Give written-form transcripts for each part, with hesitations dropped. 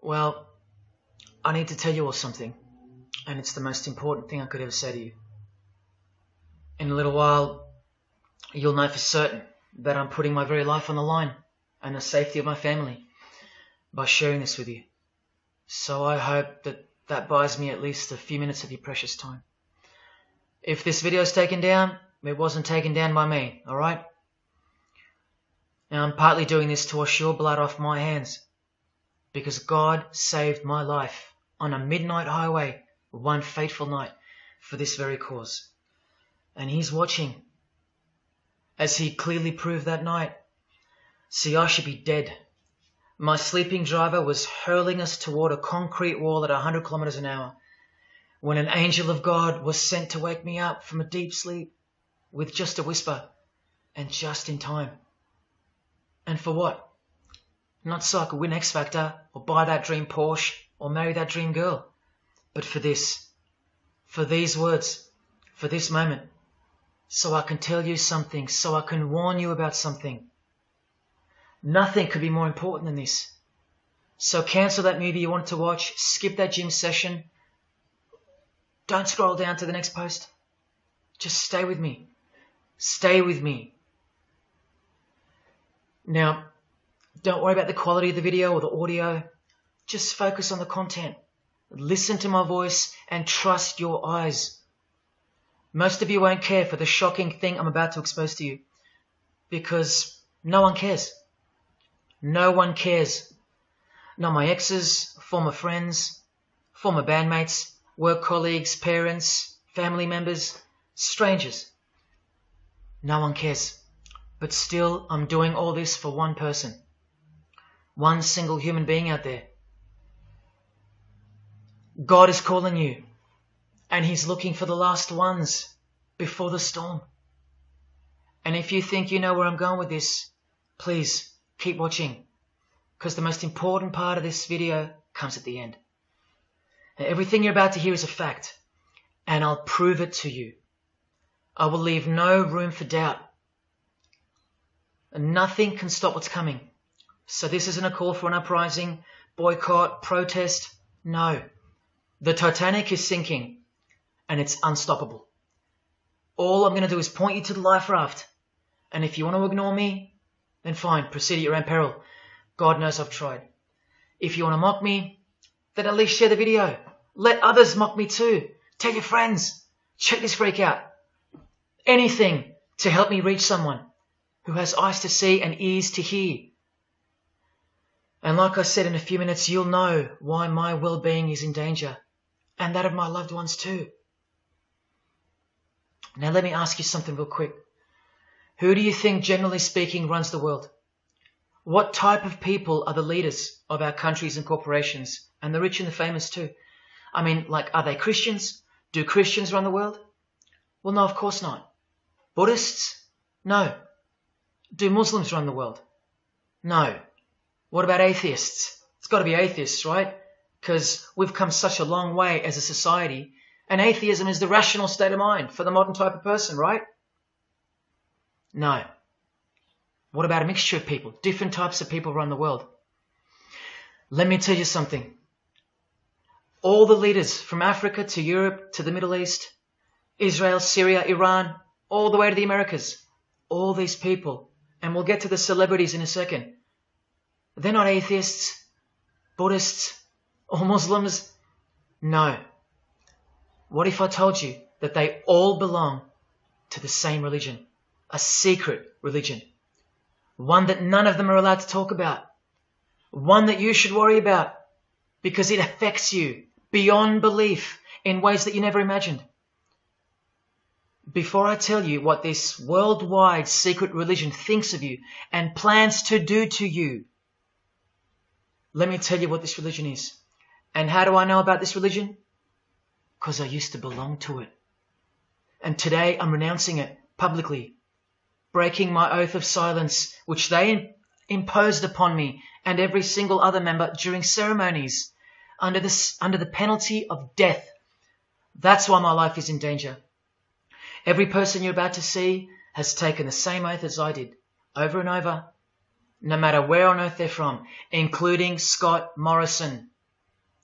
Well, I need to tell you all something, and it's the most important thing I could ever say to you. In a little while, you'll know for certain that I'm putting my very life on the line and the safety of my family by sharing this with you. So I hope that buys me at least a few minutes of your precious time. If this video is taken down, it wasn't taken down by me, alright? Now I'm partly doing this to wash your blood off my hands, because God saved my life on a midnight highway one fateful night for this very cause. And He's watching, as He clearly proved that night. See, I should be dead. My sleeping driver was hurling us toward a concrete wall at 100 kilometers an hour when an angel of God was sent to wake me up from a deep sleep with just a whisper and just in time. And for what? Not so I could win X Factor or buy that dream Porsche or marry that dream girl, but for this, for these words, for this moment, so I can tell you something, so I can warn you about something. Nothing could be more important than this. So cancel that movie you wanted to watch, skip that gym session. Don't scroll down to the next post. Just stay with me. Stay with me. Now, don't worry about the quality of the video or the audio. Just focus on the content. Listen to my voice and trust your eyes. Most of you won't care for the shocking thing I'm about to expose to you, because no one cares. No one cares. Not my exes, former friends, former bandmates, work colleagues, parents, family members, strangers. No one cares. But still, I'm doing all this for one person. One single human being out there. God is calling you, and He's looking for the last ones before the storm. And if you think you know where I'm going with this, please keep watching, because the most important part of this video comes at the end. Now, everything you're about to hear is a fact, and I'll prove it to you. I will leave no room for doubt. And nothing can stop what's coming. So this isn't a call for an uprising, boycott, protest. No. The Titanic is sinking, and it's unstoppable. All I'm going to do is point you to the life raft. And if you want to ignore me, then fine, proceed at your own peril. God knows I've tried. If you want to mock me, then at least share the video. Let others mock me too. Tell your friends. Check this freak out. Anything to help me reach someone who has eyes to see and ears to hear. And like I said, in a few minutes, you'll know why my well-being is in danger, and that of my loved ones too. Now let me ask you something real quick. Who do you think, generally speaking, runs the world? What type of people are the leaders of our countries and corporations, and the rich and the famous too? I mean, like, are they Christians? Do Christians run the world? Well, no, of course not. Buddhists? No. Do Muslims run the world? No. What about atheists? It's got to be atheists, right? Because we've come such a long way as a society, and atheism is the rational state of mind for the modern type of person, right? No. What about a mixture of people? Different types of people run the world. Let me tell you something. All the leaders from Africa to Europe to the Middle East, Israel, Syria, Iran, all the way to the Americas, all these people, and we'll get to the celebrities in a second, they're not atheists, Buddhists, or Muslims. No. What if I told you that they all belong to the same religion? A secret religion. One that none of them are allowed to talk about. One that you should worry about because it affects you beyond belief in ways that you never imagined. Before I tell you what this worldwide secret religion thinks of you and plans to do to you, let me tell you what this religion is. And how do I know about this religion? Because I used to belong to it. And today I'm renouncing it publicly, breaking my oath of silence, which they imposed upon me and every single other member during ceremonies under the penalty of death. That's why my life is in danger. Every person you're about to see has taken the same oath as I did, over and over, no matter where on earth they're from, including Scott Morrison,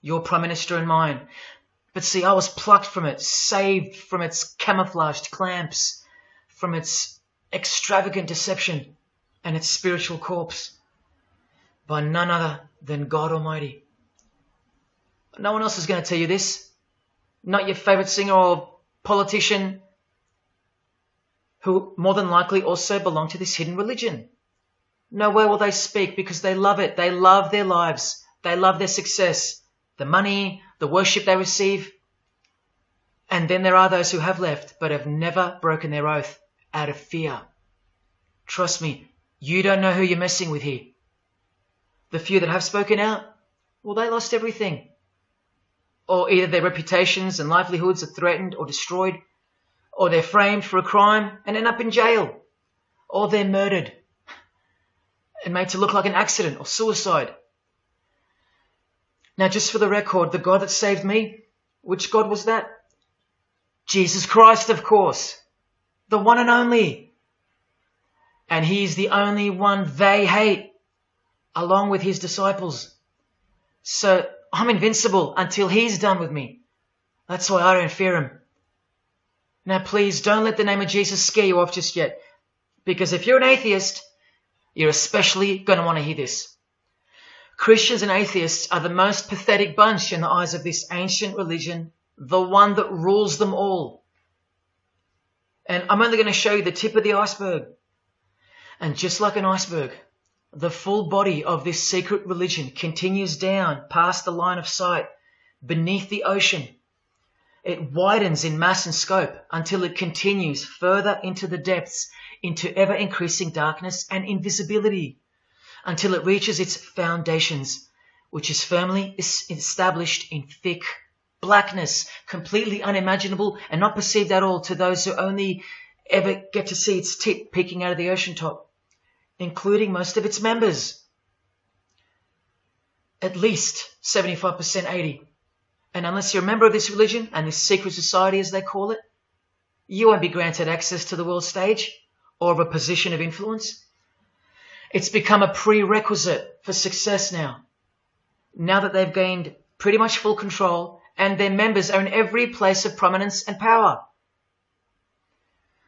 your Prime Minister and mine. But see, I was plucked from it, saved from its camouflaged clamps, from its extravagant deception and its spiritual corpse, by none other than God Almighty. No one else is going to tell you this. Not your favorite singer or politician, who more than likely also belong to this hidden religion. Nowhere will they speak because they love it. They love their lives. They love their success, the money, the worship they receive. And then there are those who have left but have never broken their oath out of fear. Trust me, you don't know who you're messing with here. The few that have spoken out, well, they lost everything. Or either their reputations and livelihoods are threatened or destroyed, or they're framed for a crime and end up in jail, or they're murdered and made to look like an accident or suicide. Now, just for the record, the God that saved me, which God was that? Jesus Christ, of course, the one and only. And he's the only one they hate, along with his disciples. So I'm invincible until he's done with me. That's why I don't fear him. Now please don't let the name of Jesus scare you off just yet, because if you're an atheist, you're especially going to want to hear this. Christians and atheists are the most pathetic bunch in the eyes of this ancient religion, the one that rules them all. And I'm only going to show you the tip of the iceberg. And just like an iceberg, the full body of this secret religion continues down past the line of sight, beneath the ocean. It widens in mass and scope until it continues further into the depths, into ever-increasing darkness and invisibility, until it reaches its foundations, which is firmly established in thick blackness, completely unimaginable and not perceived at all to those who only ever get to see its tip peeking out of the ocean top, including most of its members. At least 75%, 80%. And unless you're a member of this religion and this secret society, as they call it, you won't be granted access to the world stage or of a position of influence. It's become a prerequisite for success now that they've gained pretty much full control and their members are in every place of prominence and power.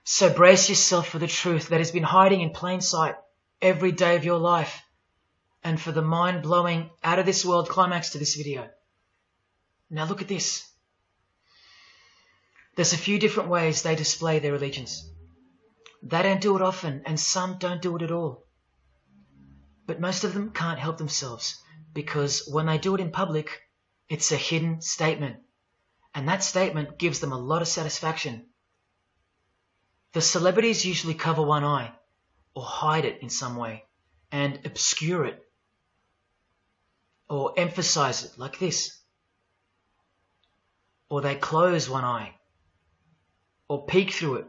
So brace yourself for the truth that has been hiding in plain sight every day of your life, and for the mind-blowing, out-of-this-world climax to this video. Now look at this. There's a few different ways they display their allegiance. They don't do it often, and some don't do it at all. But most of them can't help themselves, because when they do it in public, it's a hidden statement, and that statement gives them a lot of satisfaction. The celebrities usually cover one eye, or hide it in some way, and obscure it, or emphasize it like this. Or they close one eye, or peek through it,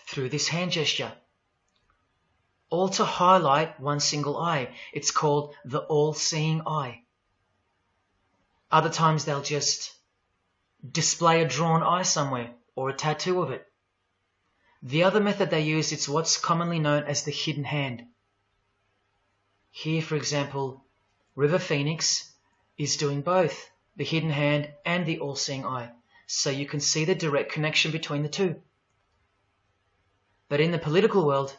through this hand gesture, all to highlight one single eye. It's called the all-seeing eye. Other times they'll just display a drawn eye somewhere, or a tattoo of it. The other method they use is what's commonly known as the hidden hand. Here, for example, River Phoenix is doing both the hidden hand and the all-seeing eye, so you can see the direct connection between the two. But in the political world,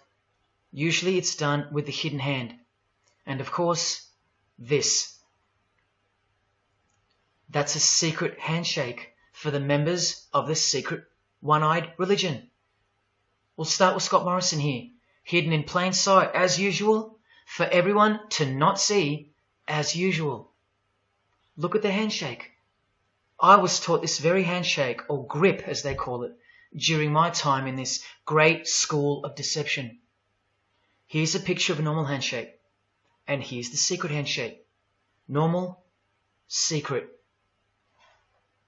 usually it's done with the hidden hand. And of course, this. That's a secret handshake for the members of the secret one-eyed religion. We'll start with Scott Morrison here, hidden in plain sight as usual, for everyone to not see as usual. Look at the handshake. I was taught this very handshake, or grip as they call it, during my time in this great school of deception. Here's a picture of a normal handshake, and here's the secret handshake. Normal, secret.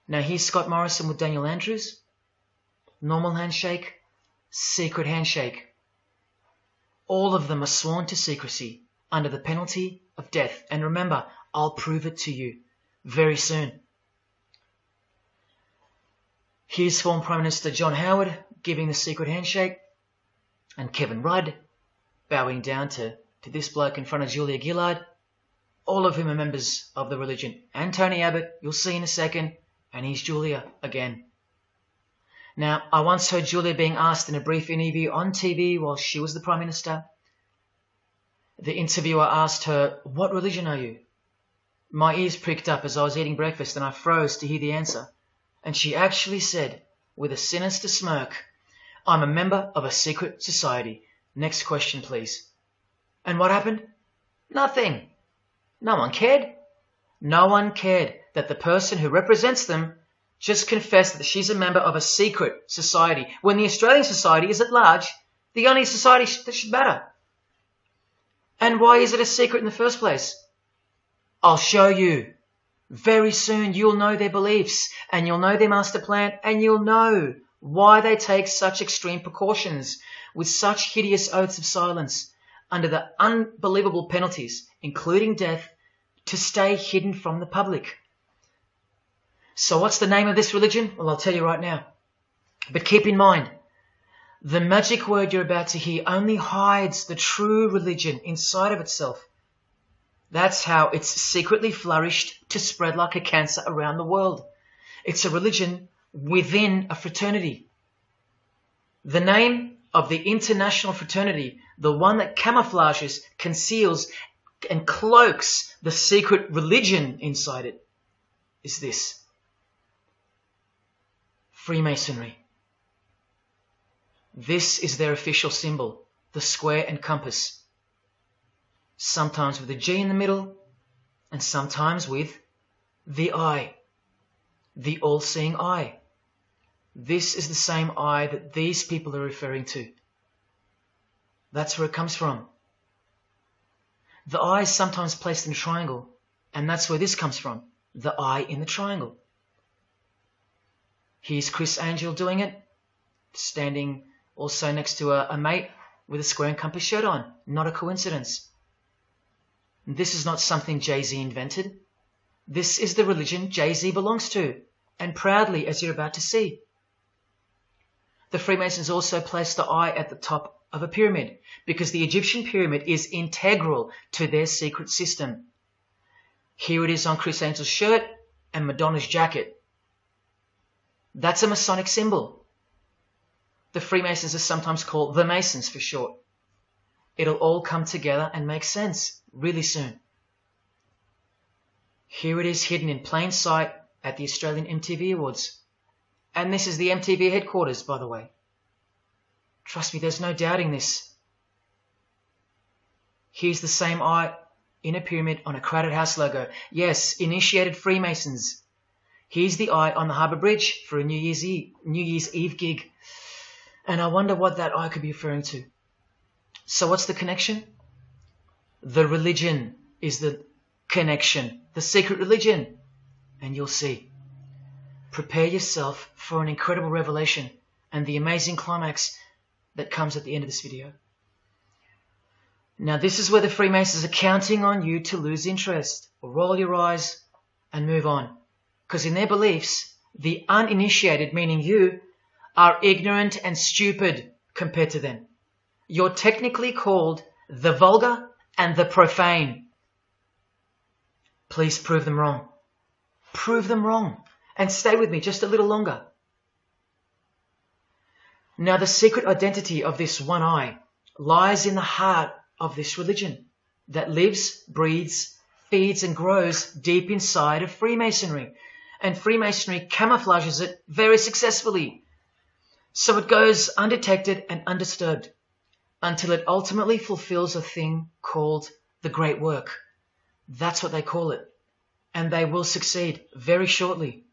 Now here's Scott Morrison with Daniel Andrews. Normal handshake, secret handshake. All of them are sworn to secrecy under the penalty of death. And remember, I'll prove it to you very soon. Here's former Prime Minister John Howard giving the secret handshake, and Kevin Rudd bowing down to to this bloke in front of Julia Gillard, all of whom are members of the religion. And Tony Abbott, you'll see in a second, and he's Julia again. Now, I once heard Julia being asked in a brief interview on TV while she was the Prime Minister. The interviewer asked her, "What religion are you?" My ears pricked up as I was eating breakfast and I froze to hear the answer. And she actually said, with a sinister smirk, "I'm a member of a secret society. Next question, please." And what happened? Nothing. No one cared. No one cared that the person who represents them just confessed that she's a member of a secret society, when the Australian society is at large the only society that should matter. And why is it a secret in the first place? I'll show you. Very soon you'll know their beliefs, and you'll know their master plan, and you'll know why they take such extreme precautions with such hideous oaths of silence under the unbelievable penalties, including death, to stay hidden from the public. So what's the name of this religion? Well, I'll tell you right now. But keep in mind, the magic word you're about to hear only hides the true religion inside of itself. That's how it's secretly flourished to spread like a cancer around the world. It's a religion within a fraternity. The name of the international fraternity, the one that camouflages, conceals, and cloaks the secret religion inside it, is this: Freemasonry. This is their official symbol, the square and compass. Sometimes with a G in the middle, and sometimes with the eye, the all-seeing eye. This is the same eye that these people are referring to. That's where it comes from. The eye is sometimes placed in a triangle, and that's where this comes from, the eye in the triangle. Here's Chris Angel doing it, standing also next to a mate with a square and compass shirt on. Not a coincidence. This is not something Jay-Z invented. This is the religion Jay-Z belongs to, and proudly, as you're about to see. The Freemasons also placed the eye at the top of a pyramid, because the Egyptian pyramid is integral to their secret system. Here it is on Chris Angel's shirt and Madonna's jacket. That's a Masonic symbol. The Freemasons are sometimes called the Masons for short. It'll all come together and make sense really soon. Here it is hidden in plain sight at the Australian MTV Awards. And this is the MTV headquarters, by the way. Trust me, there's no doubting this. Here's the same eye in a pyramid on a Crowded House logo. Yes, initiated Freemasons. Here's the eye on the Harbour Bridge for a New Year's Eve gig. And I wonder what that eye could be referring to. So what's the connection? The religion is the connection, the secret religion. And you'll see. Prepare yourself for an incredible revelation and the amazing climax that comes at the end of this video. Now this is where the Freemasons are counting on you to lose interest, or roll your eyes and move on. Because in their beliefs, the uninitiated, meaning you, are ignorant and stupid compared to them. You're technically called the vulgar and the profane. Please prove them wrong. Prove them wrong. And stay with me just a little longer. Now the secret identity of this one eye lies in the heart of this religion that lives, breathes, feeds and grows deep inside of Freemasonry. And Freemasonry camouflages it very successfully. So it goes undetected and undisturbed until it ultimately fulfills a thing called the Great Work. That's what they call it. And they will succeed very shortly.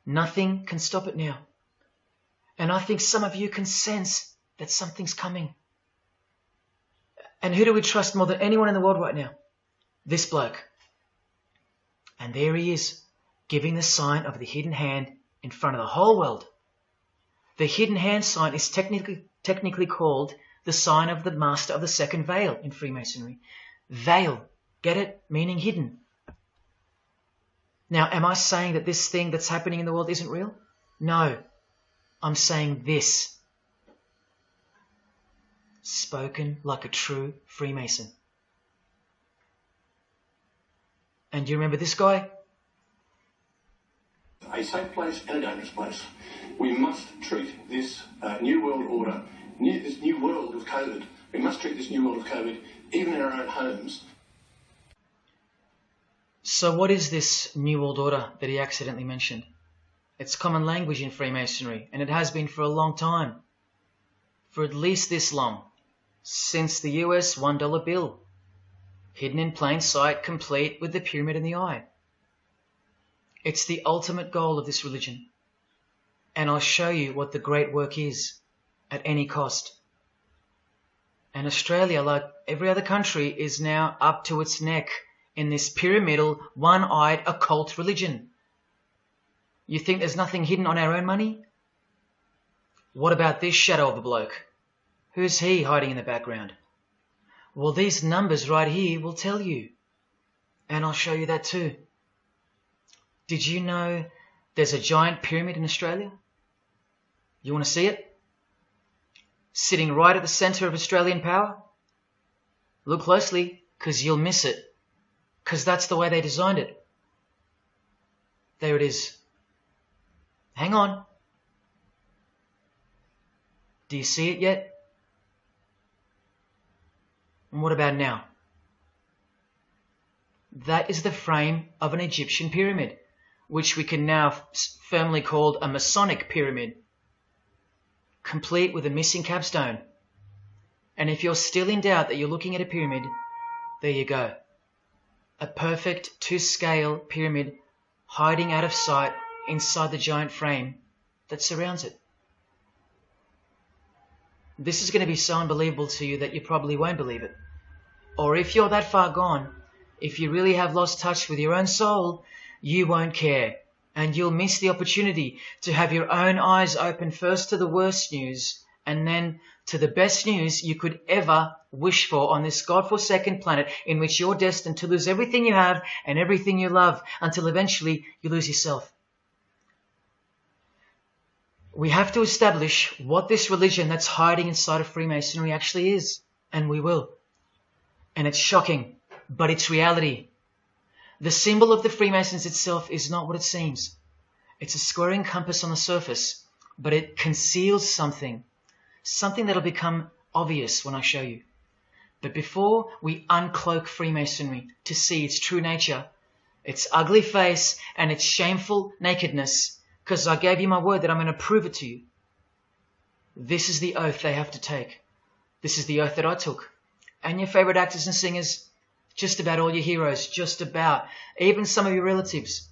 Nothing can stop it now. And I think some of you can sense that something's coming. And who do we trust more than anyone in the world right now? This bloke. And there he is, giving the sign of the hidden hand in front of the whole world. The hidden hand sign is technically called the sign of the master of the second veil in Freemasonry. Veil, get it? Meaning hidden. Now, am I saying that this thing that's happening in the world isn't real? No. I'm saying this. Spoken like a true Freemason. And you remember this guy? A safe place and a dangerous place. We must treat this new world order, this new world of COVID, we must treat this new world of COVID even in our own homes. So what is this new world order that he accidentally mentioned? It's common language in Freemasonry, and it has been for a long time. For at least this long. Since the US $1 bill. Hidden in plain sight, complete with the pyramid in the eye. It's the ultimate goal of this religion. And I'll show you what the great work is, at any cost. And Australia, like every other country, is now up to its neck in this pyramidal, one-eyed, occult religion. You think there's nothing hidden on our own money? What about this shadow of a bloke? Who's he hiding in the background? Well, these numbers right here will tell you. And I'll show you that too. Did you know there's a giant pyramid in Australia? You want to see it? Sitting right at the centre of Australian power? Look closely, because you'll miss it. Because that's the way they designed it. There it is. Hang on. Do you see it yet? And what about now? That is the frame of an Egyptian pyramid, which we can now firmly call a Masonic pyramid, complete with a missing capstone. And if you're still in doubt that you're looking at a pyramid, there you go. A perfect to-scale pyramid hiding out of sight inside the giant frame that surrounds it. This is going to be so unbelievable to you that you probably won't believe it. Or if you're that far gone, if you really have lost touch with your own soul, you won't care. And you'll miss the opportunity to have your own eyes open first to the worst news and then to the best news you could ever wish for on this God-forsaken planet in which you're destined to lose everything you have and everything you love until eventually you lose yourself. We have to establish what this religion that's hiding inside of Freemasonry actually is, and we will. And it's shocking, but it's reality. The symbol of the Freemasons itself is not what it seems. It's a squaring compass on the surface, but it conceals something that'll become obvious when I show you. But before we uncloak Freemasonry to see its true nature, its ugly face and its shameful nakedness, because I gave you my word that I'm going to prove it to you. This is the oath they have to take. This is the oath that I took. And your favourite actors and singers, just about all your heroes, just about, even some of your relatives,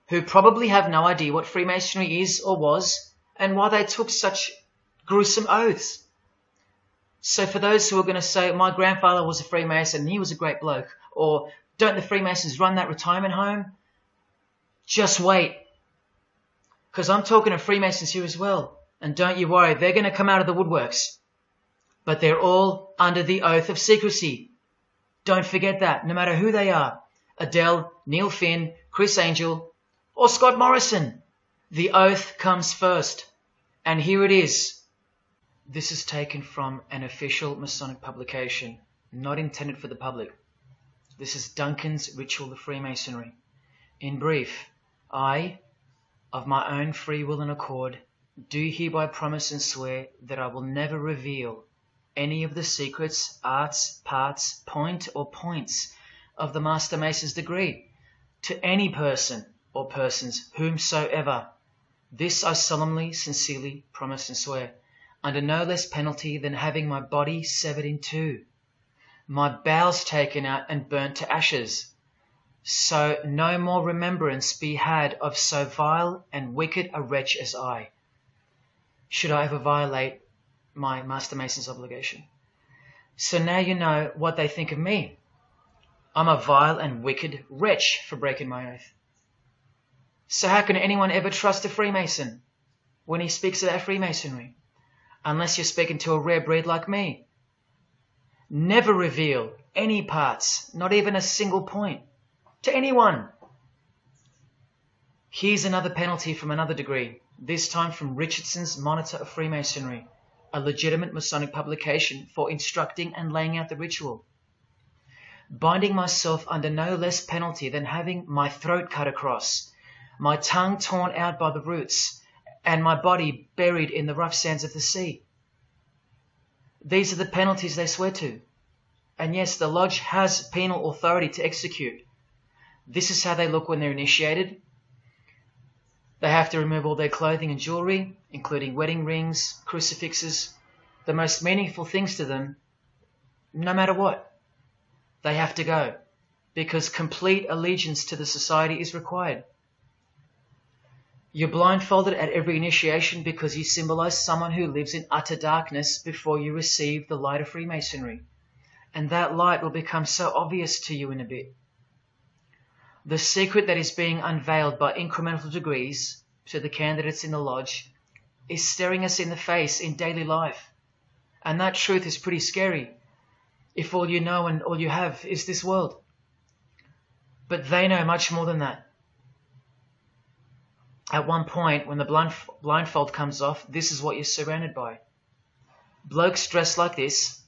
who probably have no idea what Freemasonry is or was, and why they took such gruesome oaths. So for those who are going to say, my grandfather was a Freemason and he was a great bloke, or don't the Freemasons run that retirement home? Just wait. Because I'm talking to Freemasons here as well. And don't you worry, they're going to come out of the woodworks. But they're all under the oath of secrecy. Don't forget that, no matter who they are. Adele, Neil Finn, Chris Angel, or Scott Morrison. The oath comes first. And here it is. This is taken from an official Masonic publication, not intended for the public. This is Duncan's Ritual of Freemasonry. In brief, I, of my own free will and accord, do hereby promise and swear that I will never reveal any of the secrets, arts, parts, point or points of the Master Mason's degree to any person or persons whomsoever. This I solemnly, sincerely promise and swear, under no less penalty than having my body severed in two, my bowels taken out and burnt to ashes, so no more remembrance be had of so vile and wicked a wretch as I, should I ever violate my Master Mason's obligation. So now you know what they think of me. I'm a vile and wicked wretch for breaking my oath. So how can anyone ever trust a Freemason when he speaks about Freemasonry? Unless you're speaking to a rare breed like me. Never reveal any parts, not even a single point, to anyone. Here's another penalty from another degree, this time from Richardson's Monitor of Freemasonry, a legitimate Masonic publication for instructing and laying out the ritual. binding myself under no less penalty than having my throat cut across, my tongue torn out by the roots, and my body buried in the rough sands of the sea. These are the penalties they swear to. And yes, the lodge has penal authority to execute. This is how they look when they're initiated. They have to remove all their clothing and jewelry, including wedding rings, crucifixes, the most meaningful things to them, no matter what. They have to go, because complete allegiance to the society is required. You're blindfolded at every initiation because you symbolize someone who lives in utter darkness before you receive the light of Freemasonry. And that light will become so obvious to you in a bit. The secret that is being unveiled by incremental degrees to the candidates in the lodge is staring us in the face in daily life. And that truth is pretty scary if all you know and all you have is this world. But they know much more than that. At one point, when the blindfold comes off, this is what you're surrounded by. Blokes dressed like this,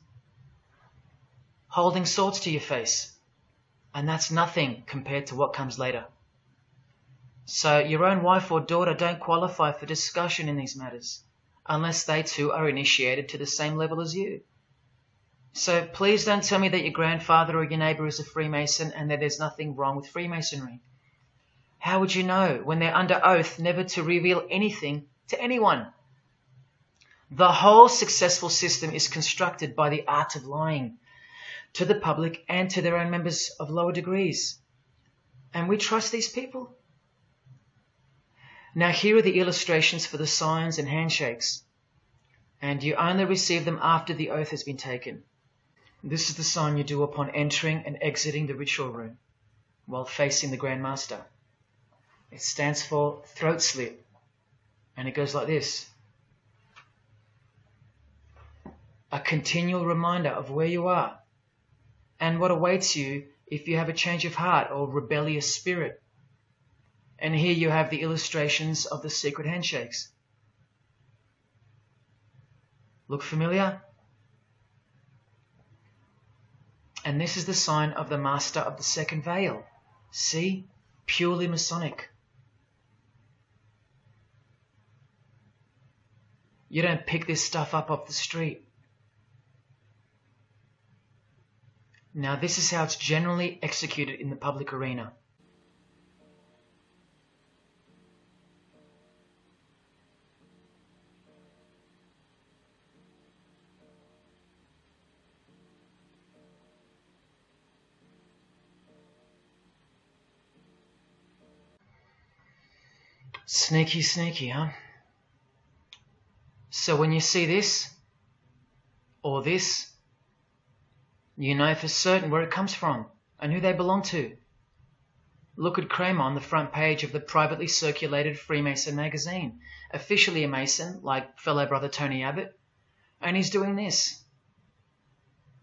holding swords to your face. And that's nothing compared to what comes later. So your own wife or daughter don't qualify for discussion in these matters, unless they too are initiated to the same level as you. So please don't tell me that your grandfather or your neighbour is a Freemason and that there's nothing wrong with Freemasonry. How would you know when they're under oath never to reveal anything to anyone? The whole successful system is constructed by the art of lying to the public and to their own members of lower degrees. And we trust these people. Now here are the illustrations for the signs and handshakes. And you only receive them after the oath has been taken. This is the sign you do upon entering and exiting the ritual room while facing the Grand Master. It stands for throat slit, and it goes like this. A continual reminder of where you are and what awaits you if you have a change of heart or rebellious spirit. And here you have the illustrations of the secret handshakes. Look familiar? And this is the sign of the Master of the Second Veil. See? Purely Masonic. You don't pick this stuff up off the street. Now this is how it's generally executed in the public arena. Sneaky, sneaky, huh? So when you see this, or this, you know for certain where it comes from and who they belong to. Look at Kramer on the front page of the privately circulated Freemason magazine, officially a Mason, like fellow brother Tony Abbott, and he's doing this.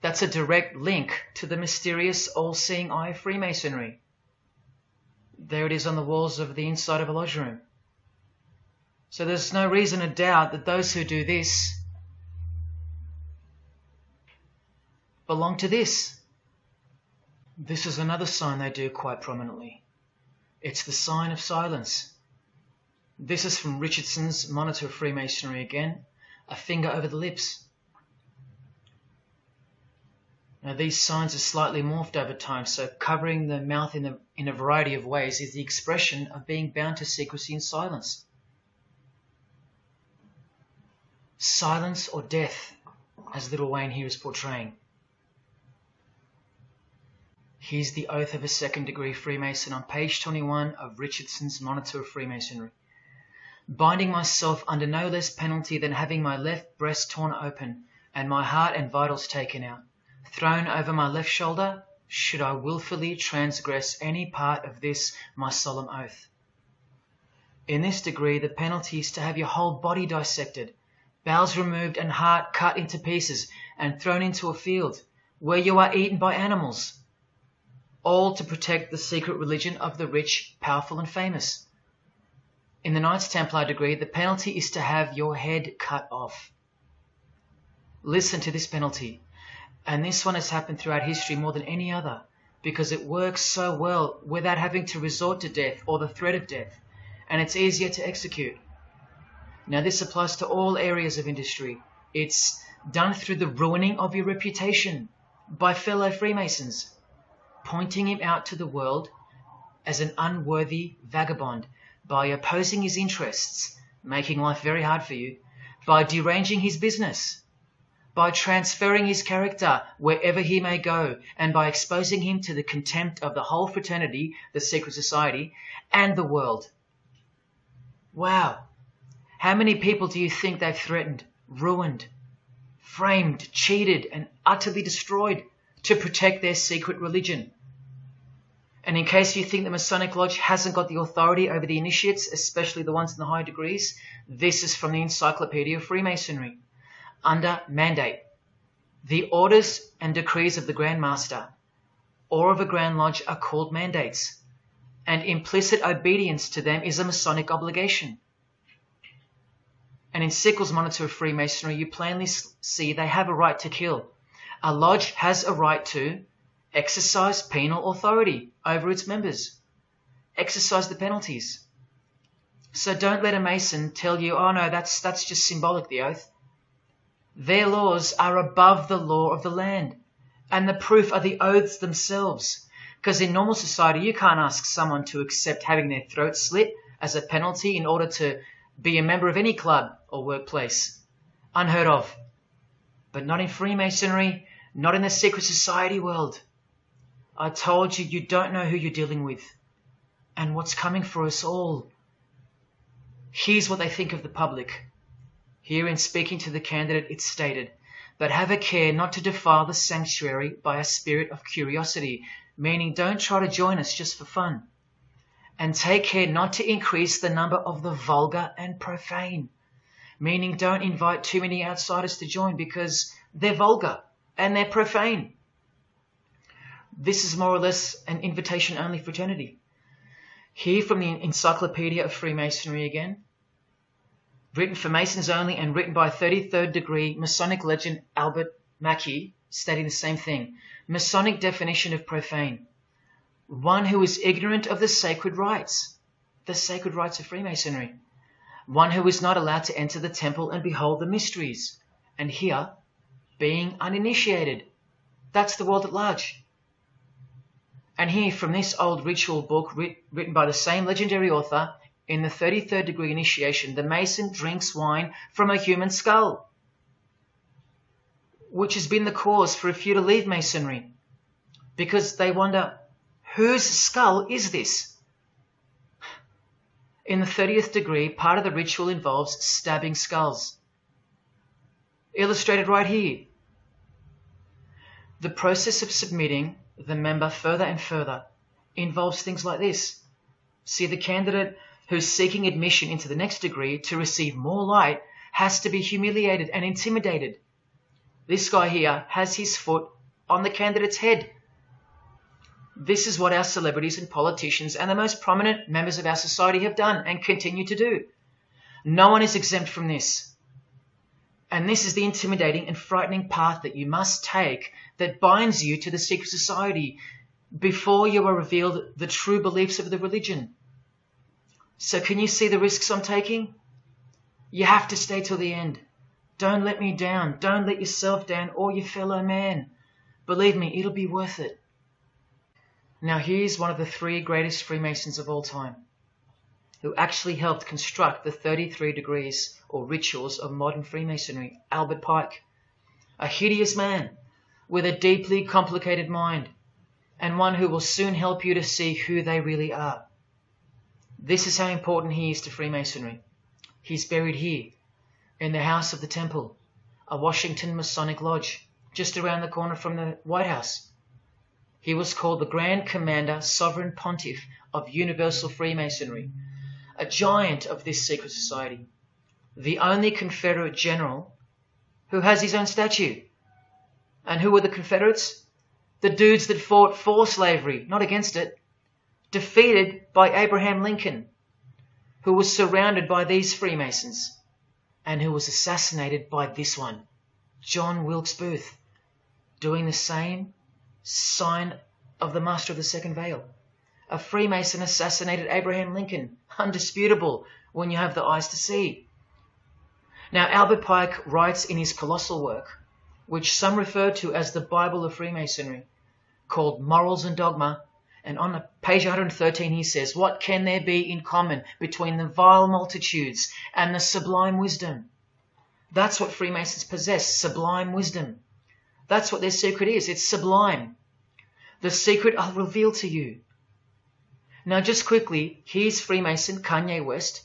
That's a direct link to the mysterious all-seeing eye of Freemasonry. There it is on the walls of the inside of a lodge room. So there's no reason to doubt that those who do this belong to this. This is another sign they do quite prominently. It's the sign of silence. This is from Richardson's Monitor of Freemasonry again, a finger over the lips. Now these signs are slightly morphed over time, so covering the mouth in a variety of ways is the expression of being bound to secrecy and silence. Silence or death, as Little Wayne here is portraying. Here's the oath of a second-degree Freemason on page 21 of Richardson's Monitor of Freemasonry. Binding myself under no less penalty than having my left breast torn open and my heart and vitals taken out, thrown over my left shoulder, should I wilfully transgress any part of this my solemn oath. In this degree, the penalty is to have your whole body dissected, bowels removed and heart cut into pieces and thrown into a field where you are eaten by animals, all to protect the secret religion of the rich, powerful and famous. In the Knights Templar degree, the penalty is to have your head cut off. Listen to this penalty. And this one has happened throughout history more than any other, because it works so well without having to resort to death or the threat of death, and it's easier to execute. Now this applies to all areas of industry. It's done through the ruining of your reputation by fellow Freemasons, pointing him out to the world as an unworthy vagabond, by opposing his interests, making life very hard for you, by deranging his business, by transferring his character wherever he may go, and by exposing him to the contempt of the whole fraternity, the secret society, and the world. Wow. How many people do you think they've threatened, ruined, framed, cheated, and utterly destroyed to protect their secret religion? And in case you think the Masonic Lodge hasn't got the authority over the initiates, especially the ones in the high degrees, this is from the Encyclopedia of Freemasonry. Under mandate, the orders and decrees of the Grand Master or of a Grand Lodge are called mandates, and implicit obedience to them is a Masonic obligation. And in Sickles' Monitor of Freemasonry, you plainly see they have a right to kill. A lodge has a right to exercise penal authority over its members. Exercise the penalties. So don't let a Mason tell you, oh no, that's just symbolic, the oath. Their laws are above the law of the land, and the proof are the oaths themselves. Because in normal society, you can't ask someone to accept having their throat slit as a penalty in order to be a member of any club or workplace. Unheard of. But not in Freemasonry, not in the secret society world. I told you, you don't know who you're dealing with and what's coming for us all. Here's what they think of the public. Here in speaking to the candidate, it's stated, but have a care not to defile the sanctuary by a spirit of curiosity, meaning don't try to join us just for fun. And take care not to increase the number of the vulgar and profane, meaning don't invite too many outsiders to join because they're vulgar and they're profane. This is more or less an invitation-only fraternity. Here from the Encyclopedia of Freemasonry again, written for Masons only and written by 33rd degree Masonic legend Albert Mackey, stating the same thing. Masonic definition of profane. One who is ignorant of the sacred rites of Freemasonry. One who is not allowed to enter the temple and behold the mysteries. And here, being uninitiated. That's the world at large. And here from this old ritual book written by the same legendary author, in the 33rd degree initiation, the Mason drinks wine from a human skull, which has been the cause for a few to leave Masonry, because they wonder, whose skull is this? In the 30th degree, part of the ritual involves stabbing skulls. Illustrated right here. The process of submitting the member further and further involves things like this. See, the candidate who's seeking admission into the next degree to receive more light has to be humiliated and intimidated. This guy here has his foot on the candidate's head. This is what our celebrities and politicians and the most prominent members of our society have done and continue to do. No one is exempt from this. And this is the intimidating and frightening path that you must take that binds you to the secret society before you are revealed the true beliefs of the religion. So can you see the risks I'm taking? You have to stay till the end. Don't let me down. Don't let yourself down or your fellow man. Believe me, it'll be worth it. Now here's one of the 3 greatest Freemasons of all time, who actually helped construct the 33 degrees or rituals of modern Freemasonry, Albert Pike. A hideous man with a deeply complicated mind, and one who will soon help you to see who they really are. This is how important he is to Freemasonry. He's buried here, in the House of the Temple, a Washington Masonic Lodge, just around the corner from the White House. He was called the Grand Commander, Sovereign Pontiff of Universal Freemasonry, a giant of this secret society, the only Confederate general who has his own statue. And who were the Confederates? The dudes that fought for slavery, not against it, defeated by Abraham Lincoln, who was surrounded by these Freemasons, and who was assassinated by this one, John Wilkes Booth. doing the same sign of the master of the second veil. A Freemason assassinated Abraham Lincoln. Undisputable when you have the eyes to see. Now, Albert Pike writes in his colossal work, which some refer to as the Bible of Freemasonry, called Morals and Dogma, and on page 113 he says, "What can there be in common between the vile multitudes and the sublime wisdom?" That's what Freemasons possess, sublime wisdom. That's what their secret is. It's sublime. The secret I'll reveal to you. Now, just quickly, here's Freemason Kanye West.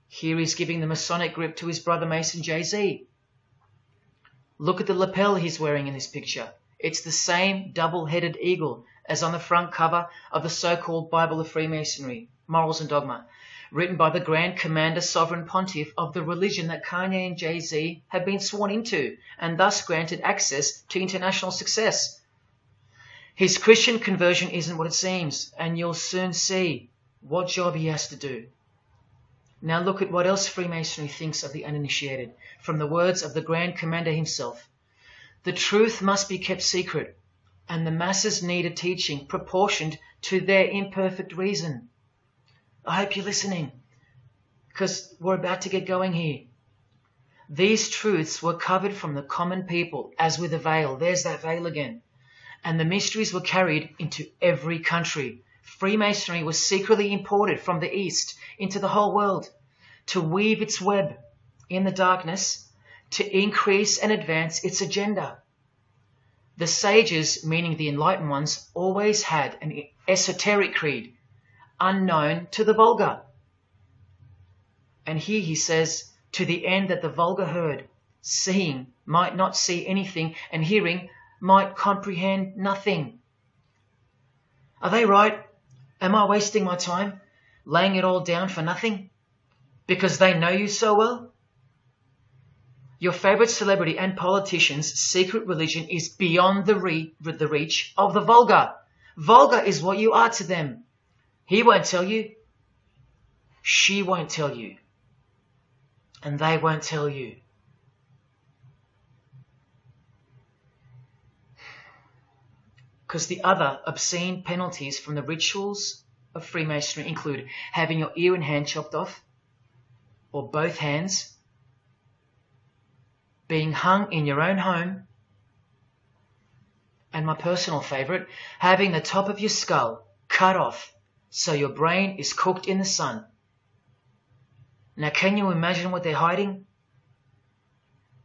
Here he's giving the Masonic grip to his brother Mason Jay-Z. Look at the lapel he's wearing in this picture. It's the same double-headed eagle as on the front cover of the so-called Bible of Freemasonry, Morals and Dogma, written by the Grand Commander Sovereign Pontiff of the religion that Kanye and Jay-Z have been sworn into, and thus granted access to international success. His Christian conversion isn't what it seems, and you'll soon see what job he has to do. Now look at what else Freemasonry thinks of the uninitiated, from the words of the Grand Commander himself. The truth must be kept secret, and the masses need a teaching proportioned to their imperfect reason. I hope you're listening, because we're about to get going here. These truths were covered from the common people, as with a veil. There's that veil again. And the mysteries were carried into every country. Freemasonry was secretly imported from the East into the whole world to weave its web in the darkness, to increase and advance its agenda. The sages, meaning the enlightened ones, always had an esoteric creed, unknown to the vulgar. And here he says, to the end that the vulgar herd, seeing, might not see anything, and hearing, might comprehend nothing. Are they right? Am I wasting my time, laying it all down for nothing? Because they know you so well? Your favorite celebrity and politician's secret religion is beyond the reach of the vulgar. Vulgar is what you are to them. He won't tell you. She won't tell you. And they won't tell you. Because the other obscene penalties from the rituals of Freemasonry include having your ear and hand chopped off, or both hands, being hung in your own home, and my personal favourite, having the top of your skull cut off so your brain is cooked in the sun. Now, can you imagine what they're hiding?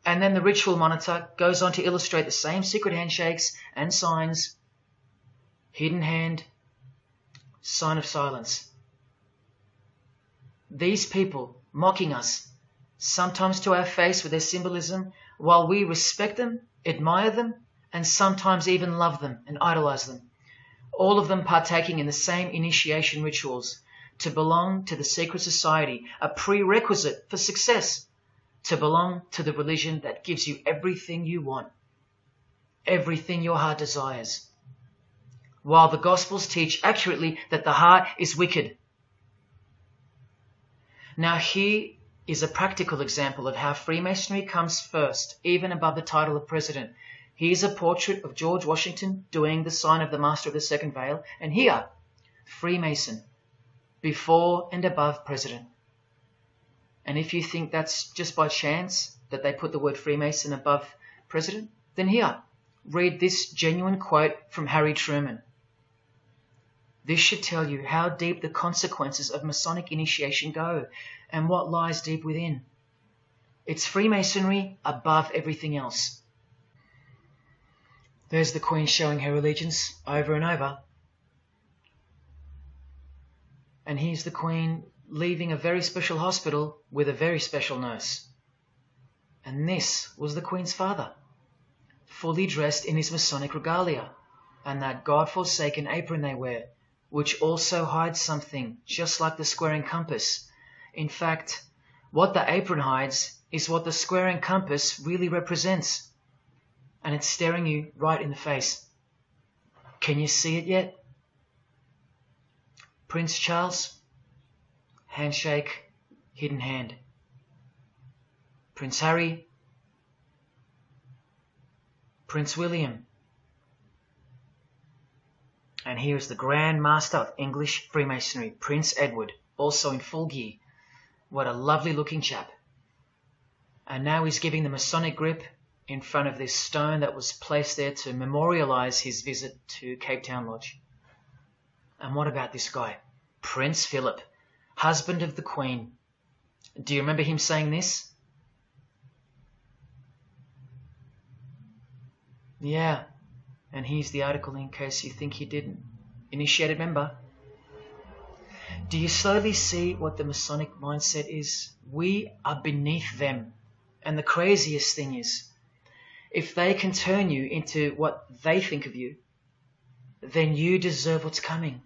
And then the ritual monitor goes on to illustrate the same secret handshakes and signs. Hidden hand, sign of silence. These people mocking us, sometimes to our face with their symbolism, while we respect them, admire them, and sometimes even love them and idolize them. All of them partaking in the same initiation rituals, to belong to the secret society, a prerequisite for success, to belong to the religion that gives you everything you want, everything your heart desires. While the Gospels teach accurately that the heart is wicked. Now here is a practical example of how Freemasonry comes first, even above the title of president. Here's a portrait of George Washington doing the sign of the Master of the Second Veil, and here, Freemason, before and above president. And if you think that's just by chance that they put the word Freemason above president, then here, read this genuine quote from Harry Truman. This should tell you how deep the consequences of Masonic initiation go and what lies deep within. It's Freemasonry above everything else. There's the Queen showing her allegiance over and over. And here's the Queen leaving a very special hospital with a very special nurse. And this was the Queen's father, fully dressed in his Masonic regalia, and that God-forsaken apron they wear, which also hides something, just like the square and compass. In fact, what the apron hides is what the square and compass really represents. And it's staring you right in the face. Can you see it yet? Prince Charles, handshake, hidden hand. Prince Harry, Prince William. And here is the Grand Master of English Freemasonry, Prince Edward, also in full gear. What a lovely looking chap. And now he's giving the Masonic grip in front of this stone that was placed there to memorialize his visit to Cape Town Lodge. And what about this guy? Prince Philip, husband of the Queen. Do you remember him saying this? Yeah, and here's the article in case you think he didn't. Initiated member. Do you slowly see what the Masonic mindset is? We are beneath them. And the craziest thing is, if they can turn you into what they think of you, then you deserve what's coming.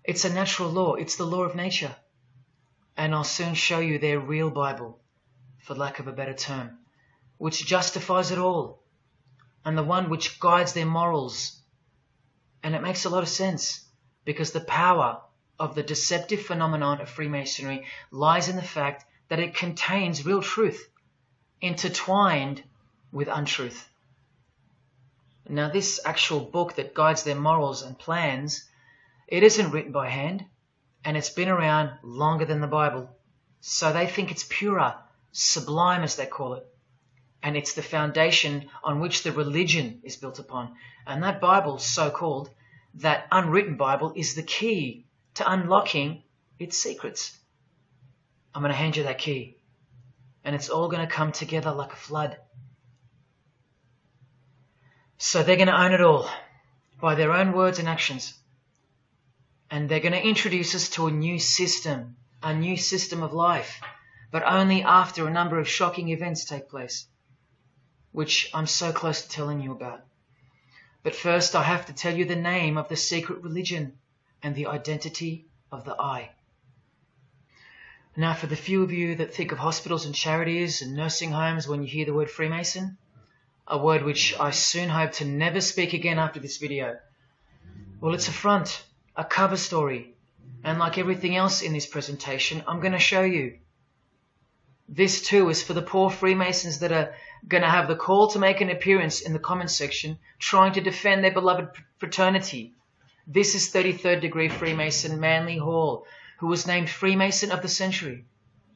It's a natural law. It's the law of nature. And I'll soon show you their real Bible, for lack of a better term, which justifies it all, and the one which guides their morals. And it makes a lot of sense, because the power of the deceptive phenomenon of Freemasonry lies in the fact that it contains real truth, intertwined with untruth. Now, this actual book that guides their morals and plans, it isn't written by hand, and it's been around longer than the Bible. So they think it's purer, sublime as they call it. And it's the foundation on which the religion is built upon. And that Bible, so-called, that unwritten Bible, is the key to unlocking its secrets. I'm going to hand you that key. And it's all going to come together like a flood. So they're going to own it all by their own words and actions. And they're going to introduce us to a new system of life, but only after a number of shocking events take place, which I'm so close to telling you about. But first, I have to tell you the name of the secret religion and the identity of the I. Now, for the few of you that think of hospitals and charities and nursing homes when you hear the word Freemason, a word which I soon hope to never speak again after this video, well, it's a front, a cover story, and like everything else in this presentation, I'm going to show you. This too is for the poor Freemasons that are going to have the call to make an appearance in the comments section trying to defend their beloved fraternity. This is 33rd degree Freemason Manly Hall, who was named Freemason of the Century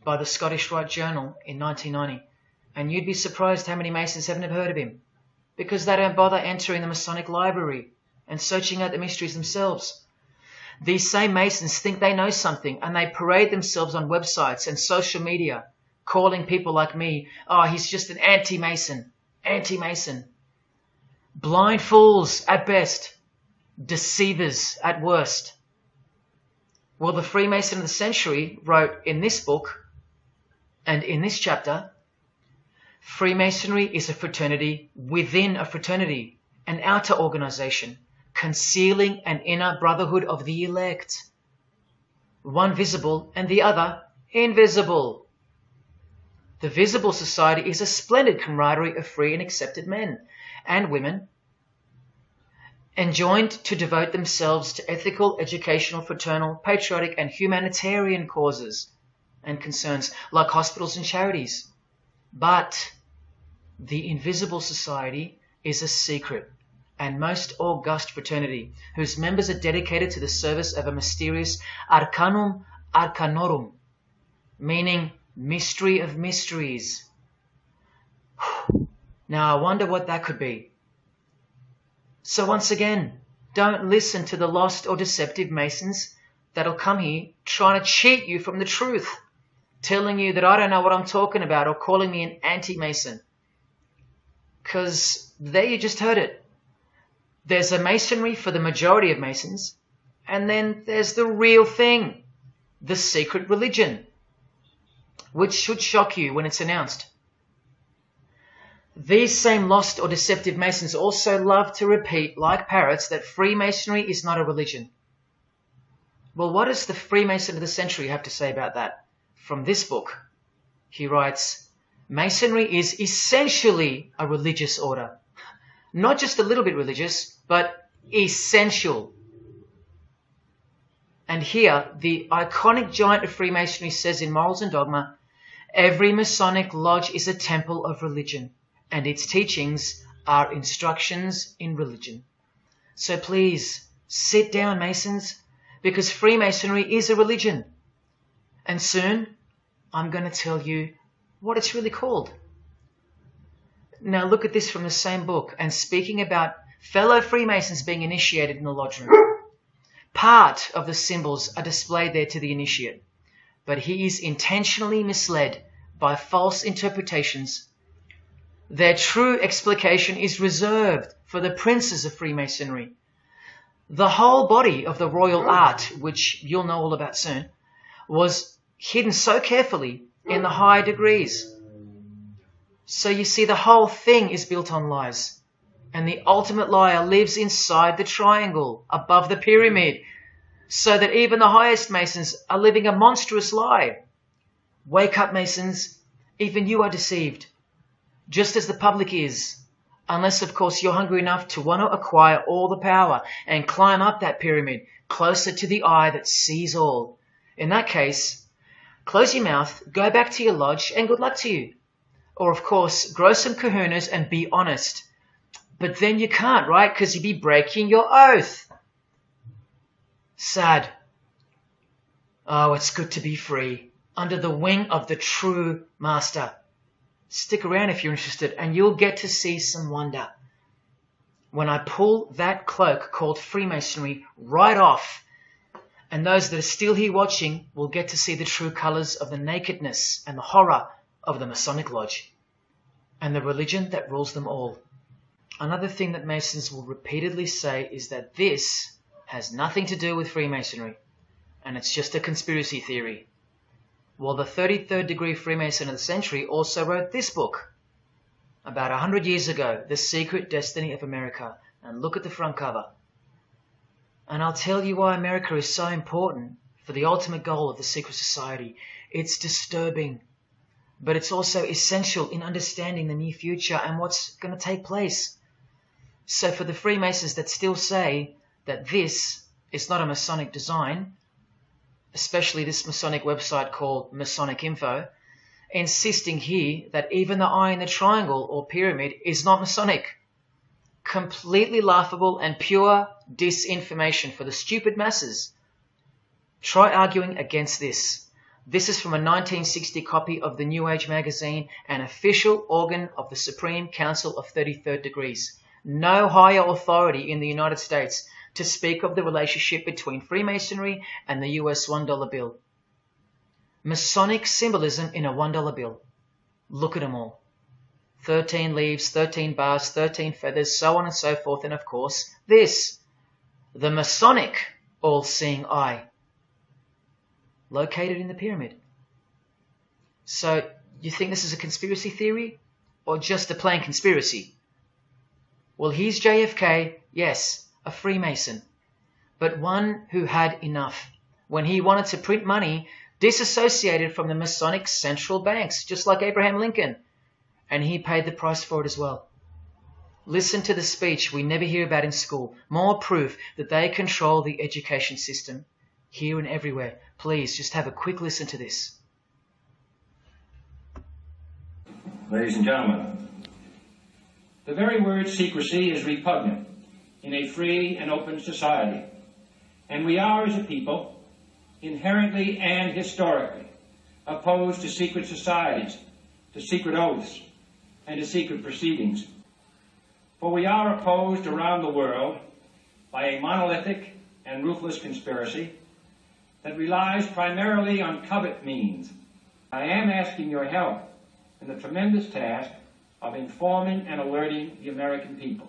by the Scottish Rite Journal in 1990. And you'd be surprised how many Masons haven't ever heard of him, because they don't bother entering the Masonic library and searching out the mysteries themselves. These same Masons think they know something, and they parade themselves on websites and social media, calling people like me, oh, he's just an anti-Mason, anti-Mason. Blind fools at best, deceivers at worst. Well, the Freemason of the Century wrote in this book, and in this chapter, Freemasonry is a fraternity within a fraternity, an outer organization, concealing an inner brotherhood of the elect. One visible and the other invisible. The visible society is a splendid camaraderie of free and accepted men and women, enjoined to devote themselves to ethical, educational, fraternal, patriotic and humanitarian causes and concerns like hospitals and charities. But the invisible society is a secret and most august fraternity, whose members are dedicated to the service of a mysterious arcanum arcanorum, meaning mystery of mysteries. Now I wonder what that could be. So once again, don't listen to the lost or deceptive Masons that'll come here trying to cheat you from the truth, telling you that I don't know what I'm talking about or calling me an anti-Mason. Because there you just heard it. There's a Masonry for the majority of Masons, and then there's the real thing, the secret religion, which should shock you when it's announced. These same lost or deceptive Masons also love to repeat, like parrots, that Freemasonry is not a religion. Well, what does the Freemason of the Century have to say about that? From this book, he writes, Masonry is essentially a religious order. Not just a little bit religious, but essential. And here, the iconic giant of Freemasonry says in Morals and Dogma, every Masonic lodge is a temple of religion, and its teachings are instructions in religion. So please, sit down, Masons, because Freemasonry is a religion. And soon, I'm going to tell you what it's really called. Now look at this from the same book, and speaking about fellow Freemasons being initiated in the lodge room. Part of the symbols are displayed there to the initiate, but he is intentionally misled by false interpretations. Their true explication is reserved for the princes of Freemasonry. The whole body of the royal art, which you'll know all about soon, was hidden so carefully in the higher degrees. So you see, the whole thing is built on lies. And the ultimate liar lives inside the triangle, above the pyramid, so that even the highest Masons are living a monstrous lie. Wake up, Masons. Even you are deceived, just as the public is. Unless, of course, you're hungry enough to want to acquire all the power and climb up that pyramid closer to the eye that sees all. In that case, close your mouth, go back to your lodge, and good luck to you. Or, of course, grow some kahunas and be honest. But then you can't, right? Because you'd be breaking your oath. Sad. Oh, it's good to be free, under the wing of the true master. Stick around if you're interested, and you'll get to see some wonder. When I pull that cloak called Freemasonry right off, and those that are still here watching will get to see the true colours of the nakedness and the horror of the Masonic Lodge, and the religion that rules them all. Another thing that Masons will repeatedly say is that this has nothing to do with Freemasonry, and it's just a conspiracy theory. Well, the 33rd degree Freemason of the century also wrote this book about 100 years ago, The Secret Destiny of America. And look at the front cover. And I'll tell you why America is so important for the ultimate goal of the secret society. It's disturbing, but it's also essential in understanding the near future and what's going to take place. So for the Freemasons that still say that this is not a Masonic design, especially this Masonic website called Masonic Info, insisting here that even the eye in the triangle or pyramid is not Masonic. Completely laughable and pure disinformation for the stupid masses. Try arguing against this. This is from a 1960 copy of the New Age magazine, an official organ of the Supreme Council of 33rd Degrees. No higher authority in the United States to speak of the relationship between Freemasonry and the US $1 bill. Masonic symbolism in a $1 bill. Look at them all. 13 leaves, 13 bars, 13 feathers, so on and so forth, and of course, this, the Masonic all-seeing eye, located in the pyramid. So, you think this is a conspiracy theory, or just a plain conspiracy? Well, here's JFK, yes, a Freemason, but one who had enough when he wanted to print money disassociated from the Masonic central banks, just like Abraham Lincoln, and he paid the price for it as well. Listen to the speech we never hear about in school. More proof that they control the education system here and everywhere. Please, just have a quick listen to this. Ladies and gentlemen, the very word secrecy is repugnant in a free and open society, and we are, as a people, inherently and historically opposed to secret societies, to secret oaths, and to secret proceedings. For we are opposed around the world by a monolithic and ruthless conspiracy that relies primarily on covert means. I am asking your help in the tremendous task of informing and alerting the American people.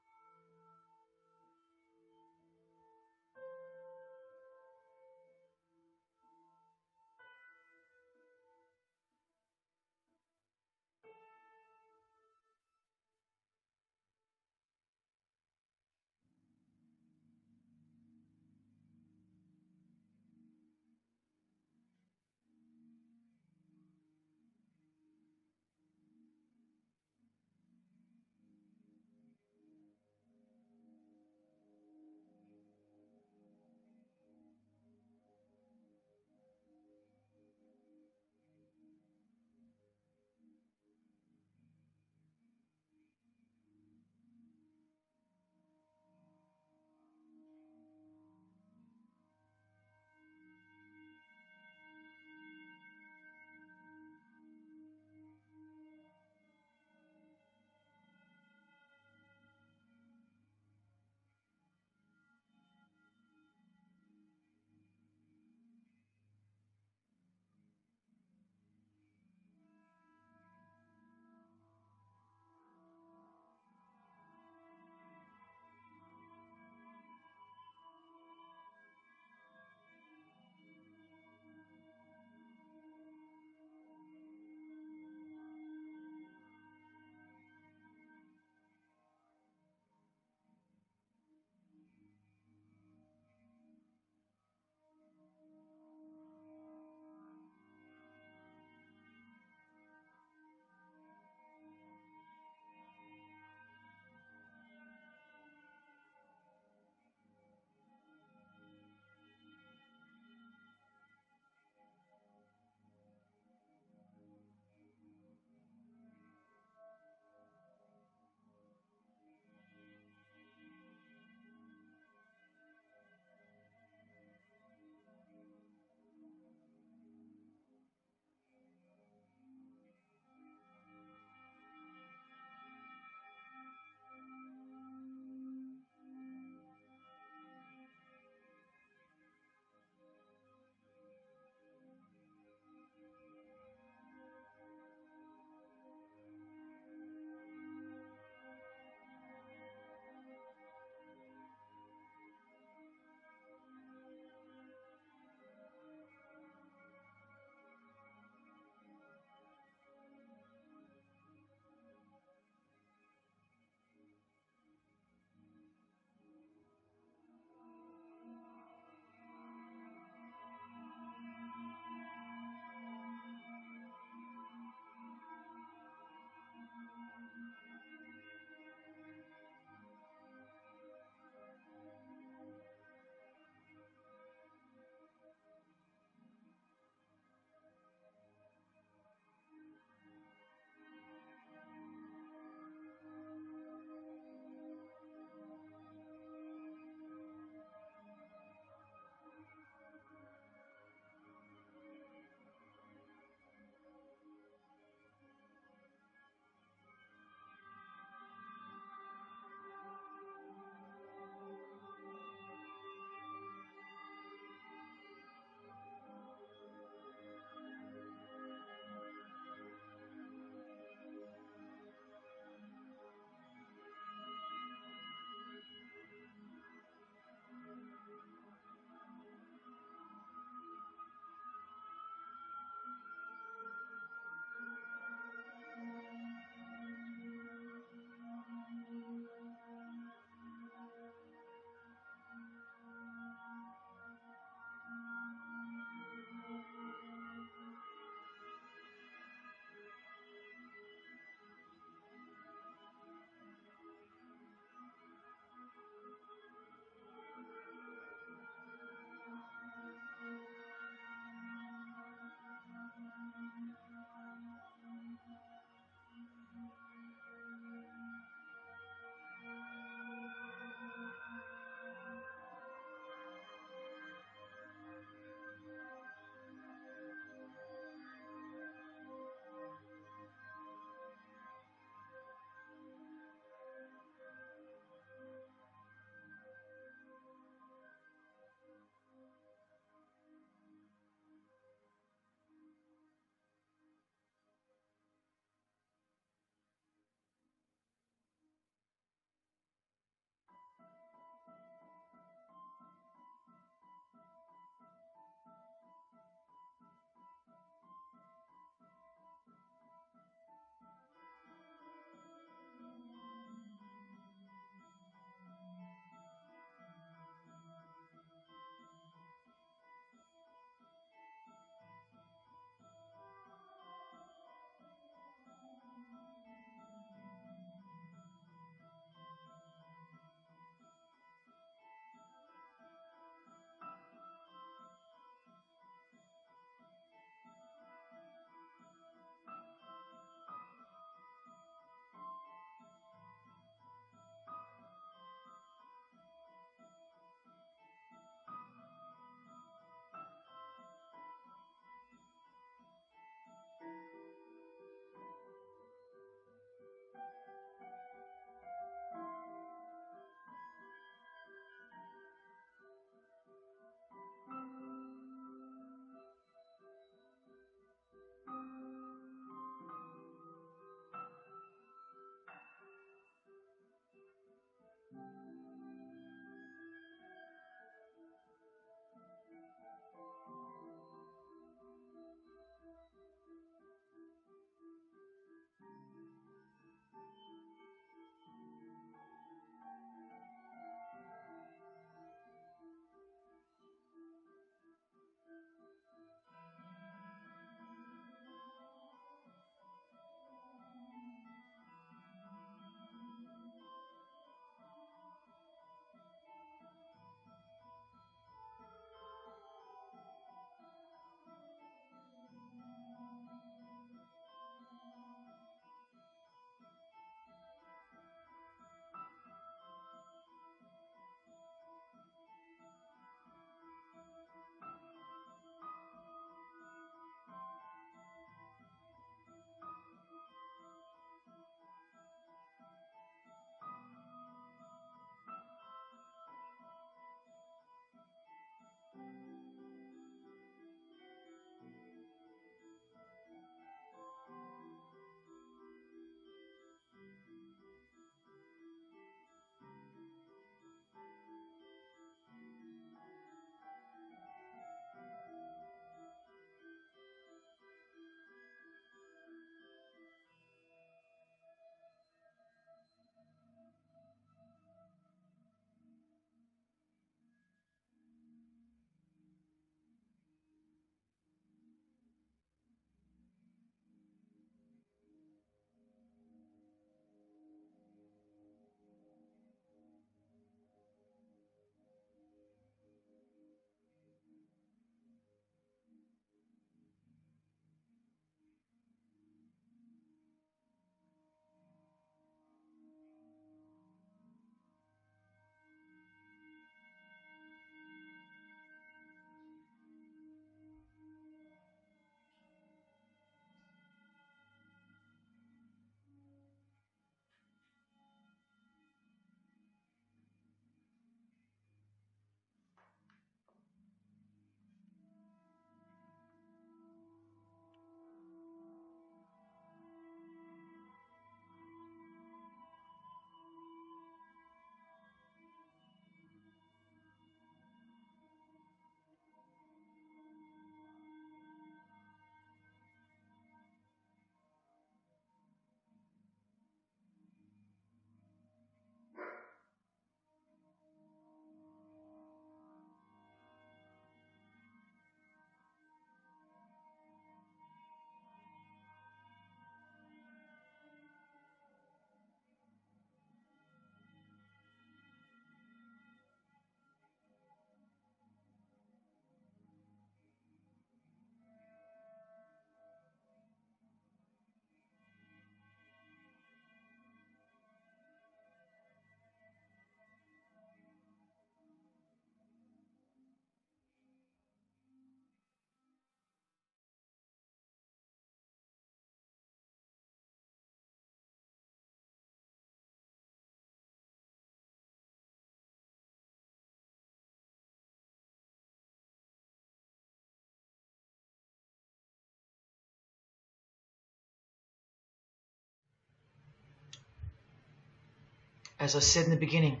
As I said in the beginning,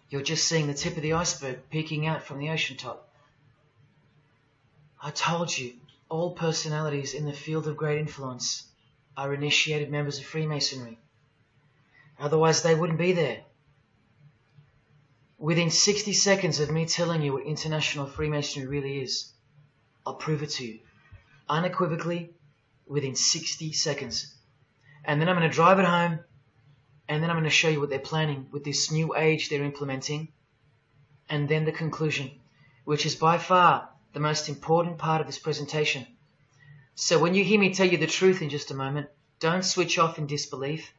you're just seeing the tip of the iceberg peeking out from the ocean top. I told you, all personalities in the field of great influence are initiated members of Freemasonry. Otherwise they wouldn't be there. Within 60 seconds of me telling you what international Freemasonry really is, I'll prove it to you. Unequivocally, within 60 seconds. And then I'm going to drive it home, and then I'm going to show you what they're planning with this new age they're implementing, and then the conclusion, which is by far the most important part of this presentation. So when you hear me tell you the truth in just a moment, don't switch off in disbelief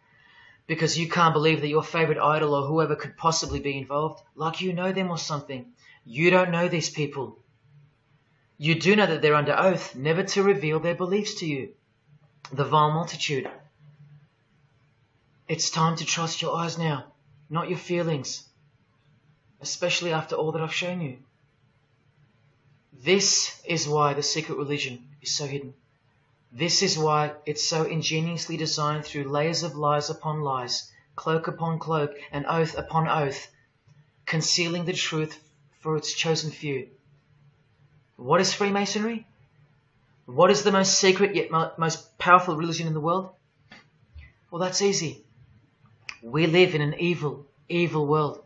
because you can't believe that your favorite idol or whoever could possibly be involved, like you know them or something. You don't know these people. You do know that they're under oath never to reveal their beliefs to you. The vile multitude. It's time to trust your eyes now, not your feelings, especially after all that I've shown you. This is why the secret religion is so hidden. This is why it's so ingeniously designed through layers of lies upon lies, cloak upon cloak, and oath upon oath, concealing the truth for its chosen few. What is Freemasonry? What is the most secret yet most powerful religion in the world? Well, that's easy. We live in an evil, evil world.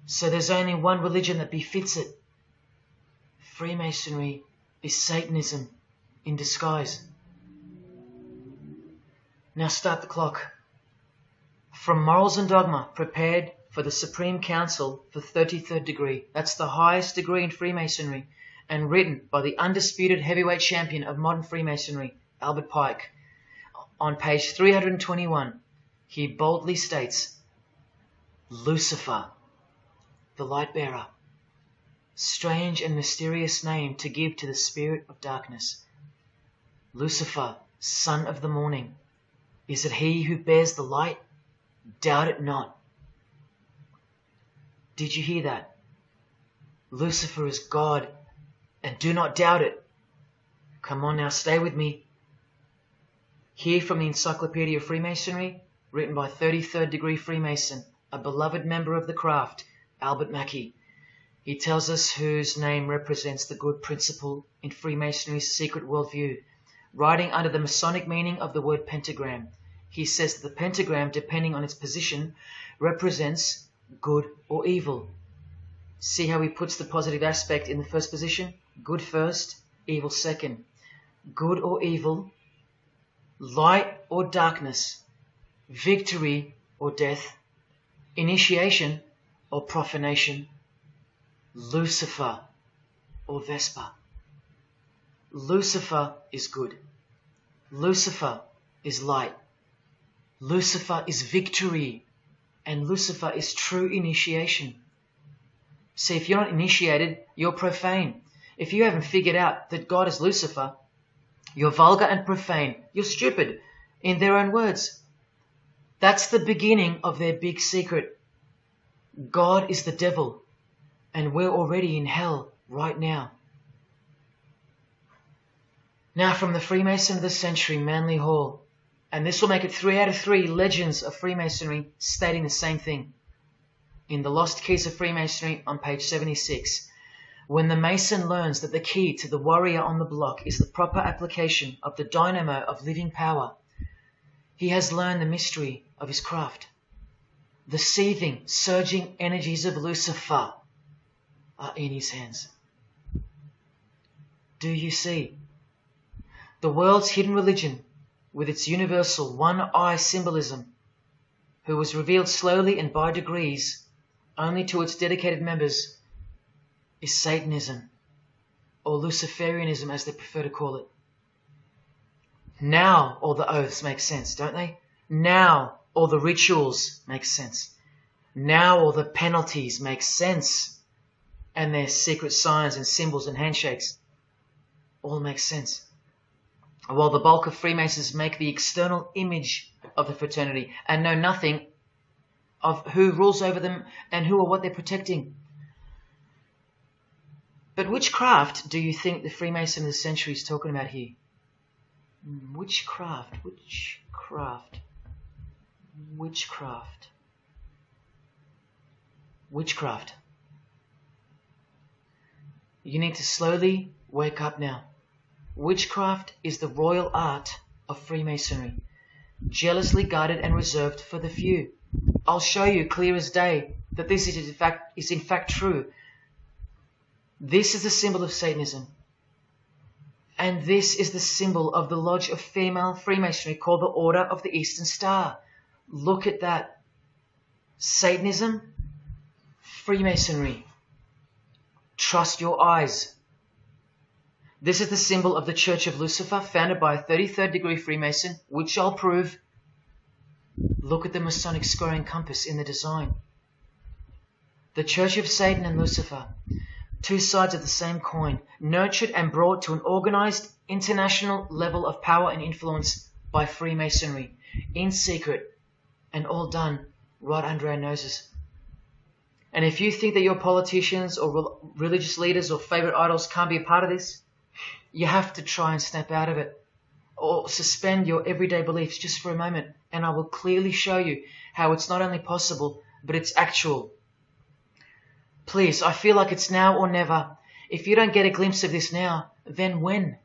So there's only one religion that befits it. Freemasonry is Satanism in disguise. Now start the clock. From Morals and Dogma, prepared for the Supreme Council for 33rd degree. That's the highest degree in Freemasonry, and written by the undisputed heavyweight champion of modern Freemasonry, Albert Pike. On page 321, he boldly states, Lucifer, the light bearer. Strange and mysterious name to give to the spirit of darkness. Lucifer, son of the morning. Is it he who bears the light? Doubt it not. Did you hear that? Lucifer is God, and do not doubt it. Come on now, stay with me. Here from the Encyclopedia of Freemasonry, written by 33rd degree Freemason, a beloved member of the craft, Albert Mackey. He tells us whose name represents the good principle in Freemasonry's secret worldview. Writing under the Masonic meaning of the word pentagram, he says that the pentagram, depending on its position, represents good or evil. See how he puts the positive aspect in the first position? Good first, evil second. Good or evil, light or darkness, victory or death, initiation or profanation, Lucifer or Vesper. Lucifer is good. Lucifer is light. Lucifer is victory. And Lucifer is true initiation. See, if you're not initiated, you're profane. If you haven't figured out that God is Lucifer, you're vulgar and profane. You're stupid, in their own words. That's the beginning of their big secret. God is the devil, and we're already in hell right now. Now from the Freemason of the Century, Manly Hall, and this will make it 3 out of 3 legends of Freemasonry stating the same thing. In the Lost Keys of Freemasonry on page 76, when the Mason learns that the key to the warrior on the block is the proper application of the dynamo of living power, he has learned the mystery of his craft. The seething, surging energies of Lucifer are in his hands. Do you see? The world's hidden religion, with its universal one-eye symbolism, who was revealed slowly and by degrees only to its dedicated members, is Satanism, or Luciferianism as they prefer to call it. Now all the oaths make sense, don't they? Now all the rituals make sense. Now all the penalties make sense. And their secret signs and symbols and handshakes all make sense. While the bulk of Freemasons make the external image of the fraternity and know nothing of who rules over them and who or what they're protecting. But which craft do you think the Freemason of the Century is talking about here? Which craft? Which craft? Which craft? witchcraft. You need to slowly wake up now. Witchcraft is the royal art of Freemasonry, jealously guarded and reserved for the few. I'll show you clear as day that this is in fact true. This is the symbol of Satanism. And this is the symbol of the lodge of female Freemasonry called the Order of the Eastern Star. Look at that. Satanism, Freemasonry. Trust your eyes. This is the symbol of the Church of Lucifer, founded by a 33rd degree Freemason, which I'll prove. Look at the Masonic squaring compass in the design. The Church of Satan and Lucifer, two sides of the same coin, nurtured and brought to an organized international level of power and influence by Freemasonry, in secret, and all done right under our noses. And if you think that your politicians or religious leaders or favorite idols can't be a part of this, you have to try and snap out of it, or suspend your everyday beliefs just for a moment, and I will clearly show you how it's not only possible, but it's actual. Please, I feel like it's now or never. If you don't get a glimpse of this now, then when?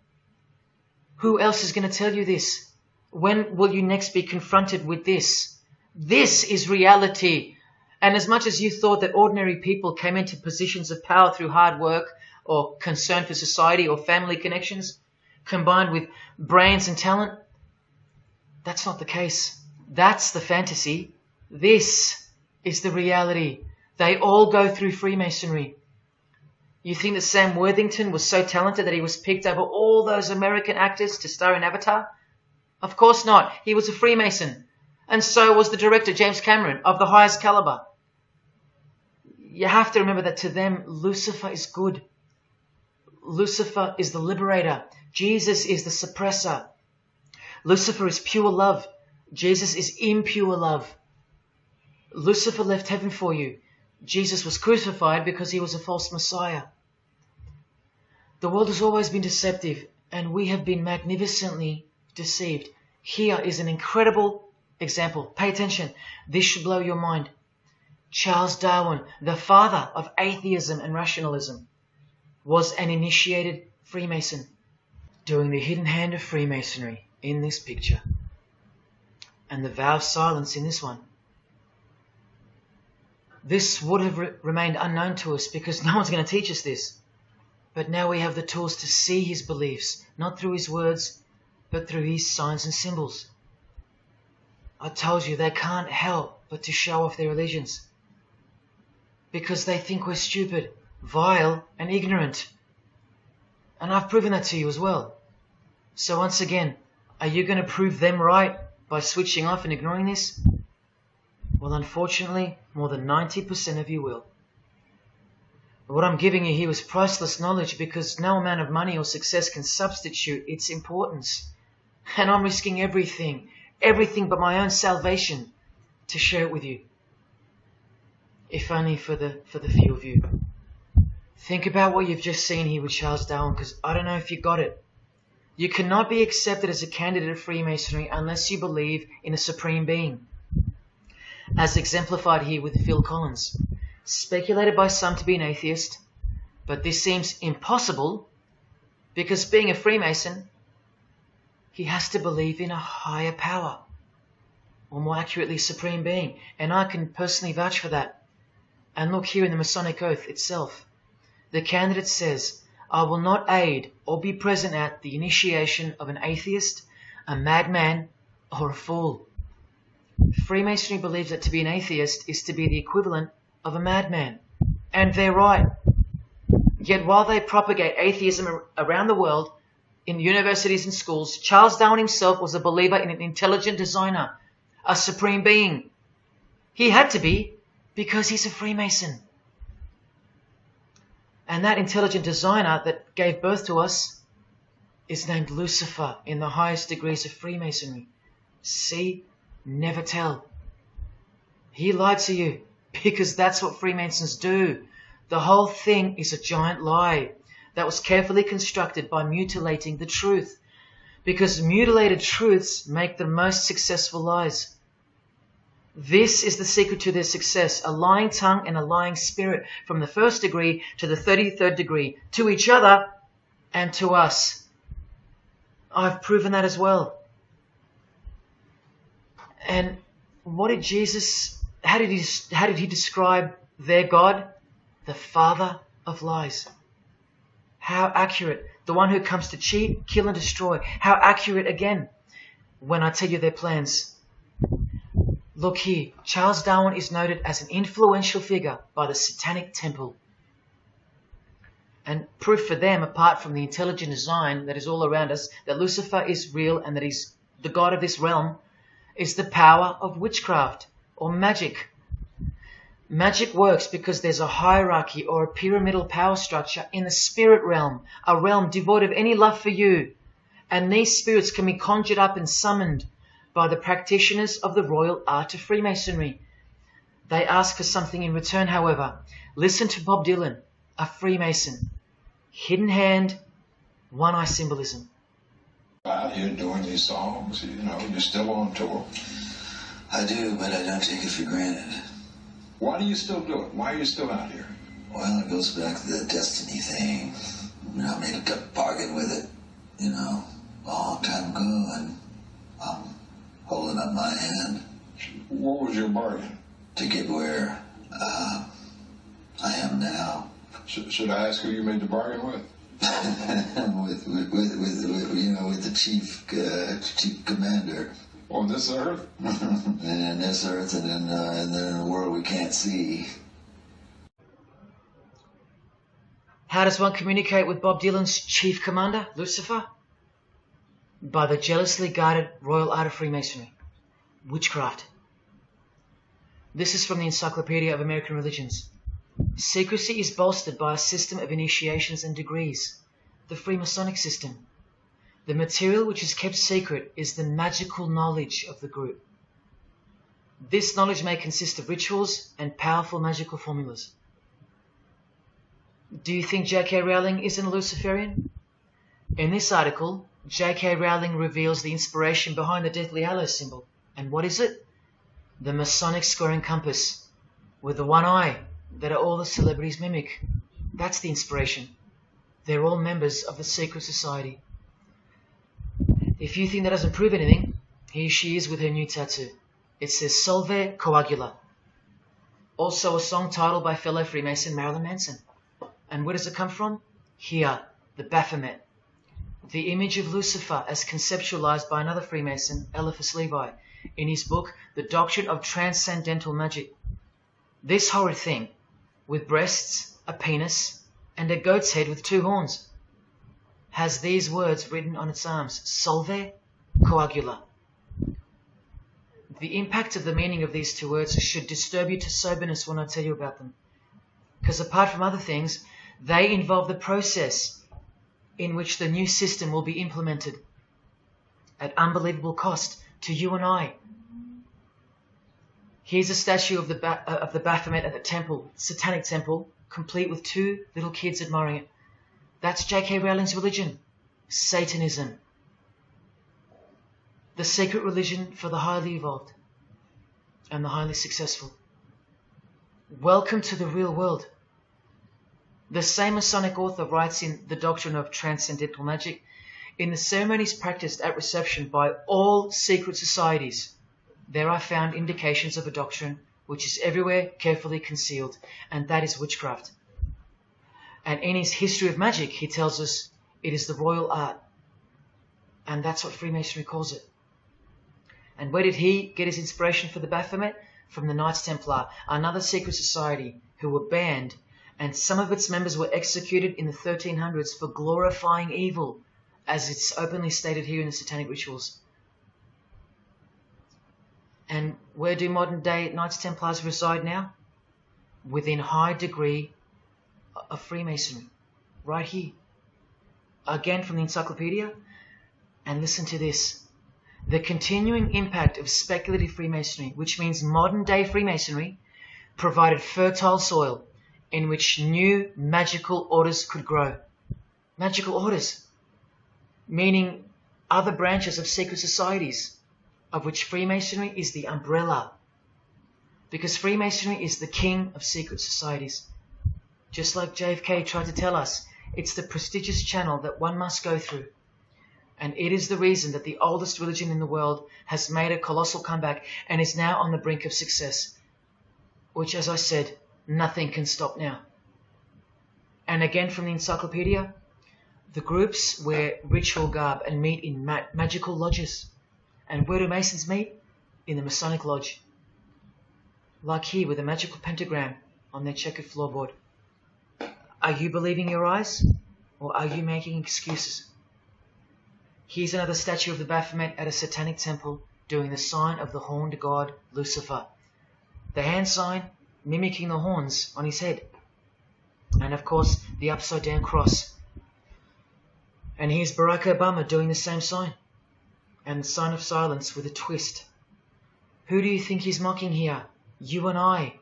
Who else is going to tell you this? When will you next be confronted with this? This is reality. And as much as you thought that ordinary people came into positions of power through hard work or concern for society or family connections, combined with brains and talent, that's not the case. That's the fantasy. This is the reality. They all go through Freemasonry. You think that Sam Worthington was so talented that he was picked over all those American actors to star in Avatar? Of course not. He was a Freemason. And so was the director, James Cameron, of the highest caliber. You have to remember that to them, Lucifer is good. Lucifer is the liberator. Jesus is the suppressor. Lucifer is pure love. Jesus is impure love. Lucifer left heaven for you. Jesus was crucified because he was a false Messiah. The world has always been deceptive, and we have been magnificently deceived. Here is an incredible example. Pay attention. This should blow your mind. Charles Darwin, the father of atheism and rationalism, was an initiated Freemason, doing the hidden hand of Freemasonry in this picture, and the vow of silence in this one. This would have remained unknown to us because no one's going to teach us this. But now we have the tools to see his beliefs, not through his words, but through his signs and symbols. I told you they can't help but to show off their religions, because they think we're stupid, vile, and ignorant. And I've proven that to you as well. So once again, are you going to prove them right by switching off and ignoring this? Well, unfortunately, more than 90% of you will. What I'm giving you here is priceless knowledge, because no amount of money or success can substitute its importance. And I'm risking everything but my own salvation to share it with you. If only for the few of you. Think about what you've just seen here with Charles Darwin, because I don't know if you got it. You cannot be accepted as a candidate of Freemasonry unless you believe in a supreme being, as exemplified here with Phil Collins, speculated by some to be an atheist, but this seems impossible because being a Freemason, he has to believe in a higher power, or more accurately, supreme being, and I can personally vouch for that. And look here in the Masonic Oath itself. The candidate says, I will not aid or be present at the initiation of an atheist, a madman, or a fool. Freemasonry believes that to be an atheist is to be the equivalent of a madman. And they're right. Yet while they propagate atheism around the world, in universities and schools, Charles Darwin himself was a believer in an intelligent designer, a supreme being. He had to be, because he's a Freemason. And that intelligent designer that gave birth to us is named Lucifer in the highest degrees of Freemasonry. See? Never tell. He lied to you, because that's what Freemasons do. The whole thing is a giant lie that was carefully constructed by mutilating the truth, because mutilated truths make the most successful lies. This is the secret to their success, a lying tongue and a lying spirit from the 1st degree to the 33rd degree, to each other and to us. I've proven that as well. And what did Jesus, how did he describe their God? The father of lies. How accurate. The one who comes to cheat, kill and destroy. How accurate again when I tell you their plans. Look here, Charles Darwin is noted as an influential figure by the Satanic Temple. And proof for them, apart from the intelligent design that is all around us, that Lucifer is real and that he's the god of this realm, is the power of witchcraft or magic. Magic works because there's a hierarchy or a pyramidal power structure in the spirit realm, a realm devoid of any love for you. And these spirits can be conjured up and summoned by the practitioners of the royal art of Freemasonry. They ask for something in return, however. Listen to Bob Dylan, a Freemason. Hidden hand, one-eye symbolism. Out here doing these songs, you know, you're still on tour. I do, but I don't take it for granted. Why do you still do it? Why are you still out here? Well, it goes back to the destiny thing. You know, I made a bargain with it, you know, a long time ago, and I'm holding up my hand. What was your bargain? To get where I am now. Should I ask who you made the bargain with? with the chief commander. On this earth? And in this earth, and then in a world we can't see. How does one communicate with Bob Dylan's chief commander, Lucifer? By the jealously guarded royal art of Freemasonry, witchcraft. This is from the Encyclopedia of American Religions. Secrecy is bolstered by a system of initiations and degrees, the Freemasonic system. The material which is kept secret is the magical knowledge of the group. This knowledge may consist of rituals and powerful magical formulas. Do you think J.K. Rowling isn't a Luciferian? In this article, J.K. Rowling reveals the inspiration behind the Deathly Hallows symbol. And what is it? The Masonic squaring compass, with the one eye that all the celebrities mimic. That's the inspiration. They're all members of the secret society. If you think that doesn't prove anything, here she is with her new tattoo. It says Solve Coagula. Also a song title by fellow Freemason Marilyn Manson. And where does it come from? Here, the Baphomet. The image of Lucifer as conceptualized by another Freemason, Eliphas Levi, in his book, The Doctrine of Transcendental Magic. This horrid thing, with breasts, a penis, and a goat's head with 2 horns, has these words written on its arms, Solve Coagula. The impact of the meaning of these 2 words should disturb you to soberness when I tell you about them. Because apart from other things, they involve the process in which the new system will be implemented at unbelievable cost to you and I. Here's a statue of the Baphomet at the temple, Satanic Temple, complete with 2 little kids admiring it. That's J.K. Rowling's religion, Satanism. The secret religion for the highly evolved and the highly successful. Welcome to the real world. The same Masonic author writes in The Doctrine of Transcendental Magic, in the ceremonies practiced at reception by all secret societies, there are found indications of a doctrine which is everywhere carefully concealed, and that is witchcraft. And in his History of Magic, he tells us it is the royal art, and that's what Freemasonry calls it. And where did he get his inspiration for the Baphomet? From the Knights Templar, another secret society who were banned, and some of its members were executed in the 1300s for glorifying evil, as it's openly stated here in the Satanic Rituals. And where do modern day Knights Templars reside now? Within high degree of Freemasonry. Right here. Again from the encyclopedia. And listen to this. The continuing impact of speculative Freemasonry, which means modern day Freemasonry, provided fertile soil in which new magical orders could grow. Magical orders. Meaning other branches of secret societies, of which Freemasonry is the umbrella. Because Freemasonry is the king of secret societies. Just like JFK tried to tell us, it's the prestigious channel that one must go through. And it is the reason that the oldest religion in the world has made a colossal comeback and is now on the brink of success. Which, as I said, nothing can stop now. And again from the encyclopedia, the groups wear ritual garb and meet in magical lodges. And where do Masons meet? In the Masonic Lodge. Like here with a magical pentagram on their checkered floorboard. Are you believing your eyes? Or are you making excuses? Here's another statue of the Baphomet at a satanic temple doing the sign of the horned god Lucifer. The hand sign mimicking the horns on his head. And of course the upside down cross. And here's Barack Obama doing the same sign. And the sign of silence with a twist. Who do you think he's mocking here? You and I.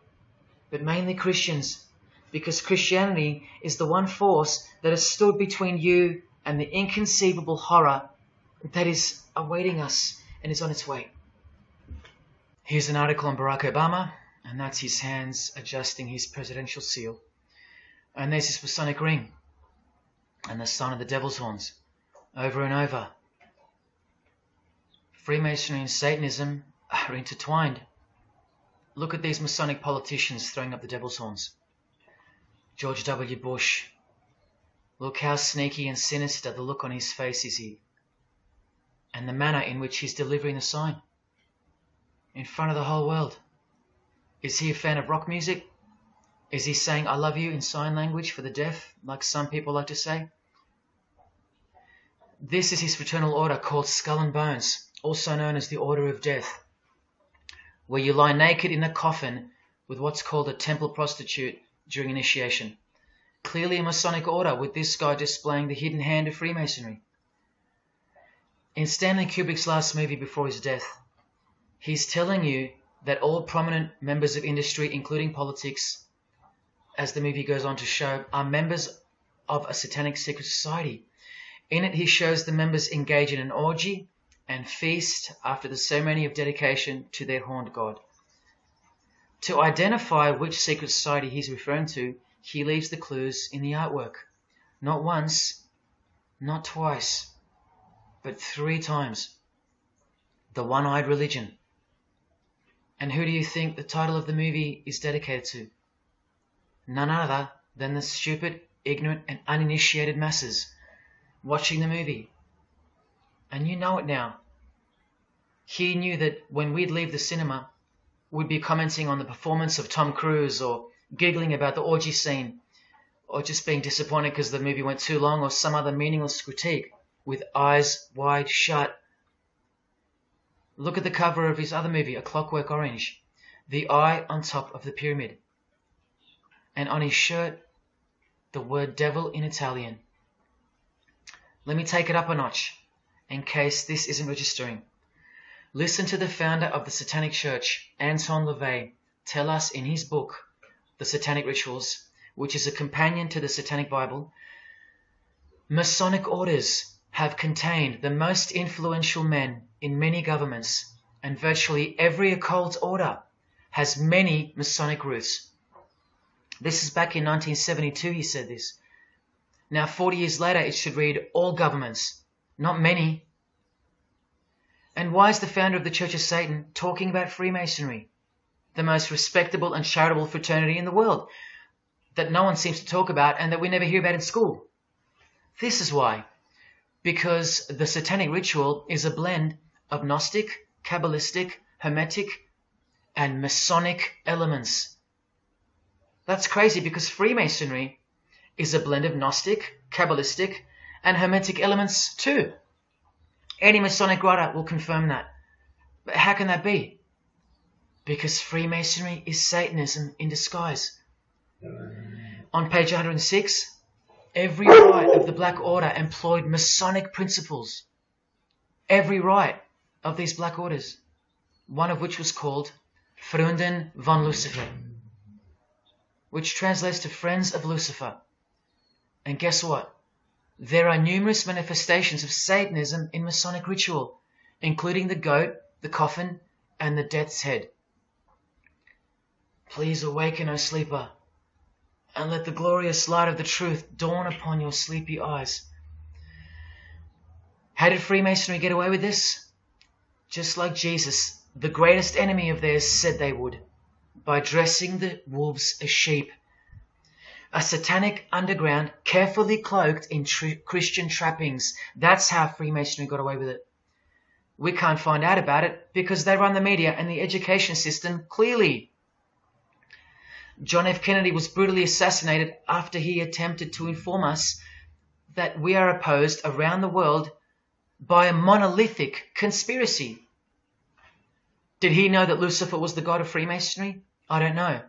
But mainly Christians. Because Christianity is the one force that has stood between you and the inconceivable horror that is awaiting us and is on its way. Here's an article on Barack Obama, and that's his hands adjusting his presidential seal. And there's his Masonic ring, and the sign of the devil's horns, over and over. Freemasonry and Satanism are intertwined. Look at these Masonic politicians throwing up the devil's horns. George W. Bush. Look how sneaky and sinister the look on his face is here. And the manner in which he's delivering the sign. In front of the whole world. Is he a fan of rock music? Is he saying I love you in sign language for the deaf, like some people like to say? This is his fraternal order called Skull and Bones, also known as the Order of Death, where you lie naked in a coffin with what's called a temple prostitute during initiation. Clearly a Masonic order, with this guy displaying the hidden hand of Freemasonry. In Stanley Kubrick's last movie before his death, he's telling you that all prominent members of industry, including politics, as the movie goes on to show, are members of a satanic secret society. In it, he shows the members engage in an orgy and feast after the ceremony of dedication to their horned god. To identify which secret society he's referring to, he leaves the clues in the artwork. Not once, not twice, but 3 times. The One-Eyed Religion. And who do you think the title of the movie is dedicated to? None other than the stupid, ignorant, and uninitiated masses watching the movie. And you know it now. He knew that when we'd leave the cinema, we'd be commenting on the performance of Tom Cruise, or giggling about the orgy scene, or just being disappointed because the movie went too long, or some other meaningless critique, with eyes wide shut. Look at the cover of his other movie, A Clockwork Orange. The eye on top of the pyramid. And on his shirt, the word devil in Italian. Let me take it up a notch, in case this isn't registering. Listen to the founder of the Satanic Church, Anton LaVey, tell us in his book, The Satanic Rituals, which is a companion to the Satanic Bible, Masonic orders have contained the most influential men in many governments, and virtually every occult order has many Masonic roots. This is back in 1972 he said this. Now 40 years later it should read all governments, not many. And why is the founder of the Church of Satan talking about Freemasonry, the most respectable and charitable fraternity in the world, that no one seems to talk about and that we never hear about in school? This is why. Because the Satanic Ritual is a blend of Gnostic, Kabbalistic, Hermetic, and Masonic elements. That's crazy, because Freemasonry is a blend of Gnostic, Kabbalistic, and Hermetic elements too. Any Masonic writer will confirm that. But how can that be? Because Freemasonry is Satanism in disguise. On page 106, every rite of the Black Order employed Masonic principles. Every rite of these Black Orders, one of which was called Freunden von Lucifer, which translates to Friends of Lucifer. And guess what? There are numerous manifestations of Satanism in Masonic ritual, including the goat, the coffin, and the death's head. Please awaken, O sleeper, and let the glorious light of the truth dawn upon your sleepy eyes. How did Freemasonry get away with this? Just like Jesus, the greatest enemy of theirs, said they would, by dressing the wolves as sheep. A satanic underground carefully cloaked in Christian trappings. That's how Freemasonry got away with it. We can't find out about it because they run the media and the education system clearly. John F. Kennedy was brutally assassinated after he attempted to inform us that we are opposed around the world by a monolithic conspiracy. Did he know that Lucifer was the god of Freemasonry? I don't know.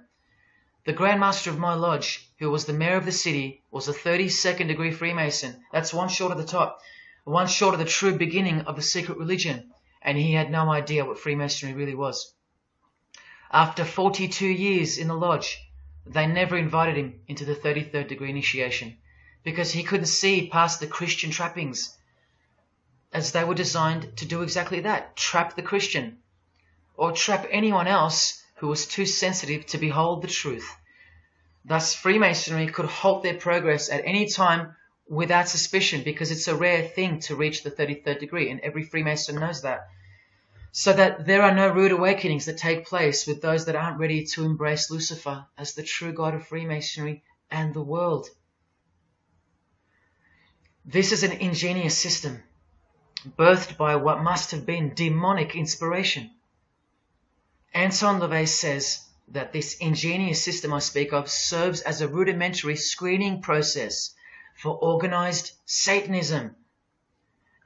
The Grand Master of my lodge, who was the mayor of the city, was a 32nd degree Freemason. That's one short of the top, one short of the true beginning of the secret religion, and he had no idea what Freemasonry really was. After 42 years in the lodge, they never invited him into the 33rd degree initiation because he couldn't see past the Christian trappings, as they were designed to do exactly that, trap the Christian, or trap anyone else who was too sensitive to behold the truth. Thus, Freemasonry could halt their progress at any time without suspicion because it's a rare thing to reach the 33rd degree, and every Freemason knows that. So that there are no rude awakenings that take place with those that aren't ready to embrace Lucifer as the true god of Freemasonry and the world. This is an ingenious system, birthed by what must have been demonic inspiration. Anton LaVey says that this ingenious system I speak of serves as a rudimentary screening process for organized Satanism.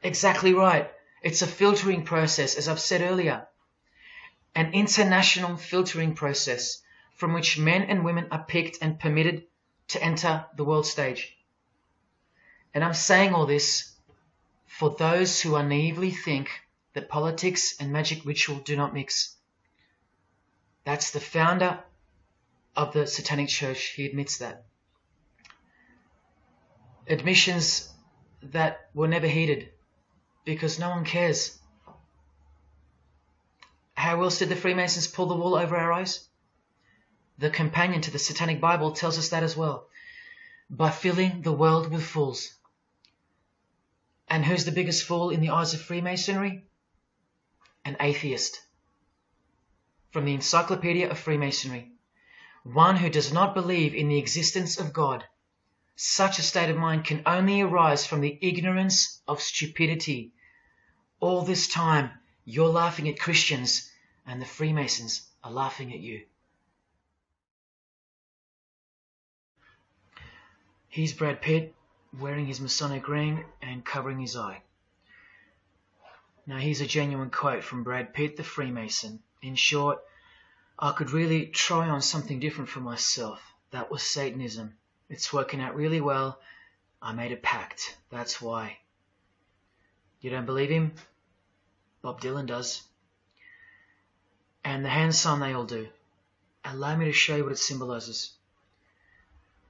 Exactly right. It's a filtering process, as I've said earlier. An international filtering process from which men and women are picked and permitted to enter the world stage. And I'm saying all this for those who naively think that politics and magic ritual do not mix. That's the founder of the Satanic Church. He admits that. Admissions that were never heeded because no one cares. How else did the Freemasons pull the wool over our eyes? The companion to the Satanic Bible tells us that as well. By filling the world with fools. And who's the biggest fool in the eyes of Freemasonry? An atheist. From the Encyclopedia of Freemasonry. One who does not believe in the existence of God. Such a state of mind can only arise from the ignorance of stupidity. All this time, you're laughing at Christians, and the Freemasons are laughing at you. Here's Brad Pitt, wearing his Masonic ring and covering his eye. Now here's a genuine quote from Brad Pitt, the Freemason. In short, I could really try on something different for myself. That was Satanism. It's working out really well. I made a pact. That's why. You don't believe him? Bob Dylan does. And the hand sign they all do. Allow me to show you what it symbolizes.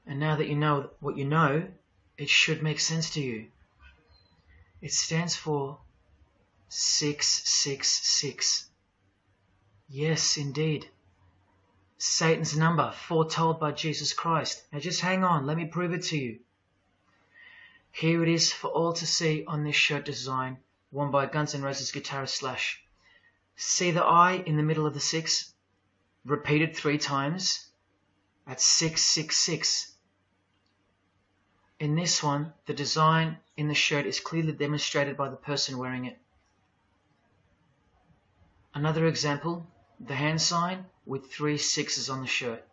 And now that you know what you know, it should make sense to you. It stands for 666. Yes, indeed. Satan's number, foretold by Jesus Christ. Now just hang on, let me prove it to you. Here it is for all to see on this shirt design, worn by Guns N' Roses guitarist Slash. See the I in the middle of the 6? Repeated 3 times. That's 666. In this one, the design in the shirt is clearly demonstrated by the person wearing it. Another example, the hand sign with 3 6s on the shirt.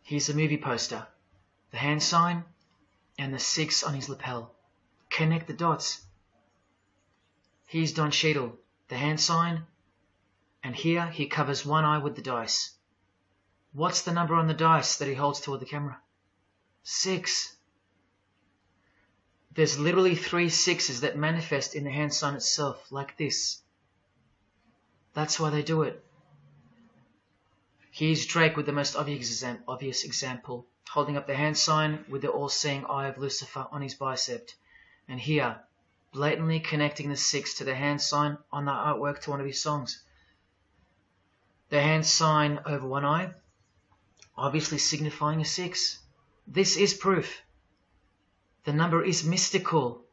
Here's a movie poster, the hand sign and the 6 on his lapel. Connect the dots. Here's Don Cheadle, the hand sign, and here he covers one eye with the dice. What's the number on the dice that he holds toward the camera? 6. There's literally 3 6s that manifest in the hand sign itself, like this. That's why they do it. Here's Drake with the most obvious example, holding up the hand sign with the all-seeing eye of Lucifer on his bicep. And here, blatantly connecting the 6 to the hand sign on the artwork to one of his songs. The hand sign over one eye, obviously signifying a 6. This is proof. The number is mystical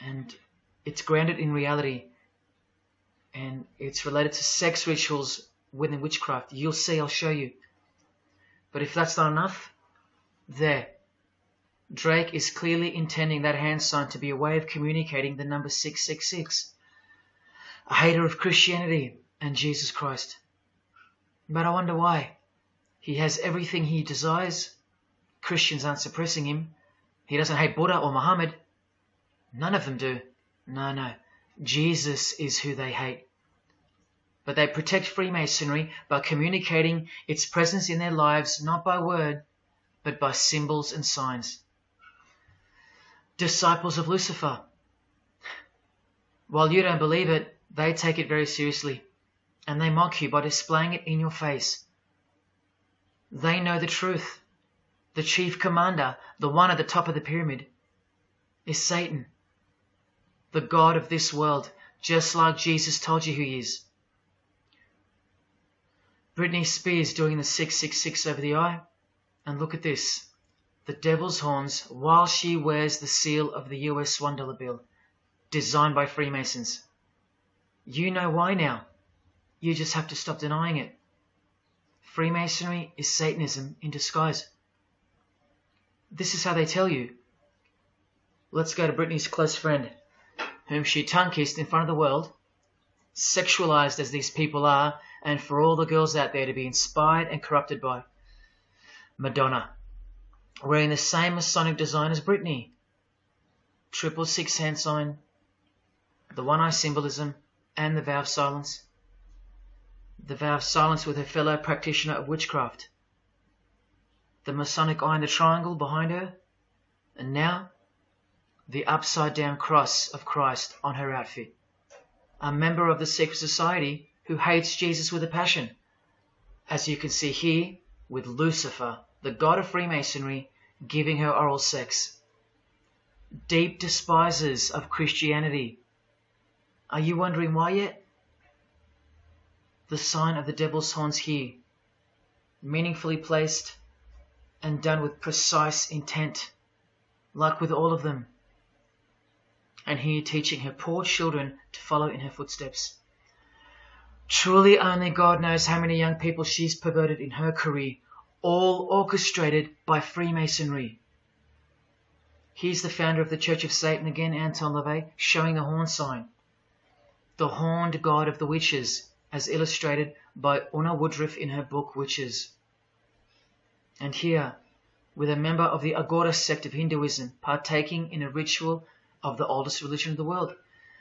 and it's grounded in reality, and it's related to sex rituals within witchcraft. You'll see, I'll show you. But if that's not enough, there. Drake is clearly intending that hand sign to be a way of communicating the number 666. A hater of Christianity and Jesus Christ. But I wonder why. He has everything he desires. Christians aren't suppressing him. He doesn't hate Buddha or Muhammad. None of them do. No. Jesus is who they hate. But they protect Freemasonry by communicating its presence in their lives, not by word, but by symbols and signs. Disciples of Lucifer. While you don't believe it, they take it very seriously, and they mock you by displaying it in your face. They know the truth. The chief commander, the one at the top of the pyramid, is Satan, the god of this world, just like Jesus told you who he is. Britney Spears doing the 666 over the eye, and look at this. The devil's horns while she wears the seal of the US $1 bill, designed by Freemasons. You know why now. You just have to stop denying it. Freemasonry is Satanism in disguise. This is how they tell you. Let's go to Britney's close friend, whom she tongue-kissed in front of the world, sexualized as these people are, and for all the girls out there to be inspired and corrupted by. Madonna, wearing the same Masonic design as Britney. 666 hand sign, the one eye symbolism, and the vow of silence. The vow of silence with her fellow practitioner of witchcraft. The Masonic eye in the triangle behind her, and now the upside down cross of Christ on her outfit. A member of the secret society who hates Jesus with a passion, as you can see here with Lucifer, the god of Freemasonry, giving her oral sex. Deep despisers of Christianity. Are you wondering why yet? The sign of the devil's horns here, meaningfully placed and done with precise intent, like with all of them. And here teaching her poor children to follow in her footsteps. Truly only God knows how many young people she's perverted in her career, all orchestrated by Freemasonry. Here's the founder of the Church of Satan again, Anton LaVey, showing the horn sign. The horned god of the witches, as illustrated by Una Woodruff in her book Witches. And here, with a member of the Agora sect of Hinduism partaking in a ritual of the oldest religion of the world.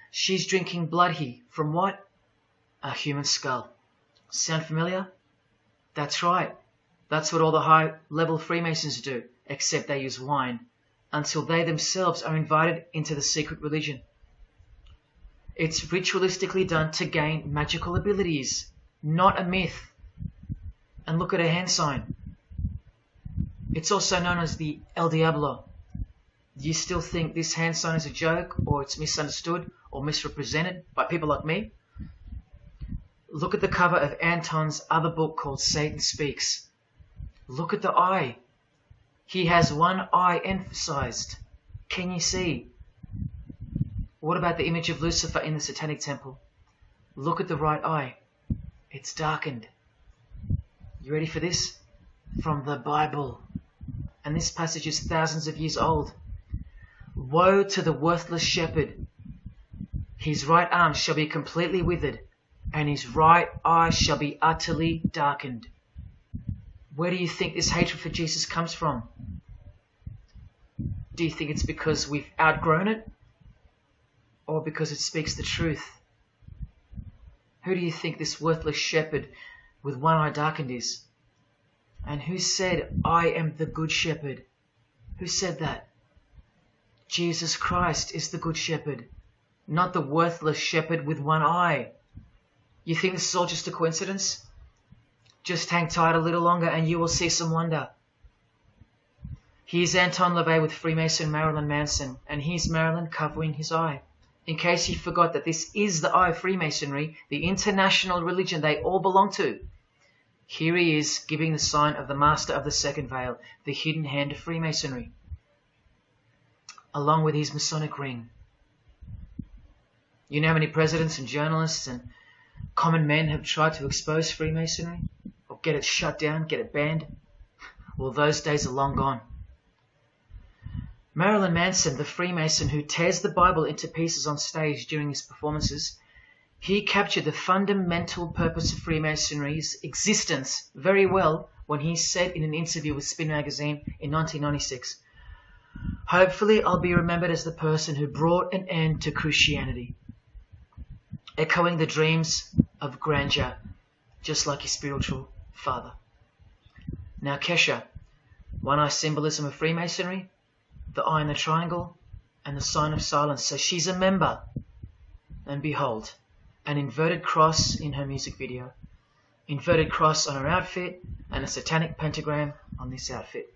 She's drinking blood here. From what? A human skull. Sound familiar? That's right. That's what all the high-level Freemasons do, except they use wine, until they themselves are invited into the secret religion. It's ritualistically done to gain magical abilities, not a myth. And look at her hand sign. It's also known as the El Diablo. Do you still think this hand sign is a joke, or it's misunderstood or misrepresented by people like me? Look at the cover of Anton's other book called Satan Speaks. Look at the eye. He has one eye emphasized. Can you see? What about the image of Lucifer in the Satanic Temple? Look at the right eye. It's darkened. You ready for this? From the Bible. And this passage is thousands of years old. Woe to the worthless shepherd. His right arm shall be completely withered, and his right eye shall be utterly darkened. Where do you think this hatred for Jesus comes from? Do you think it's because we've outgrown it? Or because it speaks the truth? Who do you think this worthless shepherd with one eye darkened is? And who said, I am the good shepherd? Who said that? Jesus Christ is the good shepherd, not the worthless shepherd with one eye. You think this is all just a coincidence? Just hang tight a little longer and you will see some wonder. Here's Anton LaVey with Freemason Marilyn Manson, and here's Marilyn covering his eye. In case you forgot that this is the eye of Freemasonry, the international religion they all belong to. Here he is giving the sign of the master of the second veil, the hidden hand of Freemasonry, along with his Masonic ring. You know how many presidents and journalists and common men have tried to expose Freemasonry or get it shut down, get it banned? Well, those days are long gone. Marilyn Manson, the Freemason who tears the Bible into pieces on stage during his performances, he captured the fundamental purpose of Freemasonry's existence very well when he said in an interview with Spin magazine in 1996, "Hopefully I'll be remembered as the person who brought an end to Christianity," echoing the dreams of grandeur, just like his spiritual father. Now Kesha, one-eye symbolism of Freemasonry, the eye in the triangle, and the sign of silence. So she's a member. And behold, an inverted cross in her music video. Inverted cross on her outfit, and a satanic pentagram on this outfit.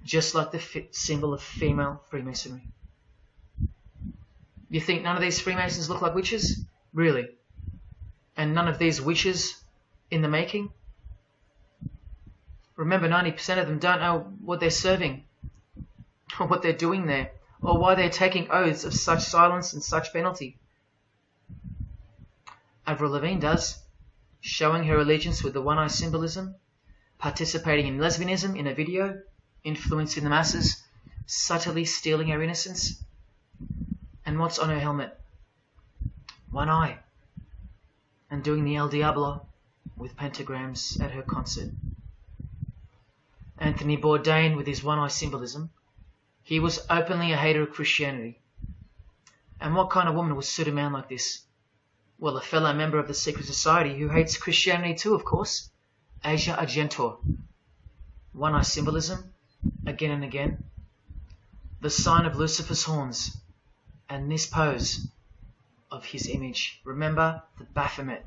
Just like the symbol of female Freemasonry. You think none of these Freemasons look like witches? Really? And none of these witches in the making? Remember, 90% of them don't know what they're serving, or what they're doing there, or why they're taking oaths of such silence and such penalty. Avril Lavigne does, showing her allegiance with the one-eye symbolism, participating in lesbianism in a video, influencing the masses, subtly stealing her innocence. And what's on her helmet? One eye. And doing the El Diablo with pentagrams at her concert. Anthony Bourdain with his one-eye symbolism, he was openly a hater of Christianity. And what kind of woman would suit a man like this? Well, a fellow member of the secret society who hates Christianity too, of course, Asia Argento. One-eye symbolism, again and again. The sign of Lucifer's horns, and this pose of his image. Remember the Baphomet.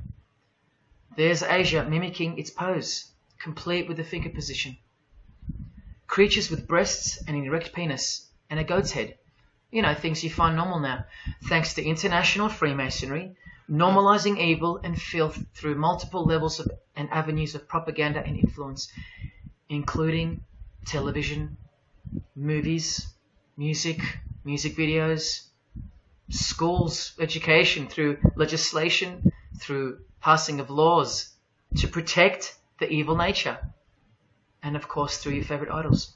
There's Asia mimicking its pose, complete with the finger position. Creatures with breasts and an erect penis and a goat's head. You know, things you find normal now. Thanks to international Freemasonry, normalizing evil and filth through multiple levels of and avenues of propaganda and influence, including television, movies, music videos, schools, education, through legislation, through passing of laws to protect the evil nature. And of course, through your favourite idols.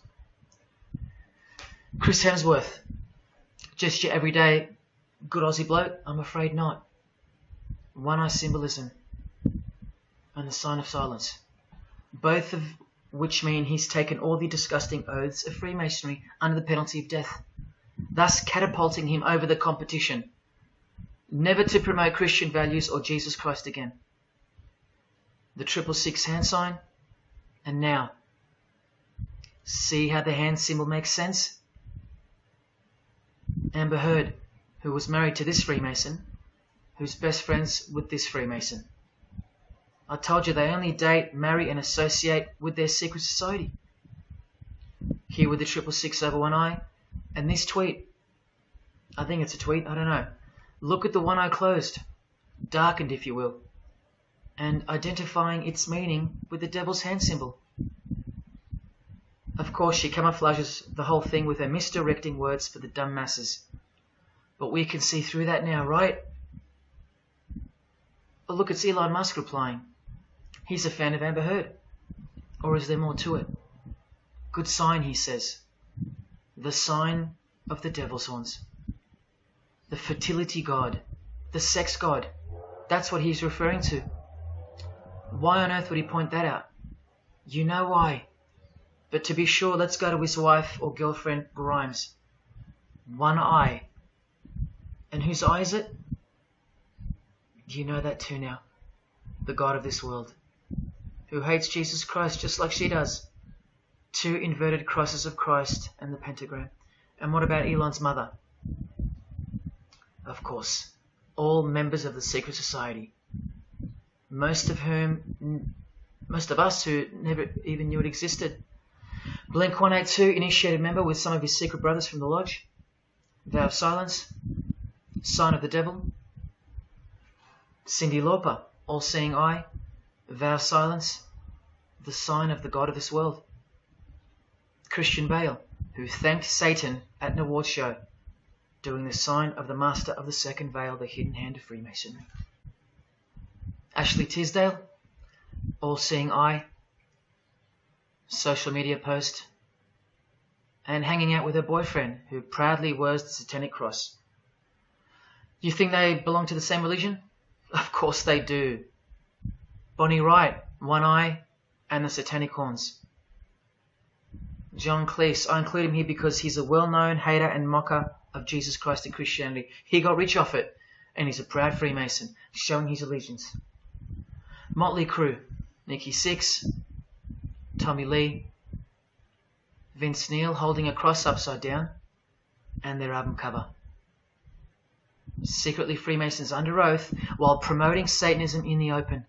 Chris Hemsworth, just your everyday good Aussie bloke? I'm afraid not. One-eye symbolism and the sign of silence. Both of which mean he's taken all the disgusting oaths of Freemasonry under the penalty of death, thus catapulting him over the competition, never to promote Christian values or Jesus Christ again. The 666 hand sign, and now, see how the hand symbol makes sense? Amber Heard, who was married to this Freemason, who's best friends with this Freemason. I told you they only date, marry and associate with their secret society. Here with the 666 over one eye, and this tweet. I think it's a tweet, I don't know. Look at the one eye closed, darkened if you will, and identifying its meaning with the devil's hand symbol. Of course, she camouflages the whole thing with her misdirecting words for the dumb masses. But we can see through that now, right? But look, it's Elon Musk replying. He's a fan of Amber Heard. Or is there more to it? Good sign, he says. The sign of the devil's horns. The fertility god. The sex god. That's what he's referring to. Why on earth would he point that out? You know why. But to be sure, let's go to his wife or girlfriend, Grimes. One eye. And whose eye is it? You know that too now. The God of this world. Who hates Jesus Christ just like she does. 2 inverted crosses of Christ and the pentagram. And what about Elon's mother? Of course, all members of the secret society. Most of us who never even knew it existed. Blink-182, initiated member with some of his secret brothers from the lodge. Vow of silence. Sign of the devil. Cyndi Lauper, all-seeing eye. Vow of silence. the sign of the god of this world. Christian Bale, who thanked Satan at an award show, doing the sign of the master of the second veil, the hidden hand of Freemasonry. Ashley Tisdale, all-seeing eye, social media post, and hanging out with her boyfriend, who proudly wears the satanic cross. You think they belong to the same religion? Of course they do. Bonnie Wright, one eye and the satanic horns. John Cleese, I include him here because he's a well-known hater and mocker of Jesus Christ and Christianity. He got rich off it, and he's a proud Freemason, showing his allegiance. Motley Crue, Nikki Sixx, Tommy Lee, Vince Neil holding a cross upside down, and their album cover. Secretly Freemasons under oath while promoting Satanism in the open,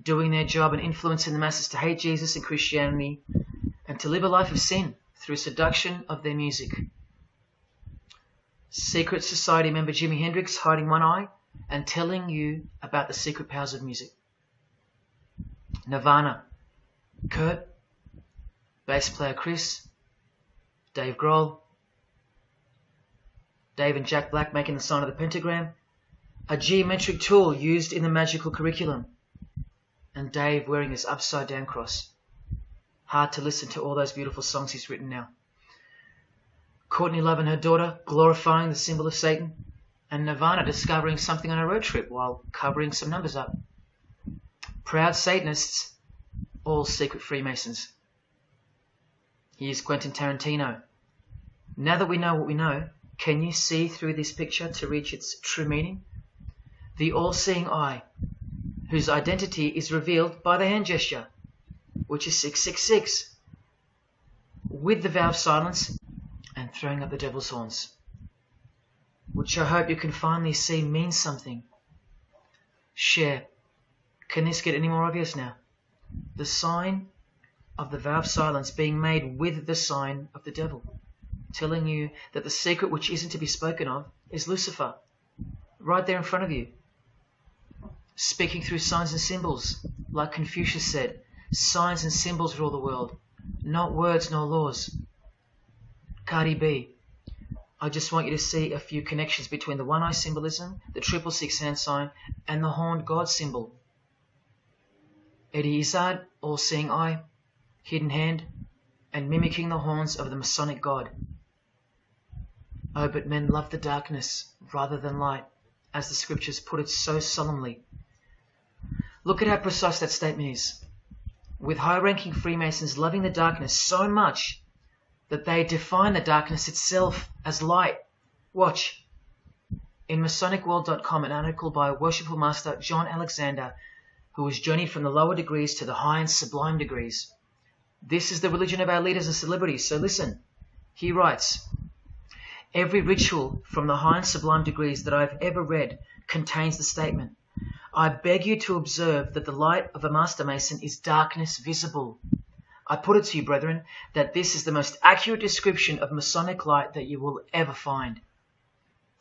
doing their job and influencing the masses to hate Jesus and Christianity and to live a life of sin through seduction of their music. Secret Society member Jimi Hendrix hiding one eye and telling you about the secret powers of music. Nirvana, Kurt, bass player Chris, Dave Grohl, Dave and Jack Black making the sign of the pentagram, a geometric tool used in the magical curriculum, and Dave wearing his upside down cross. Hard to listen to all those beautiful songs he's written now. Courtney Love and her daughter glorifying the symbol of Satan, and Nirvana discovering something on a road trip while covering some numbers up. Proud Satanists, all secret Freemasons. Here's Quentin Tarantino. Now that we know what we know, can you see through this picture to reach its true meaning? The all-seeing eye, whose identity is revealed by the hand gesture, which is 666, with the vow of silence and throwing up the devil's horns, which I hope you can finally see means something. Share. Can this get any more obvious now? The sign of the vow of silence being made with the sign of the devil, telling you that the secret which isn't to be spoken of is Lucifer, right there in front of you. Speaking through signs and symbols, like Confucius said, signs and symbols rule the world, not words nor laws. Cardi B, I just want you to see a few connections between the one-eye symbolism, the 666 hand sign, and the horned God symbol. Eddie Izzard, all-seeing eye, hidden hand, and mimicking the horns of the Masonic God. Oh, but men love the darkness rather than light, as the scriptures put it so solemnly. Look at how precise that statement is. With high-ranking Freemasons loving the darkness so much that they define the darkness itself as light. Watch. In MasonicWorld.com, an article by Worshipful Master John Alexander, who has journeyed from the lower degrees to the high and sublime degrees. This is the religion of our leaders and celebrities, so listen. He writes, every ritual from the high and sublime degrees that I've ever read contains the statement, I beg you to observe that the light of a Master Mason is darkness visible. I put it to you, brethren, that this is the most accurate description of Masonic light that you will ever find.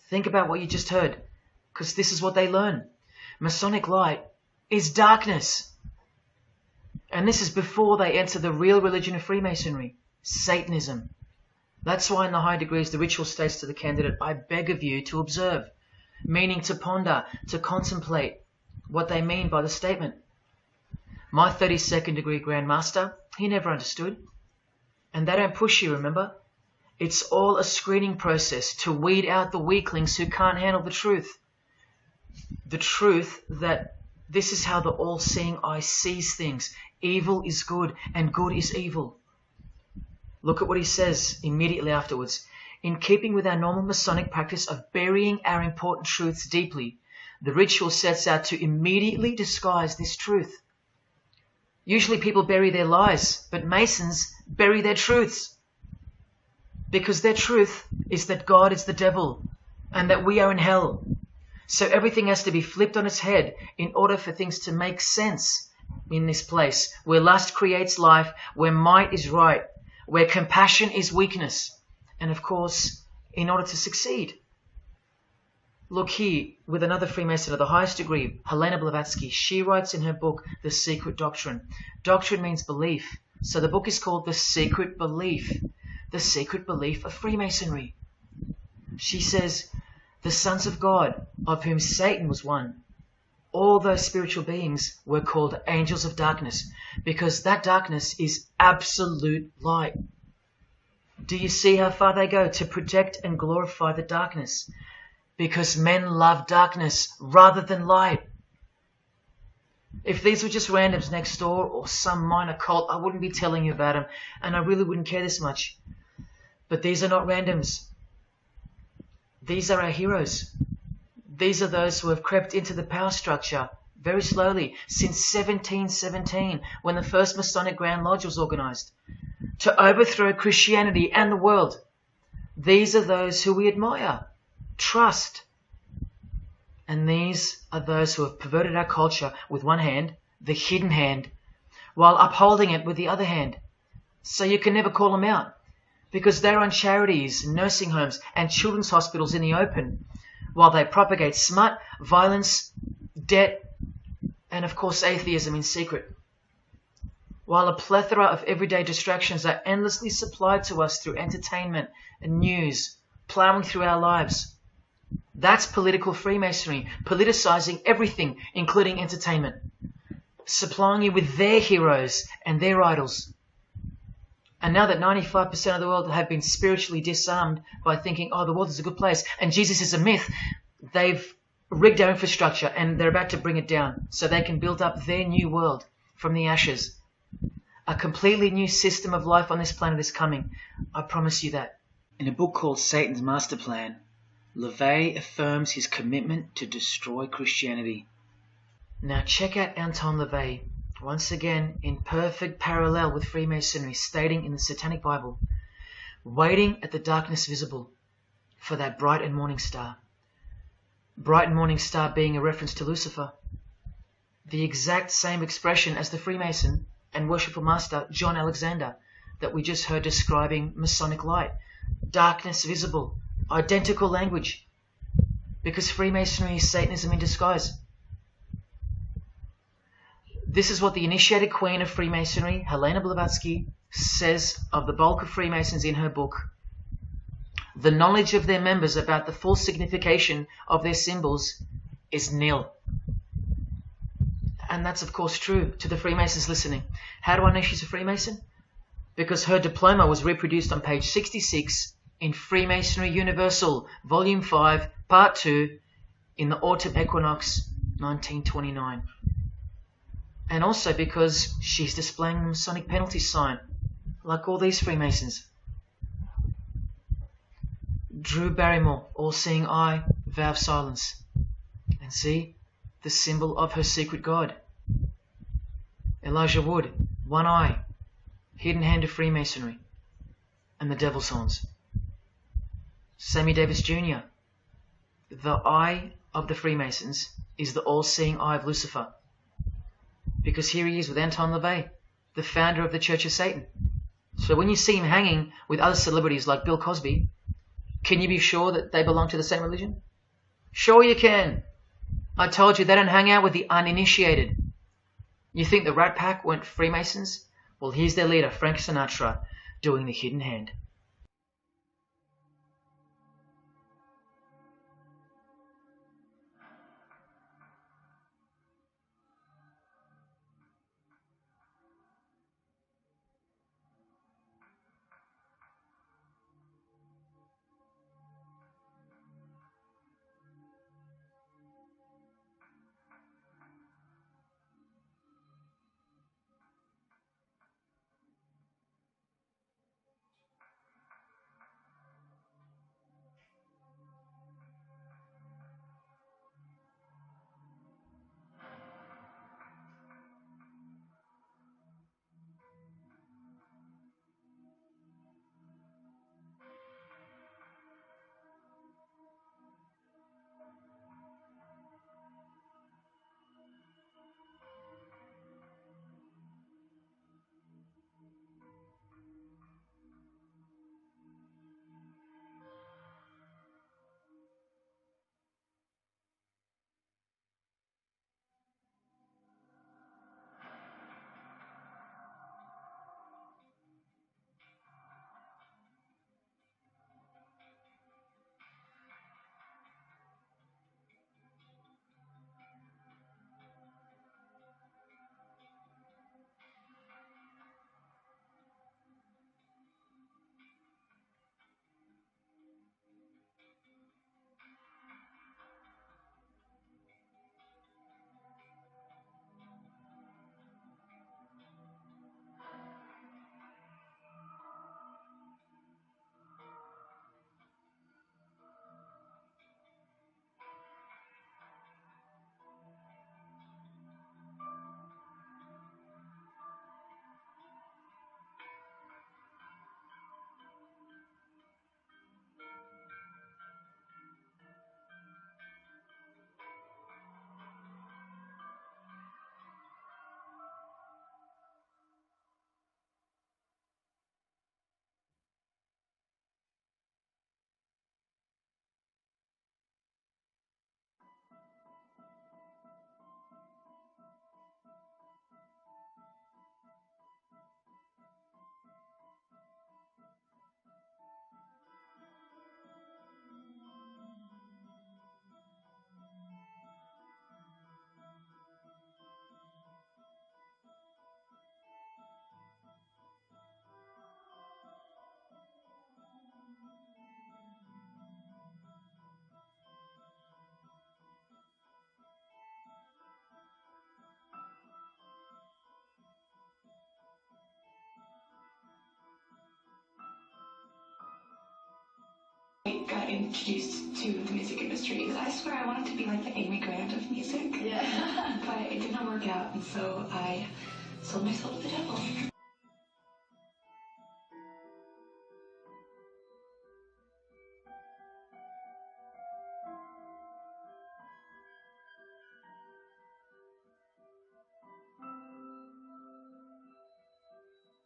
Think about what you just heard, because this is what they learn. Masonic light is darkness. And this is before they enter the real religion of Freemasonry, Satanism. That's why in the high degrees the ritual states to the candidate, I beg of you to observe, meaning to ponder, to contemplate what they mean by the statement. My 32nd degree Grand Master, he never understood. And they don't push you, remember? It's all a screening process to weed out the weaklings who can't handle the truth. The truth that this is how the all-seeing eye sees things. Evil is good and good is evil. Look at what he says immediately afterwards. In keeping with our normal Masonic practice of burying our important truths deeply, the ritual sets out to immediately disguise this truth. Usually people bury their lies, but Masons bury their truths. Because their truth is that God is the devil and that we are in hell. So everything has to be flipped on its head in order for things to make sense in this place where lust creates life, where might is right, where compassion is weakness, and of course, in order to succeed. Look here, with another Freemason of the highest degree, Helena Blavatsky. She writes in her book, The Secret Doctrine. Doctrine means belief. So the book is called The Secret Belief. The Secret Belief of Freemasonry. She says, the sons of God, of whom Satan was one, all those spiritual beings were called angels of darkness, because that darkness is absolute light. Do you see how far they go to protect and glorify the darkness? Because men love darkness rather than light. If these were just randoms next door or some minor cult, I wouldn't be telling you about them, and I really wouldn't care this much. But these are not randoms. These are our heroes. These are those who have crept into the power structure very slowly since 1717, when the first Masonic Grand Lodge was organized, to overthrow Christianity and the world. These are those who we admire, trust. And these are those who have perverted our culture with one hand, the hidden hand, while upholding it with the other hand. So you can never call them out, because they run charities, nursing homes, and children's hospitals in the open, while they propagate smut, violence, debt, and of course atheism in secret. While a plethora of everyday distractions are endlessly supplied to us through entertainment and news, plowing through our lives. That's political Freemasonry, politicizing everything, including entertainment, supplying you with their heroes and their idols. And now that 95% of the world have been spiritually disarmed by thinking, oh, the world is a good place and Jesus is a myth, they've rigged our infrastructure and they're about to bring it down so they can build up their new world from the ashes. A completely new system of life on this planet is coming. I promise you that. In a book called Satan's Master Plan, LaVey affirms his commitment to destroy Christianity. Now check out Anton LaVey, once again in perfect parallel with Freemasonry, stating in the Satanic Bible, waiting at the darkness visible for that bright and morning star. Bright and morning star being a reference to Lucifer. The exact same expression as the Freemason and worshipful master John Alexander that we just heard describing Masonic light. Darkness visible. Identical language. Because Freemasonry is Satanism in disguise. This is what the initiated queen of Freemasonry, Helena Blavatsky, says of the bulk of Freemasons in her book. The knowledge of their members about the full signification of their symbols is nil. And that's of course true to the Freemasons listening. How do I know she's a Freemason? Because her diploma was reproduced on page 66 in Freemasonry Universal, Volume 5, Part 2, in the Autumn Equinox, 1929. And also because she's displaying the Masonic penalty sign, like all these Freemasons. Drew Barrymore, all-seeing eye, vow of silence. And see, the symbol of her secret god. Elijah Wood, one eye, hidden hand of Freemasonry, and the devil's horns. Sammy Davis Jr., the eye of the Freemasons is the all-seeing eye of Lucifer. Because here he is with Anton LaVey, the founder of the Church of Satan. So when you see him hanging with other celebrities like Bill Cosby, can you be sure that they belong to the same religion? Sure you can. I told you they don't hang out with the uninitiated. You think the Rat Pack weren't Freemasons? Well, here's their leader, Frank Sinatra, doing the hidden hand. I got introduced to the music industry. I swear I wanted to be like the Amy Grant of music. Yeah. But it did not work out, and so I sold myself to the devil.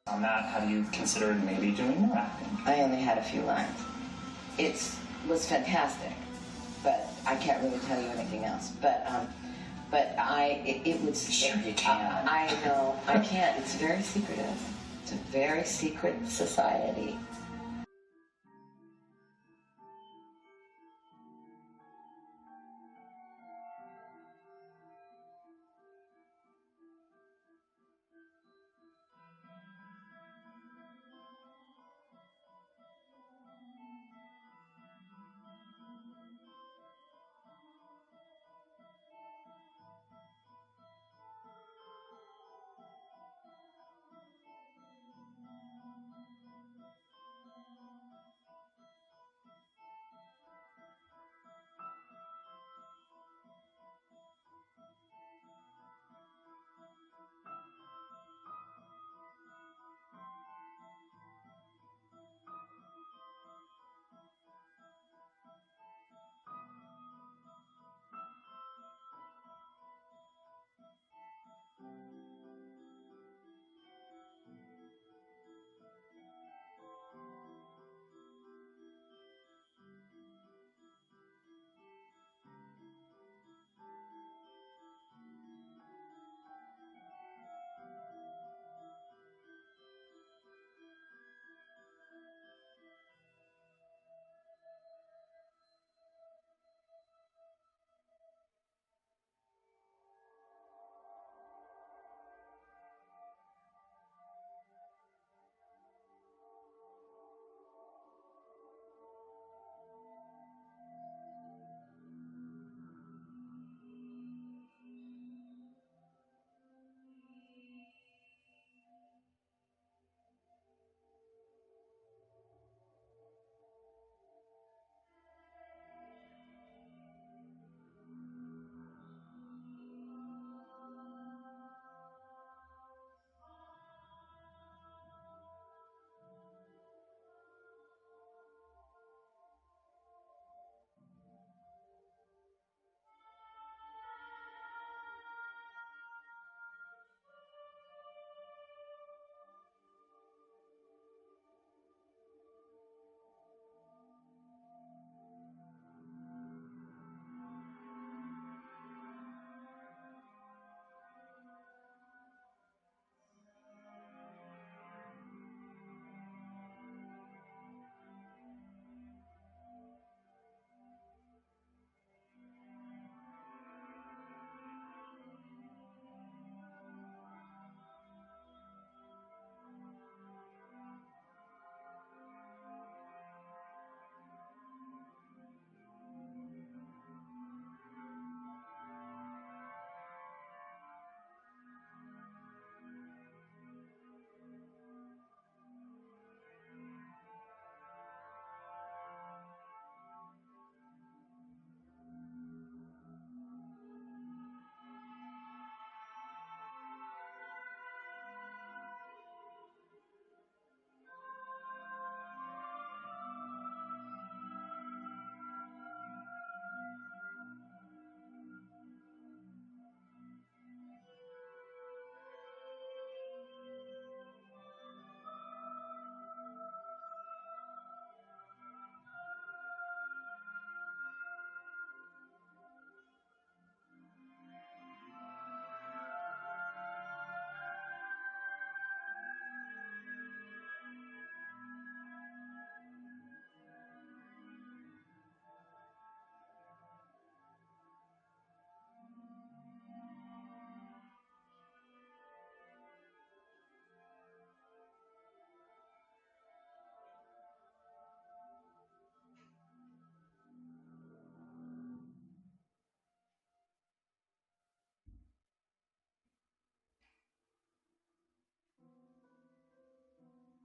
On that, have you considered maybe doing more acting? I only had a few lines. It was fantastic, but I can't really tell you anything else. But it was. Sure you can. I know I can't. It's very secretive. It's a very secret society.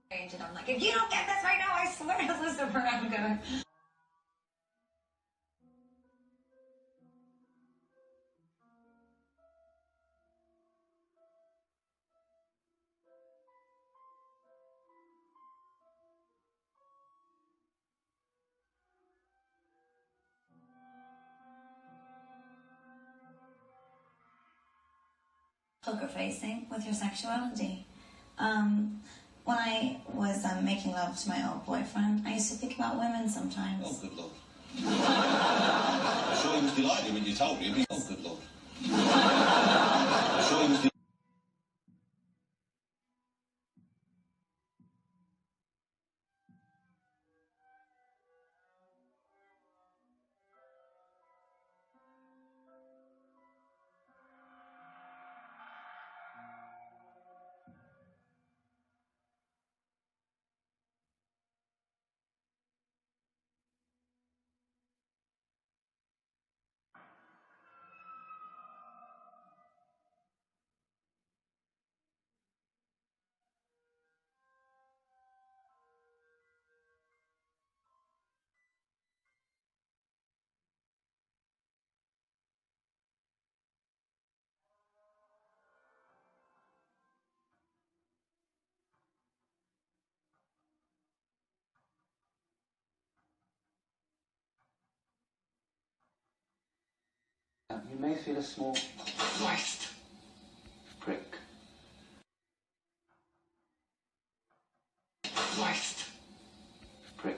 And I'm like, if you don't get this right now, I swear to Lucifer, I'm gonna. poker facing with your sexuality. When I was making love to my old boyfriend, I used to think about women sometimes. Oh, good Lord. I'm sure he was delighted when you told him. Oh, good Lord. I'm sure he was delighted. You may feel a small... Christ! prick. Christ! Prick.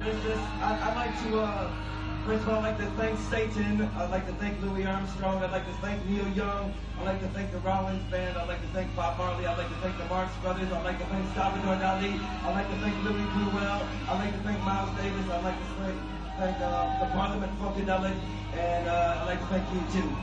I'd like to, first of all, I'd like to thank Satan. I'd like to thank Louis Armstrong. I'd like to thank Neil Young. I'd like to thank the Rollins Band. I'd like to thank Bob Marley. I'd like to thank the Marx Brothers. I'd like to thank Salvador Dali. I'd like to thank Louis Bruel. I'd like to thank Miles Davis. I'd like to thank the Parliament Funkadelic. And I'd like to thank you, too.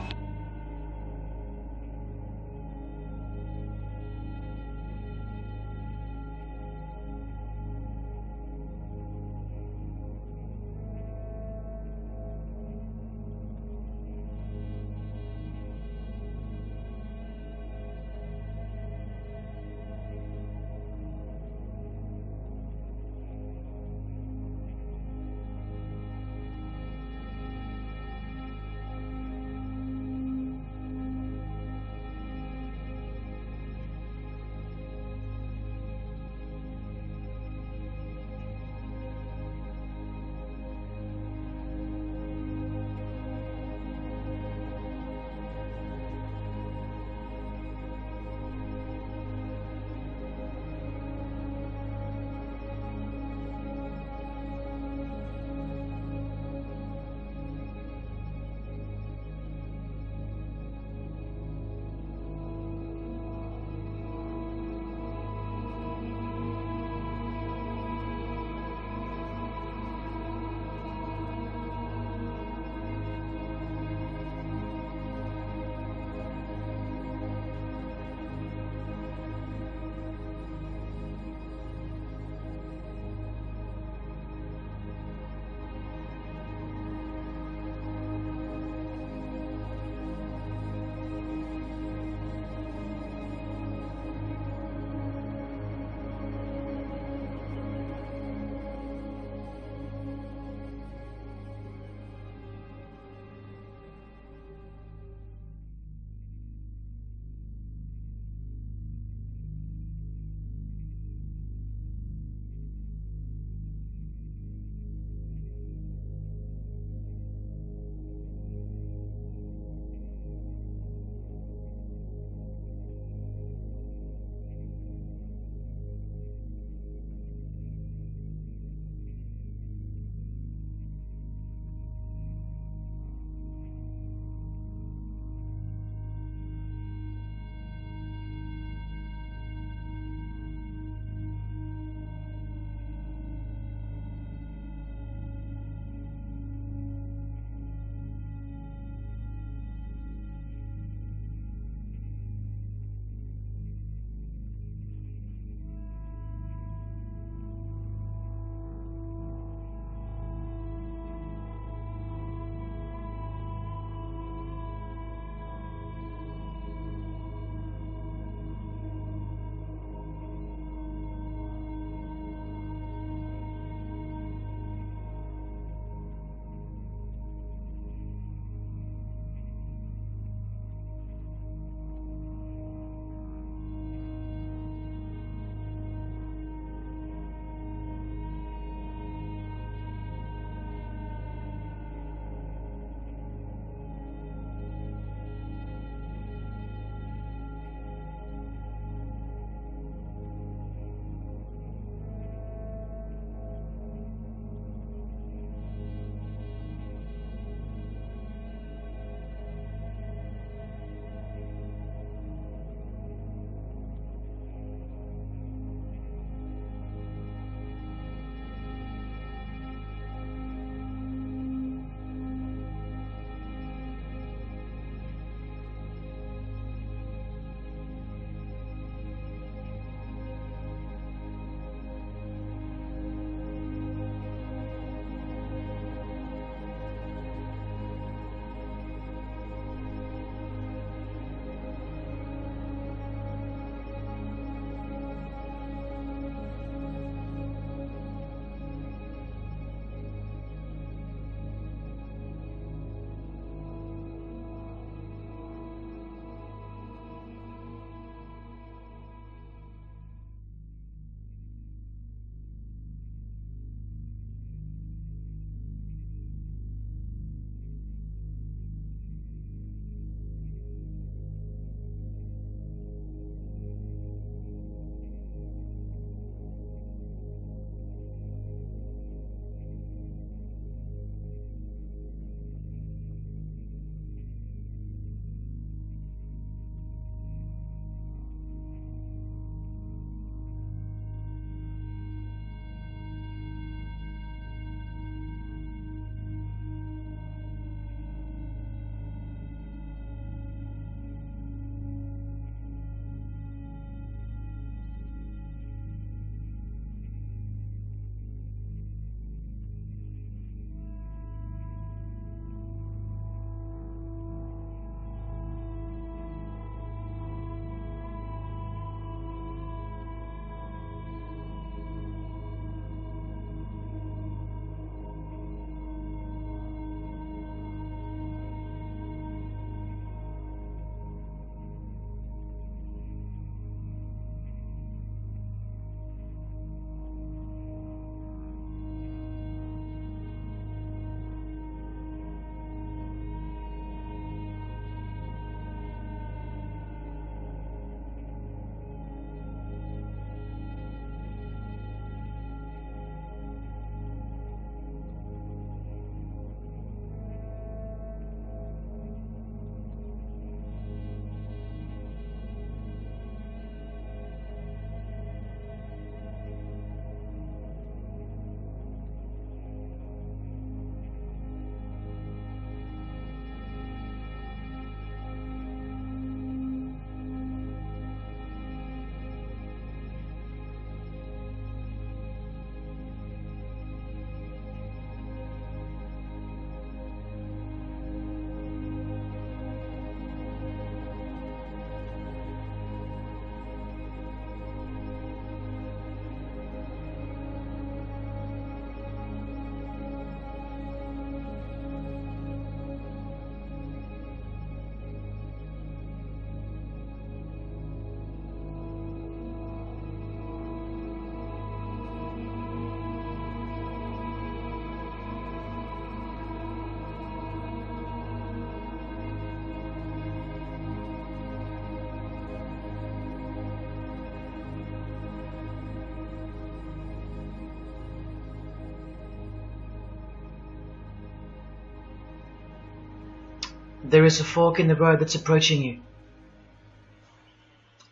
there is a fork in the road that's approaching you.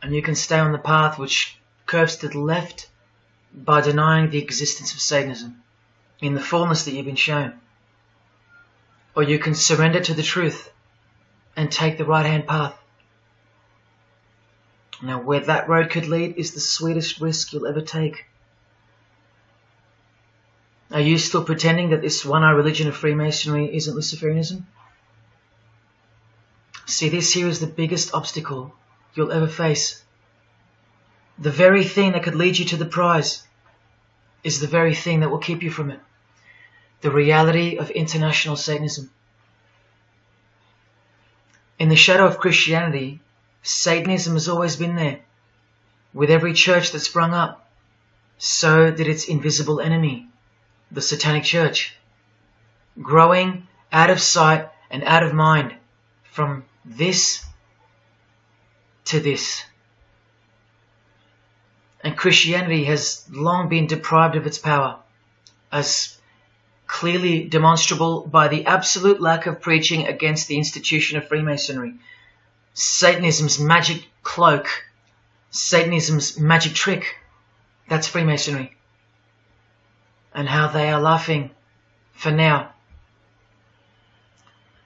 And you can stay on the path which curves to the left by denying the existence of Satanism in the fullness that you've been shown. Or you can surrender to the truth and take the right-hand path. Now, where that road could lead is the sweetest risk you'll ever take. Are you still pretending that this one-eye religion of Freemasonry isn't Luciferianism? See, this here is the biggest obstacle you'll ever face. The very thing that could lead you to the prize is the very thing that will keep you from it. The reality of international Satanism. In the shadow of Christianity, Satanism has always been there. With every church that sprung up, so did its invisible enemy, the Satanic Church, growing out of sight and out of mind, from this to this. And Christianity has long been deprived of its power, as clearly demonstrable by the absolute lack of preaching against the institution of Freemasonry. Satanism's magic cloak, Satanism's magic trick, that's Freemasonry. And how they are laughing for now.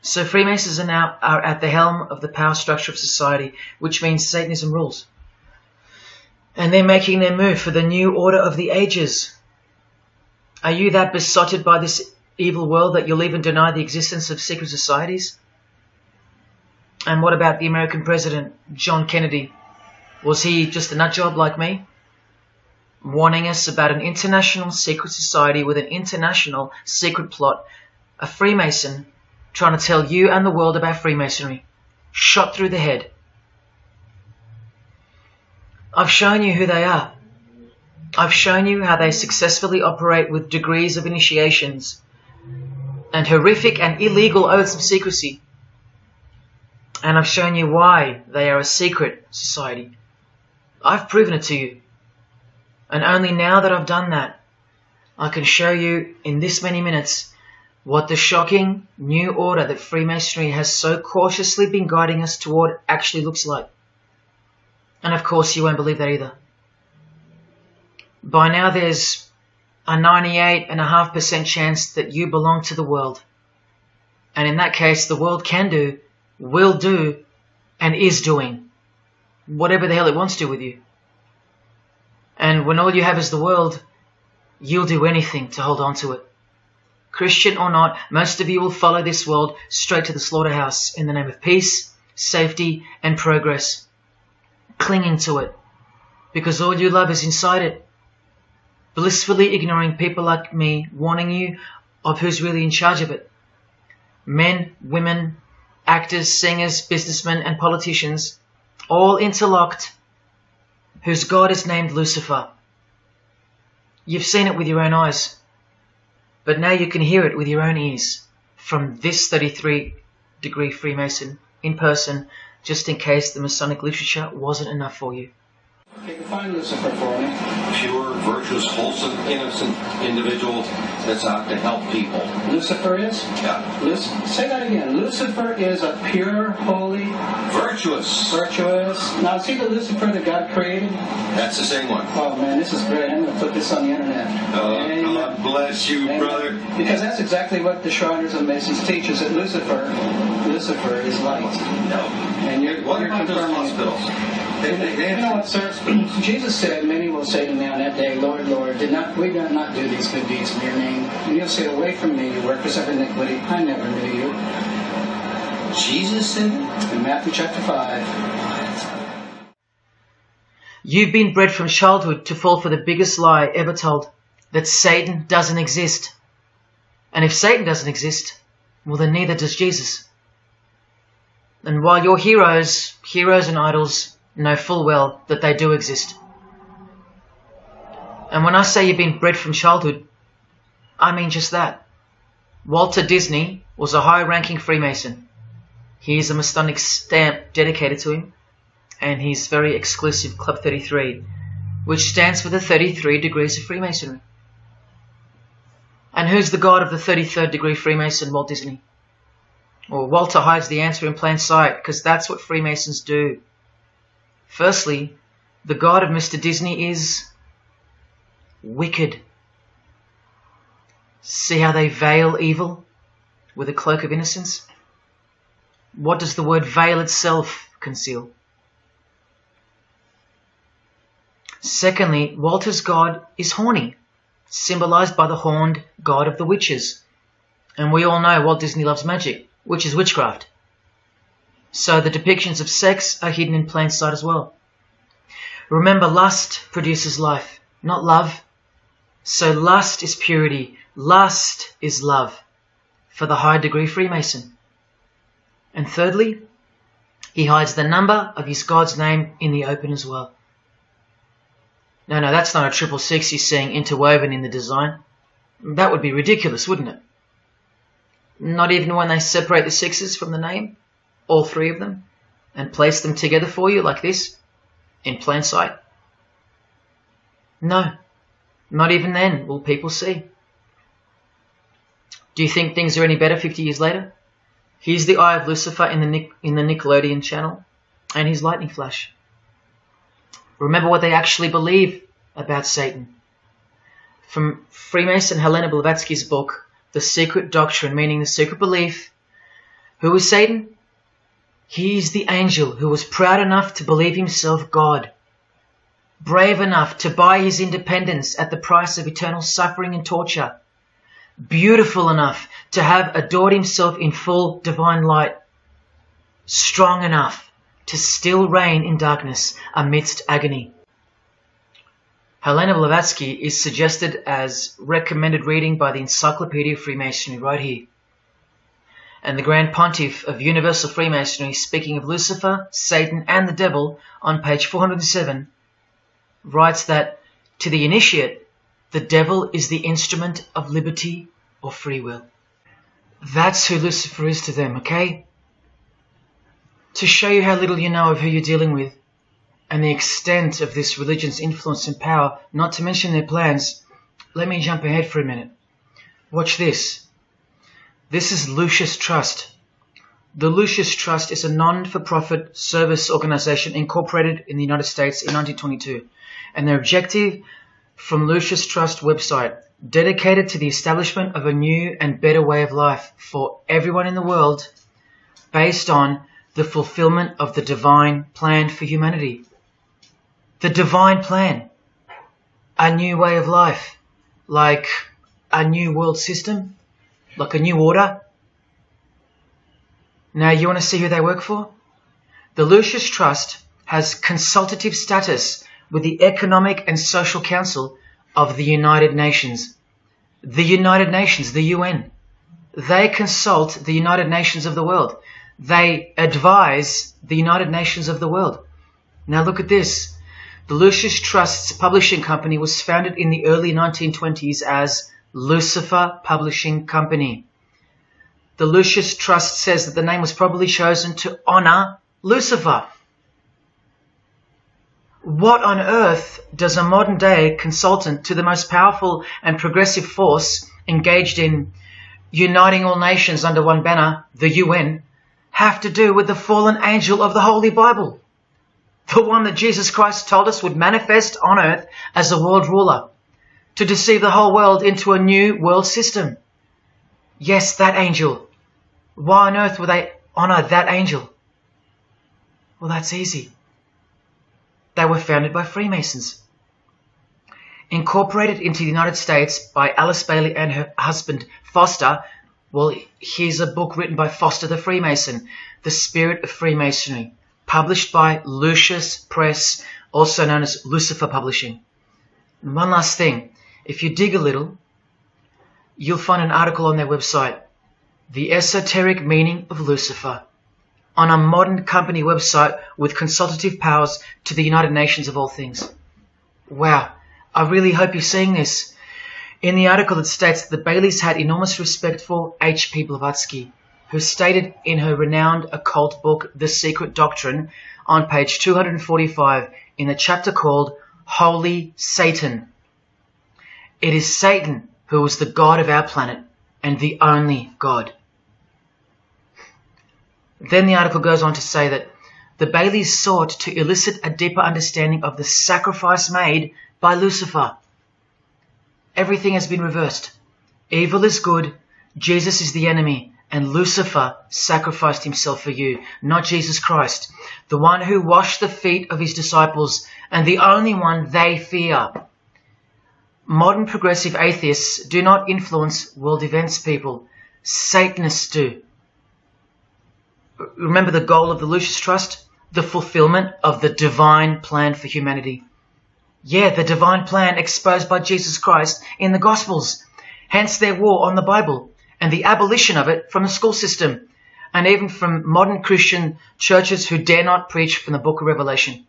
So Freemasons are at the helm of the power structure of society, which means Satanism rules. And they're making their move for the new order of the ages. Are you that besotted by this evil world that you'll even deny the existence of secret societies? And what about the American president, John Kennedy? Was he just a nutjob like me? Warning us about an international secret society with an international secret plot. A Freemason trying to tell you and the world about Freemasonry. Shot through the head. I've shown you who they are. I've shown you how they successfully operate with degrees of initiations and horrific and illegal oaths of secrecy. And I've shown you why they are a secret society. I've proven it to you. And only now that I've done that, I can show you in this many minutes what the shocking new order that Freemasonry has so cautiously been guiding us toward actually looks like. And of course you won't believe that either. By now there's a 98.5% chance that you belong to the world. And in that case, the world can do, will do, and is doing whatever the hell it wants to with you. And when all you have is the world, you'll do anything to hold on to it. Christian or not, most of you will follow this world straight to the slaughterhouse in the name of peace, safety, and progress. Clinging to it, because all you love is inside it. Blissfully ignoring people like me, warning you of who's really in charge of it. Men, women, actors, singers, businessmen, and politicians, all interlocked, whose God is named Lucifer. You've seen it with your own eyes, but now you can hear it with your own ears from this 33-degree Freemason in person, just in case the Masonic literature wasn't enough for you. Okay, define Lucifer for me. Pure, virtuous, wholesome, innocent individual that's out to help people. Lucifer is? Yeah. Say that again. Lucifer is a pure, holy... Virtuous. Virtuous. Now, is he the Lucifer that God created? That's the same one. Oh, man, this is great. I'm going to put this on the internet. Oh, God bless you, brother. Because that's exactly what the Shriners and Masons teach, is that Lucifer is light. No. And you're confirming those hospitals? You know what, sir? Jesus said, many will say to me on that day, Lord, Lord, we did not do these good deeds in your name? And you'll say, away from me, you workers of iniquity, I never knew you. Jesus said it? In Matthew chapter 5. You've been bred from childhood to fall for the biggest lie ever told, that Satan doesn't exist. And if Satan doesn't exist, well then neither does Jesus. And while your heroes and idols know full well that they do exist. And when I say you've been bred from childhood, I mean just that. Walter Disney was a high-ranking Freemason. Here's a Masonic stamp dedicated to him, and his very exclusive Club 33, which stands for the 33 degrees of Freemasonry. And who's the god of the 33rd degree Freemason, Walt Disney? Or Walter hides the answer in plain sight, because that's what Freemasons do. Firstly, the God of Mr. Disney is wicked. See how they veil evil with a cloak of innocence? What does the word veil itself conceal? Secondly, Walter's God is horny, symbolized by the horned god of the witches. And we all know Walt Disney loves magic, which is witchcraft. So the depictions of sex are hidden in plain sight as well. Remember, lust produces life, not love. So lust is purity, lust is love, for the high degree Freemason. And thirdly, he hides the number of his God's name in the open as well. No, that's not a 666 he's seeing interwoven in the design. That would be ridiculous, wouldn't it? Not even when they separate the sixes from the name, all three of them, and place them together for you like this, in plain sight. No, not even then will people see. Do you think things are any better 50 years later? Here's the eye of Lucifer in the Nickelodeon channel, and his lightning flash. Remember what they actually believe about Satan. From Freemason Helena Blavatsky's book, The Secret Doctrine, meaning the secret belief. Who is Satan? He is the angel who was proud enough to believe himself God, brave enough to buy his independence at the price of eternal suffering and torture, beautiful enough to have adored himself in full divine light, strong enough to still reign in darkness amidst agony. Helena Blavatsky is suggested as recommended reading by the Encyclopedia of Freemasonry right here. And the Grand Pontiff of Universal Freemasonry, speaking of Lucifer, Satan and the Devil on page 407, writes that to the initiate, the devil is the instrument of liberty or free will. That's who Lucifer is to them, okay? To show you how little you know of who you're dealing with and the extent of this religion's influence and power, not to mention their plans, let me jump ahead for a minute. Watch this. This is Lucius Trust. The Lucius Trust is a non-for-profit service organization incorporated in the United States in 1922, and their objective from Lucius Trust website, dedicated to the establishment of a new and better way of life for everyone in the world based on the fulfillment of the divine plan for humanity. The divine plan. A new way of life. Like a new world system. Like a new order. Now you want to see who they work for? The Lucius Trust has consultative status with the Economic and Social Council of the United Nations. The United Nations, the UN. They consult the United Nations of the world. They advise the United Nations of the world. Now look at this. The Lucius Trust's publishing company was founded in the early 1920s as Lucifer Publishing Company. The Lucius Trust says that the name was probably chosen to honor Lucifer. What on earth does a modern day consultant to the most powerful and progressive force engaged in uniting all nations under one banner, the UN, have to do with the fallen angel of the Holy Bible? The one that Jesus Christ told us would manifest on earth as a world ruler, to deceive the whole world into a new world system. Yes, that angel. Why on earth would they honor that angel? Well, that's easy. They were founded by Freemasons. Incorporated into the United States by Alice Bailey and her husband Foster. Well, here's a book written by Foster the Freemason, The Spirit of Freemasonry, published by Lucius Press, also known as Lucifer Publishing. And one last thing, if you dig a little, you'll find an article on their website, The Esoteric Meaning of Lucifer, on a modern company website with consultative powers to the United Nations of all things. Wow, I really hope you're seeing this. In the article it states that the Baileys had enormous respect for H.P. Blavatsky, who stated in her renowned occult book, The Secret Doctrine, on page 245 in the chapter called Holy Satan. It is Satan who is the God of our planet and the only God. Then the article goes on to say that the Baileys sought to elicit a deeper understanding of the sacrifice made by Lucifer. Everything has been reversed. Evil is good, Jesus is the enemy, and Lucifer sacrificed himself for you, not Jesus Christ, the one who washed the feet of his disciples and the only one they fear. Modern progressive atheists do not influence world events, people. Satanists do. Remember the goal of the Lucis Trust? The fulfillment of the divine plan for humanity. Yeah, the divine plan exposed by Jesus Christ in the Gospels. Hence their war on the Bible and the abolition of it from the school system and even from modern Christian churches who dare not preach from the book of Revelation.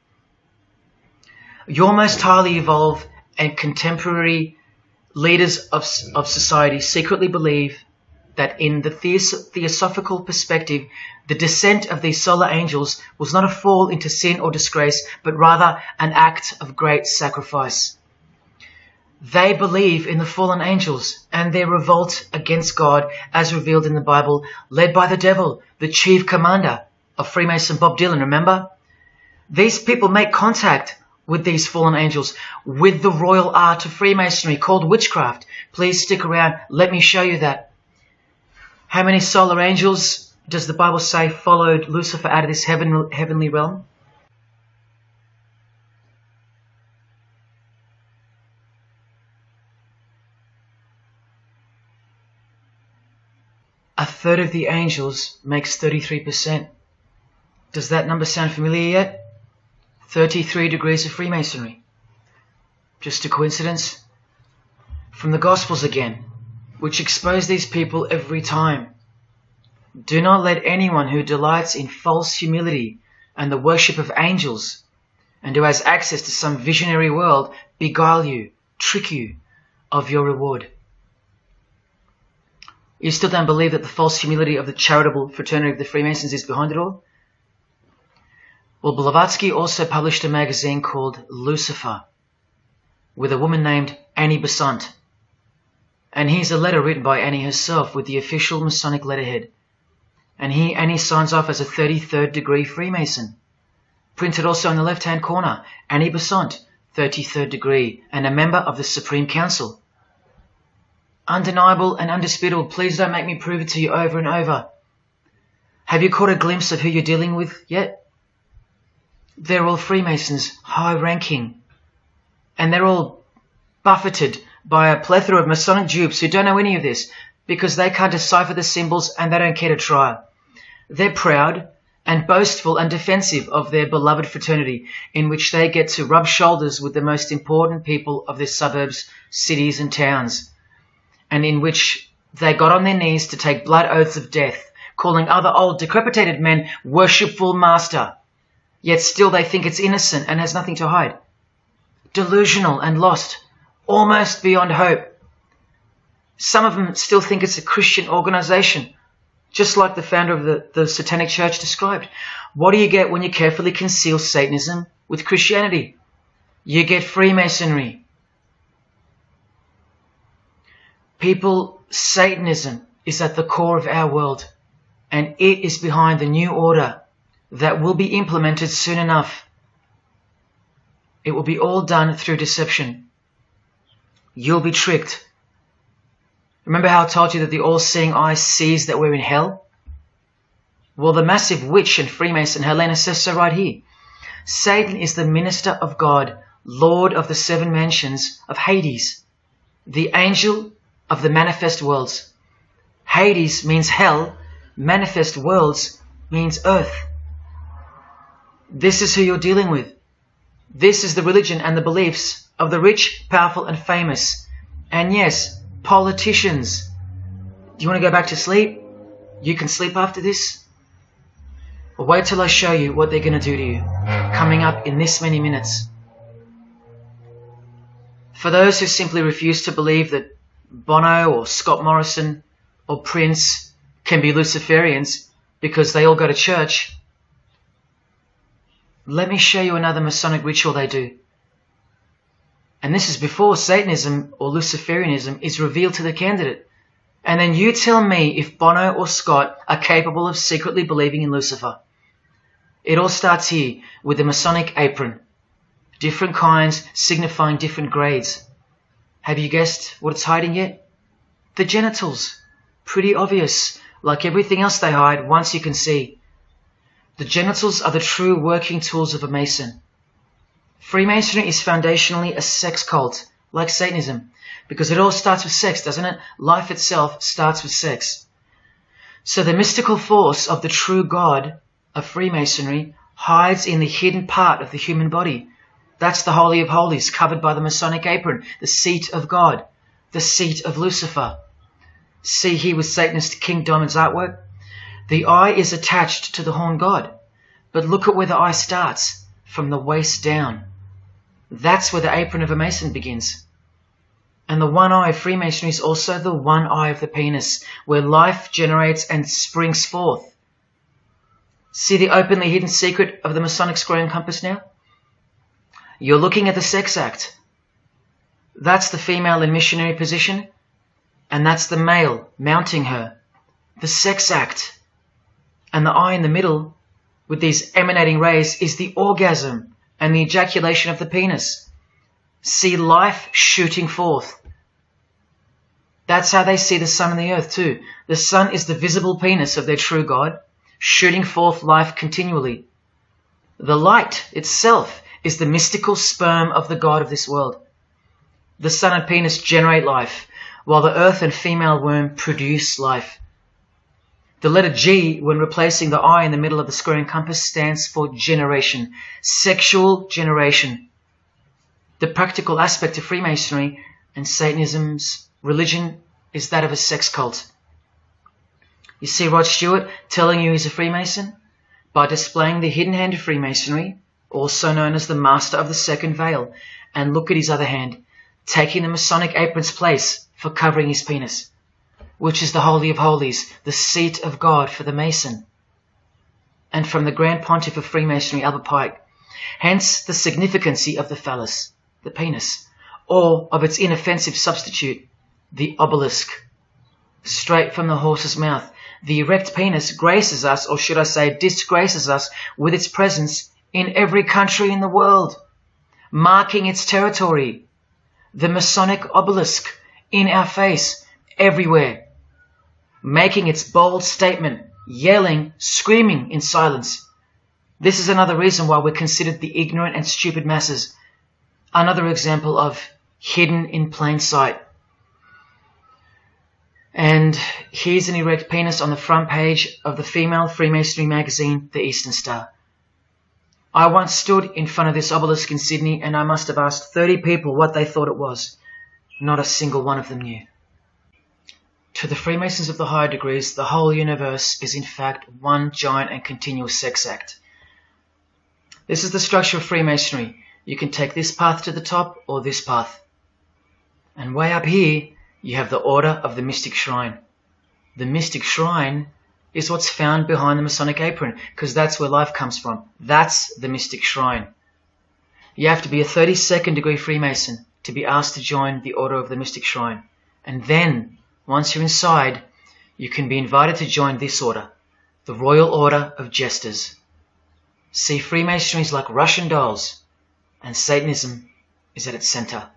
Your most highly evolved and contemporary leaders of society secretly believe that in the theosophical perspective, the descent of these solar angels was not a fall into sin or disgrace, but rather an act of great sacrifice. They believe in the fallen angels and their revolt against God as revealed in the Bible, led by the devil, the chief commander of Freemason Bob Dylan, remember? These people make contact with these fallen angels, with the royal art of Freemasonry called witchcraft. Please stick around. Let me show you that. How many solar angels does the Bible say followed Lucifer out of this heavenly realm? A third of the angels makes 33%. Does that number sound familiar yet? 33 degrees of Freemasonry. Just a coincidence? From the Gospels again, which expose these people every time. Do not let anyone who delights in false humility and the worship of angels and who has access to some visionary world beguile you, trick you of your reward. You still don't believe that the false humility of the charitable fraternity of the Freemasons is behind it all? Well, Blavatsky also published a magazine called Lucifer with a woman named Annie Besant. And here's a letter written by Annie herself with the official Masonic letterhead. And here Annie signs off as a 33rd degree Freemason. Printed also in the left-hand corner, Annie Besant, 33rd degree, and a member of the Supreme Council. Undeniable and undisputable. Please don't make me prove it to you over and over. Have you caught a glimpse of who you're dealing with yet? They're all Freemasons, high-ranking. And they're all buffeted by a plethora of Masonic dupes who don't know any of this because they can't decipher the symbols and they don't care to try. They're proud and boastful and defensive of their beloved fraternity in which they get to rub shoulders with the most important people of their suburbs, cities and towns, and in which they got on their knees to take blood oaths of death, calling other old decrepitated men worshipful master, yet still they think it's innocent and has nothing to hide. Delusional and lost, almost beyond hope. Some of them still think it's a Christian organization, just like the founder of the Satanic Church described. What do you get when you carefully conceal Satanism with Christianity? You get Freemasonry. People, Satanism is at the core of our world, and it is behind the new order that will be implemented soon enough. It will be all done through deception. You'll be tricked. Remember how I told you that the all-seeing eye sees that we're in hell? Well, the massive witch and Freemason Helena says so right here. Satan is the minister of God, Lord of the seven mansions of Hades, the angel of the manifest worlds. Hades means hell, manifest worlds means earth. This is who you're dealing with. This is the religion and the beliefs of the rich, powerful and famous. And yes, politicians. Do you want to go back to sleep? You can sleep after this? Well, wait till I show you what they're going to do to you, coming up in this many minutes. For those who simply refuse to believe that Bono or Scott Morrison or Prince can be Luciferians because they all go to church, let me show you another Masonic ritual they do. And this is before Satanism or Luciferianism is revealed to the candidate. And then you tell me if Bono or Scott are capable of secretly believing in Lucifer. It all starts here with the Masonic apron. Different kinds signifying different grades. Have you guessed what it's hiding yet? The genitals. Pretty obvious. Like everything else they hide, once you can see. The genitals are the true working tools of a Mason. Freemasonry is foundationally a sex cult, like Satanism, because it all starts with sex, doesn't it? Life itself starts with sex. So the mystical force of the true God of Freemasonry hides in the hidden part of the human body. That's the Holy of Holies, covered by the Masonic apron, the seat of God, the seat of Lucifer. See here with Satanist King Diamond's artwork? The eye is attached to the horn god, but look at where the eye starts, from the waist down. That's where the apron of a Mason begins. And the one eye of Freemasonry is also the one eye of the penis, where life generates and springs forth. See the openly hidden secret of the Masonic square and compass now? You're looking at the sex act. That's the female in missionary position, and that's the male mounting her. The sex act. And the eye in the middle, with these emanating rays, is the orgasm and the ejaculation of the penis. See life shooting forth. That's how they see the sun and the earth too. The sun is the visible penis of their true God, shooting forth life continually. The light itself is the mystical sperm of the God of this world. The sun and penis generate life, while the earth and female womb produce life. The letter G, when replacing the I in the middle of the square and compass, stands for generation, sexual generation. The practical aspect of Freemasonry and Satanism's religion is that of a sex cult. You see Rod Stewart telling you he's a Freemason? By displaying the hidden hand of Freemasonry, also known as the Master of the Second Veil, and look at his other hand, taking the Masonic apron's place for covering his penis, which is the Holy of Holies, the seat of God for the Mason. And from the Grand Pontiff of Freemasonry, Albert Pike, hence the significancy of the phallus, the penis, or of its inoffensive substitute, the obelisk. Straight from the horse's mouth, the erect penis graces us, or should I say disgraces us, with its presence in every country in the world, marking its territory. The Masonic obelisk in our face, everywhere, making its bold statement, yelling, screaming in silence. This is another reason why we're considered the ignorant and stupid masses. Another example of hidden in plain sight. And here's an erect penis on the front page of the female Freemasonry magazine, The Eastern Star. I once stood in front of this obelisk in Sydney, and I must have asked 30 people what they thought it was. Not a single one of them knew. To the Freemasons of the higher degrees, the whole universe is in fact one giant and continuous sex act. This is the structure of Freemasonry. You can take this path to the top or this path. And way up here, you have the Order of the Mystic Shrine. The Mystic Shrine is what's found behind the Masonic apron, because that's where life comes from. That's the Mystic Shrine. You have to be a 32nd degree Freemason to be asked to join the Order of the Mystic Shrine. And then, once you're inside, you can be invited to join this order, the Royal Order of Jesters. See, Freemasonry is like Russian dolls, and Satanism is at its center.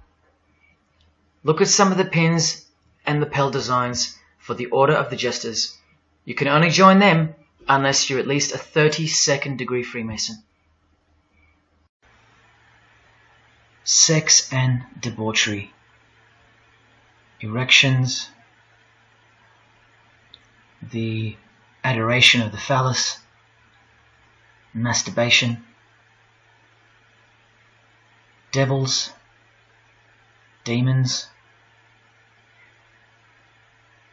Look at some of the pins and lapel designs for the Order of the Jesters. You can only join them unless you're at least a 32nd degree Freemason. Sex and debauchery. Erections. The adoration of the phallus. Masturbation. Devils. Demons.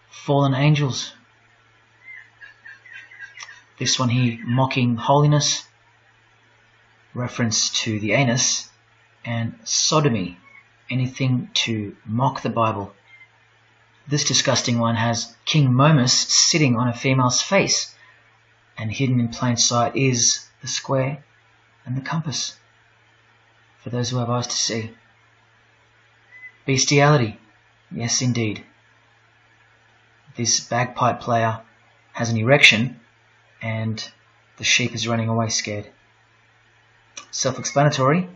Fallen angels. This one here, mocking holiness, reference to the anus, and sodomy, anything to mock the Bible. This disgusting one has King Momus sitting on a female's face, and hidden in plain sight is the square and the compass, for those who have eyes to see. Bestiality, yes indeed. this bagpipe player has an erection and the sheep is running away scared. Self-explanatory.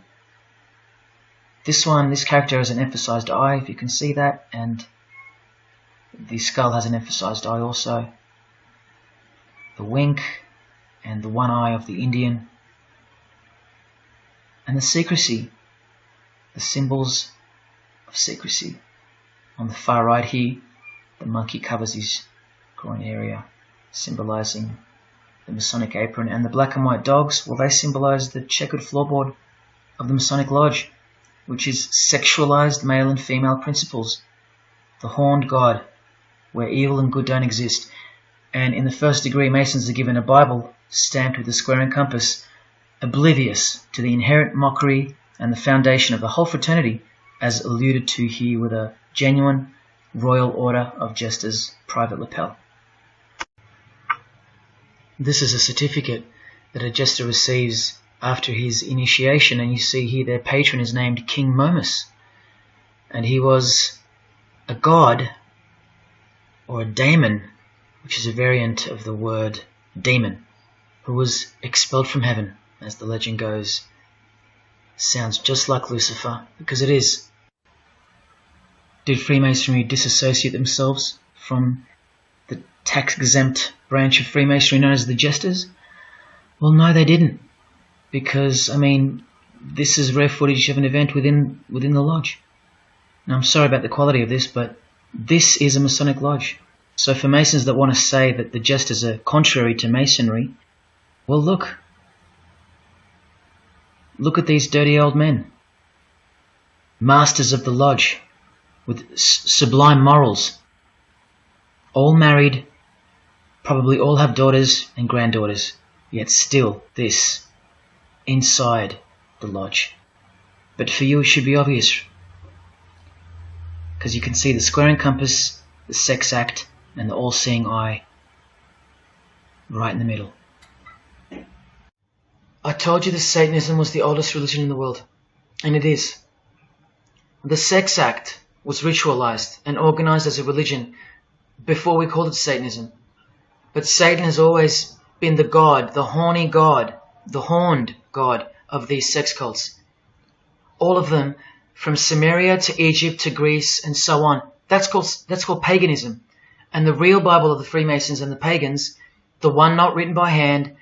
This character has an emphasized eye, if you can see that, and the skull has an emphasized eye also. The wink and the one eye of the Indian. And the secrecy, the symbols of secrecy. On the far right here, the monkey covers his groin area, symbolizing the Masonic apron, and the black and white dogs, well, they symbolize the checkered floorboard of the Masonic Lodge, which is sexualized male and female principles. The horned god, where evil and good don't exist. And in the first degree, Masons are given a Bible stamped with a square and compass, oblivious to the inherent mockery and the foundation of the whole fraternity, as alluded to here with a genuine Royal Order of Jesters private lapel. This is a certificate that a jester receives after his initiation, and you see here their patron is named King Momus, and he was a god, or a daemon, which is a variant of the word demon, who was expelled from heaven, as the legend goes. Sounds just like Lucifer, because it is. Did Freemasonry disassociate themselves from the tax-exempt branch of Freemasonry known as the Jesters? Well, no, they didn't. Because, I mean, this is rare footage of an event within the lodge. Now, I'm sorry about the quality of this, but this is a Masonic lodge. So for Masons that want to say that the Jesters are contrary to Masonry, well, look. Look at these dirty old men. Masters of the lodge, with sublime morals. All married, probably all have daughters and granddaughters, yet still this, inside the lodge. But for you it should be obvious, because you can see the square and compass, the sex act, and the all-seeing eye right in the middle. I told you that Satanism was the oldest religion in the world, and it is. The sex act was ritualized and organized as a religion before we called it Satanism. But Satan has always been the god, the horny god, the horned god of these sex cults. All of them, from Samaria to Egypt to Greece and so on, that's called paganism. And the real Bible of the Freemasons and the pagans, the one not written by hand,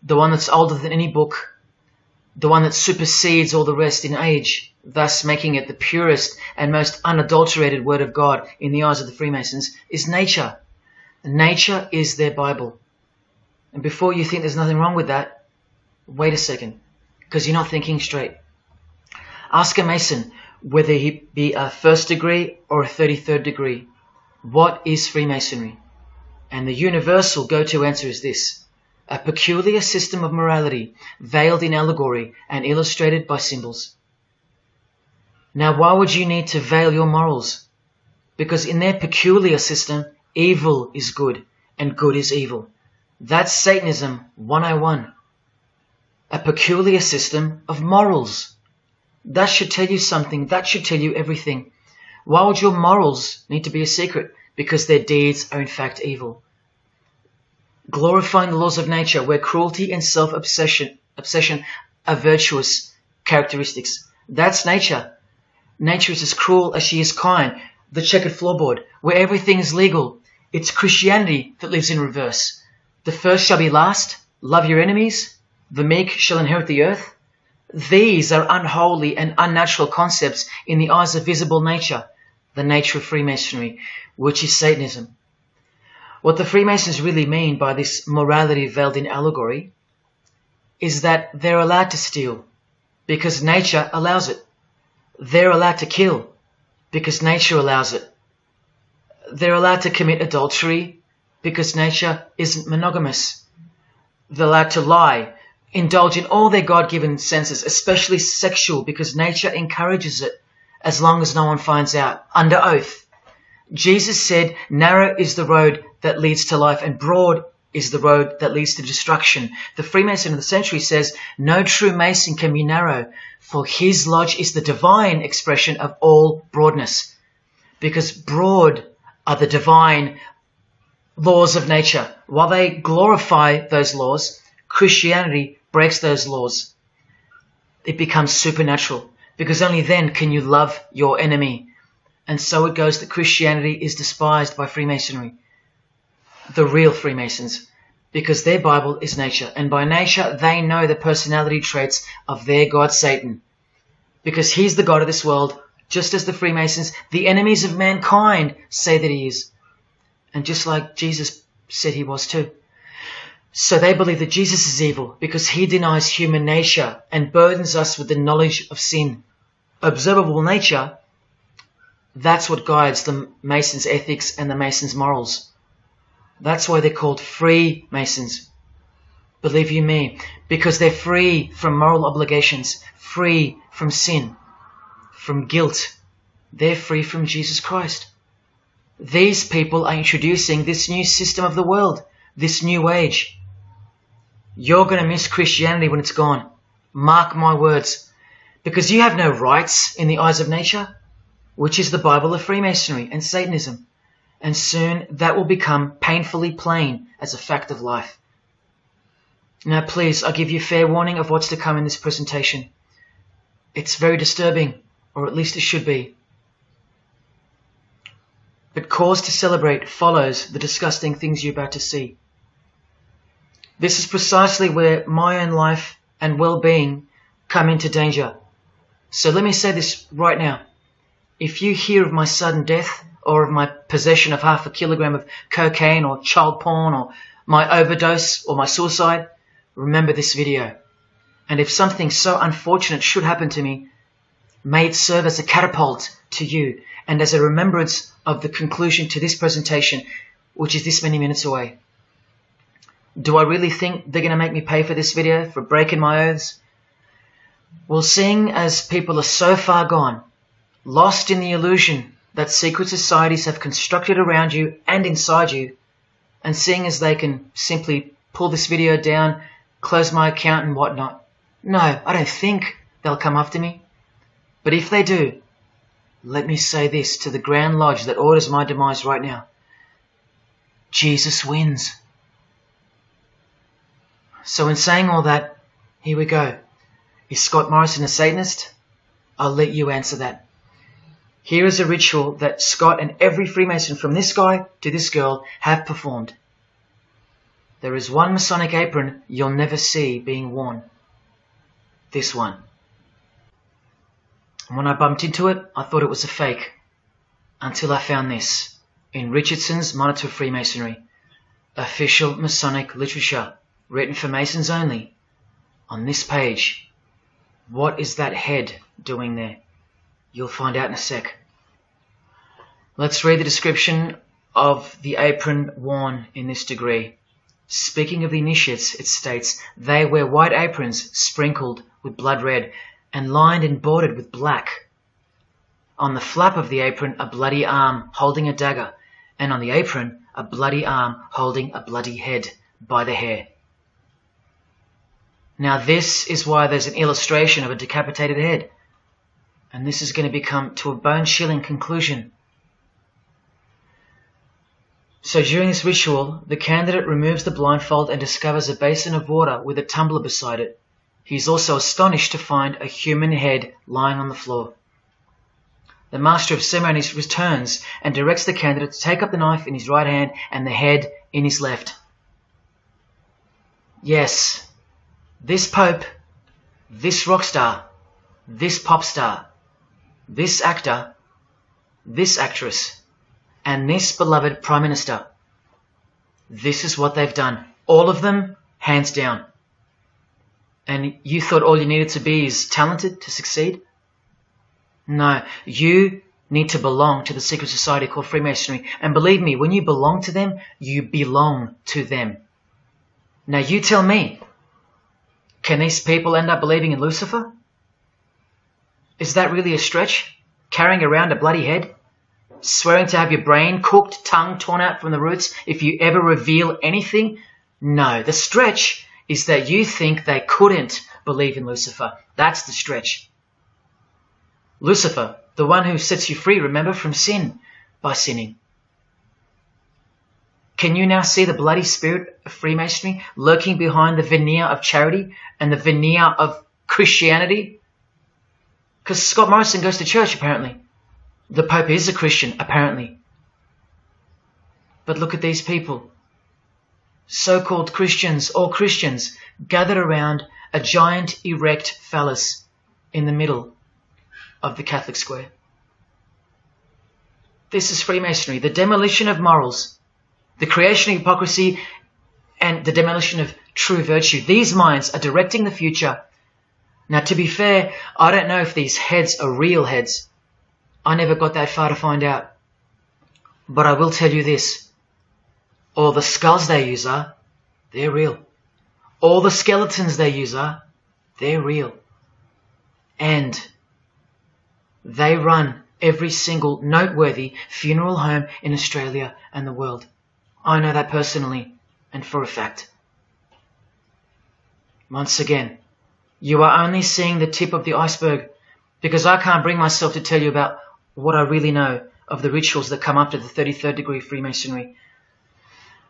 the one that's older than any book, the one that supersedes all the rest in age, thus making it the purest and most unadulterated word of God in the eyes of the Freemasons, is nature. Nature is their Bible. And before you think there's nothing wrong with that, wait a second, because you're not thinking straight. Ask a Mason, whether he be a first degree or a 33rd degree, what is Freemasonry? And the universal go-to answer is this: a peculiar system of morality, veiled in allegory and illustrated by symbols. Now, why would you need to veil your morals? Because in their peculiar system, evil is good and good is evil. That's Satanism 101. A peculiar system of morals. That should tell you something. That should tell you everything. Why would your morals need to be a secret? Because their deeds are in fact evil. Glorifying the laws of nature, where cruelty and self-obsession are virtuous characteristics. That's nature. Nature is as cruel as she is kind. The checkered floorboard, where everything is legal. It's Christianity that lives in reverse. The first shall be last. Love your enemies. The meek shall inherit the earth. These are unholy and unnatural concepts in the eyes of visible nature, the nature of Freemasonry, which is Satanism. What the Freemasons really mean by this morality veiled in allegory is that they're allowed to steal because nature allows it. They're allowed to kill because nature allows it. They're allowed to commit adultery because nature isn't monogamous. They're allowed to lie, indulge in all their God-given senses, especially sexual, because nature encourages it, as long as no one finds out, under oath. Jesus said, narrow is the road that leads to life, and broad is the road that leads to destruction. The Freemason of the century says, no true Mason can be narrow, for his lodge is the divine expression of all broadness. Because broad are the divine laws of nature. While they glorify those laws, Christianity breaks those laws. It becomes supernatural, because only then can you love your enemy. And so it goes that Christianity is despised by Freemasonry, the real Freemasons, because their Bible is nature. And by nature, they know the personality traits of their God, Satan, because he's the God of this world, just as the Freemasons, the enemies of mankind, say that he is. And just like Jesus said he was too. So they believe that Jesus is evil because he denies human nature and burdens us with the knowledge of sin. Observable nature, that's what guides the Masons' ethics and the Masons' morals. That's why they're called Freemasons. Believe you me, because they're free from moral obligations, free from sin, from guilt. They're free from Jesus Christ. These people are introducing this new system of the world, this new age. You're going to miss Christianity when it's gone. Mark my words. Because you have no rights in the eyes of nature, which is the Bible of Freemasonry and Satanism. And soon that will become painfully plain as a fact of life. Now please, I give you fair warning of what's to come in this presentation. It's very disturbing, or at least it should be. But cause to celebrate follows the disgusting things you're about to see. This is precisely where my own life and well-being come into danger. So let me say this right now. If you hear of my sudden death, or of my possession of 0.5 kilogram of cocaine or child porn, or my overdose or my suicide, remember this video. And if something so unfortunate should happen to me, may it serve as a catapult to you and as a remembrance of the conclusion to this presentation, which is this many minutes away. Do I really think they're going to make me pay for this video, for breaking my oaths? Well, seeing as people are so far gone, lost in the illusion that secret societies have constructed around you and inside you, and seeing as they can simply pull this video down, close my account and whatnot, no, I don't think they'll come after me. But if they do, let me say this to the Grand Lodge that orders my demise right now. Jesus wins. So in saying all that, here we go. Is Scott Morrison a Satanist? I'll let you answer that. Here is a ritual that Scott and every Freemason from this guy to this girl have performed. There is one Masonic apron you'll never see being worn. This one. And when I bumped into it, I thought it was a fake. Until I found this in Richardson's Monitor Freemasonry, official Masonic literature, written for Masons only. On this page, what is that head doing there? You'll find out in a sec. Let's read the description of the apron worn in this degree. Speaking of the initiates, it states, they wear white aprons sprinkled with blood red and lined and bordered with black. On the flap of the apron, a bloody arm holding a dagger, and on the apron, a bloody arm holding a bloody head by the hair. Now this is why there's an illustration of a decapitated head. And this is going to become to a bone-chilling conclusion. So during this ritual, the candidate removes the blindfold and discovers a basin of water with a tumbler beside it. He is also astonished to find a human head lying on the floor. The master of ceremonies returns and directs the candidate to take up the knife in his right hand and the head in his left. Yes, this pope, this rock star, this pop star, this actor, this actress, and this beloved Prime Minister. This is what they've done. All of them, hands down. And you thought all you needed to be is talented to succeed? No, you need to belong to the secret society called Freemasonry. And believe me, when you belong to them, you belong to them. Now you tell me, can these people end up believing in Lucifer? Is that really a stretch? Carrying around a bloody head? Swearing to have your brain cooked, tongue torn out from the roots if you ever reveal anything? No, the stretch is that you think they couldn't believe in Lucifer. That's the stretch. Lucifer, the one who sets you free, remember, from sin by sinning. Can you now see the bloody spirit of Freemasonry lurking behind the veneer of charity and the veneer of Christianity? Because Scott Morrison goes to church, apparently. The Pope is a Christian, apparently. But look at these people. So-called Christians, or Christians, gathered around a giant erect phallus in the middle of the Catholic square. This is Freemasonry, the demolition of morals, the creation of hypocrisy, and the demolition of true virtue. These minds are directing the future. Now, to be fair, I don't know if these heads are real heads. I never got that far to find out. But I will tell you this. All the skulls they use they're real. All the skeletons they use they're real. And they run every single noteworthy funeral home in Australia and the world. I know that personally and for a fact. Once again, you are only seeing the tip of the iceberg, because I can't bring myself to tell you about what I really know of the rituals that come up to the 33rd degree Freemasonry.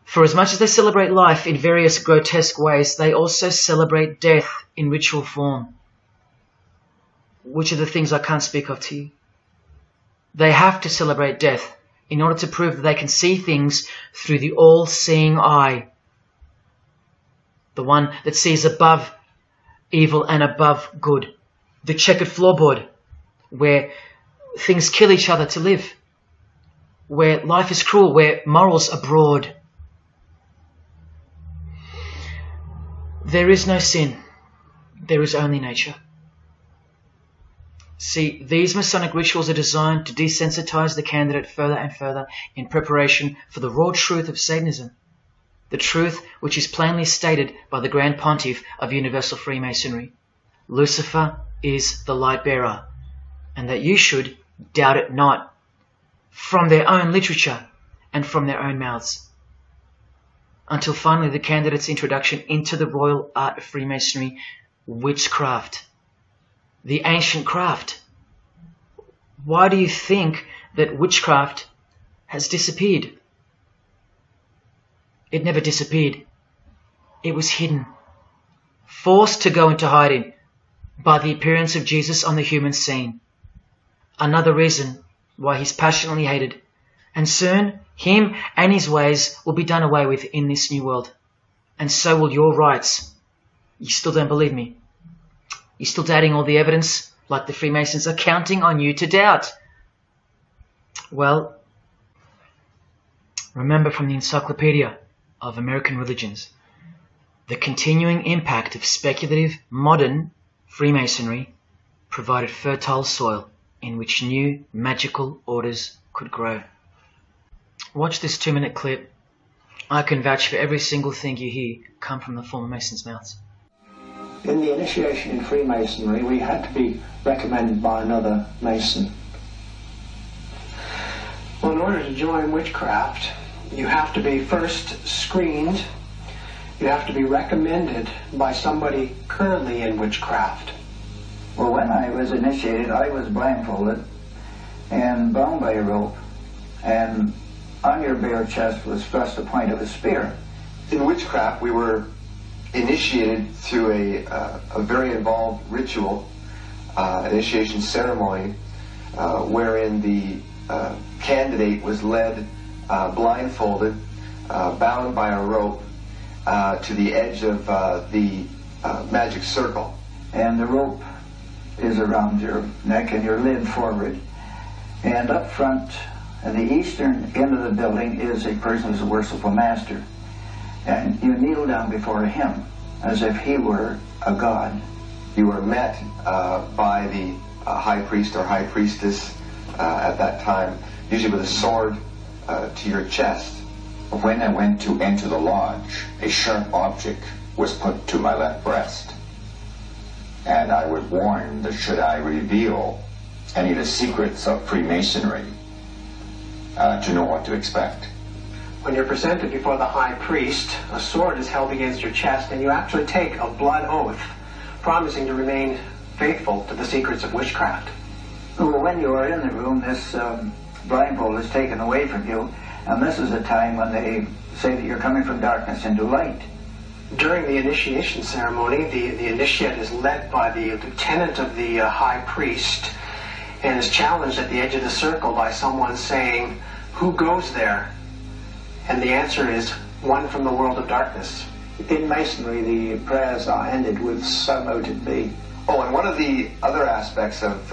For as much as they celebrate life in various grotesque ways, they also celebrate death in ritual form, which are the things I can't speak of to you. They have to celebrate death in order to prove that they can see things through the all-seeing eye, the one that sees above evil and above good, the checkered floorboard where things kill each other to live, where life is cruel, where morals are broad. There is no sin, there is only nature. See, these Masonic rituals are designed to desensitize the candidate further and further in preparation for the raw truth of Satanism, the truth which is plainly stated by the Grand Pontiff of Universal Freemasonry. Lucifer is the light bearer, and that you should doubt it not, from their own literature and from their own mouths. Until finally the candidate's introduction into the royal art of Freemasonry, witchcraft. The ancient craft. Why do you think that witchcraft has disappeared? It never disappeared. It was hidden, forced to go into hiding by the appearance of Jesus on the human scene. Another reason why he's passionately hated, and soon him and his ways will be done away with in this new world, and so will your rights. You still don't believe me? You're still doubting all the evidence, like the Freemasons are counting on you to doubt. Well, remember from the Encyclopedia of American Religions, the continuing impact of speculative modern Freemasonry provided fertile soil in which new magical orders could grow. Watch this 2-minute clip. I can vouch for every single thing you hear come from the former Masons' mouths. In the initiation in Freemasonry, we had to be recommended by another Mason. Well, in order to join witchcraft, you have to be first screened. You have to be recommended by somebody currently in witchcraft. Well, when I was initiated, I was blindfolded and bound by a rope, and on your bare chest was thrust the point of a spear. In witchcraft, we were initiated through a very involved ritual, initiation ceremony, wherein the candidate was led blindfolded, bound by a rope to the edge of the magic circle. And the rope is around your neck and you're led forward. And up front, at the eastern end of the building, is a person who's a worshipful master. And you kneel down before him as if he were a god. You were met by the high priest or high priestess at that time, usually with a sword to your chest. When I went to enter the lodge, a sharp object was put to my left breast. And I was warned that should I reveal any of the secrets of Freemasonry, to know what to expect. When you're presented before the high priest, a sword is held against your chest, and you actually take a blood oath, promising to remain faithful to the secrets of witchcraft. Well, when you are in the room, this blindfold is taken away from you, And this is a time when they say that you're coming from darkness into light. During the initiation ceremony, the initiate is led by the lieutenant of the high priest and is challenged at the edge of the circle by someone saying, "Who goes there?" And the answer is, "One from the world of darkness." In Masonry, the prayers are ended with "So mote it be." Oh, and one of the other aspects of,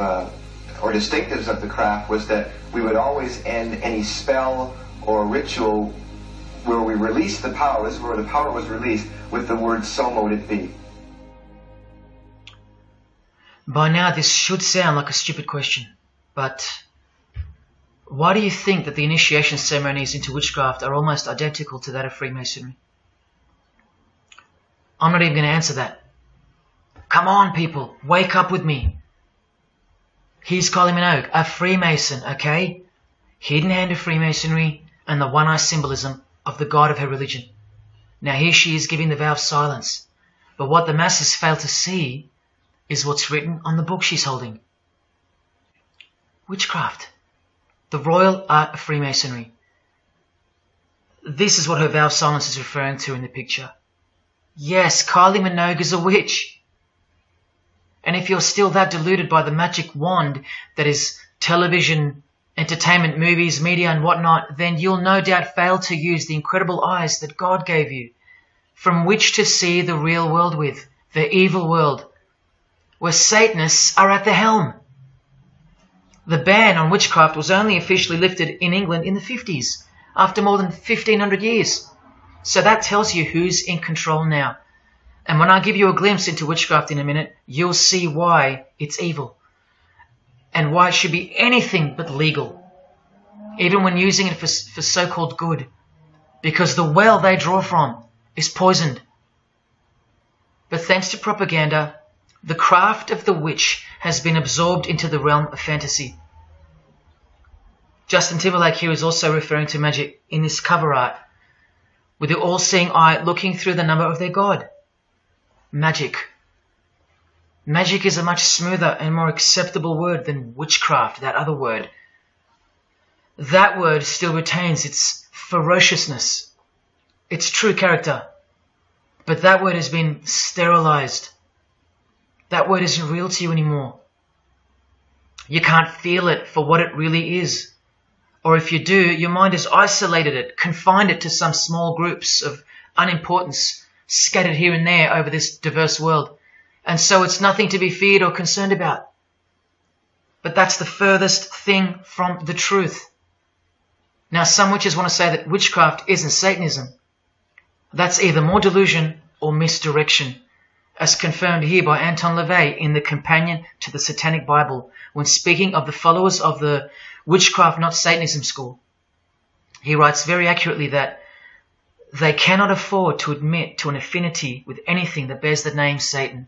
or distinctives of the craft was that we would always end any spell or ritual where we released the power, this is where the power was released, with the word "So mote it be." By now this should sound like a stupid question, but why do you think that the initiation ceremonies into witchcraft are almost identical to that of Freemasonry? I'm not even going to answer that. Come on, people, wake up with me. Here's Kylie Minogue, a Freemason, okay? Hidden hand of Freemasonry and the one-eye symbolism of the god of her religion. Now here she is giving the vow of silence. But what the masses fail to see is what's written on the book she's holding. Witchcraft. The royal art of Freemasonry. This is what her vow of silence is referring to in the picture. Yes, Kylie Minogue is a witch. And if you're still that deluded by the magic wand that is television, entertainment, movies, media and whatnot, then you'll no doubt fail to use the incredible eyes that God gave you, from which to see the real world with, the evil world, where Satanists are at the helm. The ban on witchcraft was only officially lifted in England in the 50s, after more than 1,500 years. So that tells you who's in control now. And when I give you a glimpse into witchcraft in a minute, you'll see why it's evil. And why it should be anything but legal, even when using it for so-called good, because the well they draw from is poisoned. But thanks to propaganda, the craft of the witch has been absorbed into the realm of fantasy. Justin Timberlake here is also referring to magic in this cover art, with the all-seeing eye looking through the number of their god. Magic. Magic is a much smoother and more acceptable word than witchcraft, that other word. That word still retains its ferociousness, its true character. But that word has been sterilized. That word isn't real to you anymore. You can't feel it for what it really is. Or if you do, your mind has isolated it, confined it to some small groups of unimportance scattered here and there over this diverse world. And so it's nothing to be feared or concerned about. But that's the furthest thing from the truth. Now, some witches want to say that witchcraft isn't Satanism. That's either more delusion or misdirection, as confirmed here by Anton LaVey in the Companion to the Satanic Bible, when speaking of the followers of the Witchcraft Not Satanism school. He writes very accurately that they cannot afford to admit to an affinity with anything that bears the name Satan.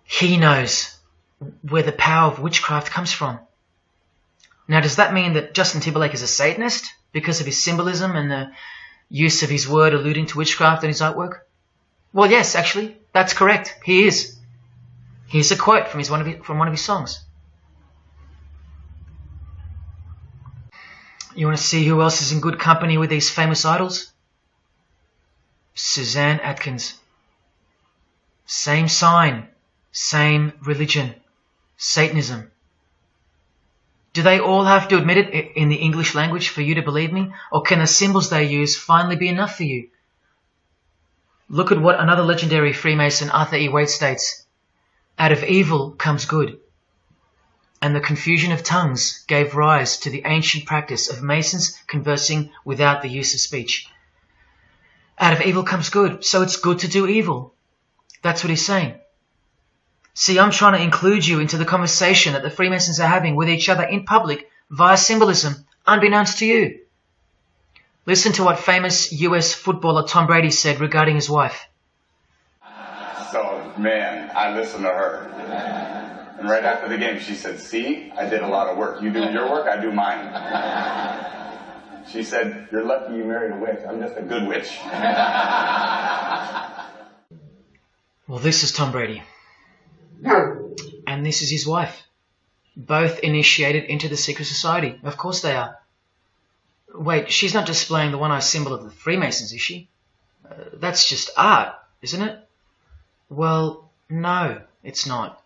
He knows where the power of witchcraft comes from. Now, does that mean that Justin Timberlake is a Satanist because of his symbolism and the use of his word alluding to witchcraft in his artwork? Well, yes, actually, that's correct. He is. Here's a quote from one of his songs. You want to see who else is in good company with these famous idols? Suzanne Atkins. Same sign, same religion, Satanism. Do they all have to admit it in the English language for you to believe me? Or can the symbols they use finally be enough for you? Look at what another legendary Freemason, Arthur E. Waite, states. Out of evil comes good. And the confusion of tongues gave rise to the ancient practice of Masons conversing without the use of speech. Out of evil comes good, so it's good to do evil. That's what he's saying. See, I'm trying to include you into the conversation that the Freemasons are having with each other in public via symbolism, unbeknownst to you. Listen to what famous US footballer Tom Brady said regarding his wife. So, man, I listened to her. And right after the game, she said, "See, I did a lot of work. You do your work, I do mine." She said, "You're lucky you married a witch. I'm just a good witch." Well, this is Tom Brady. And this is his wife. Both initiated into the secret society. Of course they are. Wait, she's not displaying the one-eye symbol of the Freemasons, is she? That's just art, isn't it? Well, no, it's not.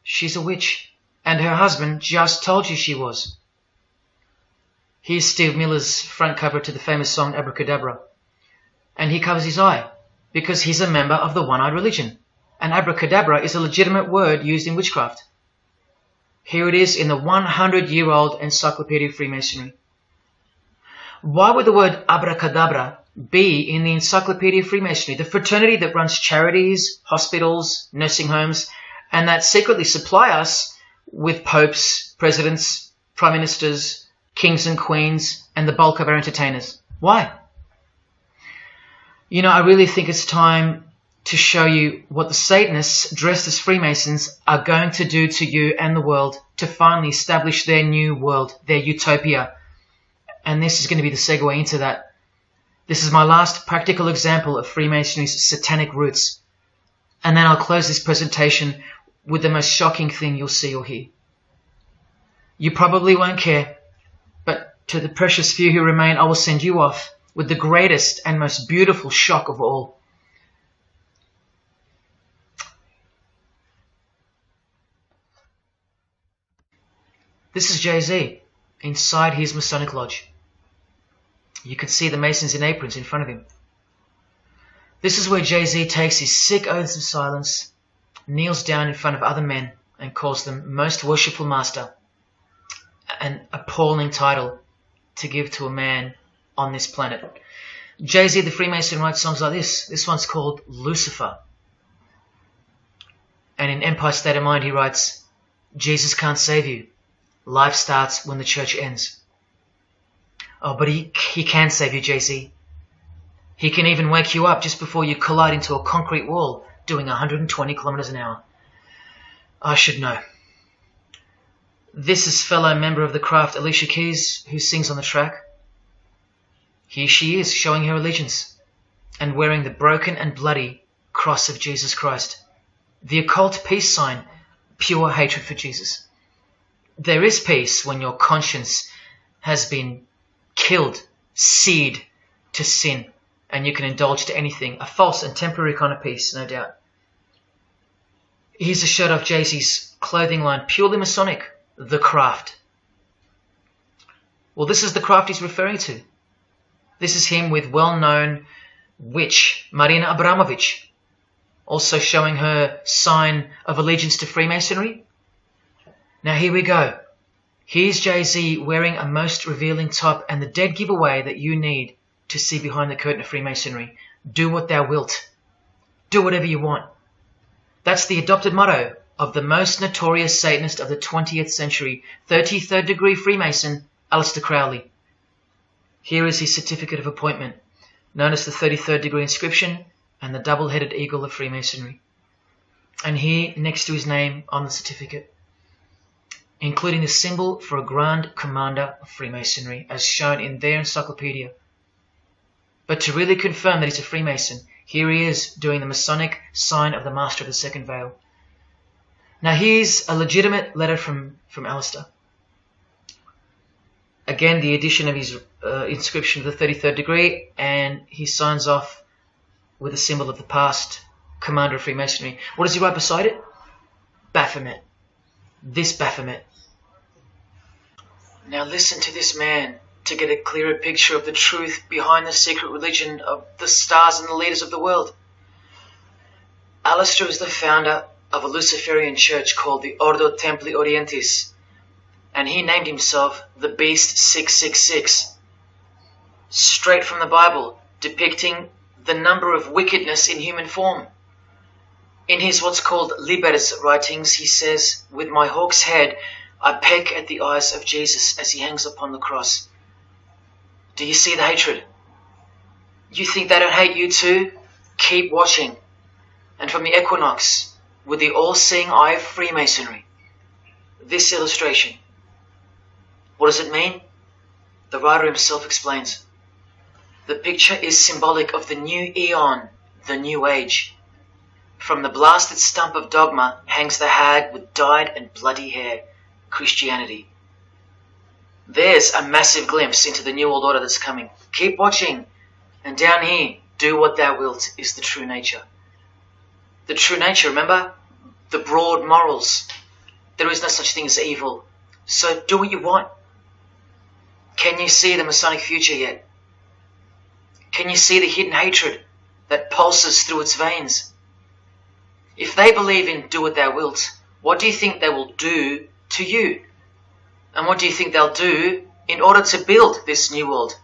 She's a witch, and her husband just told you she was. Here's Steve Miller's front cover to the famous song Abracadabra. And he covers his eye, because he's a member of the one-eyed religion. And abracadabra is a legitimate word used in witchcraft. Here it is in the 100-year-old Encyclopedia of Freemasonry. Why would the word abracadabra be in the Encyclopedia of Freemasonry, the fraternity that runs charities, hospitals, nursing homes, and that secretly supply us with popes, presidents, prime ministers, kings and queens, and the bulk of our entertainers? Why? You know, I really think it's time to show you what the Satanists dressed as Freemasons are going to do to you and the world to finally establish their new world, their utopia. And this is going to be the segue into that. This is my last practical example of Freemasonry's satanic roots. And then I'll close this presentation with the most shocking thing you'll see or hear. You probably won't care, but to the precious few who remain, I will send you off with the greatest and most beautiful shock of all. This is Jay-Z inside his Masonic Lodge. You can see the Masons in aprons in front of him. This is where Jay-Z takes his sick oaths of silence, kneels down in front of other men, and calls them Most Worshipful Master, an appalling title to give to a man on this planet. Jay-Z the Freemason writes songs like this. This one's called Lucifer. And in Empire State of Mind he writes, Jesus can't save you. Life starts when the church ends. Oh, but he can save you, Jay-Z. He can even wake you up just before you collide into a concrete wall doing 120 kilometers an hour. I should know. This is fellow member of the craft Alicia Keys, who sings on the track. Here she is, showing her allegiance and wearing the broken and bloody cross of Jesus Christ, the occult peace sign, pure hatred for Jesus. There is peace when your conscience has been killed, seared to sin, and you can indulge to anything, a false and temporary kind of peace, no doubt. Here's a shot of Jay-Z's clothing line, purely Masonic, The Craft. Well, this is the craft he's referring to. This is him with well-known witch Marina Abramovich, also showing her sign of allegiance to Freemasonry. Now here we go. Here's Jay-Z wearing a most revealing top and the dead giveaway that you need to see behind the curtain of Freemasonry. Do what thou wilt. Do whatever you want. That's the adopted motto of the most notorious Satanist of the 20th century, 33rd degree Freemason, Aleister Crowley. Here is his certificate of appointment, known as the 33rd degree inscription and the double-headed eagle of Freemasonry. And here, next to his name on the certificate, including the symbol for a Grand Commander of Freemasonry, as shown in their encyclopedia. But to really confirm that he's a Freemason, here he is doing the Masonic sign of the Master of the Second Veil. Now here's a legitimate letter from Aleister. Again, the addition of his inscription of the 33rd degree, and he signs off with a symbol of the past Commander of Freemasonry. What does he write beside it? Baphomet. This Baphomet. Now listen to this man to get a clearer picture of the truth behind the secret religion of the stars and the leaders of the world. Aleister is the founder of a Luciferian church called the Ordo Templi Orientis, and he named himself the Beast 666, straight from the Bible, depicting the number of wickedness in human form. In his what's called Liber's writings, he says, "With my hawk's head, I peck at the eyes of Jesus as he hangs upon the cross." Do you see the hatred? You think they don't hate you too? Keep watching. And from the equinox, with the all-seeing eye of Freemasonry, this illustration. What does it mean? The writer himself explains. The picture is symbolic of the new eon, the new age. From the blasted stump of dogma hangs the hag with dyed and bloody hair, Christianity. There's a massive glimpse into the New World Order that's coming. Keep watching. And down here, do what thou wilt is the true nature. The true nature, remember? The broad morals. There is no such thing as evil. So do what you want. Can you see the Masonic future yet? Can you see the hidden hatred that pulses through its veins? If they believe in do what thou wilt, what do you think they will do to you? And what do you think they'll do in order to build this new world?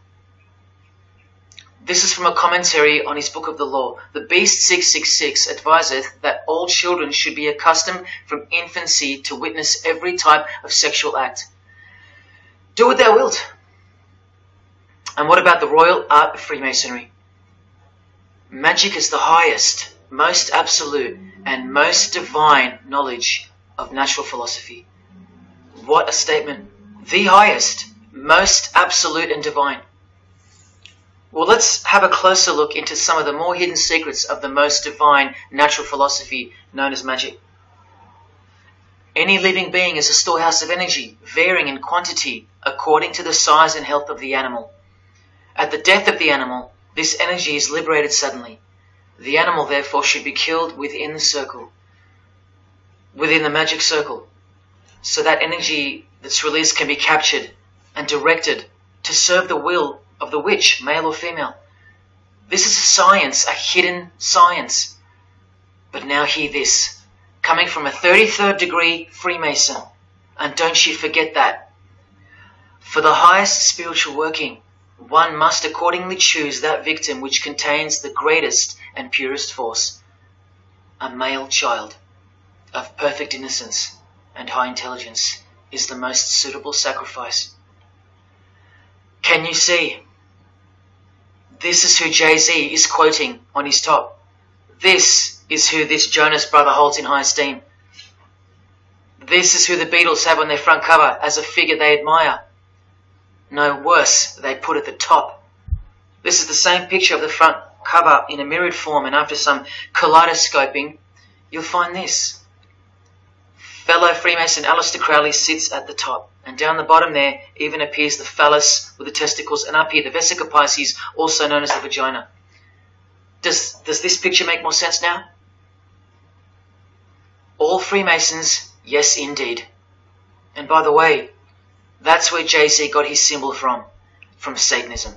This is from a commentary on his book of the law. The Beast 666 adviseth that all children should be accustomed from infancy to witness every type of sexual act. Do what thou wilt. And what about the royal art of Freemasonry? Magic is the highest, most absolute, and most divine knowledge of natural philosophy. What a statement. The highest, most absolute and divine. Well, let's have a closer look into some of the more hidden secrets of the most divine natural philosophy known as magic. Any living being is a storehouse of energy, varying in quantity according to the size and health of the animal. At the death of the animal, this energy is liberated suddenly. The animal, therefore, should be killed within the circle, within the magic circle, so that energy that's released can be captured and directed to serve the will of the witch, male or female. This is a science, a hidden science. But now hear this, coming from a 33rd degree Freemason, and don't you forget that. For the highest spiritual working, one must accordingly choose that victim which contains the greatest and purest force, a male child of perfect innocence and high intelligence is the most suitable sacrifice. Can you see? This is who Jay-Z is quoting on his top. This is who this Jonas brother holds in high esteem. This is who the Beatles have on their front cover as a figure they admire. No, worse, they put at the top. This is the same picture of the front cover in a mirrored form, and after some kaleidoscoping, you'll find this. Fellow Freemason Aleister Crowley sits at the top, and down the bottom there even appears the phallus with the testicles, and up here the vesica Pisces, also known as the vagina. Does this picture make more sense now? All Freemasons, yes indeed. And by the way, that's where Jay-Z got his symbol from Satanism,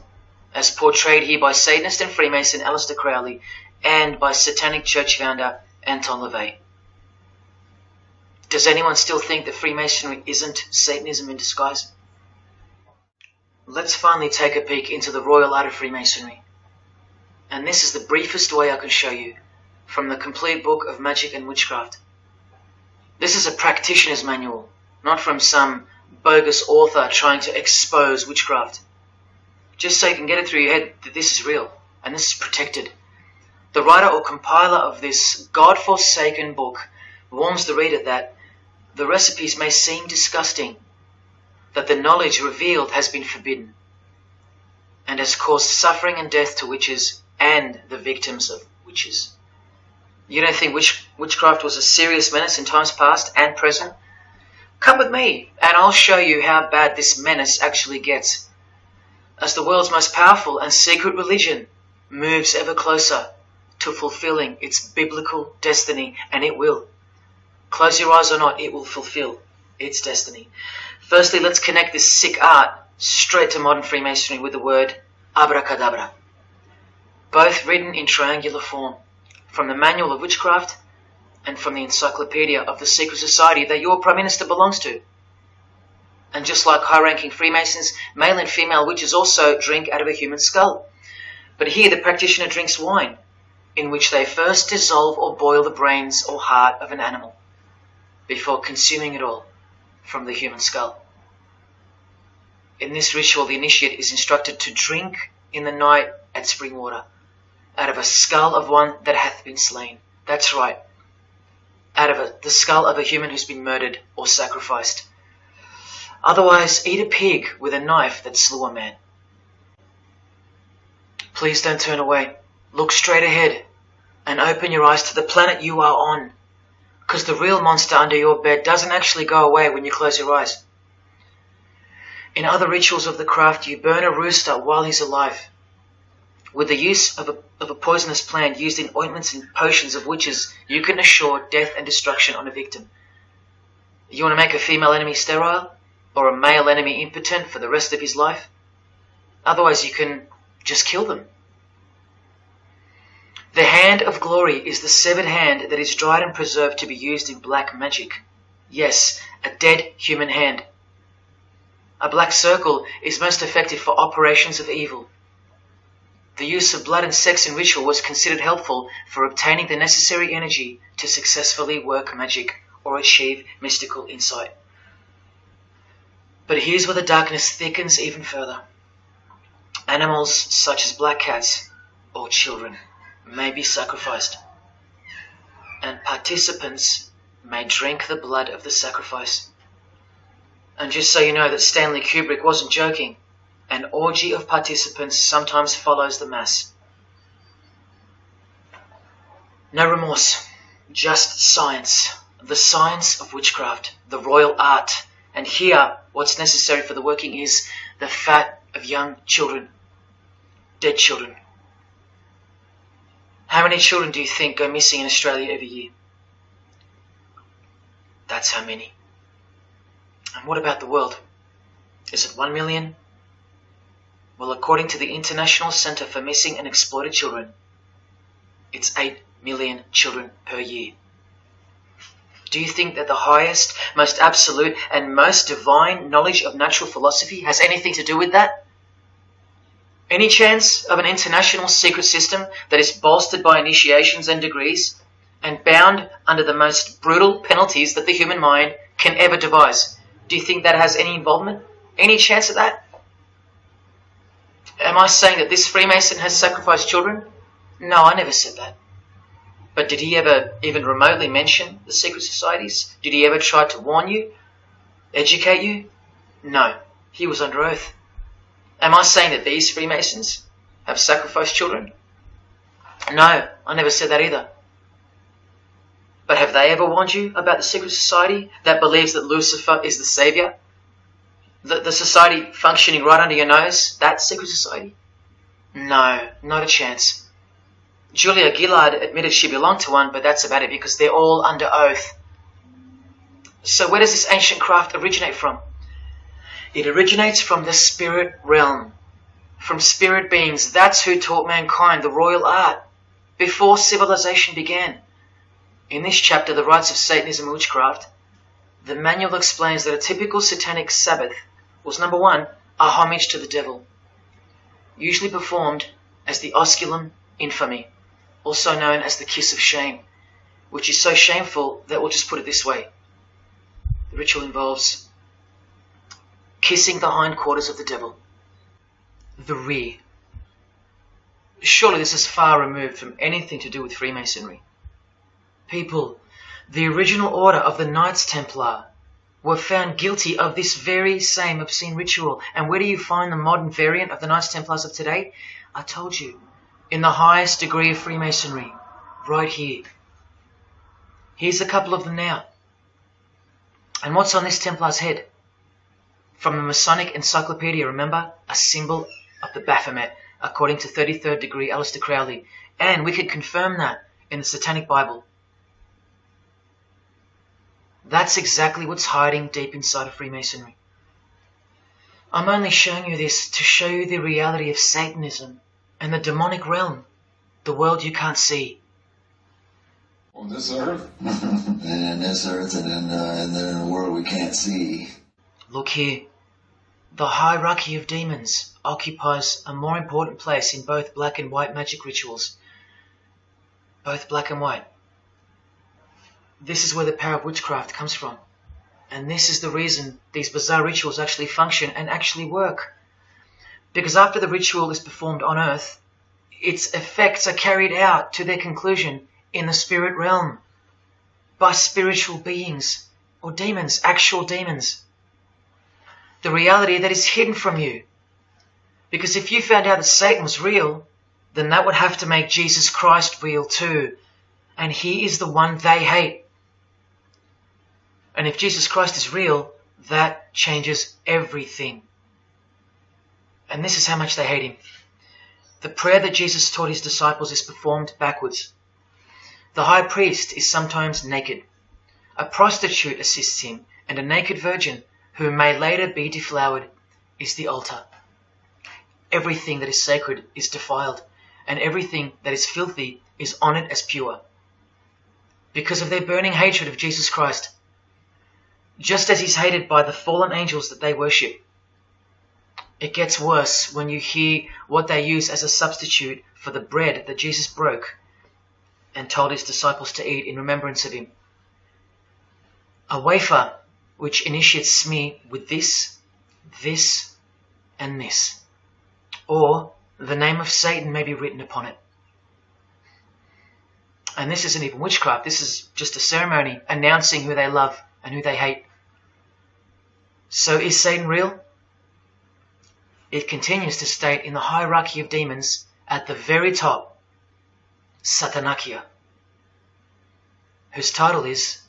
as portrayed here by Satanist and Freemason Aleister Crowley and by Satanic Church founder Anton LaVey. Does anyone still think that Freemasonry isn't Satanism in disguise? Let's finally take a peek into the royal art of Freemasonry. And this is the briefest way I can show you from the complete book of magic and witchcraft. This is a practitioner's manual, not from some bogus author trying to expose witchcraft. Just so you can get it through your head that this is real and this is protected. The writer or compiler of this God-forsaken book warns the reader that the recipes may seem disgusting, that the knowledge revealed has been forbidden, and has caused suffering and death to witches and the victims of witches. You don't think witchcraft was a serious menace in times past and present? Come with me, and I'll show you how bad this menace actually gets, as the world's most powerful and secret religion moves ever closer to fulfilling its biblical destiny, and it will. Close your eyes or not, it will fulfill its destiny. Firstly, let's connect this sick art straight to modern Freemasonry with the word abracadabra, both written in triangular form, from the Manual of Witchcraft and from the Encyclopedia of the Secret Society that your Prime Minister belongs to. And just like high-ranking Freemasons, male and female witches also drink out of a human skull. But here the practitioner drinks wine, in which they first dissolve or boil the brains or heart of an animal, before consuming it all from the human skull. In this ritual, the initiate is instructed to drink in the night at spring water, out of a skull of one that hath been slain. That's right, out of the skull of a human who's been murdered or sacrificed. Otherwise, eat a pig with a knife that slew a man. Please don't turn away. Look straight ahead and open your eyes to the planet you are on, because the real monster under your bed doesn't actually go away when you close your eyes. In other rituals of the craft, you burn a rooster while he's alive. With the use of a poisonous plant used in ointments and potions of witches, you can assure death and destruction on a victim. You want to make a female enemy sterile? Or a male enemy impotent for the rest of his life? Otherwise you can just kill them. The hand of glory is the severed hand that is dried and preserved to be used in black magic. Yes, a dead human hand. A black circle is most effective for operations of evil. The use of blood and sex in ritual was considered helpful for obtaining the necessary energy to successfully work magic or achieve mystical insight. But here's where the darkness thickens even further. Animals such as black cats or children may be sacrificed, and participants may drink the blood of the sacrifice. And just so you know that Stanley Kubrick wasn't joking, an orgy of participants sometimes follows the mass. No remorse, just science, the science of witchcraft, the royal art. And here, what's necessary for the working is the fat of young children, dead children. How many children do you think go missing in Australia every year? That's how many. And what about the world? Is it 1 million? Well, according to the International Centre for Missing and Exploited Children, it's 8 million children per year. Do you think that the highest, most absolute, and most divine knowledge of natural philosophy has anything to do with that? Any chance of an international secret system that is bolstered by initiations and degrees, and bound under the most brutal penalties that the human mind can ever devise? Do you think that has any involvement? Any chance of that? Am I saying that this Freemason has sacrificed children? No, I never said that. But did he ever even remotely mention the secret societies? Did he ever try to warn you? Educate you? No, he was under oath. Am I saying that these Freemasons have sacrificed children? No, I never said that either. But have they ever warned you about the secret society that believes that Lucifer is the saviour? The society functioning right under your nose, that secret society? No, not a chance. Julia Gillard admitted she belonged to one, but that's about it because they're all under oath. So where does this ancient craft originate from? It originates from the spirit realm, from spirit beings. That's who taught mankind the royal art before civilization began. In this chapter, The Rites of Satanism and Witchcraft, the manual explains that a typical satanic Sabbath was, number one, a homage to the devil, usually performed as the osculum infami, also known as the kiss of shame, which is so shameful that we'll just put it this way. The ritual involves kissing the hindquarters of the devil, the rear. Surely this is far removed from anything to do with Freemasonry. People, the original order of the Knights Templar were found guilty of this very same obscene ritual. And where do you find the modern variant of the Knights Templars of today? I told you, in the highest degree of Freemasonry, right here. Here's a couple of them now. And what's on this Templar's head? From the Masonic Encyclopedia, remember? A symbol of the Baphomet, according to 33rd degree Aleister Crowley. And we could confirm that in the Satanic Bible. That's exactly what's hiding deep inside of Freemasonry. I'm only showing you this to show you the reality of Satanism and the demonic realm, the world you can't see. On this earth? And in this earth and then in the world we can't see. Look here. The hierarchy of demons occupies a more important place in both black and white magic rituals. Both black and white. This is where the power of witchcraft comes from. And this is the reason these bizarre rituals actually function and actually work. Because after the ritual is performed on earth, its effects are carried out to their conclusion in the spirit realm by spiritual beings or demons, actual demons. The reality that is hidden from you. Because if you found out that Satan was real, then that would have to make Jesus Christ real too. And he is the one they hate. And if Jesus Christ is real, that changes everything. And this is how much they hate him. The prayer that Jesus taught his disciples is performed backwards. The high priest is sometimes naked. A prostitute assists him, and a naked virgin, who may later be deflowered, is the altar. Everything that is sacred is defiled, and everything that is filthy is honored as pure. Because of their burning hatred of Jesus Christ, just as he's hated by the fallen angels that they worship. It gets worse when you hear what they use as a substitute for the bread that Jesus broke and told his disciples to eat in remembrance of him. A wafer which initiates me with this, this, and this. Or the name of Satan may be written upon it. And this isn't even witchcraft. This is just a ceremony announcing who they love and who they hate. So is Satan real? It continues to state in the hierarchy of demons at the very top, Satanakia, whose title is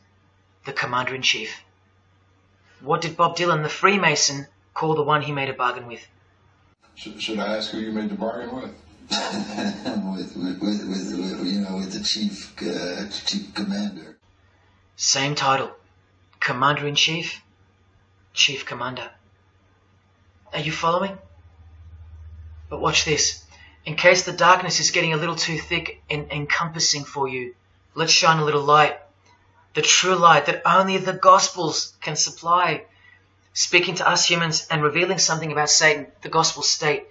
the Commander-in-Chief. What did Bob Dylan, the Freemason, call the one he made a bargain with? Should I ask who you made the bargain with? with the chief commander. Same title, Commander-in-Chief, Chief Commander. Are you following? But watch this. In case the darkness is getting a little too thick and encompassing for you, let's shine a little light. The true light that only the Gospels can supply. Speaking to us humans and revealing something about Satan, the Gospels state,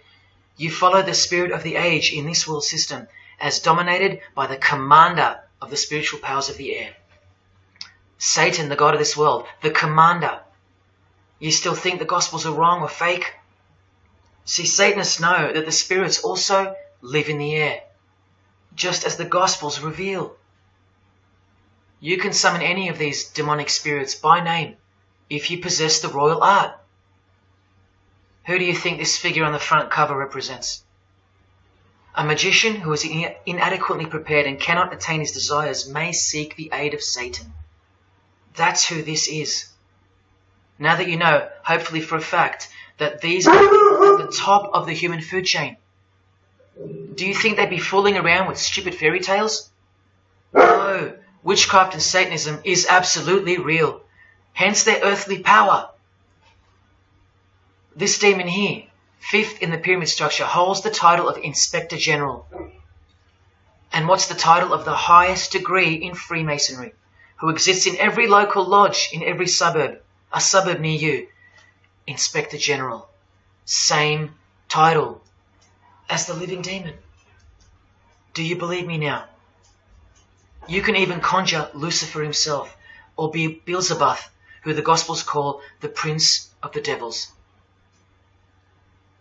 you follow the spirit of the age in this world system as dominated by the commander of the spiritual powers of the air. Satan, the god of this world, the commander. You still think the Gospels are wrong or fake? See, Satanists know that the spirits also live in the air, just as the Gospels reveal. You can summon any of these demonic spirits by name if you possess the royal art. Who do you think this figure on the front cover represents? A magician who is inadequately prepared and cannot attain his desires may seek the aid of Satan. That's who this is. Now that you know, hopefully for a fact, that these are at the top of the human food chain, do you think they'd be fooling around with stupid fairy tales? No, witchcraft and Satanism is absolutely real, hence their earthly power. This demon here, fifth in the pyramid structure, holds the title of Inspector General. And what's the title of the highest degree in Freemasonry, who exists in every local lodge in every suburb, a suburb near you? Inspector General. Same title as the living demon. Do you believe me now? You can even conjure Lucifer himself, or be Beelzebub, who the Gospels call the Prince of the Devils.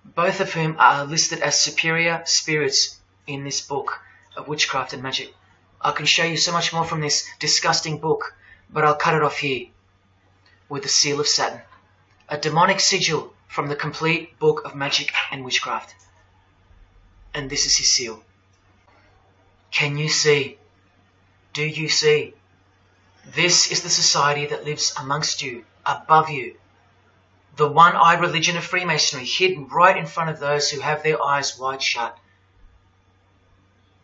Both of whom are listed as superior spirits in this book of witchcraft and magic. I can show you so much more from this disgusting book, but I'll cut it off here with the seal of Saturn, a demonic sigil from the complete book of magic and witchcraft. And this is his seal. Can you see? Do you see? This is the society that lives amongst you, above you. The one-eyed religion of Freemasonry, hidden right in front of those who have their eyes wide shut.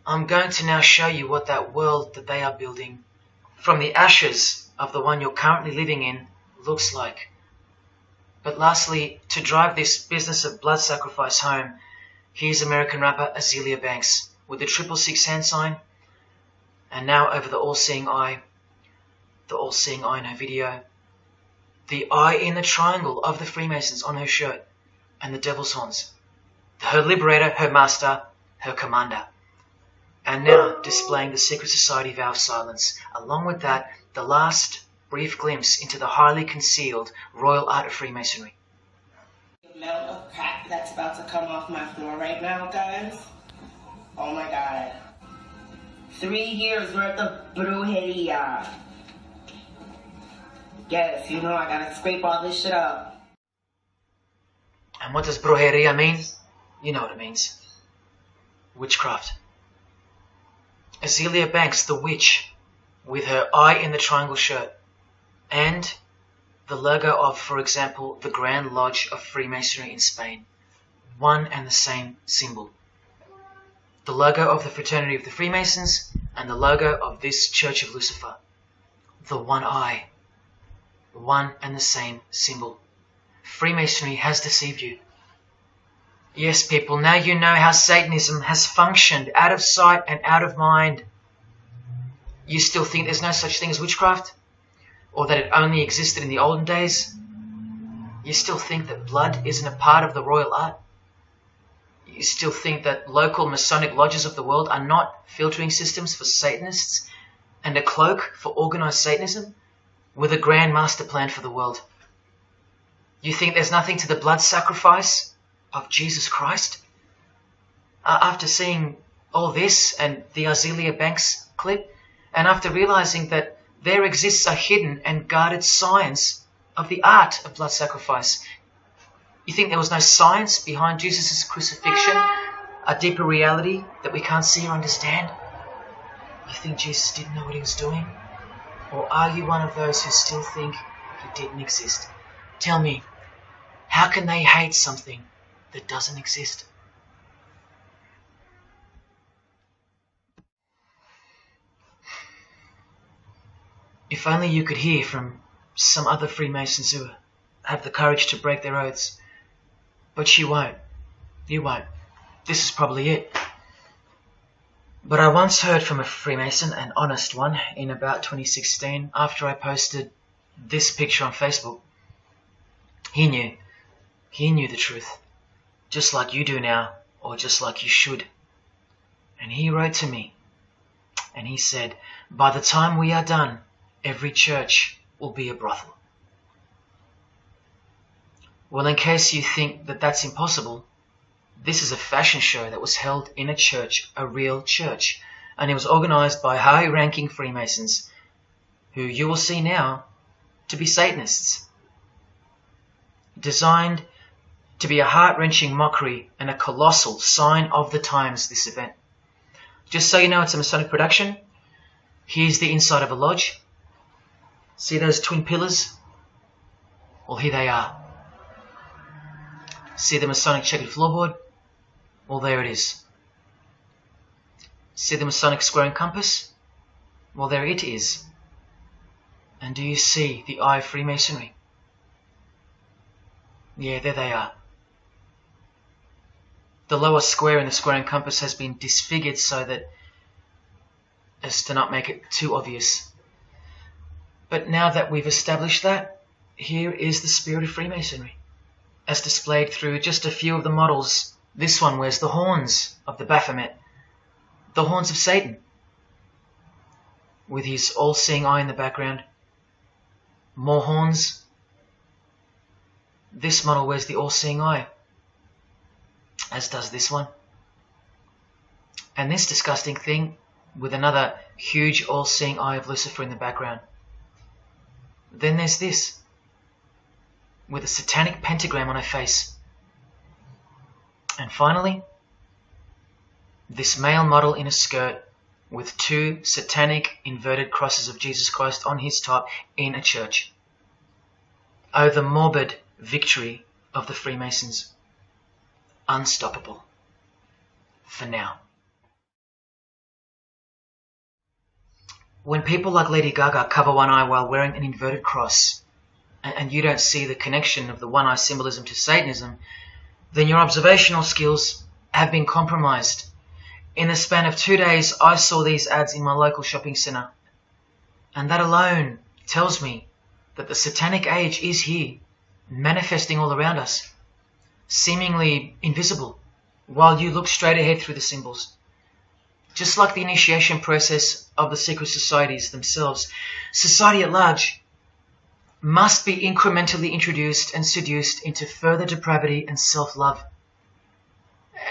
I'm going to now show you what that world that they are building, from the ashes of the one you're currently living in, looks like. But lastly, to drive this business of blood sacrifice home, here's American rapper Azealia Banks with the 666 hand sign, and now over the all-seeing eye in her video, the eye in the triangle of the Freemasons on her shirt, and the devil's horns, her liberator, her master, her commander. And now displaying the secret society vow of silence, along with that, the last brief glimpse into the highly concealed royal art of Freemasonry. The amount of crap that's about to come off my floor right now, guys. Oh my god. 3 years worth of brujeria. Yes, you know I gotta scrape all this shit up. And what does brujeria mean? You know what it means. Witchcraft. Azealia Banks, the witch, with her eye in the triangle shirt, and the logo of, for example, the Grand Lodge of Freemasonry in Spain. one and the same symbol. The logo of the fraternity of the Freemasons and the logo of this Church of Lucifer. The one eye. One and the same symbol. Freemasonry has deceived you. Yes, people, now you know how Satanism has functioned out of sight and out of mind. You still think there's no such thing as witchcraft? Or that it only existed in the olden days? You still think that blood isn't a part of the royal art? You still think that local Masonic lodges of the world are not filtering systems for Satanists and a cloak for organized Satanism with a grand master plan for the world? You think there's nothing to the blood sacrifice of Jesus Christ? After seeing all this and the Azealia Banks clip, and after realizing that there exists a hidden and guarded science of the art of blood sacrifice, you think there was no science behind Jesus' crucifixion, a deeper reality that we can't see or understand? You think Jesus didn't know what he was doing? Or are you one of those who still think he didn't exist? Tell me, how can they hate something that doesn't exist? If only you could hear from some other Freemasons who have the courage to break their oaths. But you won't. You won't. This is probably it. But I once heard from a Freemason, an honest one, in about 2016, after I posted this picture on Facebook. He knew. He knew the truth. Just like you do now, or just like you should. And he wrote to me. And he said, by the time we are done, every church will be a brothel. Well, in case you think that that's impossible, this is a fashion show that was held in a church, a real church, and it was organized by high-ranking Freemasons, who you will see now to be Satanists. Designed to be a heart-wrenching mockery and a colossal sign of the times, this event. Just so you know, it's a Masonic production. Here's the inside of a lodge. See those twin pillars? Well, here they are. See the Masonic checkered floorboard? Well, there it is. See the Masonic square and compass? Well, there it is. And do you see the eye of Freemasonry? Yeah, there they are. The lower square in the square and compass has been disfigured so that as to not make it too obvious. But now that we've established that, here is the spirit of Freemasonry, as displayed through just a few of the models. This one wears the horns of the Baphomet, the horns of Satan, with his all-seeing eye in the background. More horns. This model wears the all-seeing eye, as does this one. And this disgusting thing with another huge all-seeing eye of Lucifer in the background. Then there's this, with a satanic pentagram on her face. And finally, this male model in a skirt with two satanic inverted crosses of Jesus Christ on his top in a church. Oh, the morbid victory of the Freemasons. Unstoppable. For now. When people like Lady Gaga cover one eye while wearing an inverted cross, and you don't see the connection of the one-eye symbolism to Satanism, then your observational skills have been compromised. In the span of 2 days, I saw these ads in my local shopping centre. And that alone tells me that the satanic age is here, manifesting all around us, seemingly invisible, while you look straight ahead through the symbols. Just like the initiation process of the secret societies themselves, society at large must be incrementally introduced and seduced into further depravity and self-love.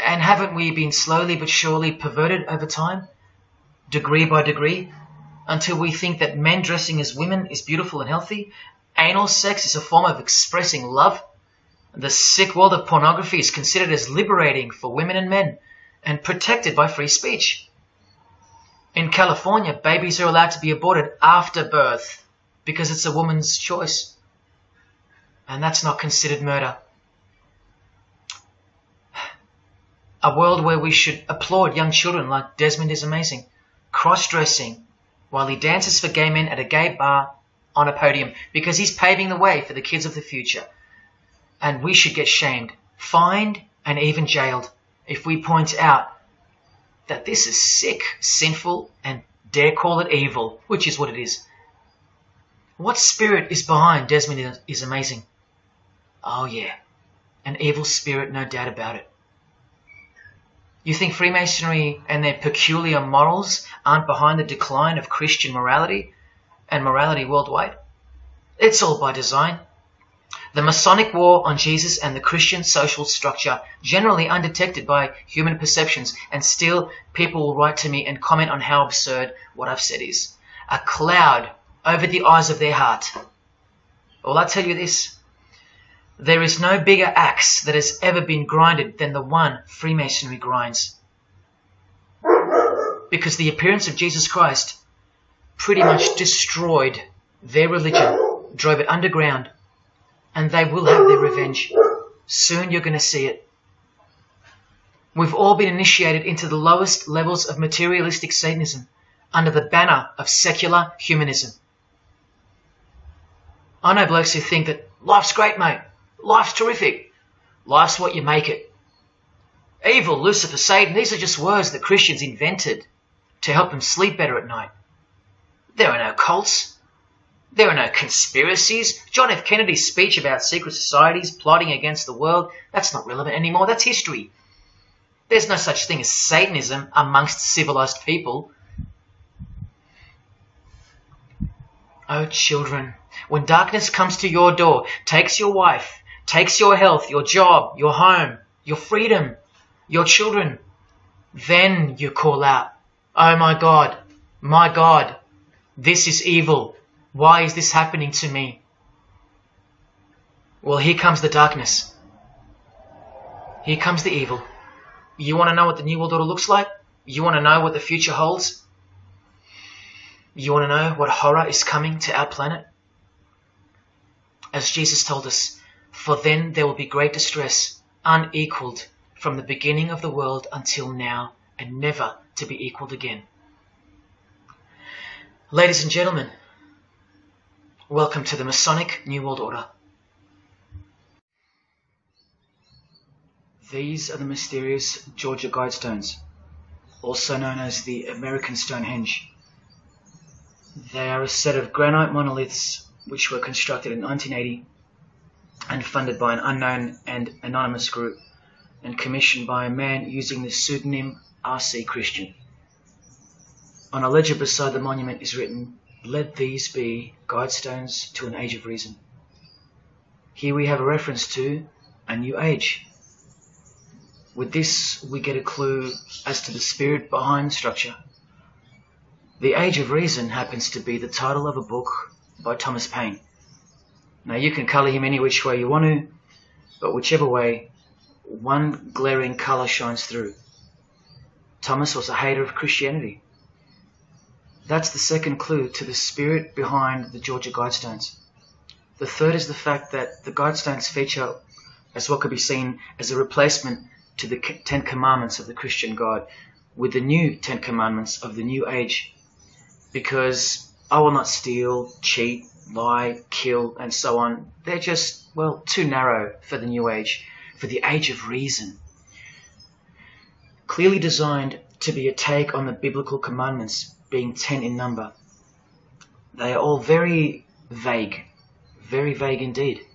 And haven't we been slowly but surely perverted over time, degree by degree, until we think that men dressing as women is beautiful and healthy, anal sex is a form of expressing love, the sick world of pornography is considered as liberating for women and men, and protected by free speech. In California, babies are allowed to be aborted after birth because it's a woman's choice. And that's not considered murder. A world where we should applaud young children like Desmond is amazing, cross-dressing while he dances for gay men at a gay bar on a podium because he's paving the way for the kids of the future. And we should get shamed, fined, and even jailed if we point out that this is sick, sinful, and dare call it evil, which is what it is. What spirit is behind Desmond is amazing? Oh yeah, an evil spirit, no doubt about it. You think Freemasonry and their peculiar morals aren't behind the decline of Christian morality and morality worldwide? It's all by design. The Masonic war on Jesus and the Christian social structure, generally undetected by human perceptions, and still people will write to me and comment on how absurd what I've said is. A cloud over the eyes of their heart. Well, I tell you this, there is no bigger axe that has ever been grinded than the one Freemasonry grinds. Because the appearance of Jesus Christ pretty much destroyed their religion, drove it underground, and they will have their revenge. Soon you're going to see it. We've all been initiated into the lowest levels of materialistic Satanism under the banner of secular humanism. I know blokes who think that life's great, mate. Life's terrific. Life's what you make it. Evil, Lucifer, Satan, these are just words that Christians invented to help them sleep better at night. There are no cults. There are no conspiracies. John F. Kennedy's speech about secret societies plotting against the world, that's not relevant anymore. That's history. There's no such thing as Satanism amongst civilized people. Oh, children, when darkness comes to your door, takes your wife, takes your health, your job, your home, your freedom, your children, then you call out, oh my God, this is evil. Why is this happening to me? Well, here comes the darkness. Here comes the evil. You want to know what the New World Order looks like? You want to know what the future holds? You want to know what horror is coming to our planet? As Jesus told us, for then there will be great distress, unequaled from the beginning of the world until now, and never to be equaled again. Ladies and gentlemen, welcome to the Masonic New World Order. These are the mysterious Georgia Guidestones, also known as the American Stonehenge. They are a set of granite monoliths which were constructed in 1980 and funded by an unknown and anonymous group and commissioned by a man using the pseudonym R.C. Christian. On a ledger beside the monument is written, "Let these be guidestones to an age of reason." Here we have a reference to a new age. With this, we get a clue as to the spirit behind the structure. The Age of Reason happens to be the title of a book by Thomas Paine. Now, you can colour him any which way you want to, but whichever way, one glaring colour shines through. Thomas was a hater of Christianity. That's the second clue to the spirit behind the Georgia Guidestones. The third is the fact that the Guidestones feature as what could be seen as a replacement to the Ten Commandments of the Christian God with the new Ten Commandments of the New Age. Because I will not steal, cheat, lie, kill, and so on. They're just, well, too narrow for the New Age, for the Age of Reason. Clearly designed to be a take on the biblical commandments, being 10 in number. They are all very vague indeed.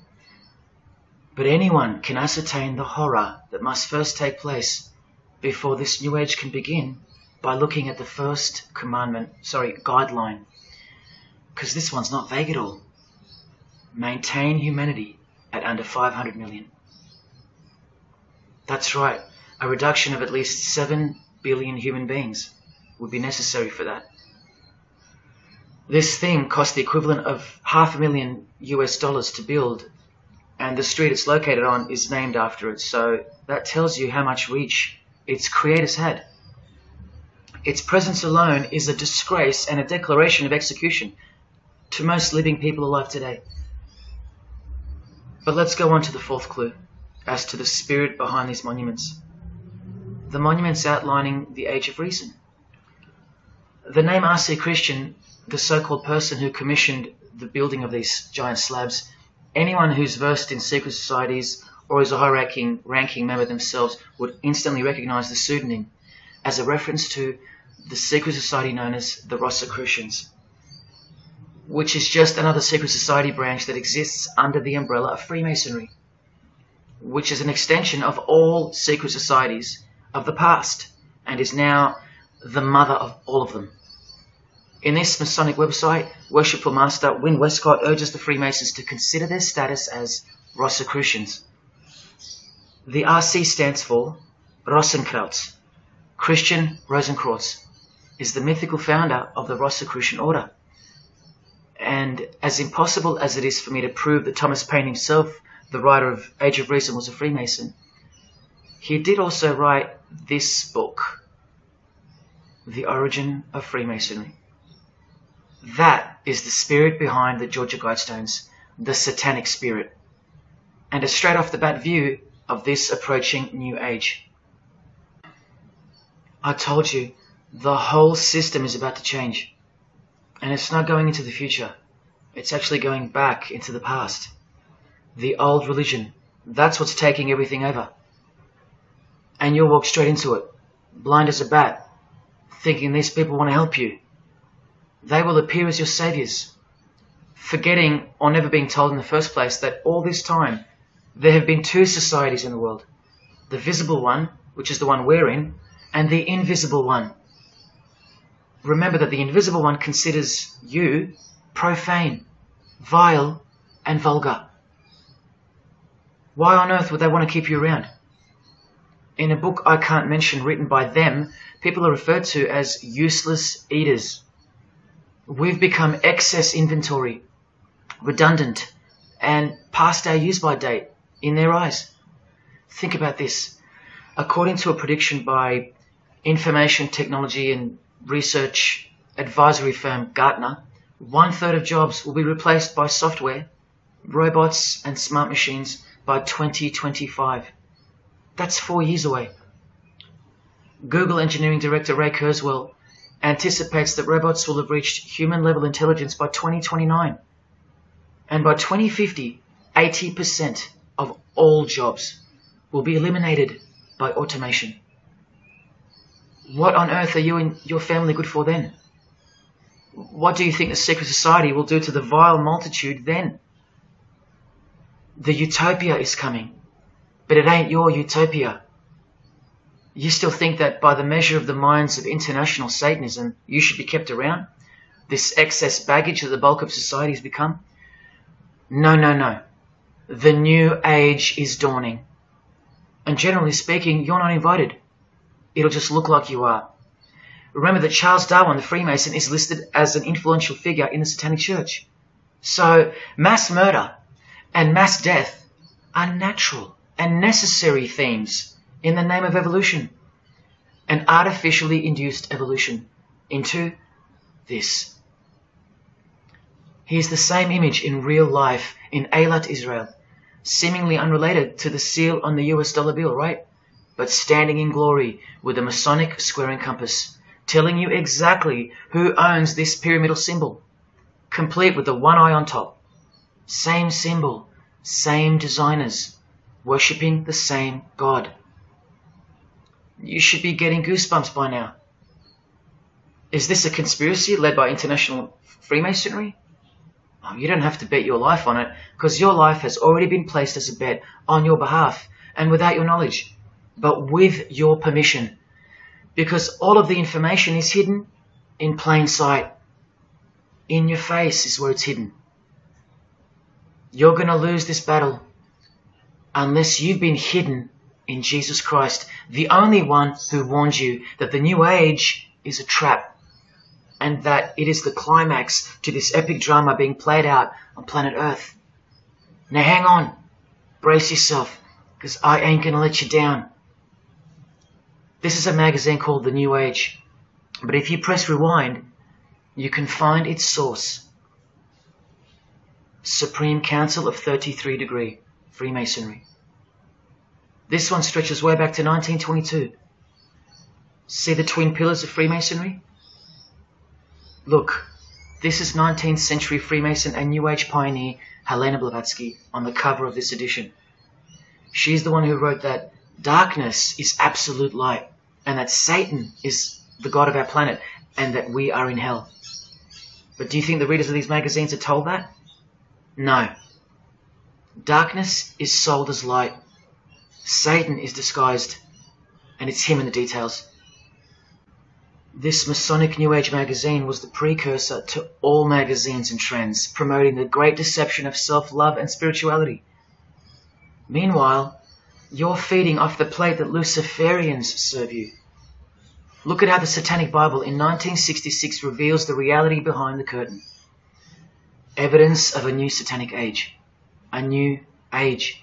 But anyone can ascertain the horror that must first take place before this New Age can begin by looking at the first guideline. Because this one's not vague at all. Maintain humanity at under 500 million. That's right, a reduction of at least 7 billion human beings would be necessary for that. This thing cost the equivalent of $500,000 to build, and the street it's located on is named after it, so that tells you how much reach its creators had. Its presence alone is a disgrace and a declaration of execution to most living people alive today. But let's go on to the fourth clue as to the spirit behind these monuments. the monuments outlining the Age of Reason. The name R.C. Christian, the so-called person who commissioned the building of these giant slabs, anyone who's versed in secret societies or is a high-ranking member themselves would instantly recognize the pseudonym as a reference to the secret society known as the Rosicrucians, which is just another secret society branch that exists under the umbrella of Freemasonry, which is an extension of all secret societies of the past and is now the mother of all of them. In this Masonic website, Worshipful Master Wynne Westcott urges the Freemasons to consider their status as Rosicrucians. The RC stands for Rosenkreuz. Christian Rosenkreuz is the mythical founder of the Rosicrucian order. And as impossible as it is for me to prove that Thomas Paine himself, the writer of Age of Reason, was a Freemason, he did also write this book, The Origin of Freemasonry. That is the spirit behind the Georgia Guidestones, the satanic spirit, and a straight off the bat view of this approaching new age. I told you, the whole system is about to change. And it's not going into the future. It's actually going back into the past. The old religion, that's what's taking everything over. And you'll walk straight into it, blind as a bat, thinking these people want to help you. They will appear as your saviors, forgetting or never being told in the first place that all this time there have been two societies in the world. The visible one, which is the one we're in, and the invisible one. Remember that the invisible one considers you profane, vile, and vulgar. Why on earth would they want to keep you around? In a book I can't mention written by them, people are referred to as useless eaters. We've become excess inventory, redundant, and past our use-by date in their eyes. Think about this. According to a prediction by information technology and research advisory firm Gartner, 1/3 of jobs will be replaced by software, robots, and smart machines by 2025. That's 4 years away. Google engineering director Ray Kurzweil anticipates that robots will have reached human-level intelligence by 2029. And by 2050, 80% of all jobs will be eliminated by automation. What on earth are you and your family good for then? What do you think the secret society will do to the vile multitude then? The utopia is coming, but it ain't your utopia. You still think that by the measure of the minds of international Satanism, you should be kept around? This excess baggage that the bulk of society has become? No, no, no. The new age is dawning. And generally speaking, you're not invited. It'll just look like you are. Remember that Charles Darwin, the Freemason, is listed as an influential figure in the Satanic Church. So, mass murder and mass death are natural and necessary themes in the name of evolution, an artificially induced evolution into this. He is the same image in real life in Eilat, Israel, seemingly unrelated to the seal on the US dollar bill, right? But standing in glory with a Masonic square and compass, telling you exactly who owns this pyramidal symbol, complete with the one eye on top. Same symbol, same designers, worshipping the same God. You should be getting goosebumps by now. Is this a conspiracy led by international Freemasonry? Oh, you don't have to bet your life on it, because your life has already been placed as a bet on your behalf and without your knowledge, but with your permission, because all of the information is hidden in plain sight. In your face is where it's hidden. You're going to lose this battle unless you've been hidden in Jesus Christ, the only one who warned you that the new age is a trap and that it is the climax to this epic drama being played out on planet Earth. Now hang on, brace yourself, because I ain't going to let you down. This is a magazine called The New Age, but if you press rewind, you can find its source. Supreme Council of 33 Degree Freemasonry. This one stretches way back to 1922. See the twin pillars of Freemasonry? Look, this is 19th century Freemason and New Age pioneer Helena Blavatsky on the cover of this edition. She's the one who wrote that darkness is absolute light, and that Satan is the god of our planet, and that we are in hell. But do you think the readers of these magazines are told that? No. Darkness is sold as light. Satan is disguised, and it's him in the details. This Masonic New Age magazine was the precursor to all magazines and trends, promoting the great deception of self-love and spirituality. Meanwhile, you're feeding off the plate that Luciferians serve you. Look at how the Satanic Bible in 1966 reveals the reality behind the curtain. Evidence of a new Satanic age. A new age.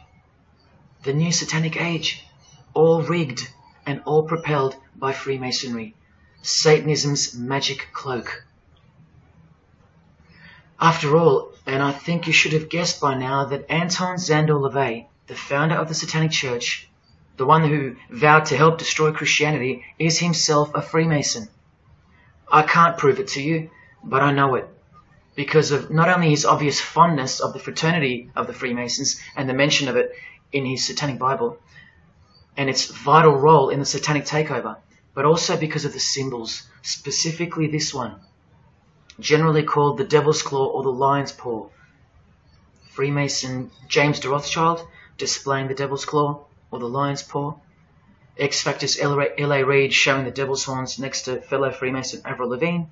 The new Satanic age. All rigged and all propelled by Freemasonry. Satanism's magic cloak. After all, and I think you should have guessed by now that Anton Szandor LaVey, the founder of the Satanic Church, the one who vowed to help destroy Christianity, is himself a Freemason. I can't prove it to you, but I know it, because of not only his obvious fondness of the fraternity of the Freemasons and the mention of it in his Satanic Bible, and its vital role in the Satanic takeover, but also because of the symbols, specifically this one, generally called the Devil's Claw or the Lion's Paw. Freemason James de Rothschild displaying the Devil's Claw or the Lion's Paw. X-Factor's L.A. Reid showing the Devil's Horns next to fellow Freemason Avril Lavigne.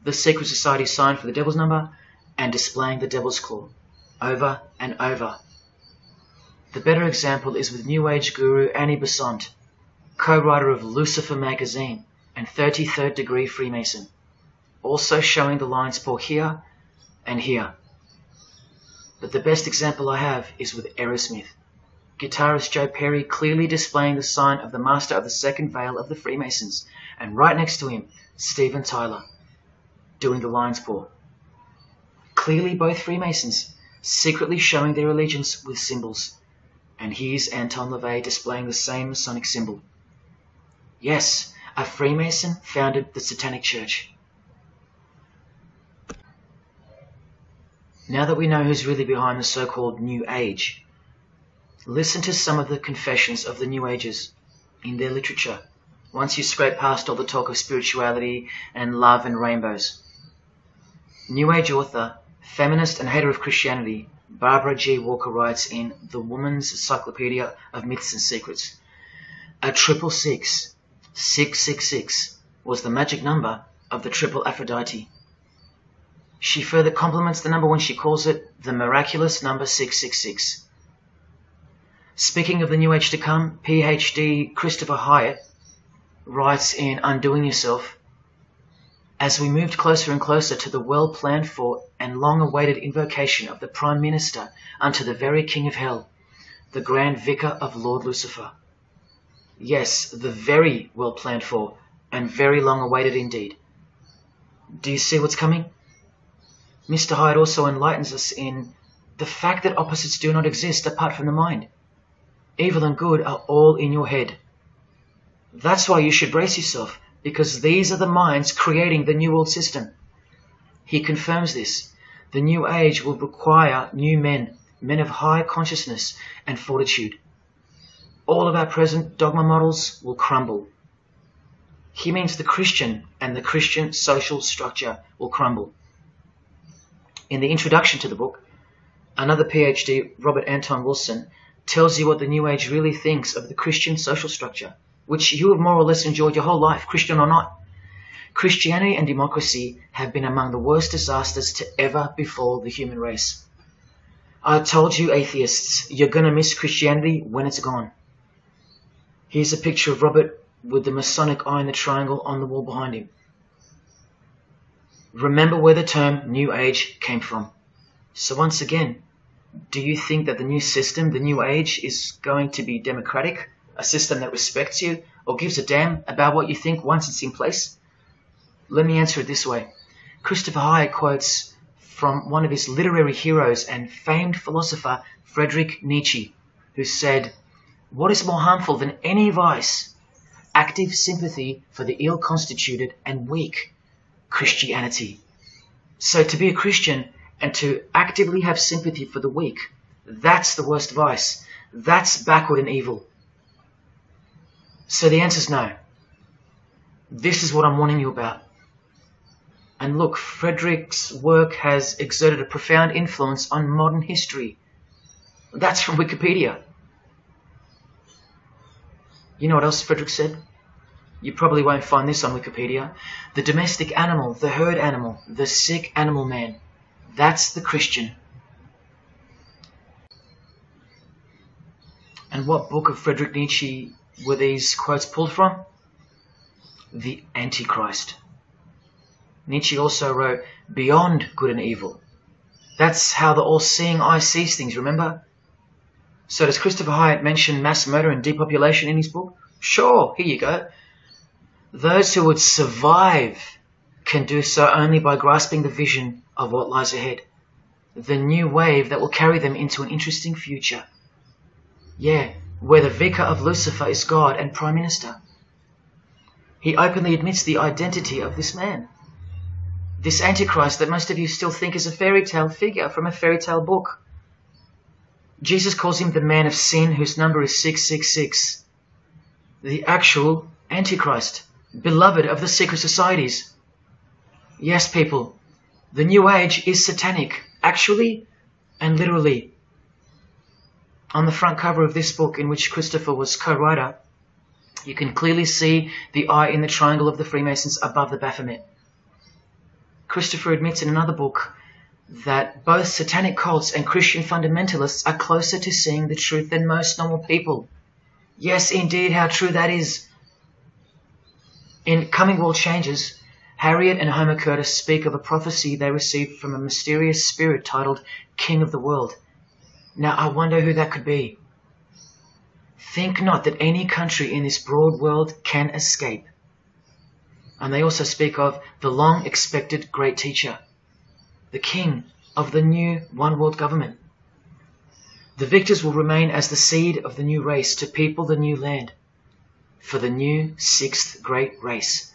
The Secret Society sign for the Devil's Number, and displaying the Devil's Claw over and over. The better example is with New Age guru Annie Besant, co-writer of Lucifer magazine and 33rd degree Freemason, also showing the lion's paw here and here. But the best example I have is with Aerosmith, guitarist Joe Perry clearly displaying the sign of the master of the second veil of the Freemasons, and right next to him, Steven Tyler, doing the lion's paw. Clearly both Freemasons, secretly showing their allegiance with symbols. And here's Anton LaVey displaying the same Masonic symbol. Yes, a Freemason founded the Satanic Church. Now that we know who's really behind the so-called New Age, listen to some of the confessions of the New Agers in their literature, once you scrape past all the talk of spirituality and love and rainbows. New Age author, feminist and hater of Christianity, Barbara G. Walker writes in The Woman's Encyclopedia of Myths and Secrets, a 666, 666, was the magic number of the triple Aphrodite. She further compliments the number when she calls it the miraculous number 666. Speaking of the New Age to come, PhD Christopher Hyatt writes in Undoing Yourself, as we moved closer and closer to the well-planned for and long-awaited invocation of the Prime Minister unto the very King of Hell, the Grand Vicar of Lord Lucifer. Yes, the very well-planned for and very long-awaited indeed. Do you see what's coming? Mr. Hyde also enlightens us in the fact that opposites do not exist apart from the mind. Evil and good are all in your head. That's why you should brace yourself, because these are the minds creating the New World System. He confirms this. The New Age will require new men, men of high consciousness and fortitude. All of our present dogma models will crumble. He means the Christian and the Christian social structure will crumble. In the introduction to the book, another PhD, Robert Anton Wilson, tells you what the New Age really thinks of the Christian social structure, which you have more or less enjoyed your whole life, Christian or not. Christianity and democracy have been among the worst disasters to ever befall the human race. I told you, atheists, you're going to miss Christianity when it's gone. Here's a picture of Robert with the Masonic eye in the triangle on the wall behind him. Remember where the term New Age came from. So once again, do you think that the new system, the New Age, is going to be democratic, a system that respects you or gives a damn about what you think once it's in place? Let me answer it this way. Christopher Hyatt quotes from one of his literary heroes and famed philosopher, Friedrich Nietzsche, who said, "What is more harmful than any vice? active sympathy for the ill-constituted and weak. Christianity. So to be a Christian and to actively have sympathy for the weak, that's the worst vice. That's backward and evil. So the answer's no. This is what I'm warning you about. And look, Frederick's work has exerted a profound influence on modern history. That's from Wikipedia. You know what else Frederick said? You probably won't find this on Wikipedia. The domestic animal, the herd animal, the sick animal man. That's the Christian. And what book of Friedrich Nietzsche were these quotes pulled from? The Antichrist. Nietzsche also wrote Beyond Good and Evil. That's how the all-seeing eye sees things, remember? So does Christopher Hyatt mention mass murder and depopulation in his book? Sure, here you go. Those who would survive can do so only by grasping the vision of what lies ahead. The new wave that will carry them into an interesting future. Yeah, where the vicar of Lucifer is God and Prime Minister. He openly admits the identity of this man. This Antichrist that most of you still think is a fairy tale figure from a fairy tale book. Jesus calls him the man of sin whose number is 666. The actual Antichrist, beloved of the secret societies. Yes, people, the New Age is satanic, actually and literally. On the front cover of this book, in which Christopher was co-writer, you can clearly see the eye in the triangle of the Freemasons above the Baphomet. Christopher admits in another book that both satanic cults and Christian fundamentalists are closer to seeing the truth than most normal people. Yes, indeed, how true that is. In Coming World Changes, Harriet and Homer Curtis speak of a prophecy they received from a mysterious spirit titled King of the World. Now, I wonder who that could be. Think not that any country in this broad world can escape. And they also speak of the long-expected great teacher, the king of the new one-world government. The victors will remain as the seed of the new race to people the new land, for the new sixth great race.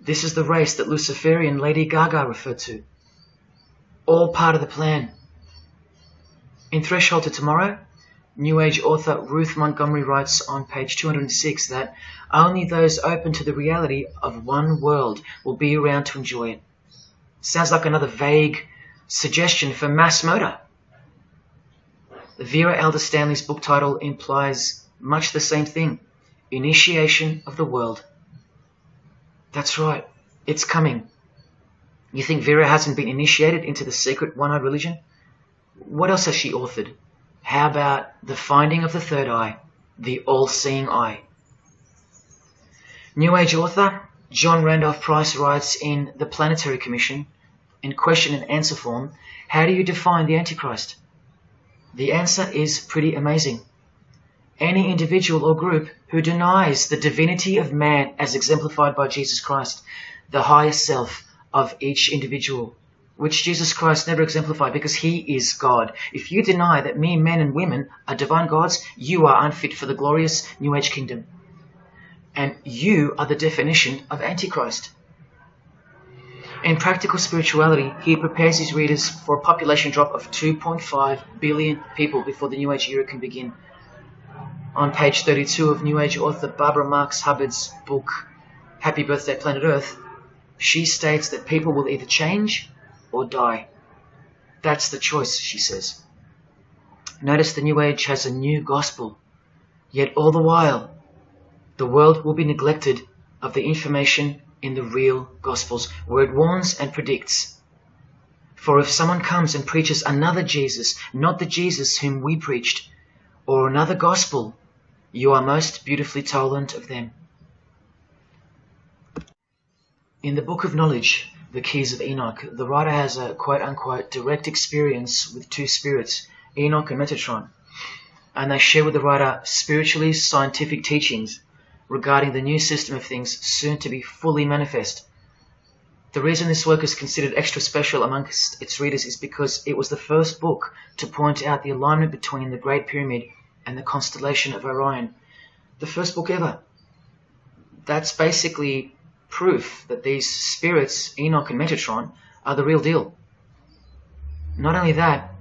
This is the race that Luciferian Lady Gaga referred to. All part of the plan. In Threshold to Tomorrow, New Age author Ruth Montgomery writes on page 206 that only those open to the reality of one world will be around to enjoy it. Sounds like another vague suggestion for mass murder. Vera Elder Stanley's book title implies much the same thing. Initiation of the world. That's right. It's coming. You think Vera hasn't been initiated into the secret one-eyed religion? What else has she authored? How about The Finding of the Third Eye, the all-seeing eye? New Age author John Randolph Price writes in The Planetary Commission, in question and answer form, how do you define the Antichrist? The answer is pretty amazing. Any individual or group who denies the divinity of man as exemplified by Jesus Christ, the highest self of each individual, which Jesus Christ never exemplified because he is God. If you deny that mere men and women are divine gods, you are unfit for the glorious New Age kingdom. And you are the definition of Antichrist. In Practical Spirituality, he prepares his readers for a population drop of 2.5 billion people before the New Age era can begin. On page 32 of New Age author Barbara Marx Hubbard's book, Happy Birthday Planet Earth, she states that people will either change or die. That's the choice, she says. Notice the New Age has a new gospel, yet all the while, the world will be neglected of the information in the real Gospels, where it warns and predicts. For if someone comes and preaches another Jesus, not the Jesus whom we preached, or another gospel, you are most beautifully tolerant of them. In the Book of Knowledge, The Keys of Enoch, the writer has a quote-unquote direct experience with two spirits, Enoch and Metatron, and they share with the writer spiritually scientific teachings regarding the new system of things soon to be fully manifest. The reason this work is considered extra special amongst its readers is because it was the first book to point out the alignment between the Great Pyramid and the constellation of Orion. The first book ever. That's basically proof that these spirits, Enoch and Metatron, are the real deal. Not only that,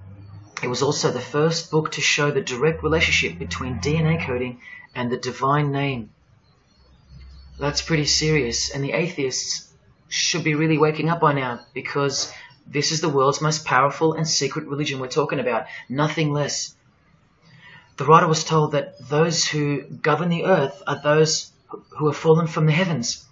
it was also the first book to show the direct relationship between DNA coding and the divine name. That's pretty serious, and the atheists should be really waking up by now, because this is the world's most powerful and secret religion we're talking about, nothing less. The writer was told that those who govern the earth are those who have fallen from the heavens.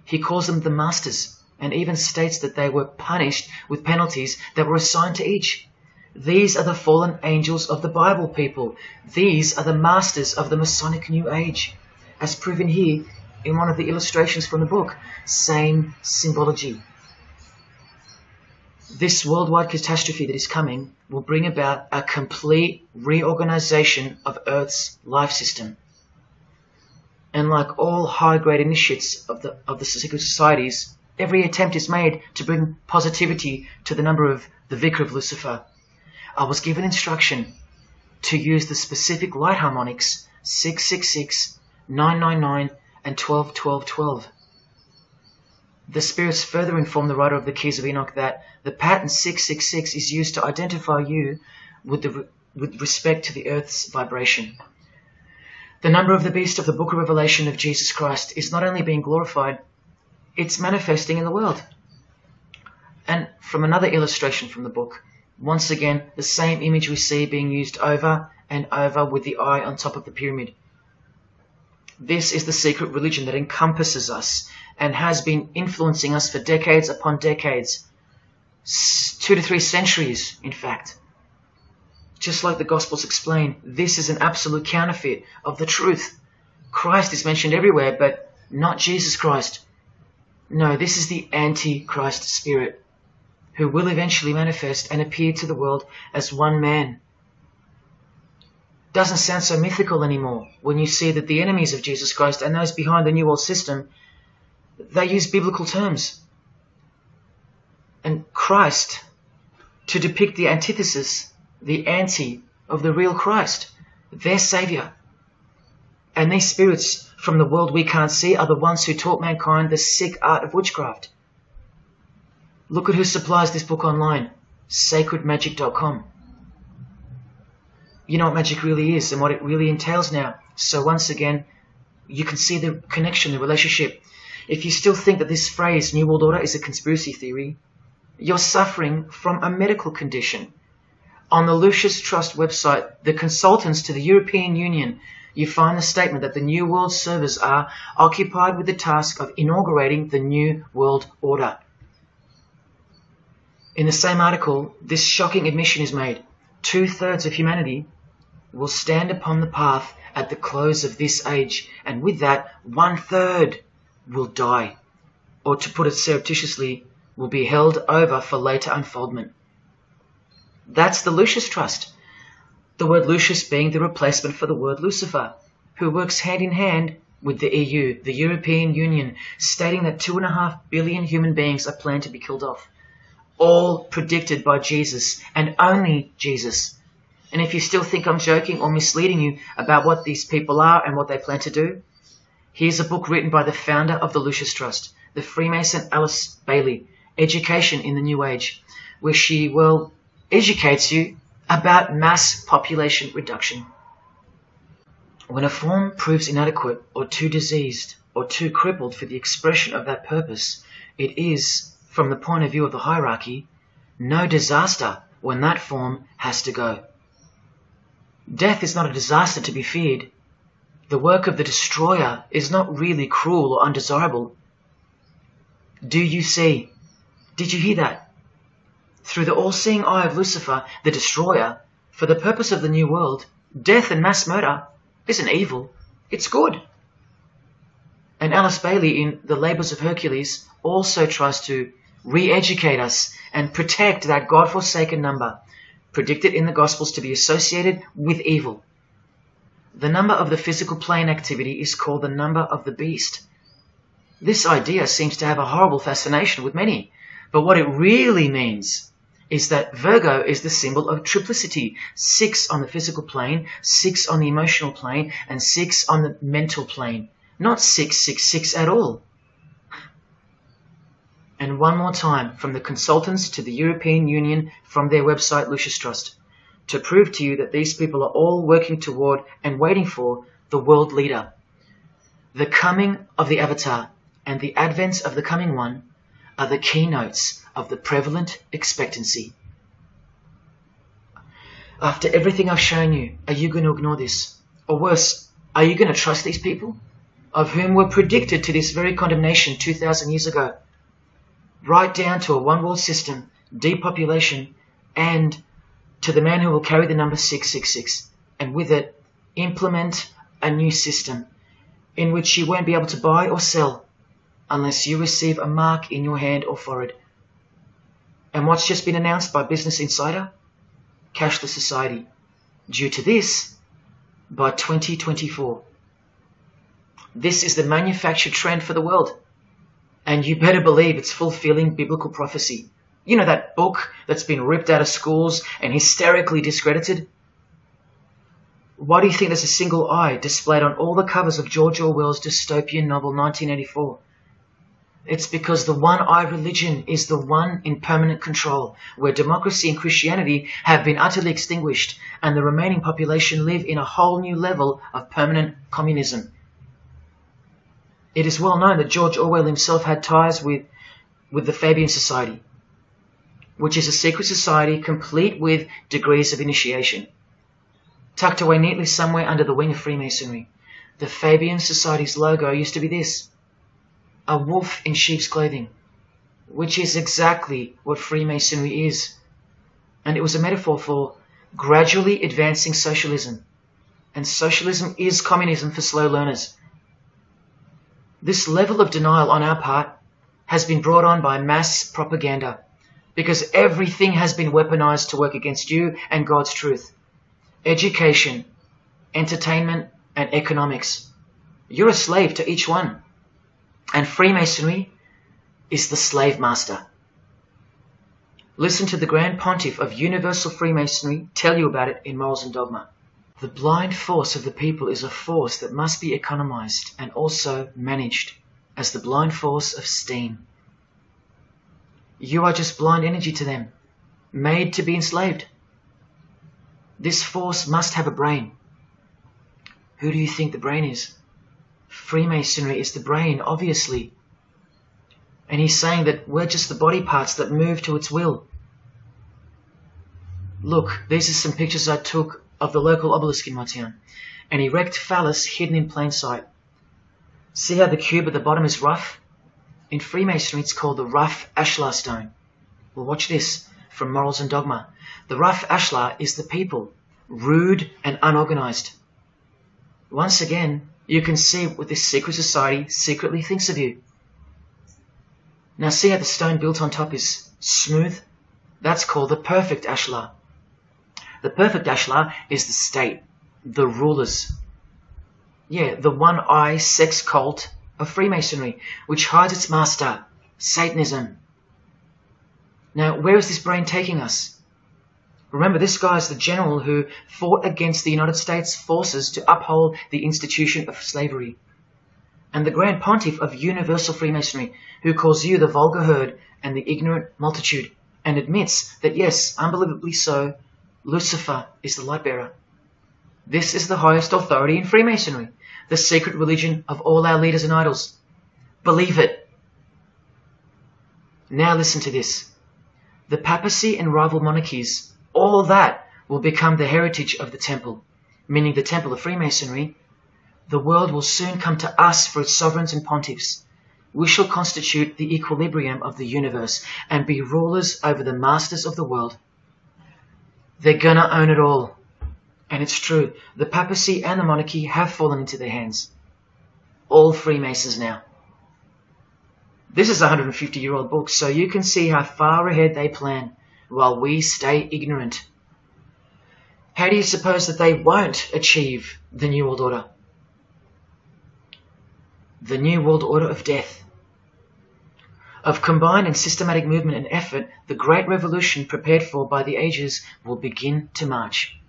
He calls them the masters, and even states that they were punished with penalties that were assigned to each. These are the fallen angels of the Bible, people. These are the masters of the Masonic New Age, as proven here in one of the illustrations from the book. Same symbology. This worldwide catastrophe that is coming will bring about a complete reorganization of Earth's life system. And like all high-grade initiates of the secret societies, every attempt is made to bring positivity to the number of the Vicar of Lucifer. I was given instruction to use the specific light harmonics 666, 999, and 12-12-12. The spirits further inform the writer of the Keys of Enoch that the pattern 666 is used to identify you with respect to the Earth's vibration. The number of the beast of the Book of Revelation of Jesus Christ is not only being glorified, it's manifesting in the world. And from another illustration from the book, once again, the same image we see being used over and over with the eye on top of the pyramid. This is the secret religion that encompasses us and has been influencing us for decades upon decades. 2 to 3 centuries, in fact. Just like the Gospels explain, this is an absolute counterfeit of the truth. Christ is mentioned everywhere, but not Jesus Christ. No, this is the Antichrist spirit, who will eventually manifest and appear to the world as one man. Doesn't sound so mythical anymore when you see that the enemies of Jesus Christ and those behind the New World System, they use biblical terms. And Christ, to depict the antithesis, the anti of the real Christ, their Saviour. And these spirits from the world we can't see are the ones who taught mankind the sick art of witchcraft. Look at who supplies this book online, sacredmagic.com. You know what magic really is and what it really entails now. So once again, you can see the connection, the relationship. If you still think that this phrase, New World Order, is a conspiracy theory, you're suffering from a medical condition. On the Lucius Trust website, the consultants to the European Union, you find the statement that the New World servers are occupied with the task of inaugurating the New World Order. In the same article, this shocking admission is made. 2/3 of humanity will stand upon the path at the close of this age, and with that, 1/3 will die, or to put it surreptitiously, will be held over for later unfoldment. That's the Lucius Trust. The word Lucius being the replacement for the word Lucifer, who works hand in hand with the EU, the European Union, stating that 2.5 billion human beings are planned to be killed off. All predicted by Jesus, and only Jesus. And if you still think I'm joking or misleading you about what these people are and what they plan to do, here's a book written by the founder of the Lucius Trust, the Freemason Alice Bailey, Education in the New Age, where she, educates you about mass population reduction. When a form proves inadequate or too diseased or too crippled for the expression of that purpose, it is, from the point of view of the hierarchy, no disaster when that form has to go. Death is not a disaster to be feared. The work of the destroyer is not really cruel or undesirable. Do you see? Did you hear that? Through the all-seeing eye of Lucifer, the destroyer, for the purpose of the new world, death and mass murder isn't evil, it's good. And Alice Bailey in The Labours of Hercules also tries to re-educate us and protect that God-forsaken number, predicted in the Gospels to be associated with evil. The number of the physical plane activity is called the number of the beast. This idea seems to have a horrible fascination with many, but what it really means is that Virgo is the symbol of triplicity. 6 on the physical plane, 6 on the emotional plane, and 6 on the mental plane. not 666 at all. And one more time, from the consultants to the European Union, from their website Lucius Trust, to prove to you that these people are all working toward and waiting for the world leader. The coming of the Avatar and the advent of the coming one are the keynotes of the prevalent expectancy. After everything I've shown you, are you going to ignore this? Or worse, are you going to trust these people, of whom were predicted to this very condemnation 2,000 years ago, right down to a one-world system, depopulation, and to the man who will carry the number 666, and with it implement a new system in which you won't be able to buy or sell unless you receive a mark in your hand or forehead. And what's just been announced by Business Insider? Cashless society. Due to this, by 2024. This is the manufactured trend for the world. And you better believe it's fulfilling biblical prophecy. You know that book that's been ripped out of schools and hysterically discredited? Why do you think there's a single eye displayed on all the covers of George Orwell's dystopian novel 1984? It's because the one-eye religion is the one in permanent control, where democracy and Christianity have been utterly extinguished and the remaining population live in a whole new level of permanent communism. It is well known that George Orwell himself had ties with the Fabian Society, which is a secret society complete with degrees of initiation. Tucked away neatly somewhere under the wing of Freemasonry, the Fabian Society's logo used to be this: a wolf in sheep's clothing, which is exactly what Freemasonry is. And it was a metaphor for gradually advancing socialism. And socialism is communism for slow learners. This level of denial on our part has been brought on by mass propaganda, because everything has been weaponized to work against you and God's truth. Education, entertainment, and economics. You're a slave to each one. And Freemasonry is the slave master. Listen to the Grand Pontiff of Universal Freemasonry tell you about it in Morals and Dogma. The blind force of the people is a force that must be economized and also managed as the blind force of steam. You are just blind energy to them, made to be enslaved. This force must have a brain. Who do you think the brain is? Freemasonry is the brain, obviously. And he's saying that we're just the body parts that move to its will. Look, these are some pictures I took of the local obelisk in my town. An erect phallus hidden in plain sight. See how the cube at the bottom is rough? In Freemasonry it's called the rough ashlar stone. Well, watch this from Morals and Dogma. The rough ashlar is the people, rude and unorganized. Once again, you can see what this secret society secretly thinks of you. Now see how the stone built on top is smooth? That's called the perfect ashlar. The perfect ashlar is the state, the rulers. Yeah, the one-eye sex cult of Freemasonry, which hides its master, Satanism. Now, where is this brain taking us? Remember, this guy is the general who fought against the United States forces to uphold the institution of slavery. And the Grand Pontiff of Universal Freemasonry, who calls you the vulgar herd and the ignorant multitude, and admits that, yes, unbelievably so, Lucifer is the light bearer. This is the highest authority in Freemasonry, the secret religion of all our leaders and idols. Believe it. Now listen to this. The papacy and rival monarchies, all that will become the heritage of the temple, meaning the temple of Freemasonry. The world will soon come to us for its sovereigns and pontiffs. We shall constitute the equilibrium of the universe and be rulers over the masters of the world. They're gonna own it all. And it's true, the papacy and the monarchy have fallen into their hands. All Freemasons now. This is a 150-year-old book, so you can see how far ahead they plan, while we stay ignorant. How do you suppose that they won't achieve the New World Order? The New World Order of death. Of combined and systematic movement and effort, the great revolution prepared for by the ages will begin to march.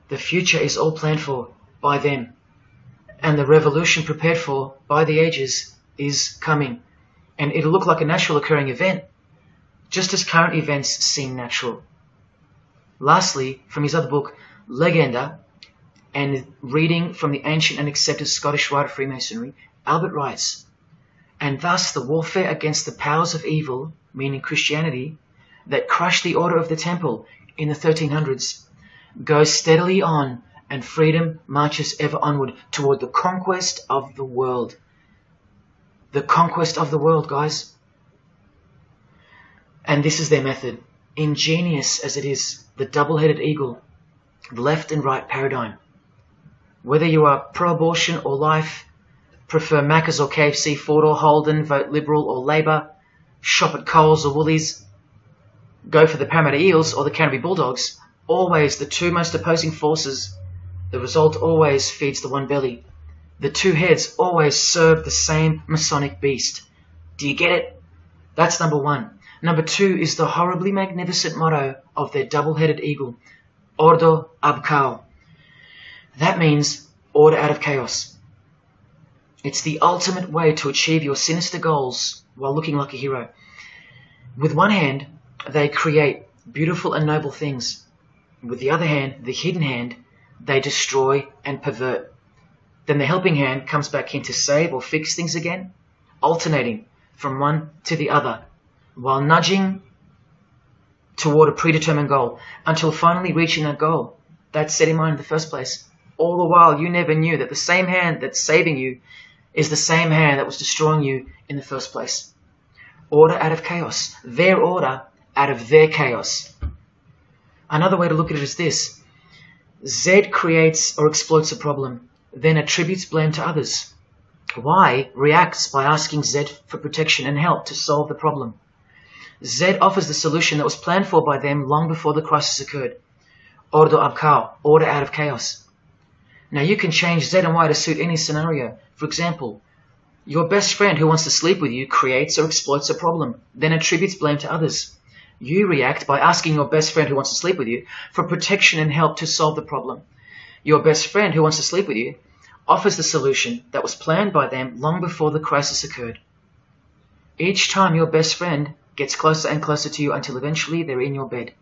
The future is all planned for by them, And the revolution prepared for by the ages is coming. And it'll look like a natural occurring event, just as current events seem natural. Lastly, from his other book, Legenda, and reading from the ancient and accepted Scottish rite of Freemasonry, Albert writes, "And thus the warfare against the powers of evil, meaning Christianity, that crushed the order of the temple in the 1300s, goes steadily on, and freedom marches ever onward toward the conquest of the world." The conquest of the world, guys. And this is their method. Ingenious as it is, the double-headed eagle, the left and right paradigm. Whether you are pro-abortion or life, prefer Macca's or KFC, Ford or Holden, vote Liberal or Labour, shop at Coles or Woolies, go for the Parramatta Eels or the Canterbury Bulldogs, always the two most opposing forces, the result always feeds the one belly. The two heads always serve the same Masonic beast. Do you get it? That's number one. Number two is the horribly magnificent motto of their double-headed eagle, Ordo ab Chaos. That means order out of chaos. It's the ultimate way to achieve your sinister goals while looking like a hero. With one hand, they create beautiful and noble things. With the other hand, the hidden hand, they destroy and pervert. Then the helping hand comes back in to save or fix things again, alternating from one to the other, while nudging toward a predetermined goal, until finally reaching that goal that's set in mind in the first place. All the while, you never knew that the same hand that's saving you is the same hand that was destroying you in the first place. Order out of chaos. Their order out of their chaos. Another way to look at it is this. Z creates or exploits a problem, then attributes blame to others. Y reacts by asking Z for protection and help to solve the problem. Z offers the solution that was planned for by them long before the crisis occurred. Ordo ab Chaos, order out of chaos. Now you can change Z and Y to suit any scenario. For example, your best friend who wants to sleep with you creates or exploits a problem, then attributes blame to others. You react by asking your best friend who wants to sleep with you for protection and help to solve the problem. Your best friend who wants to sleep with you offers the solution that was planned by them long before the crisis occurred. Each time your best friend gets closer and closer to you until eventually they're in your bed.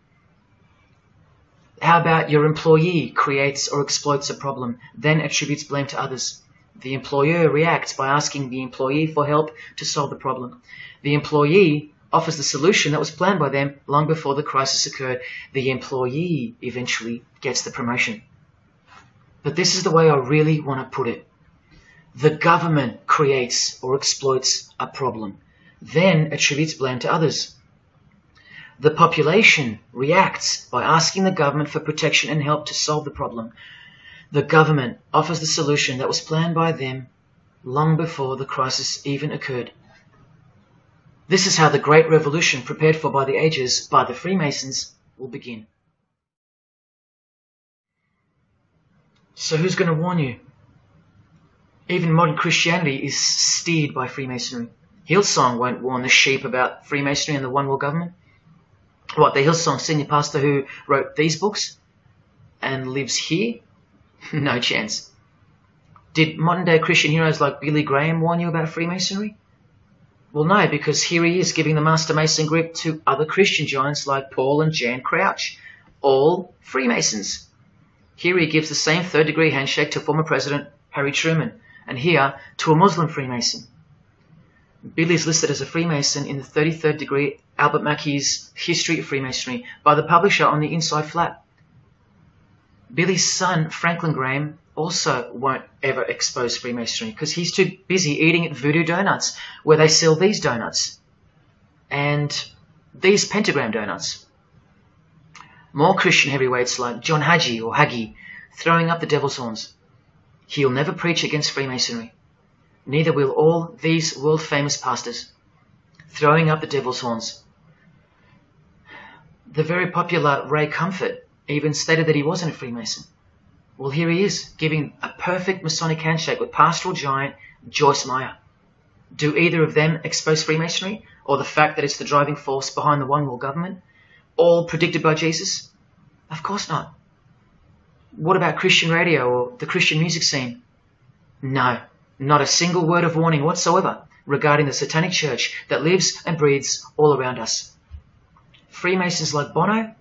How about your employee creates or exploits a problem, then attributes blame to others? The employer reacts by asking the employee for help to solve the problem. The employee offers the solution that was planned by them long before the crisis occurred. The employee eventually gets the promotion. But this is the way I really want to put it. The government creates or exploits a problem, then attributes blame to others. The population reacts by asking the government for protection and help to solve the problem. The government offers the solution that was planned by them long before the crisis even occurred. This is how the Great Revolution, prepared for by the ages by the Freemasons, will begin. So who's going to warn you? Even modern Christianity is steered by Freemasonry. Hillsong won't warn the sheep about Freemasonry and the One World Government. What, the Hillsong senior pastor who wrote these books and lives here? No chance. Did modern day Christian heroes like Billy Graham warn you about Freemasonry? Well, no, because here he is giving the Master Mason grip to other Christian giants like Paul and Jan Crouch, all Freemasons. Here he gives the same third-degree handshake to former President Harry Truman, and here to a Muslim Freemason. Billy is listed as a Freemason in the 33rd degree Albert Mackey's History of Freemasonry by the publisher on the inside flap. Billy's son, Franklin Graham, also won't ever expose Freemasonry because he's too busy eating at Voodoo Donuts, where they sell these donuts and these pentagram donuts. More Christian heavyweights like John Hagee or Hagee throwing up the devil's horns. He'll never preach against Freemasonry. Neither will all these world-famous pastors throwing up the devil's horns. The very popular Ray Comfort even stated that he wasn't a Freemason. Well, here he is, giving a perfect Masonic handshake with pastoral giant Joyce Meyer. Do either of them expose Freemasonry, or the fact that it's the driving force behind the One World Government, all predicted by Jesus? Of course not. What about Christian radio or the Christian music scene? No, not a single word of warning whatsoever regarding the satanic church that lives and breathes all around us. Freemasons like Bono,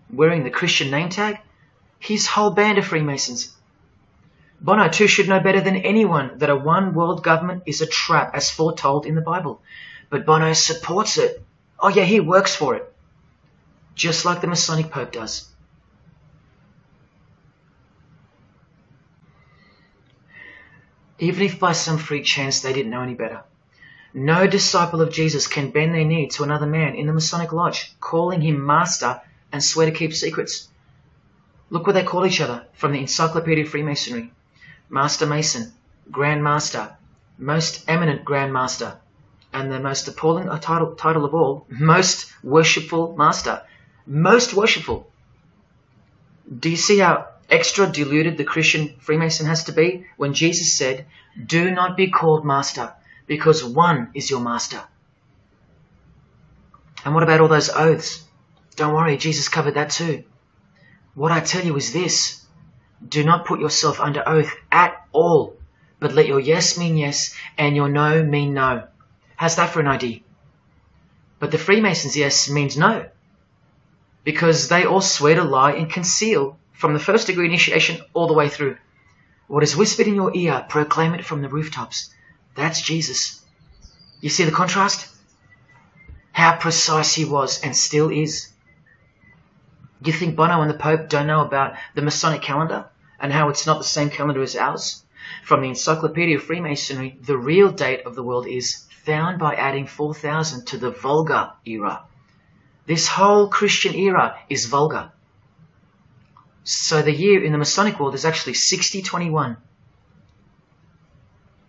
wearing the Christian name tag, his whole band of Freemasons. Bono too should know better than anyone that a one world government is a trap as foretold in the Bible. But Bono supports it. Oh yeah, he works for it. Just like the Masonic Pope does. Even if by some freak chance they didn't know any better. No disciple of Jesus can bend their knee to another man in the Masonic Lodge, calling him master and swear to keep secrets. Look what they call each other from the Encyclopedia of Freemasonry. Master Mason, Grand Master, Most Eminent Grand Master, and the most appalling title of all, Most Worshipful Master. Most worshipful. Do you see how extra diluted the Christian Freemason has to be when Jesus said, "Do not be called master, because one is your master"? And what about all those oaths? Don't worry, Jesus covered that too. What I tell you is this: do not put yourself under oath at all, but let your yes mean yes and your no mean no. How's that for an idea? But the Freemasons' yes means no, because they all swear to lie and conceal from the first degree initiation all the way through. What is whispered in your ear, proclaim it from the rooftops. That's Jesus. You see the contrast? How precise he was and still is. You think Bono and the Pope don't know about the Masonic calendar and how it's not the same calendar as ours? From the Encyclopedia of Freemasonry, the real date of the world is found by adding 4000 to the Vulgar era. This whole Christian era is vulgar. So the year in the Masonic world is actually 6021.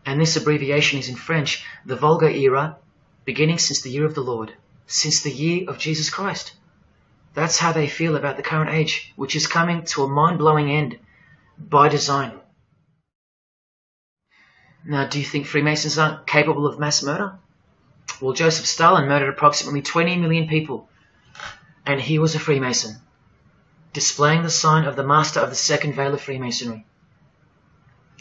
And this abbreviation is in French, the Vulgar era, beginning since the year of the Lord, since the year of Jesus Christ. That's how they feel about the current age, which is coming to a mind-blowing end by design. Now, do you think Freemasons aren't capable of mass murder? Well, Joseph Stalin murdered approximately 20 million people, and he was a Freemason, displaying the sign of the master of the second veil of Freemasonry.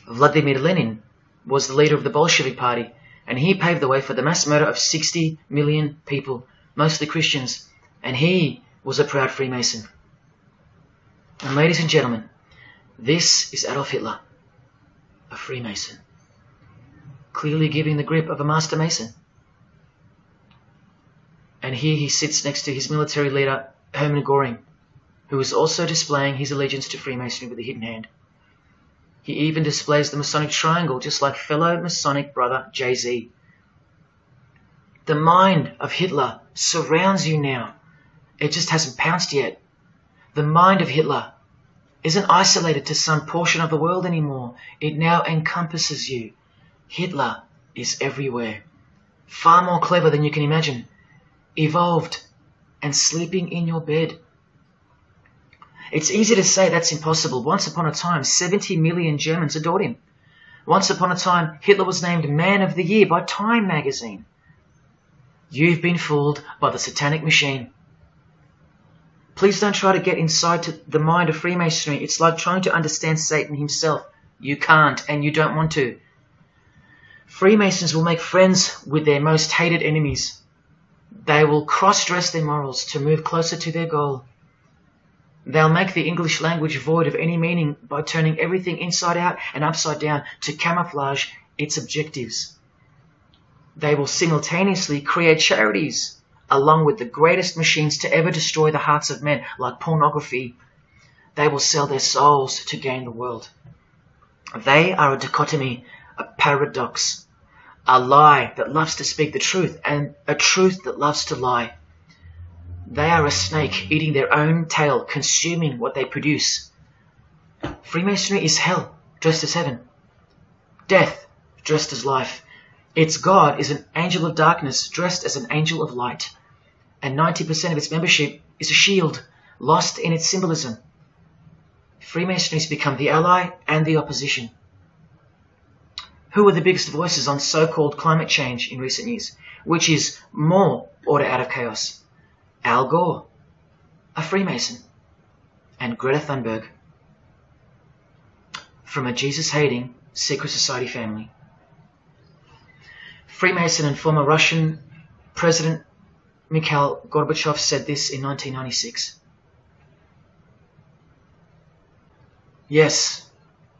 Vladimir Lenin was the leader of the Bolshevik Party, and he paved the way for the mass murder of 60 million people, mostly Christians, and he was a proud Freemason. And ladies and gentlemen, this is Adolf Hitler, a Freemason, clearly giving the grip of a Master Mason. And here he sits next to his military leader, Hermann Göring, who is also displaying his allegiance to Freemasonry with a hidden hand. He even displays the Masonic triangle, just like fellow Masonic brother Jay-Z. The mind of Hitler surrounds you now. It just hasn't pounced yet. The mind of Hitler isn't isolated to some portion of the world anymore. It now encompasses you. Hitler is everywhere. Far more clever than you can imagine. Evolved and sleeping in your bed. It's easy to say that's impossible. Once upon a time, 70 million Germans adored him. Once upon a time, Hitler was named Man of the Year by Time magazine. You've been fooled by the satanic machine. Please don't try to get inside to the mind of Freemasonry. It's like trying to understand Satan himself. You can't, and you don't want to. Freemasons will make friends with their most hated enemies. They will cross-dress their morals to move closer to their goal. They'll make the English language void of any meaning by turning everything inside out and upside down to camouflage its objectives. They will simultaneously create charities along with the greatest machines to ever destroy the hearts of men, like pornography. They will sell their souls to gain the world. They are a dichotomy, a paradox, a lie that loves to speak the truth and a truth that loves to lie. They are a snake eating their own tail, consuming what they produce. Freemasonry is hell dressed as heaven, death dressed as life. Its God is an angel of darkness dressed as an angel of light, and 90% of its membership is a shield, lost in its symbolism. Freemasonry has become the ally and the opposition. Who are the biggest voices on so-called climate change in recent years? Which is more order out of chaos? Al Gore, a Freemason, and Greta Thunberg. From a Jesus-hating, secret society family. Freemason and former Russian President Mikhail Gorbachev said this in 1996. Yes,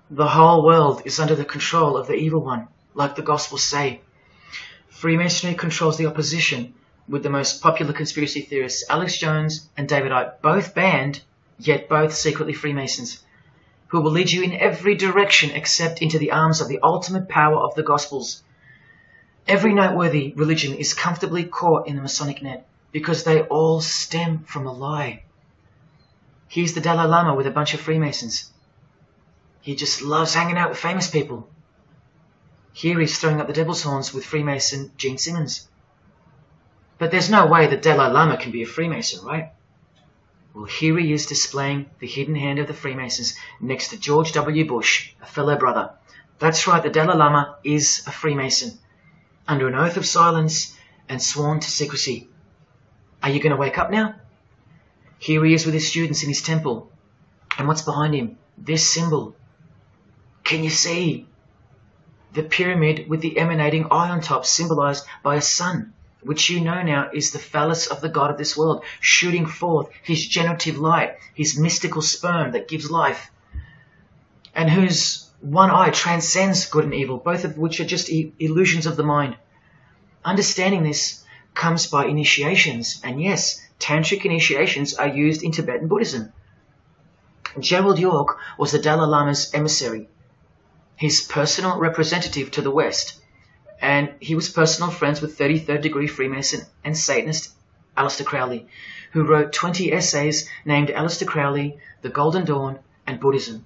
the whole world is under the control of the evil one, like the Gospels say. Freemasonry controls the opposition, with the most popular conspiracy theorists, Alex Jones and David Icke, both banned, yet both secretly Freemasons, who will lead you in every direction except into the arms of the ultimate power of the Gospels. Every noteworthy religion is comfortably caught in the Masonic net, because they all stem from a lie. Here's the Dalai Lama with a bunch of Freemasons. He just loves hanging out with famous people. Here he's throwing up the devil's horns with Freemason Gene Simmons. But there's no way the Dalai Lama can be a Freemason, right? Well, here he is displaying the hidden hand of the Freemasons next to George W. Bush, a fellow brother. That's right, the Dalai Lama is a Freemason, under an oath of silence and sworn to secrecy. Are you going to wake up now? Here he is with his students in his temple. And what's behind him? This symbol. Can you see? The pyramid with the emanating eye on top, symbolized by a sun, which you know now is the phallus of the god of this world, shooting forth his generative light, his mystical sperm that gives life, and whose one eye transcends good and evil, both of which are just illusions of the mind. Understanding this comes by initiations, and yes, tantric initiations are used in Tibetan Buddhism. Gerald York was the Dalai Lama's emissary, his personal representative to the West, and he was personal friends with 33rd degree Freemason and Satanist Aleister Crowley, who wrote 20 essays named Aleister Crowley, The Golden Dawn, and Buddhism.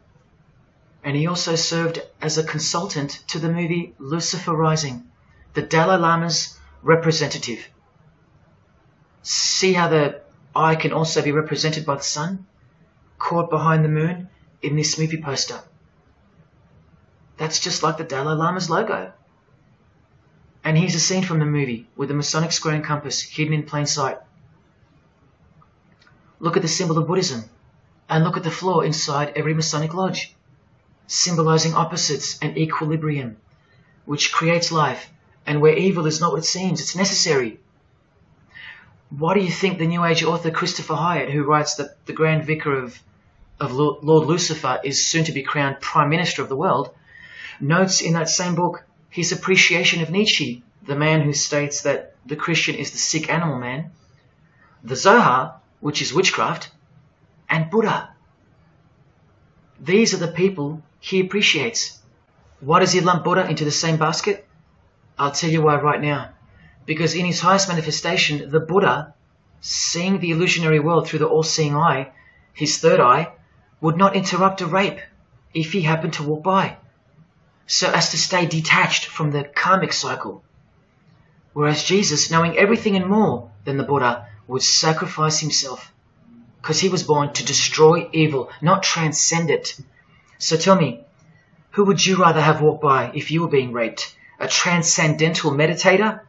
And he also served as a consultant to the movie Lucifer Rising, the Dalai Lama's representative. See how the eye can also be represented by the sun, caught behind the moon in this movie poster. That's just like the Dalai Lama's logo. And here's a scene from the movie with the Masonic square and compass hidden in plain sight. Look at the symbol of Buddhism, and look at the floor inside every Masonic lodge, symbolizing opposites and equilibrium, which creates life, and where evil is not what it seems, it's necessary. Why do you think the New Age author Christopher Hyatt, who writes that the Grand Vicar of Lord Lucifer is soon to be crowned Prime Minister of the world, notes in that same book his appreciation of Nietzsche, the man who states that the Christian is the sick animal man, the Zohar, which is witchcraft, and Buddha. These are the people he appreciates. Why does he lump Buddha into the same basket? I'll tell you why right now. Because in his highest manifestation, the Buddha, seeing the illusionary world through the all-seeing eye, his third eye, would not interrupt a rape if he happened to walk by, so as to stay detached from the karmic cycle. Whereas Jesus, knowing everything and more than the Buddha, would sacrifice himself, because he was born to destroy evil, not transcend it. So tell me, who would you rather have walk by if you were being raped? A transcendental meditator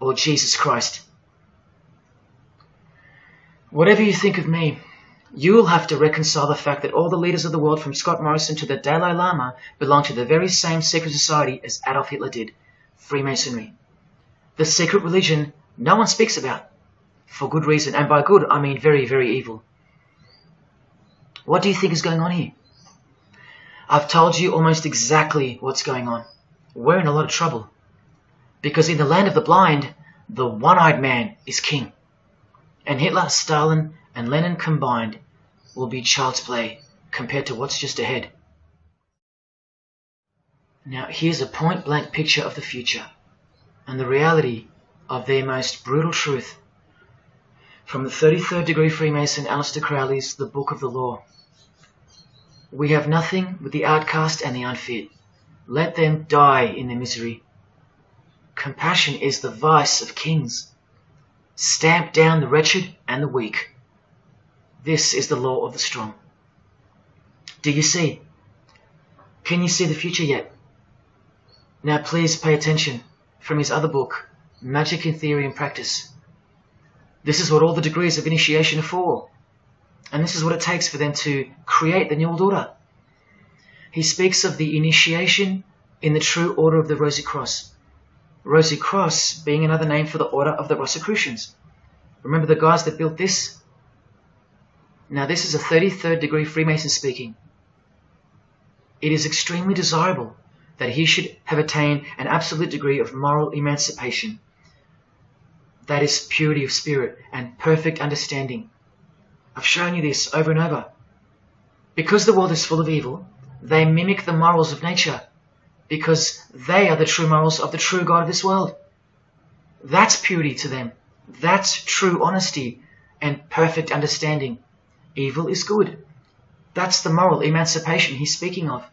or Jesus Christ? Whatever you think of me, you will have to reconcile the fact that all the leaders of the world, from Scott Morrison to the Dalai Lama, belong to the very same secret society as Adolf Hitler did, Freemasonry. The secret religion no one speaks about, for good reason, and by good I mean very, very evil. What do you think is going on here? I've told you almost exactly what's going on. We're in a lot of trouble, because in the land of the blind, the one-eyed man is king, and Hitler, Stalin, and Lenin combined will be child's play compared to what's just ahead. Now here's a point-blank picture of the future and the reality of their most brutal truth from the 33rd degree Freemason Aleister Crowley's The Book of the Law. We have nothing but the outcast and the unfit. Let them die in their misery. Compassion is the vice of kings. Stamp down the wretched and the weak. This is the law of the strong. Do you see? Can you see the future yet? Now please pay attention from his other book, Magic in Theory and Practice. This is what all the degrees of initiation are for. And this is what it takes for them to create the New World Order. he speaks of the initiation in the true order of the Rosy Cross. Rosy Cross being another name for the order of the Rosicrucians. Remember the guys that built this? Now this is a 33rd degree Freemason speaking. It is extremely desirable that he should have attained an absolute degree of moral emancipation. That is purity of spirit and perfect understanding. I've shown you this over and over. Because the world is full of evil, they mimic the morals of nature, because they are the true morals of the true God of this world. That's purity to them. That's true honesty and perfect understanding. Evil is good. That's the moral emancipation he's speaking of.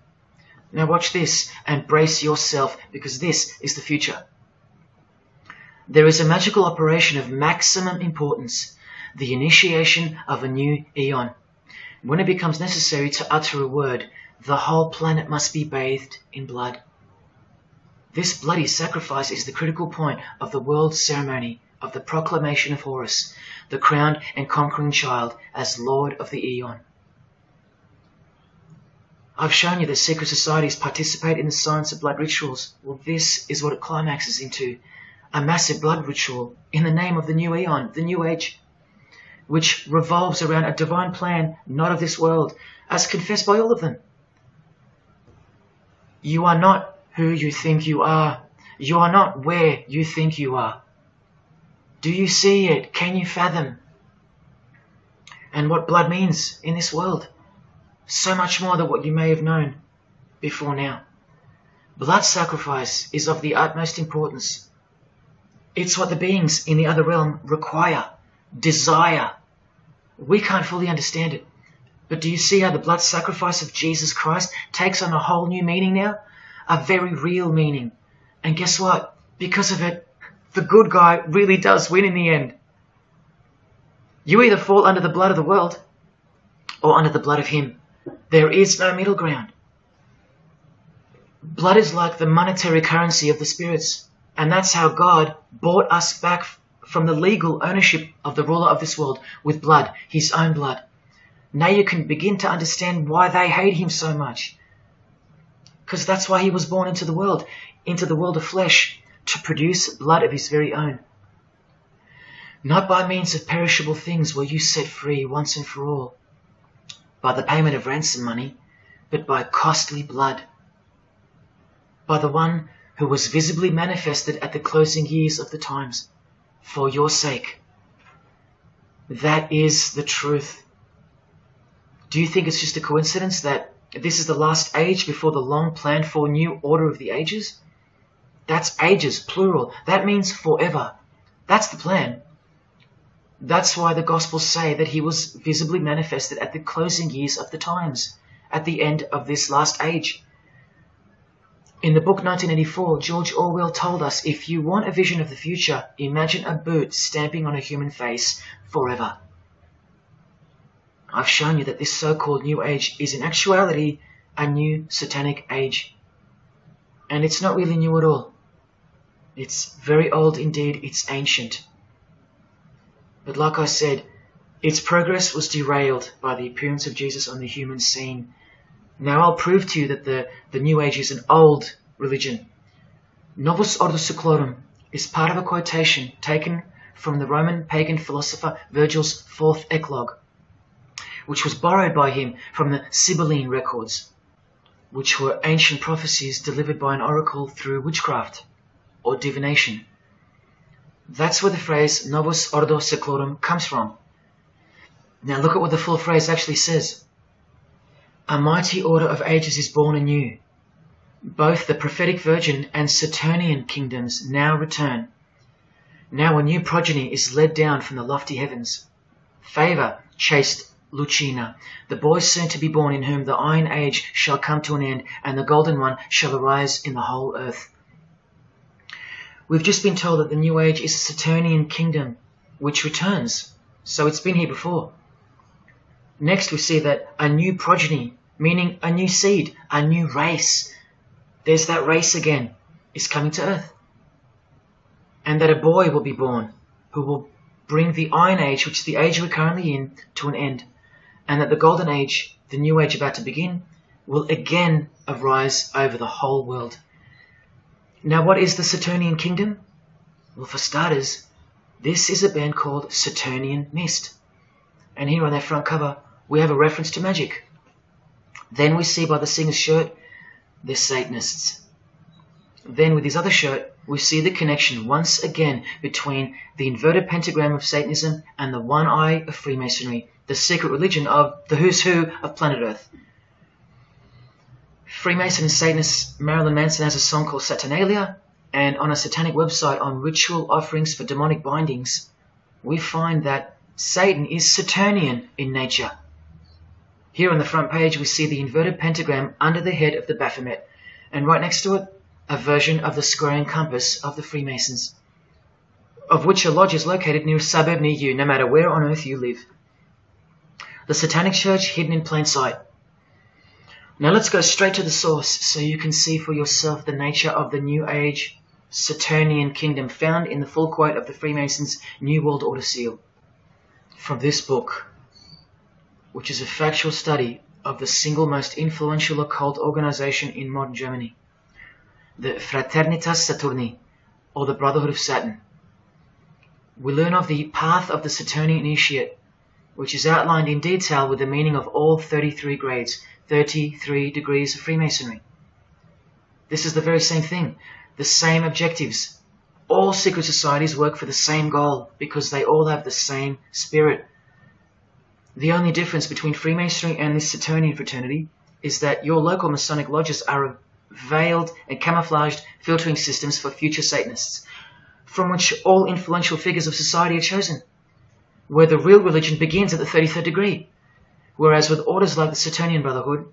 Now watch this and brace yourself, because this is the future. There is a magical operation of maximum importance, the initiation of a new eon. When it becomes necessary to utter a word, the whole planet must be bathed in blood. This bloody sacrifice is the critical point of the world ceremony of the proclamation of Horus, the crowned and conquering child, as Lord of the Eon. I've shown you that secret societies participate in the science of blood rituals. Well, this is what it climaxes into. A massive blood ritual in the name of the new Eon, the new age, which revolves around a divine plan not of this world, as confessed by all of them. You are not who you think you are. You are not where you think you are. Do you see it? Can you fathom? And what blood means in this world? So much more than what you may have known before now. Blood sacrifice is of the utmost importance. It's what the beings in the other realm require, desire. We can't fully understand it. But do you see how the blood sacrifice of Jesus Christ takes on a whole new meaning now? A very real meaning. And guess what? Because of it, the good guy really does win in the end. You either fall under the blood of the world or under the blood of him. There is no middle ground. Blood is like the monetary currency of the spirits. And that's how God bought us back from the legal ownership of the ruler of this world with blood, his own blood. Now you can begin to understand why they hate him so much. Because that's why he was born into the world of flesh, to produce blood of his very own. Not by means of perishable things were you set free once and for all, by the payment of ransom money, but by costly blood, by the one who was visibly manifested at the closing years of the times, for your sake. That is the truth. Do you think it's just a coincidence that this is the last age before the long planned for new order of the ages? That's ages, plural. That means forever. That's the plan. That's why the Gospels say that he was visibly manifested at the closing years of the times, at the end of this last age. In the book 1984, George Orwell told us, if you want a vision of the future, imagine a boot stamping on a human face forever. I've shown you that this so-called new age is in actuality a new satanic age. And it's not really new at all. It's very old indeed, it's ancient. But like I said, its progress was derailed by the appearance of Jesus on the human scene. Now I'll prove to you that the New Age is an old religion. Novus Ordo Seclorum is part of a quotation taken from the Roman pagan philosopher Virgil's 4th Eclogue, which was borrowed by him from the Sibylline records, which were ancient prophecies delivered by an oracle through witchcraft or divination. That's where the phrase Novus Ordo Seclorum comes from. Now look at what the full phrase actually says. A mighty order of ages is born anew. Both the prophetic virgin and Saturnian kingdoms now return. Now a new progeny is led down from the lofty heavens. Favour, chaste Lucina, the boy soon to be born, in whom the iron age shall come to an end, and the golden one shall arise in the whole earth. We've just been told that the new age is a Saturnian kingdom which returns, so it's been here before. Next we see that a new progeny, meaning a new seed, a new race, there's that race again, is coming to earth. And that a boy will be born who will bring the iron age, which is the age we're currently in, to an end. And that the golden age, the new age about to begin, will again arise over the whole world. Now, what is the Saturnian kingdom? Well, for starters, this is a band called Saturnian Mist. And here on their front cover, we have a reference to magic. Then we see by the singer's shirt, they're Satanists. Then with his other shirt, we see the connection once again between the inverted pentagram of Satanism and the one eye of Freemasonry, the secret religion of the who's who of planet Earth. Freemason and Satanist Marilyn Manson has a song called Saturnalia, and on a satanic website on ritual offerings for demonic bindings, we find that Satan is Saturnian in nature. Here on the front page we see the inverted pentagram under the head of the Baphomet, and right next to it, a version of the square and compass of the Freemasons, of which a lodge is located near a suburb near you, no matter where on earth you live. The Satanic Church hidden in plain sight. Now let's go straight to the source so you can see for yourself the nature of the New Age Saturnian kingdom found in the full quote of the Freemasons' New World Order seal. From this book, which is a factual study of the single most influential occult organization in modern Germany, the Fraternitas Saturni, or the Brotherhood of Saturn. We learn of the path of the Saturnian initiate, which is outlined in detail with the meaning of all 33 grades, 33 degrees of Freemasonry. This is the very same thing, the same objectives. All secret societies work for the same goal because they all have the same spirit. The only difference between Freemasonry and this Saturnian fraternity is that your local Masonic lodges are veiled and camouflaged filtering systems for future Satanists, from which all influential figures of society are chosen, where the real religion begins at the 33rd degree. Whereas with orders like the Saturnian Brotherhood,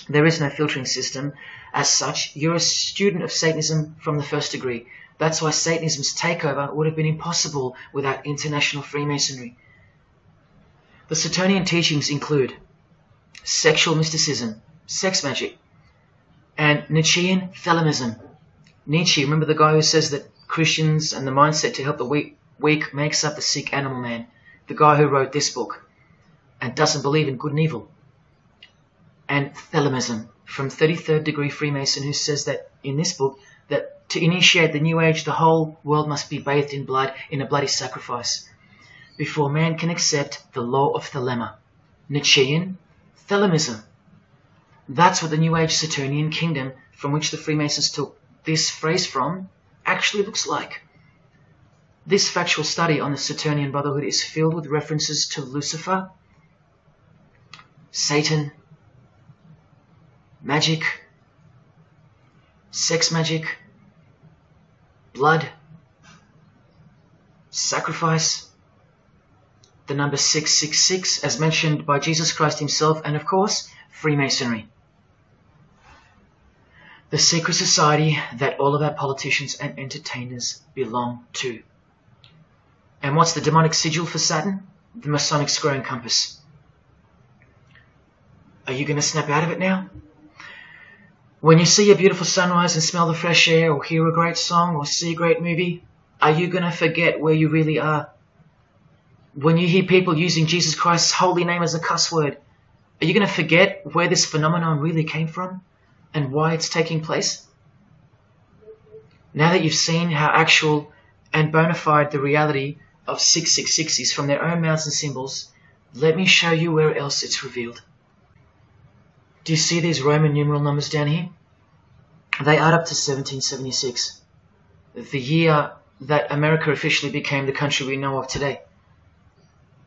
there is no filtering system. As such, you're a student of Satanism from the first degree. That's why Satanism's takeover would have been impossible without international Freemasonry. The Saturnian teachings include sexual mysticism, sex magic, and Nietzschean Thelemism. Nietzsche, remember the guy who says that Christians and the mindset to help the weak makes up the sick animal man? The guy who wrote this book and doesn't believe in good and evil. And Thelemism from 33rd degree Freemason, who says that in this book that to initiate the New Age, the whole world must be bathed in blood in a bloody sacrifice before man can accept the law of Thelema. Nietzschean Thelemism. That's what the New Age Saturnian kingdom, from which the Freemasons took this phrase from, actually looks like. This factual study on the Saturnian Brotherhood is filled with references to Lucifer, Satan, magic, sex magic, blood, sacrifice, the number 666 as mentioned by Jesus Christ himself, and of course, Freemasonry. The secret society that all of our politicians and entertainers belong to. And what's the demonic sigil for Saturn? The Masonic square and compass. Are you going to snap out of it now? When you see a beautiful sunrise and smell the fresh air, or hear a great song, or see a great movie, are you going to forget where you really are? When you hear people using Jesus Christ's holy name as a cuss word, are you going to forget where this phenomenon really came from and why it's taking place? Now that you've seen how actual and bona fide the reality of 666 is from their own mouths and symbols, let me show you where else it's revealed. Do you see these Roman numeral numbers down here? They add up to 1776, the year that America officially became the country we know of today.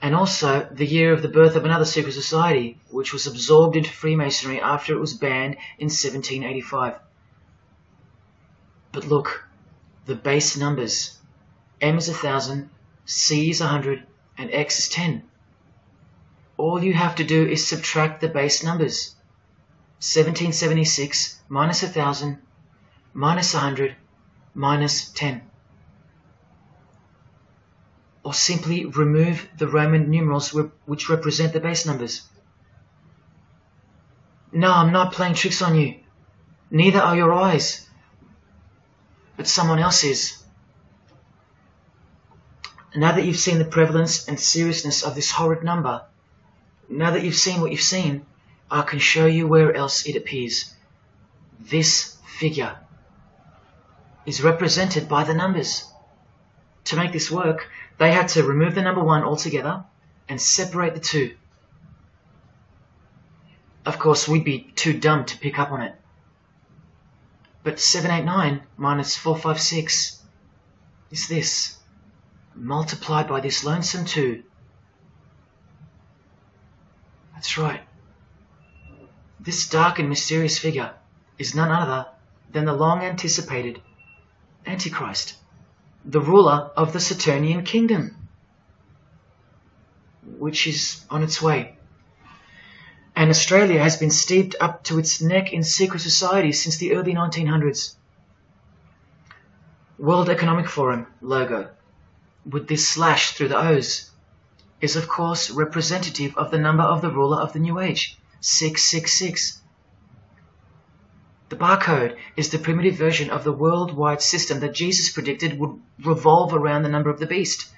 And also the year of the birth of another secret society, which was absorbed into Freemasonry after it was banned in 1785. But look, the base numbers. M is 1,000, C is 100, and X is 10. All you have to do is subtract the base numbers. 1776 minus 1,000 minus 100 minus 10. Or simply remove the Roman numerals which represent the base numbers. No, I'm not playing tricks on you. Neither are your eyes. But someone else is. Now that you've seen the prevalence and seriousness of this horrid number, now that you've seen what you've seen, I can show you where else it appears. This figure is represented by the numbers. To make this work, they had to remove the number 1 altogether and separate the 2. Of course, we'd be too dumb to pick up on it. But 789 minus 456 is this, multiplied by this lonesome 2. That's right. This dark and mysterious figure is none other than the long-anticipated Antichrist, the ruler of the Saturnian kingdom, which is on its way. And Australia has been steeped up to its neck in secret societies since the early 1900s. World Economic Forum logo, with this slash through the O's, is of course representative of the number of the ruler of the New Age, 666. The barcode is the primitive version of the worldwide system that Jesus predicted would revolve around the number of the beast.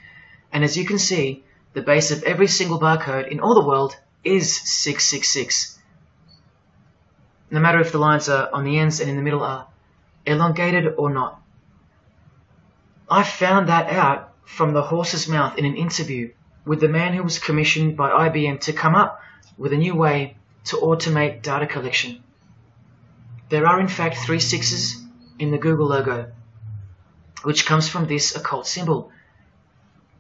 And as you can see, the base of every single barcode in all the world is 666. No matter if the lines are on the ends and in the middle are elongated or not. I found that out from the horse's mouth in an interview with the man who was commissioned by IBM to come up with a new way to automate data collection. There are in fact 3 6s in the Google logo, which comes from this occult symbol.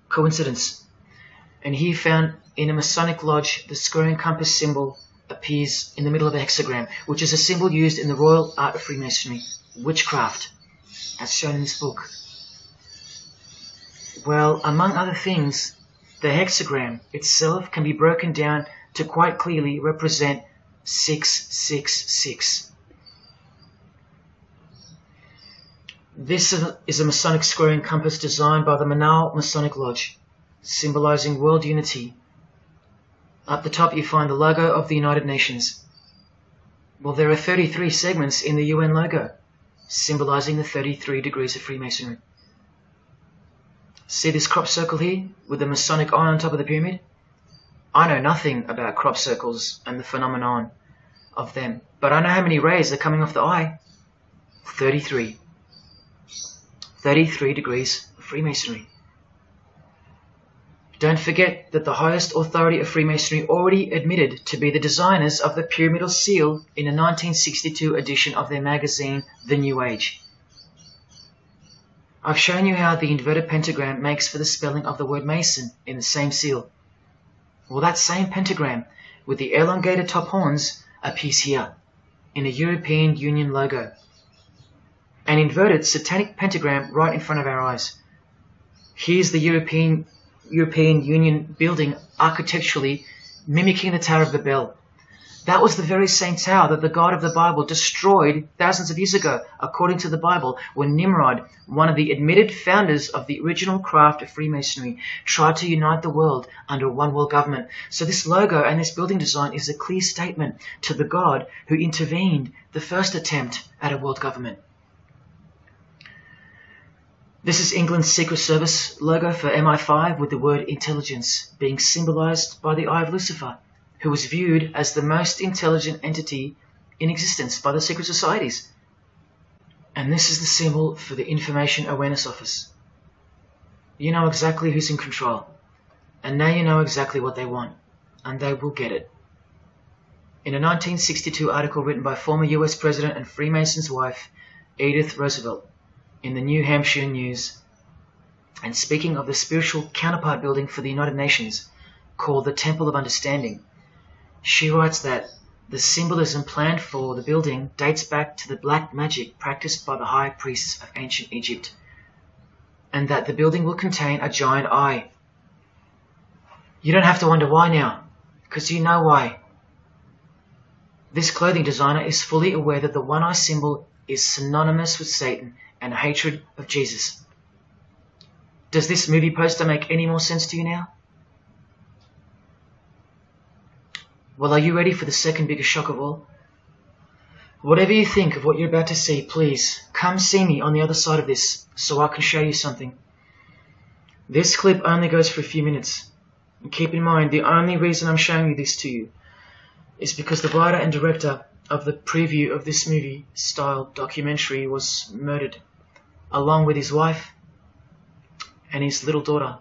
Coincidence? And he found in a Masonic lodge the square and compass symbol appears in the middle of a hexagram, which is a symbol used in the royal art of Freemasonry, witchcraft, as shown in this book. Well, among other things, the hexagram itself can be broken down to quite clearly represent 666. This is a Masonic square and compass designed by the Manal Masonic Lodge, symbolizing world unity. Up the top you find the logo of the United Nations. Well, there are 33 segments in the UN logo, symbolizing the 33 degrees of Freemasonry. See this crop circle here with the Masonic eye on top of the pyramid? I know nothing about crop circles and the phenomenon of them, but I know how many rays are coming off the eye. 33. 33 degrees of Freemasonry. Don't forget that the highest authority of Freemasonry already admitted to be the designers of the pyramidal seal in a 1962 edition of their magazine, The New Age. I've shown you how the inverted pentagram makes for the spelling of the word Mason in the same seal. Well, that same pentagram with the elongated top horns appears here in a European Union logo. An inverted satanic pentagram right in front of our eyes. Here's the European Union building architecturally mimicking the Tower of Babel. That was the very same tower that the God of the Bible destroyed thousands of years ago, according to the Bible, when Nimrod, one of the admitted founders of the original craft of Freemasonry, tried to unite the world under one world government. So this logo and this building design is a clear statement to the God who intervened the first attempt at a world government. This is England's Secret Service logo for MI5 with the word intelligence being symbolized by the eye of Lucifer, who was viewed as the most intelligent entity in existence by the secret societies. And this is the symbol for the Information Awareness Office. You know exactly who's in control, and now you know exactly what they want, and they will get it. In a 1962 article written by former US President and Freemason's wife, Edith Roosevelt, in the New Hampshire News, and speaking of the spiritual counterpart building for the United Nations, called the Temple of Understanding, she writes that the symbolism planned for the building dates back to the black magic practiced by the high priests of ancient Egypt, and that the building will contain a giant eye. You don't have to wonder why now, because you know why. This clothing designer is fully aware that the one-eye symbol is synonymous with Satan and hatred of Jesus. Does this movie poster make any more sense to you now? Well, are you ready for the second biggest shock of all? Whatever you think of what you're about to see, please come see me on the other side of this so I can show you something. This clip only goes for a few minutes. And keep in mind, the only reason I'm showing you this to you is because the writer and director of the preview of this movie-style documentary was murdered, along with his wife and his little daughter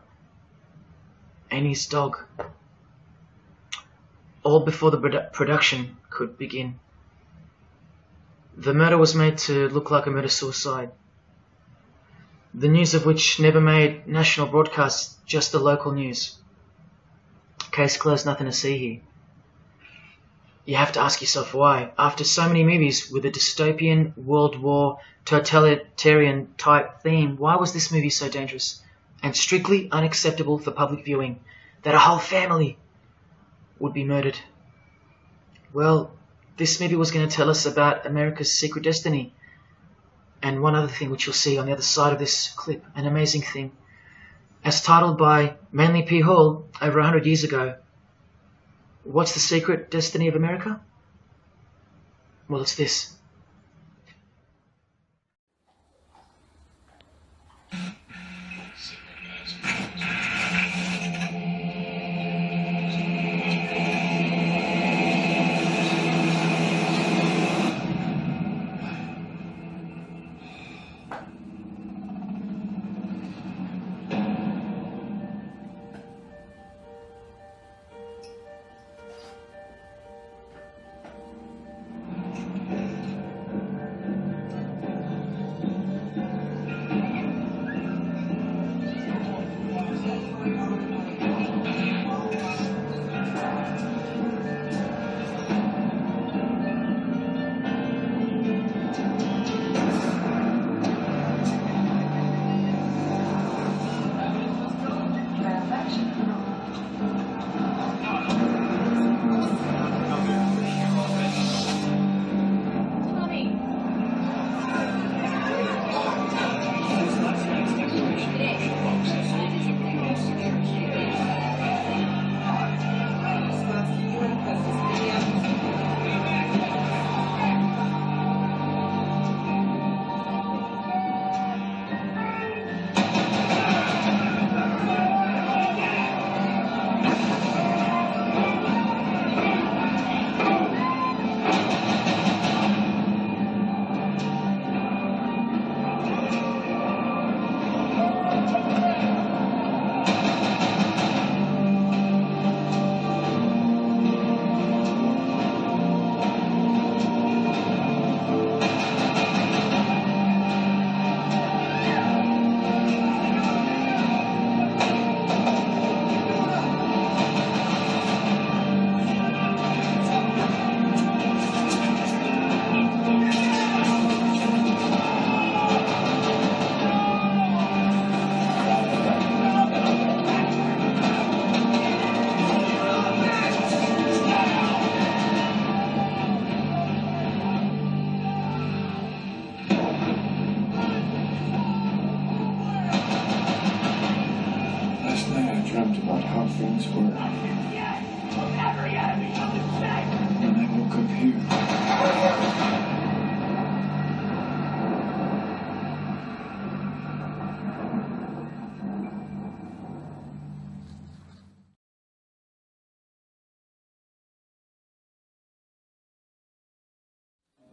and his dog, all before the production could begin. The murder was made to look like a murder-suicide, the news of which never made national broadcasts, just the local news. Case closed, nothing to see here. You have to ask yourself why, after so many movies with a dystopian, World War, totalitarian type theme, why was this movie so dangerous and strictly unacceptable for public viewing, that a whole family would be murdered? Well, this movie was going to tell us about America's secret destiny. And one other thing which you'll see on the other side of this clip, an amazing thing. As titled by Manly P. Hall over 100 years ago, what's the secret destiny of America? Well, it's this.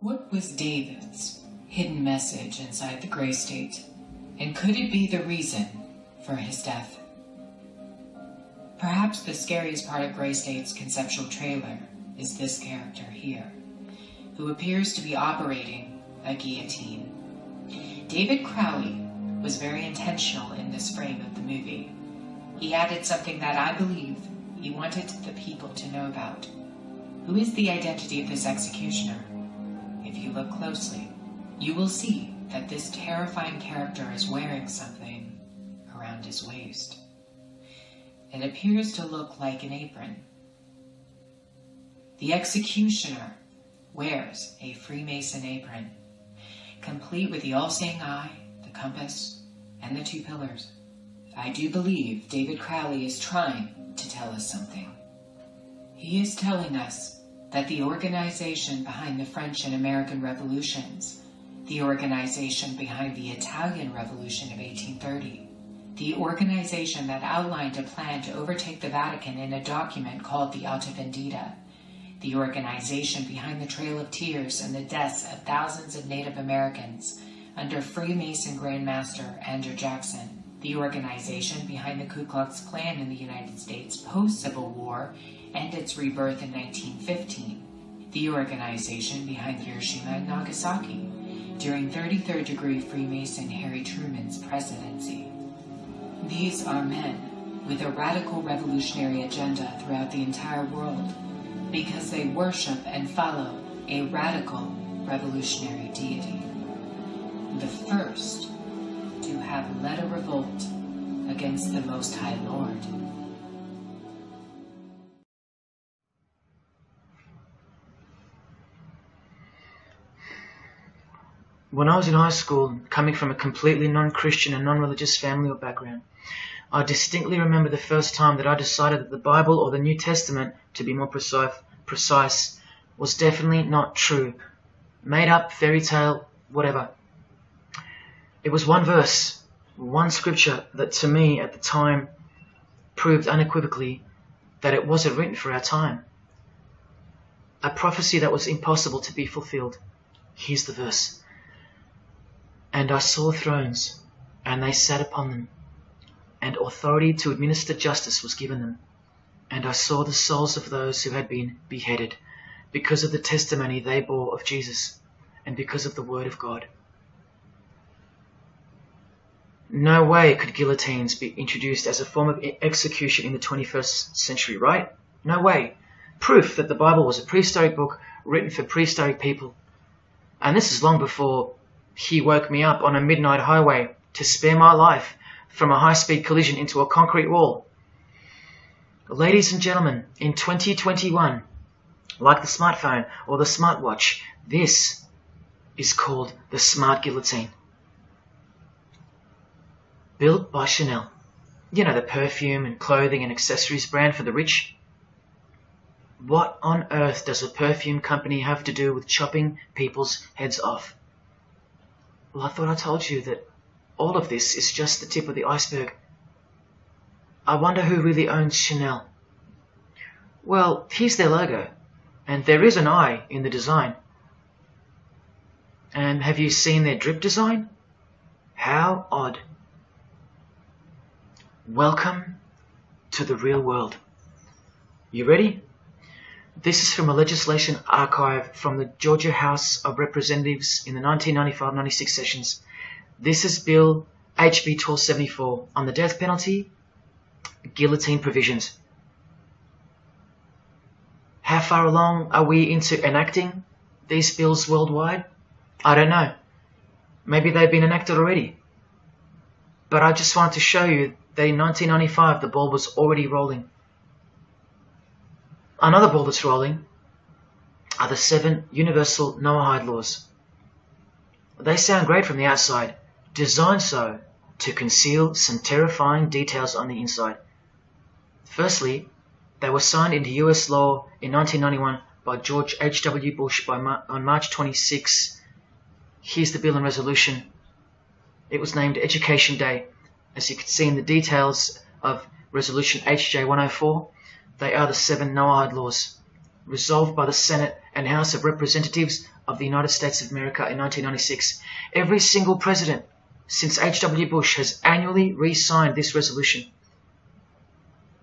What was David's hidden message inside the Grey State? And could it be the reason for his death? Perhaps the scariest part of Grey State's conceptual trailer is this character here, who appears to be operating a guillotine. David Crowley was very intentional in this frame of the movie. He added something that I believe he wanted the people to know about. Who is the identity of this executioner? If you look closely, you will see that this terrifying character is wearing something around his waist. It appears to look like an apron. The executioner wears a Freemason apron, complete with the all-seeing eye, the compass, and the two pillars. I do believe David Crowley is trying to tell us something. He is telling us that the organization behind the French and American revolutions, the organization behind the Italian Revolution of 1830, the organization that outlined a plan to overtake the Vatican in a document called the Alta Vendita, the organization behind the Trail of Tears and the deaths of thousands of Native Americans under Freemason Grandmaster Andrew Jackson, the organization behind the Ku Klux Klan in the United States post-Civil War and its rebirth in 1915, the organization behind Hiroshima and Nagasaki during 33rd degree Freemason Harry Truman's presidency. These are men with a radical revolutionary agenda throughout the entire world because they worship and follow a radical revolutionary deity, the first to have led a revolt against the Most High Lord. When I was in high school, coming from a completely non-Christian and non-religious family or background, I distinctly remember the first time that I decided that the Bible or the New Testament, to be more precise, was definitely not true. Made up, fairy tale, whatever. It was one verse, one scripture that to me at the time proved unequivocally that it wasn't written for our time. A prophecy that was impossible to be fulfilled. Here's the verse. And I saw thrones, and they sat upon them, and authority to administer justice was given them. And I saw the souls of those who had been beheaded, because of the testimony they bore of Jesus, and because of the word of God. No way could guillotines be introduced as a form of execution in the 21st century, right? No way. Proof that the Bible was a prehistoric book written for prehistoric people. And this is long before he woke me up on a midnight highway to spare my life from a high-speed collision into a concrete wall. Ladies and gentlemen, in 2021, like the smartphone or the smartwatch, this is called the smart guillotine. Built by Chanel. You know, the perfume and clothing and accessories brand for the rich. What on earth does a perfume company have to do with chopping people's heads off? Well, I thought I told you that all of this is just the tip of the iceberg. I wonder who really owns Chanel. Well, here's their logo, and there is an eye in the design. And have you seen their drip design? How odd. Welcome to the real world. You ready? This is from a legislation archive from the Georgia House of Representatives in the 1995-96 sessions. This is Bill HB 1274 on the death penalty, guillotine provisions. How far along are we into enacting these bills worldwide? I don't know. Maybe they've been enacted already. But I just wanted to show you that in 1995 the ball was already rolling. Another ball that's rolling are the 7 universal Noahide laws. They sound great from the outside, designed so to conceal some terrifying details on the inside. Firstly, they were signed into US law in 1991 by George H.W. Bush on March 26. Here's the bill and resolution. It was named Education Day. As you can see in the details of Resolution HJ 104, they are the 7 Noahide laws, resolved by the Senate and House of Representatives of the United States of America in 1996. Every single president since H.W. Bush has annually re-signed this resolution.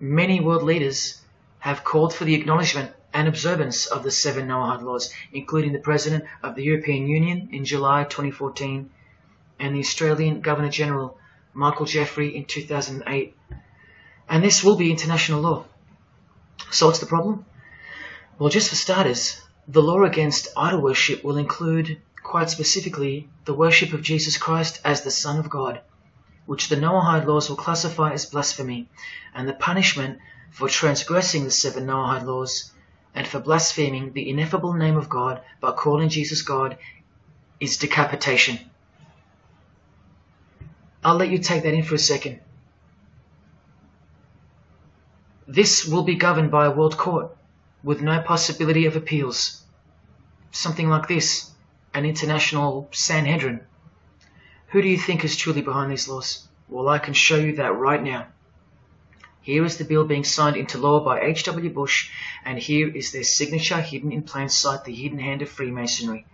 Many world leaders have called for the acknowledgement and observance of the 7 Noahide laws, including the President of the European Union in July 2014 and the Australian Governor-General Michael Jeffrey in 2008. And this will be international law. So what's the problem? Well, just for starters, the law against idol worship will include, quite specifically, the worship of Jesus Christ as the Son of God, which the Noahide laws will classify as blasphemy, and the punishment for transgressing the 7 Noahide laws and for blaspheming the ineffable name of God by calling Jesus God is decapitation. I'll let you take that in for a second. This will be governed by a world court with no possibility of appeals. Something like this, an international Sanhedrin. Who do you think is truly behind these laws? Well, I can show you that right now. Here is the bill being signed into law by H.W. Bush, and here is their signature hidden in plain sight, the hidden hand of Freemasonry,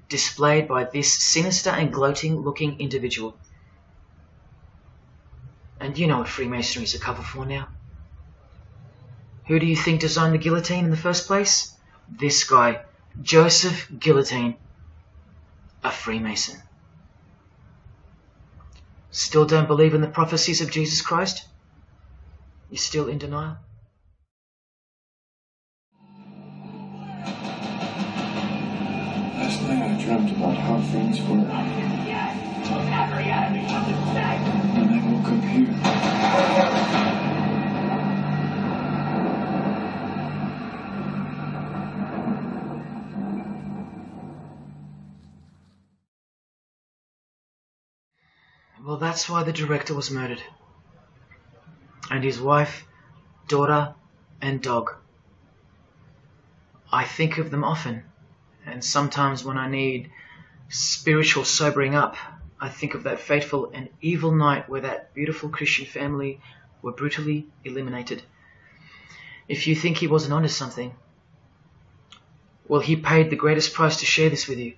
displayed by this sinister and gloating-looking individual. And you know what Freemasonry is a cover for now. Who do you think designed the guillotine in the first place? This guy, Joseph Guillotine, a Freemason. Still don't believe in the prophecies of Jesus Christ? You're still in denial? Last night I dreamt about how things were. And I woke up here. Well, that's why the director was murdered. And his wife, daughter, and dog. I think of them often, and sometimes when I need spiritual sobering up, I think of that fateful and evil night where that beautiful Christian family were brutally eliminated. If you think he wasn't onto something, well, he paid the greatest price to share this with you.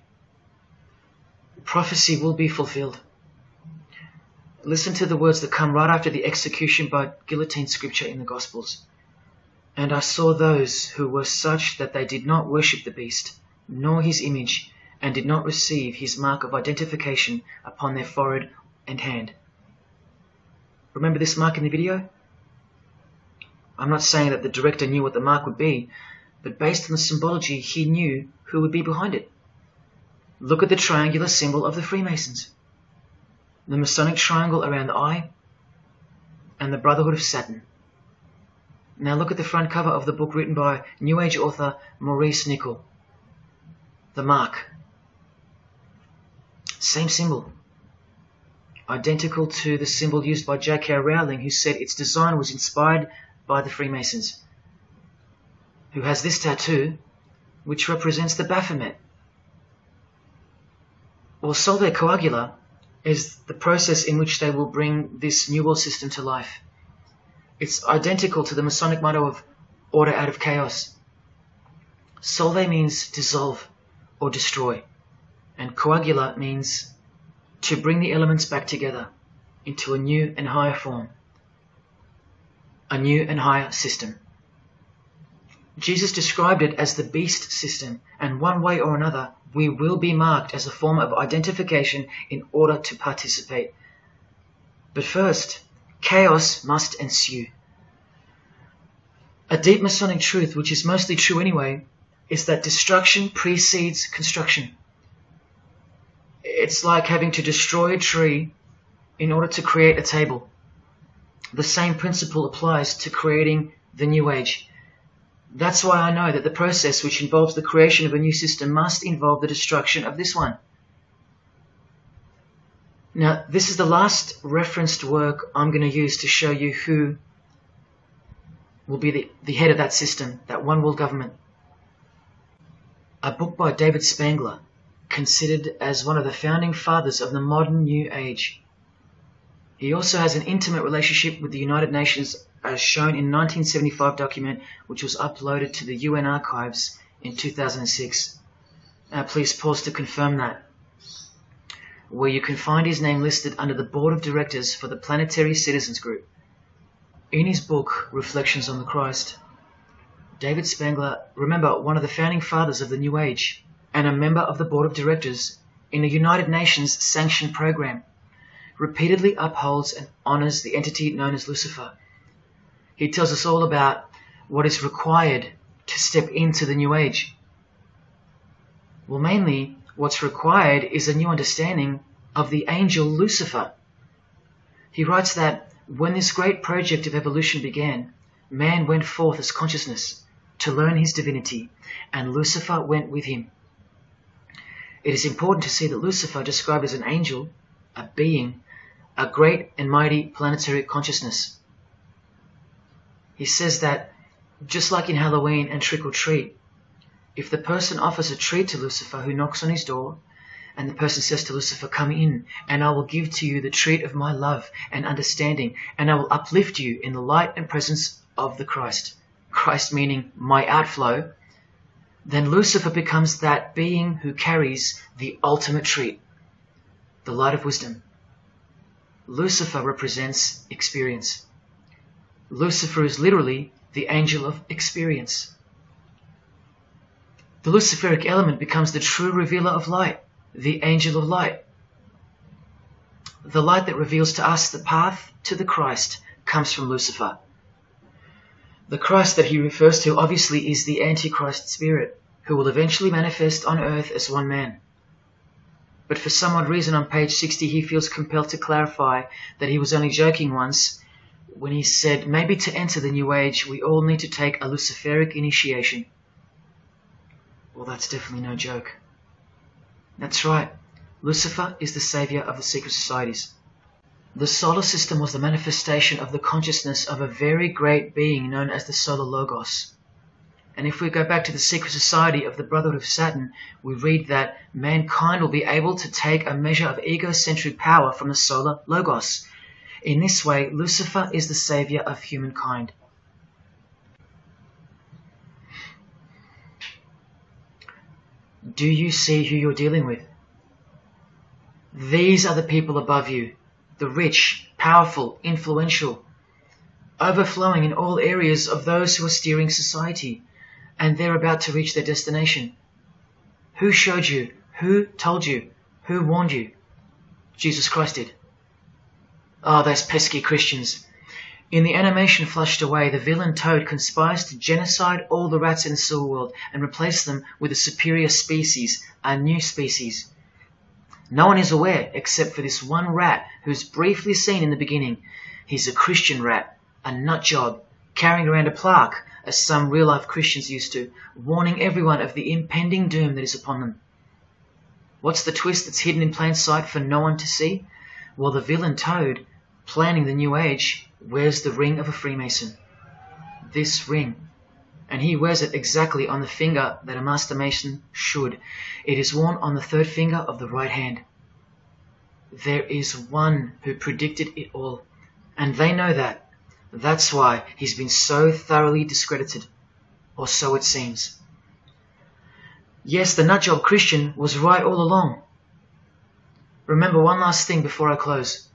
Prophecy will be fulfilled. Listen to the words that come right after the execution by guillotine scripture in the Gospels. And I saw those who were such that they did not worship the beast, nor his image, and did not receive his mark of identification upon their forehead and hand. Remember this mark in the video? I'm not saying that the director knew what the mark would be, but based on the symbology, he knew who would be behind it. Look at the triangular symbol of the Freemasons. The Masonic triangle around the eye, and the Brotherhood of Saturn. Now look at the front cover of the book written by New Age author Maurice Nicoll. The mark. Same symbol. Identical to the symbol used by J.K. Rowling, who said its design was inspired by the Freemasons. Who has this tattoo, which represents the Baphomet. Well, Solve Coagula is the process in which they will bring this New World system to life. It's identical to the Masonic motto of order out of chaos. Solve means dissolve or destroy, and coagula means to bring the elements back together into a new and higher form, a new and higher system. Jesus described it as the beast system, and one way or another, we will be marked as a form of identification in order to participate. But first, chaos must ensue. A deep Masonic truth, which is mostly true anyway, is that destruction precedes construction. It's like having to destroy a tree in order to create a table. The same principle applies to creating the New Age. That's why I know that the process which involves the creation of a new system must involve the destruction of this one. Now, this is the last referenced work I'm going to use to show you who will be the head of that system, that one world government. A book by David Spangler, considered as one of the founding fathers of the modern New Age. He also has an intimate relationship with the United Nations, as shown in a 1975 document which was uploaded to the UN archives in 2006. Please pause to confirm that, where you can find his name listed under the Board of Directors for the Planetary Citizens Group. In his book, Reflections on the Christ, David Spangler, remember, one of the founding fathers of the New Age and a member of the Board of Directors in a United Nations sanctioned program, repeatedly upholds and honors the entity known as Lucifer. He tells us all about what is required to step into the New Age. Well, mainly, what's required is a new understanding of the angel Lucifer. He writes that when this great project of evolution began, man went forth as consciousness to learn his divinity, and Lucifer went with him. It is important to see that Lucifer, described as an angel, a being, a great and mighty planetary consciousness. He says that, just like in Halloween and trick or treat, if the person offers a treat to Lucifer who knocks on his door, And the person says to Lucifer, come in, and I will give to you the treat of my love and understanding, and I will uplift you in the light and presence of the Christ. Christ meaning my outflow. Then Lucifer becomes that being who carries the ultimate treat, the light of wisdom. Lucifer represents experience. Lucifer is literally the angel of experience. The Luciferic element becomes the true revealer of light, the angel of light. The light that reveals to us the path to the Christ comes from Lucifer. The Christ that he refers to obviously is the Antichrist spirit, who will eventually manifest on earth as one man. But for some odd reason on page 60 he feels compelled to clarify that he was only joking once when he said maybe to enter the New Age we all need to take a Luciferic initiation. Well, that's definitely no joke. That's right, Lucifer is the savior of the secret societies. The solar system was the manifestation of the consciousness of a very great being known as the Solar Logos. And if we go back to the secret society of the Brotherhood of Saturn, we read that mankind will be able to take a measure of egocentric power from the Solar Logos. In this way, Lucifer is the savior of humankind. Do you see who you're dealing with? These are the people above you, the rich, powerful, influential, overflowing in all areas of those who are steering society, and they're about to reach their destination. Who showed you? Who told you? Who warned you? Jesus Christ did. Oh, those pesky Christians. In the animation flushed away, the villain Toad conspires to genocide all the rats in the Silver World and replace them with a superior species, a new species. No one is aware except for this one rat who's briefly seen in the beginning. He's a Christian rat, a nut job, carrying around a plaque, as some real-life Christians used to, warning everyone of the impending doom that is upon them. What's the twist that's hidden in plain sight for no one to see? Well, the villain Toad, planning the New Age, wears the ring of a Freemason. This ring. And he wears it exactly on the finger that a Master Mason should. It is worn on the third finger of the right hand. There is one who predicted it all, and they know that. That's why he's been so thoroughly discredited, or so it seems. Yes, the nutjob Christian was right all along. Remember one last thing before I close.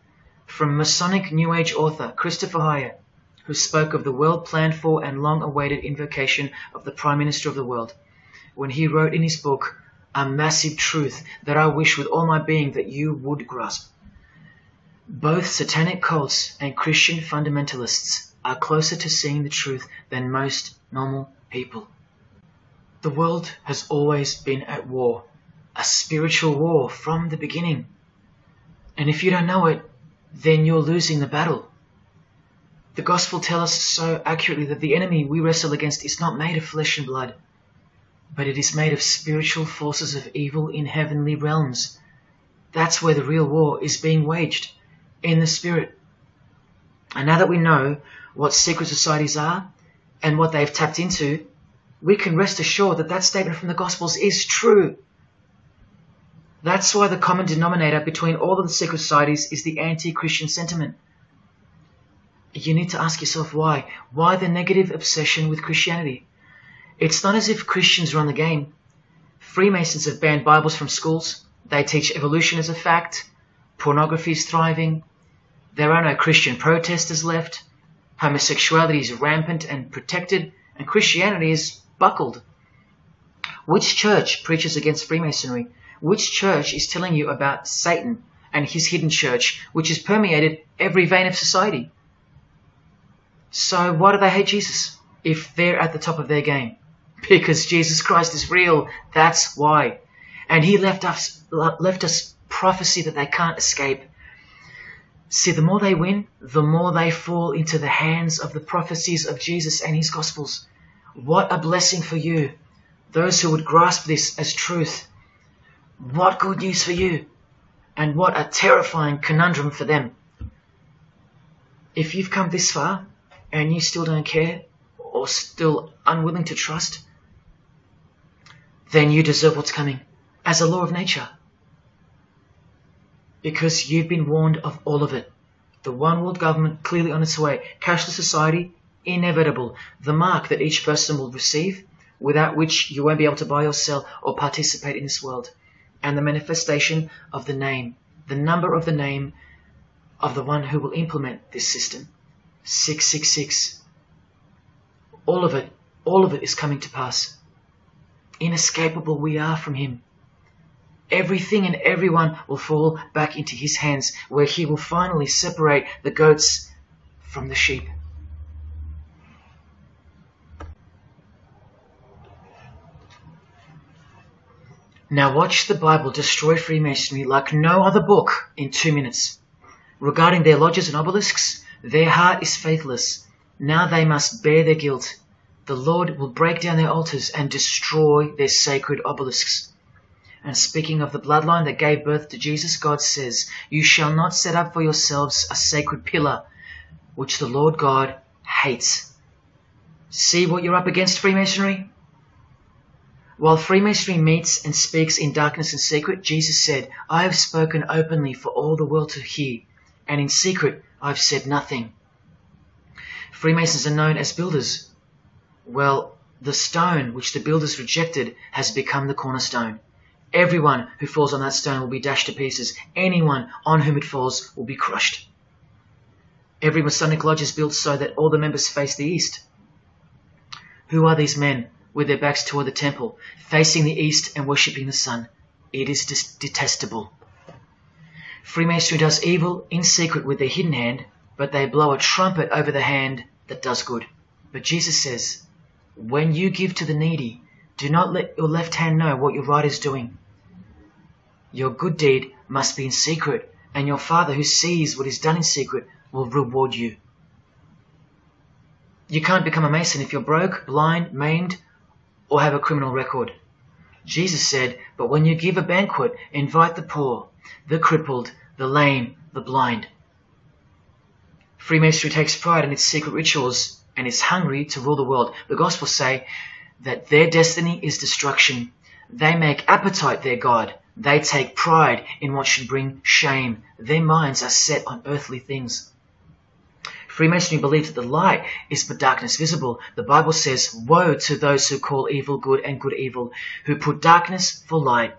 From Masonic New Age author Christopher Hyatt, who spoke of the well-planned for and long-awaited invocation of the Prime Minister of the world, when he wrote in his book, A Massive Truth That I Wish with All My Being That You Would Grasp. Both satanic cults and Christian fundamentalists are closer to seeing the truth than most normal people. The world has always been at war, a spiritual war from the beginning. And if you don't know it, then you're losing the battle. The Gospel tells us so accurately that the enemy we wrestle against is not made of flesh and blood, but it is made of spiritual forces of evil in heavenly realms. That's where the real war is being waged, in the spirit. And now that we know what secret societies are and what they've tapped into, we can rest assured that that statement from the Gospels is true. That's why the common denominator between all of the secret societies is the anti-Christian sentiment. You need to ask yourself why. Why the negative obsession with Christianity? It's not as if Christians run the game. Freemasons have banned Bibles from schools. They teach evolution as a fact. Pornography is thriving. There are no Christian protesters left. Homosexuality is rampant and protected, and Christianity is buckled. Which church preaches against Freemasonry? Which church is telling you about Satan and his hidden church, which has permeated every vein of society? So why do they hate Jesus if they're at the top of their game? Because Jesus Christ is real, that's why. And he left us prophecy that they can't escape. See, the more they win, the more they fall into the hands of the prophecies of Jesus and his Gospels. What a blessing for you, those who would grasp this as truth. What good news for you, and what a terrifying conundrum for them. If you've come this far, and you still don't care, or still unwilling to trust, then you deserve what's coming, as a law of nature. because you've been warned of all of it. The one world government clearly on its way. Cashless society, inevitable. The mark that each person will receive, without which you won't be able to buy or sell or participate in this world. And the manifestation of the name, the number of the name of the one who will implement this system. 666. All of it is coming to pass. Inescapable we are from him. Everything and everyone will fall back into his hands, where he will finally separate the goats from the sheep. Now watch the Bible destroy Freemasonry like no other book in 2 minutes. Regarding their lodges and obelisks, their heart is faithless. Now they must bear their guilt. The Lord will break down their altars and destroy their sacred obelisks. And speaking of the bloodline that gave birth to Jesus, God says, "You shall not set up for yourselves a sacred pillar, which the Lord God hates." See what you're up against, Freemasonry? While Freemasonry meets and speaks in darkness and secret, Jesus said, "I have spoken openly for all the world to hear, and in secret I've said nothing." Freemasons are known as builders. Well, the stone which the builders rejected has become the cornerstone. Everyone who falls on that stone will be dashed to pieces. Anyone on whom it falls will be crushed. Every Masonic lodge is built so that all the members face the east. Who are these men with their backs toward the temple, facing the east and worshipping the sun? It is detestable. Freemasonry does evil in secret with their hidden hand, but they blow a trumpet over the hand that does good. But Jesus says, when you give to the needy, do not let your left hand know what your right is doing. Your good deed must be in secret, and your Father who sees what is done in secret will reward you. You can't become a Mason if you're broke, blind, maimed, or have a criminal record. Jesus said, but when you give a banquet, invite the poor, the crippled, the lame, the blind. Freemasonry takes pride in its secret rituals and is hungry to rule the world. The Gospels say that their destiny is destruction. They make appetite their God. They take pride in what should bring shame. Their minds are set on earthly things. Freemasonry believes that the light is but darkness visible. The Bible says, woe to those who call evil good and good evil, who put darkness for light.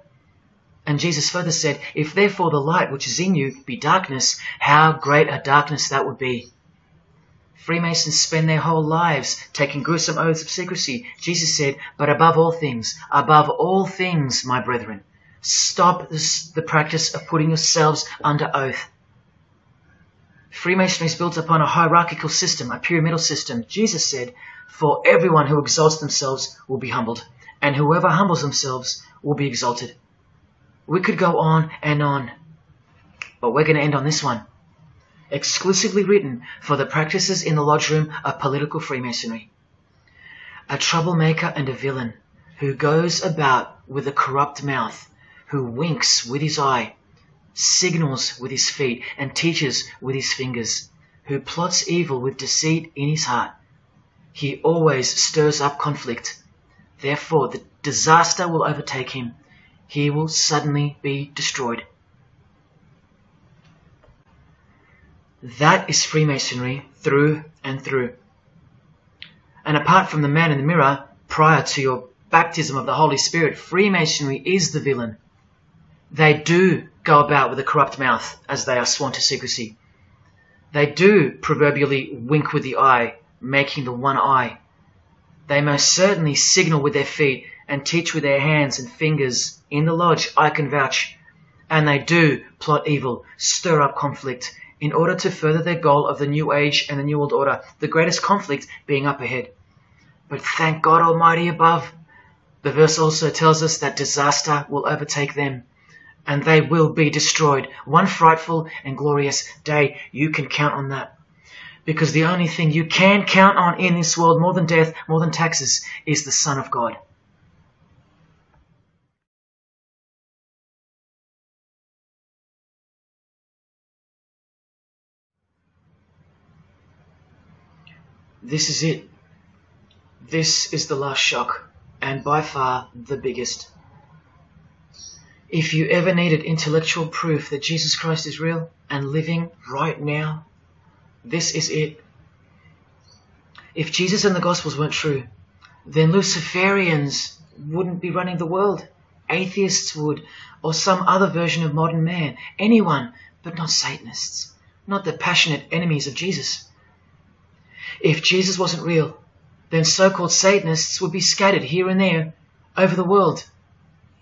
And Jesus further said, if therefore the light which is in you be darkness, how great a darkness that would be. Freemasons spend their whole lives taking gruesome oaths of secrecy. Jesus said, but above all things, my brethren, stop the practice of putting yourselves under oath. Freemasonry is built upon a hierarchical system, a pyramidal system. Jesus said, for everyone who exalts themselves will be humbled, and whoever humbles themselves will be exalted. We could go on and on, but we're going to end on this one. Exclusively written for the practices in the lodge room of political Freemasonry. A troublemaker and a villain who goes about with a corrupt mouth, who winks with his eye, signals with his feet, and teaches with his fingers, who plots evil with deceit in his heart. He always stirs up conflict. Therefore, the disaster will overtake him. He will suddenly be destroyed. That is Freemasonry through and through. And apart from the man in the mirror, prior to your baptism of the Holy Spirit, Freemasonry is the villain. They do go about with a corrupt mouth as they are sworn to secrecy. They do proverbially wink with the eye, making the one eye. They most certainly signal with their feet and teach with their hands and fingers. In the lodge, I can vouch. And they do plot evil, stir up conflict, in order to further their goal of the New Age and the New World Order, the greatest conflict being up ahead. But thank God Almighty above, the verse also tells us that disaster will overtake them, and they will be destroyed. One frightful and glorious day, you can count on that. Because the only thing you can count on in this world, more than death, more than taxes, is the Son of God. This is it. This is the last shock, and by far the biggest. If you ever needed intellectual proof that Jesus Christ is real and living right now, this is it. If Jesus and the Gospels weren't true, then Luciferians wouldn't be running the world. Atheists would, or some other version of modern man. Anyone, but not Satanists, not the passionate enemies of Jesus. If Jesus wasn't real, then so-called Satanists would be scattered here and there over the world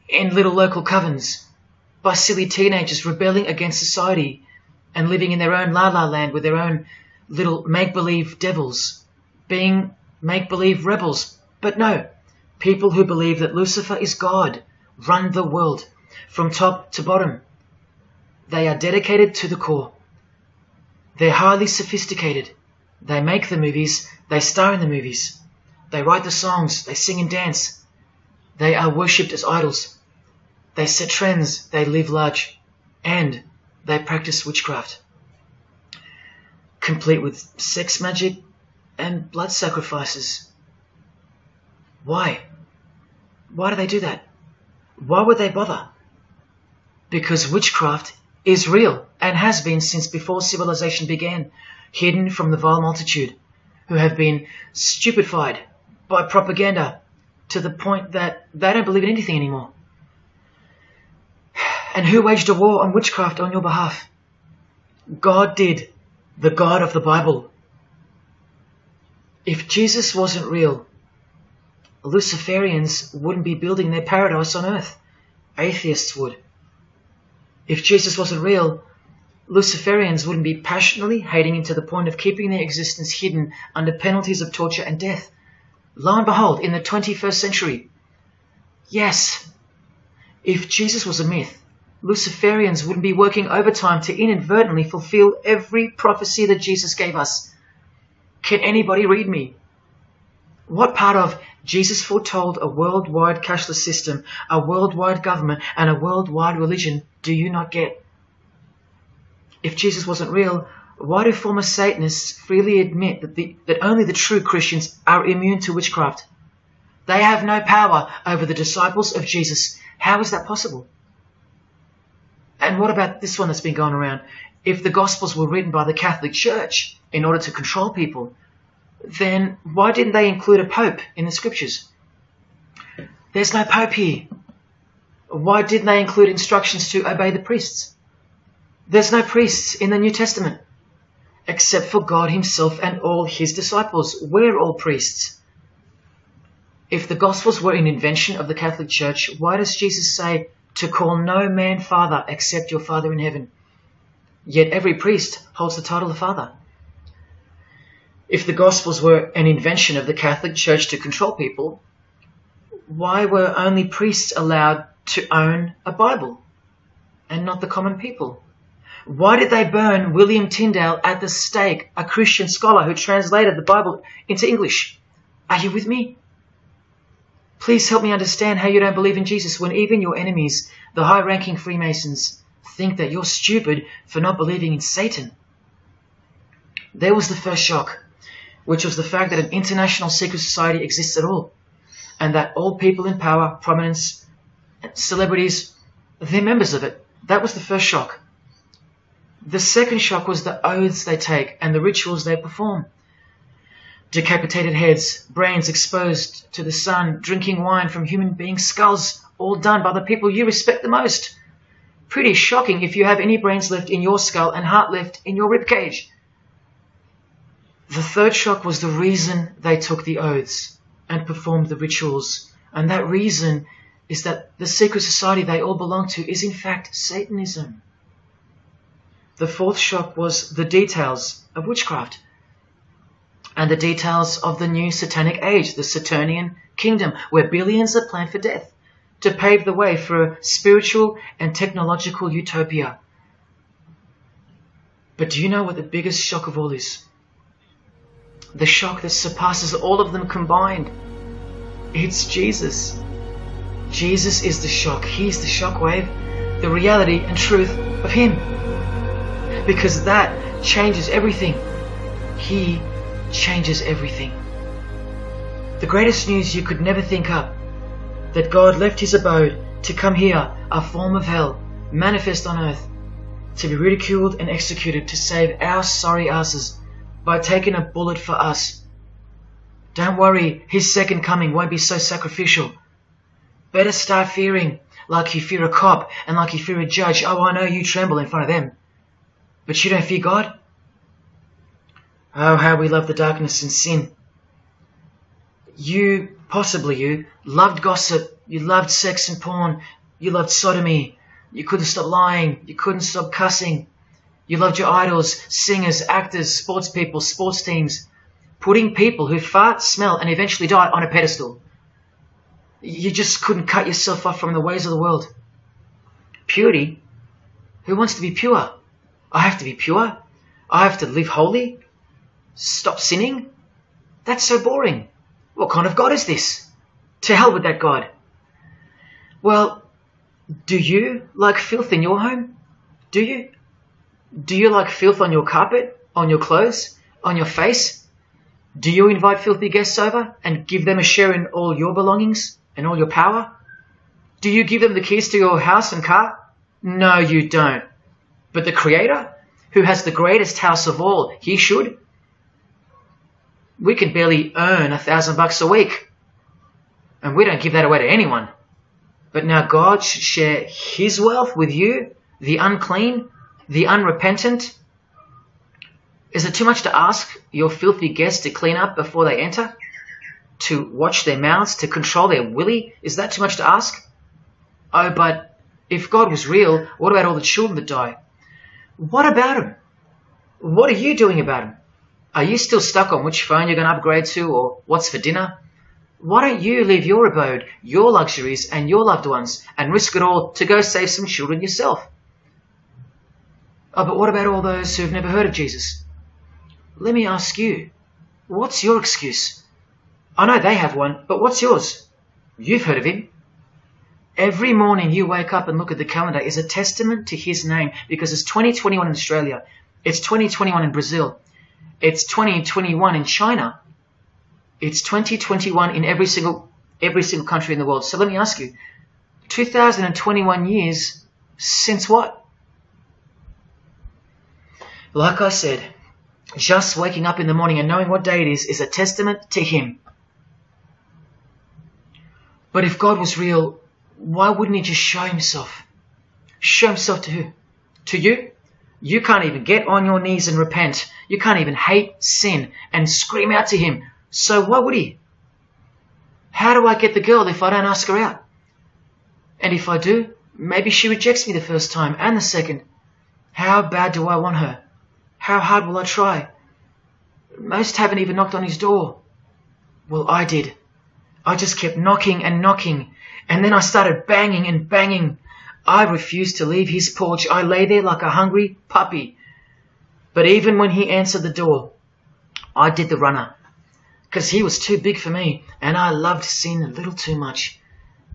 in little local covens by silly teenagers rebelling against society and living in their own la-la land with their own little make-believe devils, being make-believe rebels. But no, people who believe that Lucifer is God run the world from top to bottom. They are dedicated to the core. They're highly sophisticated. They make the movies, they star in the movies. They write the songs, they sing and dance. They are worshipped as idols. They set trends, they live large, and they practice witchcraft, complete with sex magic and blood sacrifices. Why? Why do they do that? Why would they bother? Because witchcraft is real and has been since before civilization began, hidden from the vile multitude who have been stupefied by propaganda to the point that they don't believe in anything anymore. And who waged a war on witchcraft on your behalf? God did, the God of the Bible. If Jesus wasn't real, Luciferians wouldn't be building their paradise on earth. Atheists would. If Jesus wasn't real, Luciferians wouldn't be passionately hating him to the point of keeping their existence hidden under penalties of torture and death. Lo and behold, in the 21st century, yes, if Jesus was a myth, Luciferians wouldn't be working overtime to inadvertently fulfill every prophecy that Jesus gave us. Can anybody read me? What part of Jesus foretold a worldwide cashless system, a worldwide government, and a worldwide religion do you not get? If Jesus wasn't real, why do former Satanists freely admit that only the true Christians are immune to witchcraft? They have no power over the disciples of Jesus. How is that possible? And what about this one that's been going around? If the Gospels were written by the Catholic Church in order to control people, then why didn't they include a Pope in the Scriptures? There's no Pope here. Why didn't they include instructions to obey the priests? There's no priests in the New Testament, except for God himself and all his disciples. We're all priests. If the Gospels were an invention of the Catholic Church, why does Jesus say to call no man Father except your Father in heaven? Yet every priest holds the title of Father. If the Gospels were an invention of the Catholic Church to control people, why were only priests allowed to own a Bible and not the common people? Why did they burn William Tyndale at the stake, a Christian scholar who translated the Bible into English? Are you with me? Please help me understand how you don't believe in Jesus when even your enemies, the high-ranking Freemasons, think that you're stupid for not believing in Satan. There was the first shock, which was the fact that an international secret society exists at all, and that all people in power, prominence, celebrities, they're members of it. That was the first shock. The second shock was the oaths they take and the rituals they perform. Decapitated heads, brains exposed to the sun, drinking wine from human beings' skulls, all done by the people you respect the most. Pretty shocking if you have any brains left in your skull and heart left in your ribcage. The third shock was the reason they took the oaths and performed the rituals. And that reason is that the secret society they all belong to is in fact Satanism. The fourth shock was the details of witchcraft and the details of the new satanic age, the Saturnian kingdom, where billions are planned for death to pave the way for a spiritual and technological utopia. But do you know what the biggest shock of all is? The shock that surpasses all of them combined. It's Jesus. Jesus is the shock. He's the shockwave, the reality and truth of him. Because that changes everything. He changes everything. The greatest news you could never think up, that God left his abode to come here, a form of hell, manifest on earth, to be ridiculed and executed to save our sorry asses by taking a bullet for us. Don't worry, his second coming won't be so sacrificial. Better start fearing like you fear a cop and like you fear a judge. Oh, I know you tremble in front of them. But you don't fear God? Oh, how we love the darkness and sin. You, possibly you, loved gossip. You loved sex and porn. You loved sodomy. You couldn't stop lying. You couldn't stop cussing. You loved your idols, singers, actors, sports people, sports teams. Putting people who fart, smell, and eventually die on a pedestal. You just couldn't cut yourself off from the ways of the world. Purity? Who wants to be pure? I have to be pure. I have to live holy. Stop sinning? That's so boring. What kind of God is this? To hell with that God. Well, do you like filth in your home? Do you? Do you like filth on your carpet, on your clothes, on your face? Do you invite filthy guests over and give them a share in all your belongings and all your power? Do you give them the keys to your house and car? No, you don't. But the Creator, who has the greatest house of all, he should. We can barely earn $1,000 a week, and we don't give that away to anyone. But now God should share his wealth with you, the unclean, the unrepentant. Is it too much to ask your filthy guests to clean up before they enter? To watch their mouths, to control their willy? Is that too much to ask? Oh, but if God was real, what about all the children that die? What about them? What are you doing about them? Are you still stuck on which phone you're going to upgrade to or what's for dinner? Why don't you leave your abode, your luxuries and your loved ones and risk it all to go save some children yourself? Oh, but what about all those who've never heard of Jesus? Let me ask you, what's your excuse? I know they have one, but what's yours? You've heard of him. Every morning you wake up and look at the calendar is a testament to his name, because it's 2021 in Australia, it's 2021 in Brazil, it's 2021 in China, it's 2021 in every single country in the world. So let me ask you, 2021 years since what? Like I said, just waking up in the morning and knowing what day it is a testament to him. But if God was real, why wouldn't he just show himself? Show himself to who? To you? You can't even get on your knees and repent. You can't even hate sin and scream out to him. So why would he? How do I get the girl if I don't ask her out? And if I do, maybe she rejects me the first time and the second. How bad do I want her? How hard will I try? Most haven't even knocked on his door. Well, I did. I just kept knocking and knocking, and then I started banging and banging. I refused to leave his porch. I lay there like a hungry puppy. But even when he answered the door, I did the runner, because he was too big for me, and I loved sin a little too much.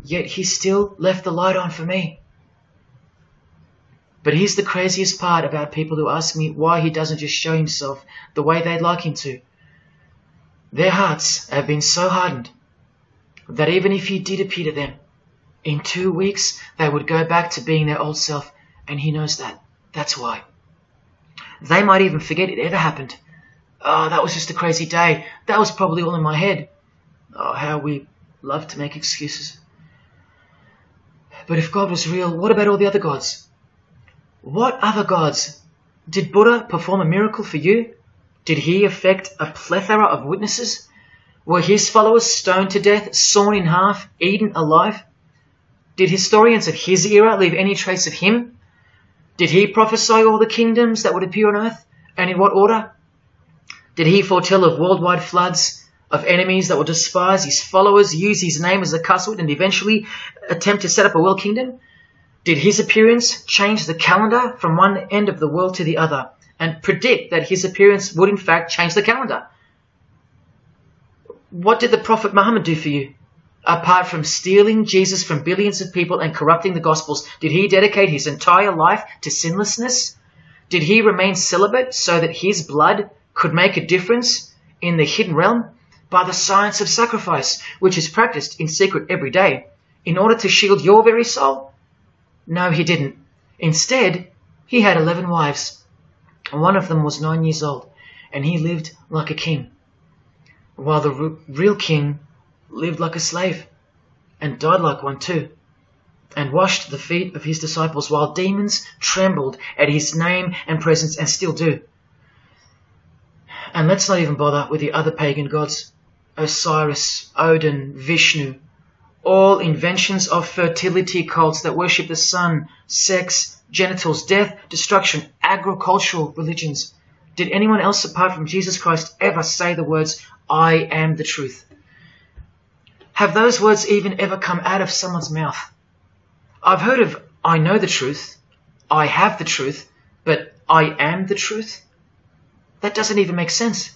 Yet he still left the light on for me. But here's the craziest part about people who ask me why he doesn't just show himself the way they'd like him to. Their hearts have been so hardened that even if he did appear to them, in 2 weeks they would go back to being their old self, and he knows that. That's why. They might even forget it ever happened. Oh, that was just a crazy day. That was probably all in my head. Oh, how we love to make excuses. But if God was real, what about all the other gods? What other gods? Did Buddha perform a miracle for you? Did he affect a plethora of witnesses? Were his followers stoned to death, sawn in half, eaten alive? Did historians of his era leave any trace of him? Did he prophesy all the kingdoms that would appear on earth, and in what order? Did he foretell of worldwide floods, of enemies that would despise his followers, use his name as a cuss word, and eventually attempt to set up a world kingdom? Did his appearance change the calendar from one end of the world to the other, and predict that his appearance would in fact change the calendar? What did the Prophet Muhammad do for you? Apart from stealing Jesus from billions of people and corrupting the Gospels, did he dedicate his entire life to sinlessness? Did he remain celibate so that his blood could make a difference in the hidden realm? By the science of sacrifice, which is practiced in secret every day, in order to shield your very soul? No, he didn't. Instead, he had 11 wives. One of them was 9 years old, and he lived like a king, while the real king lived like a slave, and died like one too, and washed the feet of his disciples, while demons trembled at his name and presence, and still do. And let's not even bother with the other pagan gods, Osiris, Odin, Vishnu, all inventions of fertility cults that worship the sun, sex, genitals, death, destruction, agricultural religions. Did anyone else apart from Jesus Christ ever say the words, I am the truth? Have those words even ever come out of someone's mouth? I've heard of, I know the truth, I have the truth, but I am the truth? That doesn't even make sense.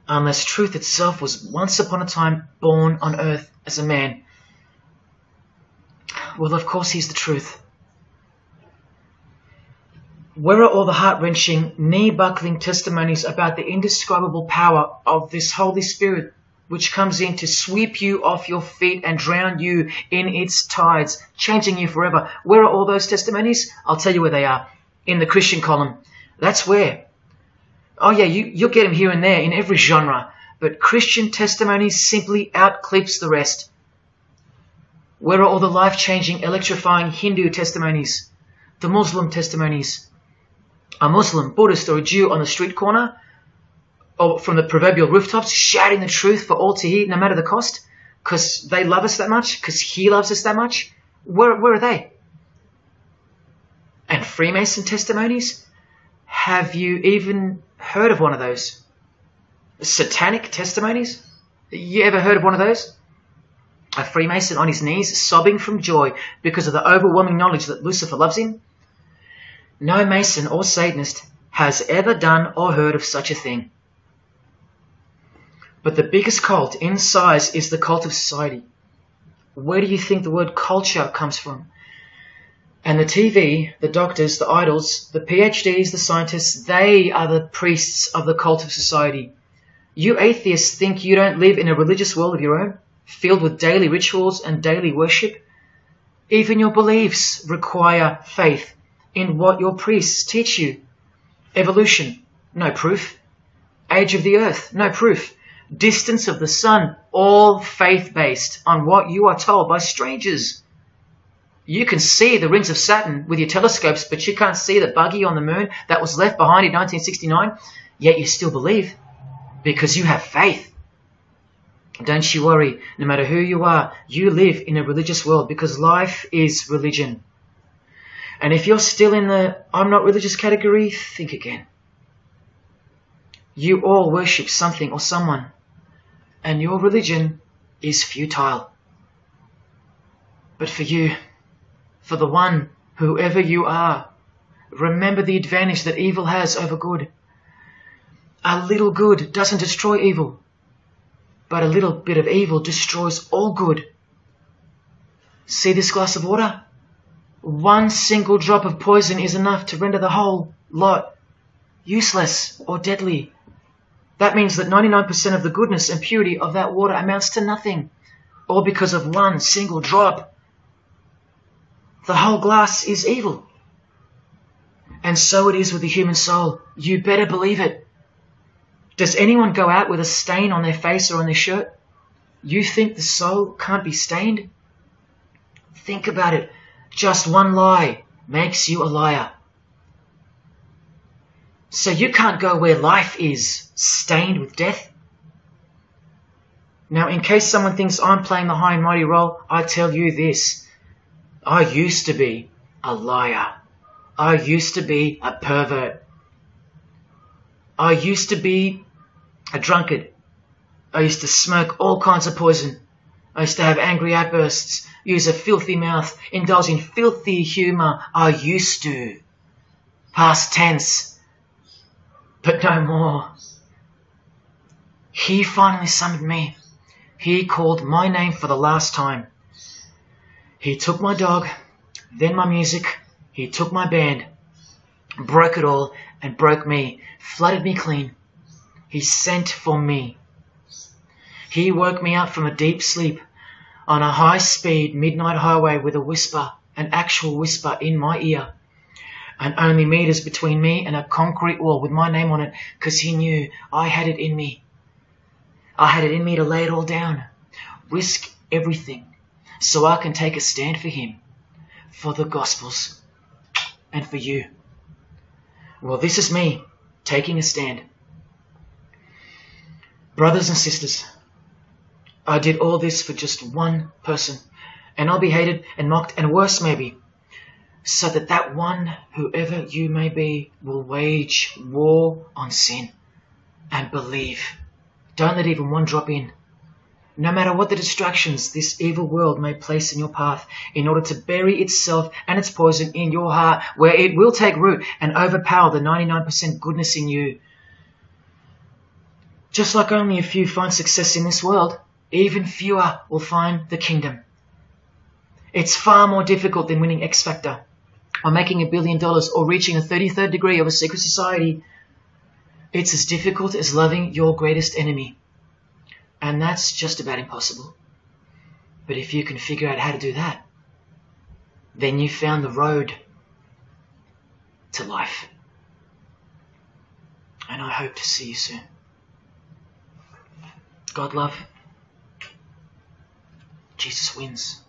Unless truth itself was once upon a time born on earth as a man. Well, of course he's the truth. Where are all the heart-wrenching, knee-buckling testimonies about the indescribable power of this Holy Spirit, which comes in to sweep you off your feet and drown you in its tides, changing you forever? Where are all those testimonies? I'll tell you where they are. In the Christian column. That's where. Oh yeah, you'll get them here and there in every genre, but Christian testimonies simply outclips the rest. Where are all the life-changing, electrifying Hindu testimonies? The Muslim testimonies? A Muslim, Buddhist or a Jew on the street corner or from the proverbial rooftops shouting the truth for all to hear, no matter the cost, because they love us that much, because he loves us that much? Where are they? And Freemason testimonies? Have you even heard of one of those? Satanic testimonies? You ever heard of one of those? A Freemason on his knees, sobbing from joy because of the overwhelming knowledge that Lucifer loves him? No Mason or Satanist has ever done or heard of such a thing. But the biggest cult in size is the cult of society. Where do you think the word culture comes from? And the TV, the doctors, the idols, the PhDs, the scientists, they are the priests of the cult of society. You atheists think you don't live in a religious world of your own, filled with daily rituals and daily worship? Even your beliefs require faith in what your priests teach you. Evolution, no proof. Age of the earth, no proof. Distance of the sun, all faith-based on what you are told by strangers. You can see the rings of Saturn with your telescopes, but you can't see the buggy on the moon that was left behind in 1969, yet you still believe, because you have faith. Don't you worry, no matter who you are, you live in a religious world, because life is religion. And if you're still in the I'm not religious category, think again. You all worship something or someone, and your religion is futile. But for you, for the one, whoever you are, remember the advantage that evil has over good. A little good doesn't destroy evil, but a little bit of evil destroys all good. See this glass of water? One single drop of poison is enough to render the whole lot useless or deadly. That means that 99% of the goodness and purity of that water amounts to nothing, all because of one single drop. The whole glass is evil. And so it is with the human soul. You better believe it. Does anyone go out with a stain on their face or on their shirt? You think the soul can't be stained? Think about it. Just one lie makes you a liar. So you can't go where life is, stained with death. Now, in case someone thinks I'm playing the high and mighty role, I tell you this. I used to be a liar. I used to be a pervert. I used to be a drunkard. I used to smoke all kinds of poison. I used to have angry outbursts, use a filthy mouth, indulge in filthy humour. I used to. Past tense. But no more. He finally summoned me. He called my name for the last time. He took my dog, then my music. He took my band, broke it all, and broke me, flooded me clean. He sent for me. He woke me up from a deep sleep. on a high-speed midnight highway with a whisper, an actual whisper in my ear, and only meters between me and a concrete wall with my name on it, because he knew I had it in me. I had it in me to lay it all down, risk everything, so I can take a stand for him, for the Gospels, and for you. Well, this is me taking a stand. Brothers and sisters, I did all this for just one person, and I'll be hated and mocked and worse maybe, so that that one, whoever you may be, will wage war on sin and believe. Don't let even one drop in. No matter what the distractions this evil world may place in your path, in order to bury itself and its poison in your heart, where it will take root and overpower the 99% goodness in you. Just like only a few find success in this world, even fewer will find the kingdom. It's far more difficult than winning X Factor, or making $1 billion, or reaching a 33rd degree of a secret society. It's as difficult as loving your greatest enemy. And that's just about impossible. But if you can figure out how to do that, then you found the road to life. And I hope to see you soon. God love. Jesus wins.